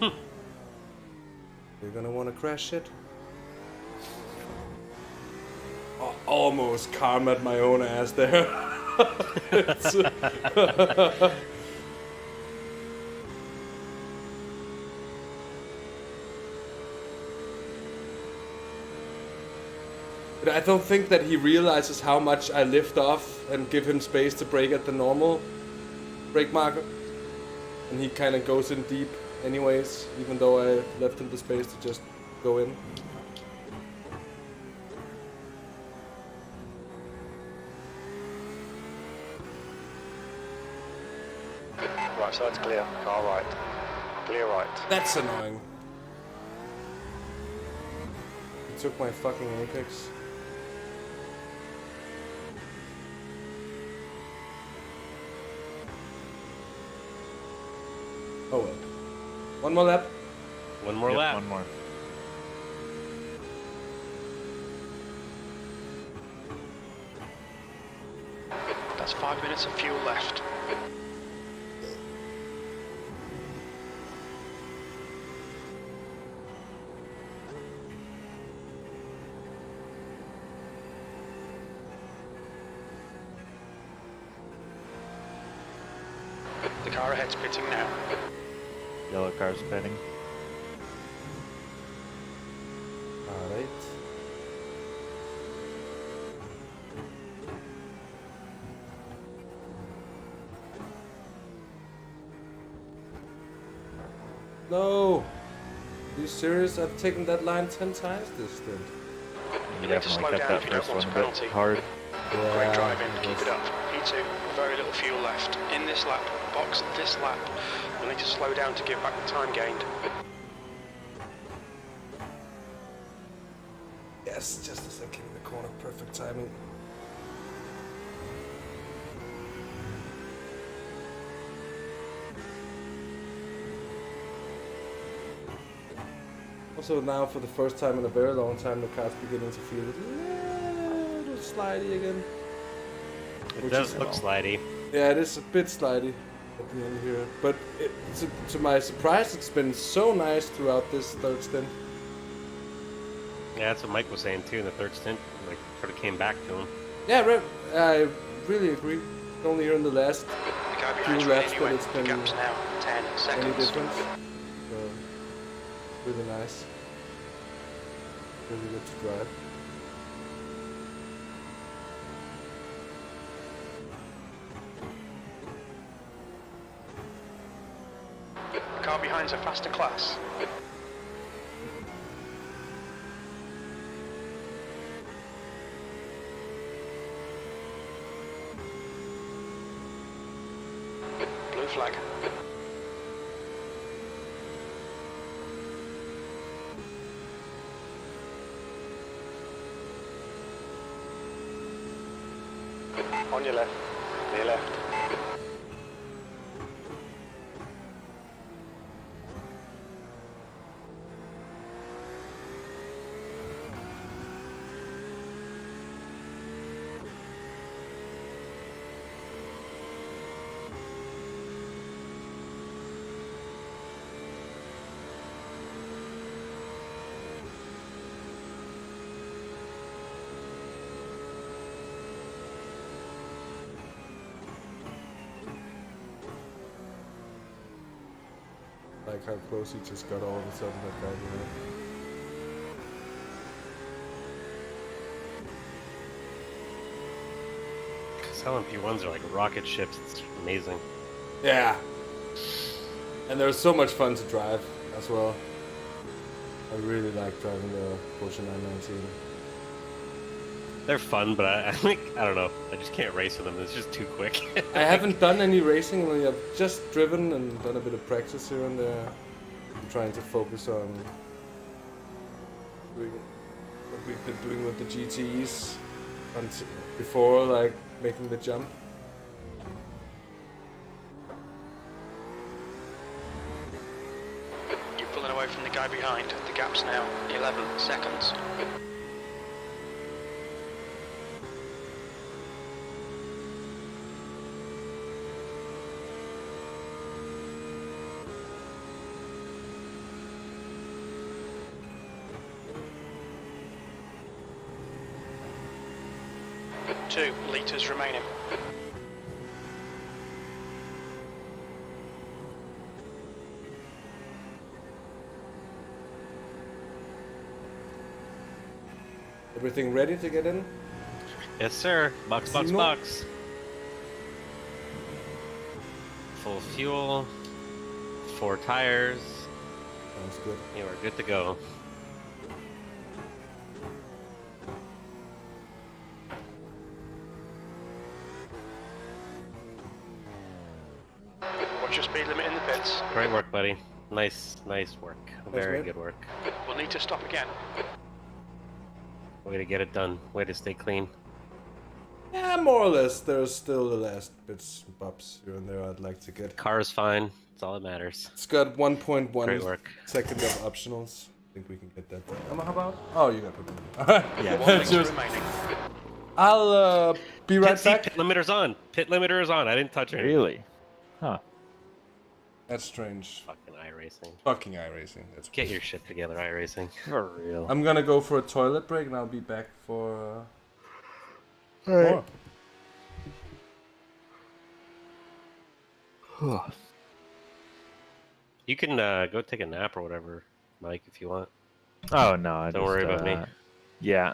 you will. You're gonna want to crash it? Oh, almost karma'd my own ass there. But I don't think that he realizes how much I lift off and give him space to brake at the normal brake marker. And he kind of goes in deep anyways, even though I left him the space to just go in. Right side's clear. Car right. Clear right. That's annoying. He took my fucking apex. Oh well. One more lap. One more lap. One more. That's 5 minutes of fuel left. The car ahead's pitting now. Yellow car's pitting. Alright. No! Are you serious? I've taken that line 10 times this stint. You definitely kept that first one a bit hard. Great driving, keep it up. P2, very little fuel left. In this lap, box this lap. You'll need to slow down to give back the time gained. Yes, just as I came in the corner, perfect timing. Also now for the first time in a very long time, the car's beginning to feel a little slidey again. It does look slidey. Yeah, it is a bit slidey at the end here. But to my surprise, it's been so nice throughout this third stint. Yeah, that's what Mike was saying too in the third stint. Like, sort of came back to him. Yeah, I really agree. Only here in the last few laps that it's been Gaps now, 10 any seconds. difference. So, really nice. Really good to drive. Car behind's a faster class. Blue flag. On your left. Near left. Like how close he just got all of a sudden that guy behind. Selling P1s are like rocket ships. It's amazing. Yeah. And they're so much fun to drive as well. I really like driving the Porsche 919. They're fun, but I think, I don't know. I just can't race with them. It's just too quick. I haven't done any racing. I've just driven and done a bit of practice here and there. I'm trying to focus on doing what we've been doing with the GTEs before, like making the jump. You're pulling away from the guy behind. The gap's now 11 seconds. Two litres remaining. Everything ready to get in? Yes, sir. Box, box, Signal. box. Full fuel. 4 tires. Sounds good. You are good to go. What's your speed limit in the pits? Great work, buddy. Nice work. Very mate. good work. We'll need to stop again. Way to get it done. Way to stay clean. Yeah, more or less. There's still the last bits and bumps here and there I'd like to get. Car is fine. That's all that matters. It's got Great 1.1 work. second of optionals. I think we can get that done. How about? Oh, you got it. Yeah. One litre remaining. I'll be right back. Pit limiter's on. Pit limiter is on. I didn't touch it. Really? Huh. That's strange. Fucking iRacing. Fucking iRacing. That's Get your shit together, iRacing. For real. I'm gonna go for a toilet break and I'll be back for Alright. more. You can go take a nap or whatever, Mike, if you want. Oh no, I Don't worry about me. Yeah,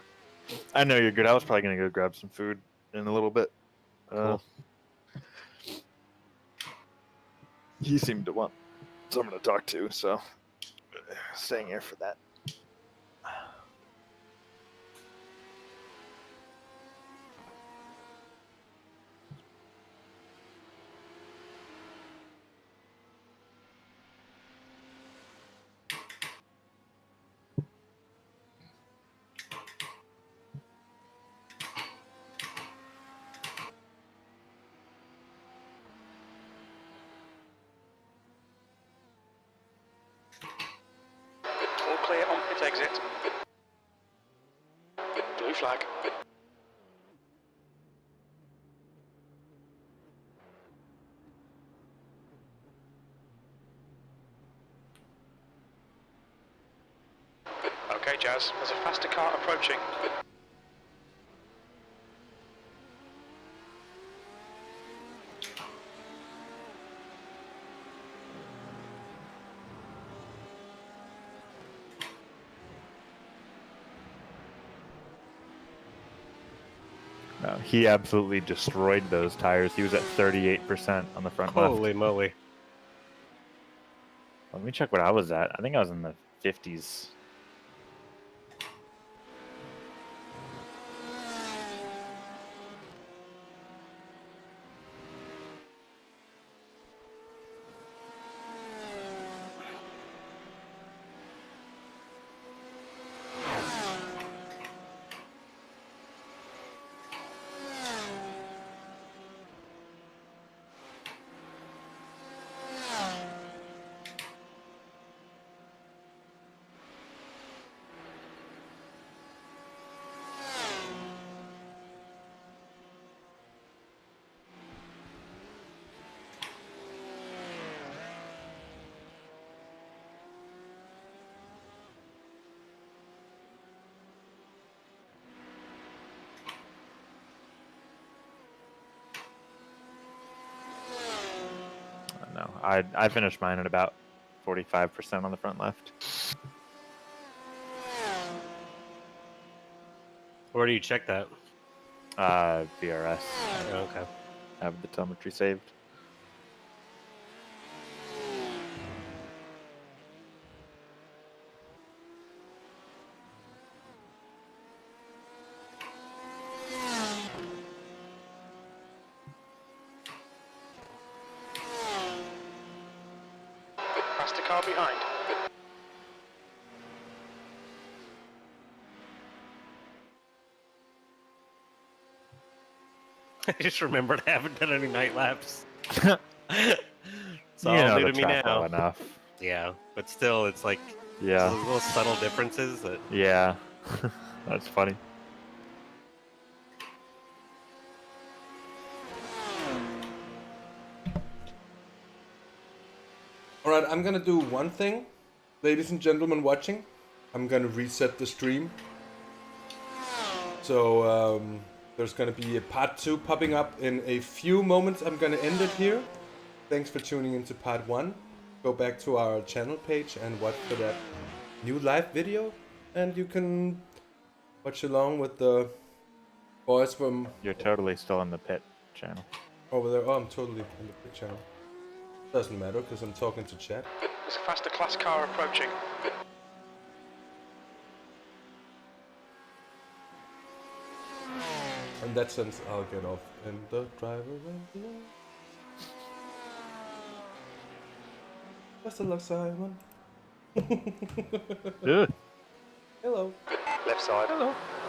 I know you're good. I was probably gonna go grab some food in a little bit. Cool. He seemed to want someone to talk to, so staying here for that. All clear exit. Blue flag. Okay, Jazz, there's a faster car approaching. No, he absolutely destroyed those tires. He was at 38% on the front left. Holy moly. Let me check what I was at. I think I was in the 50s. No, I finished mine at about 45% on the front left. Where do you check that? VRS. Oh, okay. Have the telemetry saved. Faster car behind. I just remembered I haven't done any night laps. It's all You know new the to me track now. well enough. Yeah, but still, it's like Yeah. those little subtle differences that. Yeah, that's funny. Alright, I'm gonna do one thing. Ladies and gentlemen watching, I'm gonna reset the stream. So, there's gonna be a part 2 popping up in a few moments. I'm gonna end it here. Thanks for tuning into part 1. Go back to our channel page and watch for that new live video. And you can watch along with the boys from... You're totally still in the pit channel. over there. Oh, I'm totally in the pit channel. Doesn't matter, because I'm talking to chat. There's a faster class car approaching. In that sense, I'll get off in the driver below. Best of luck, Simon. Ugh. Hello. Left side. Hello.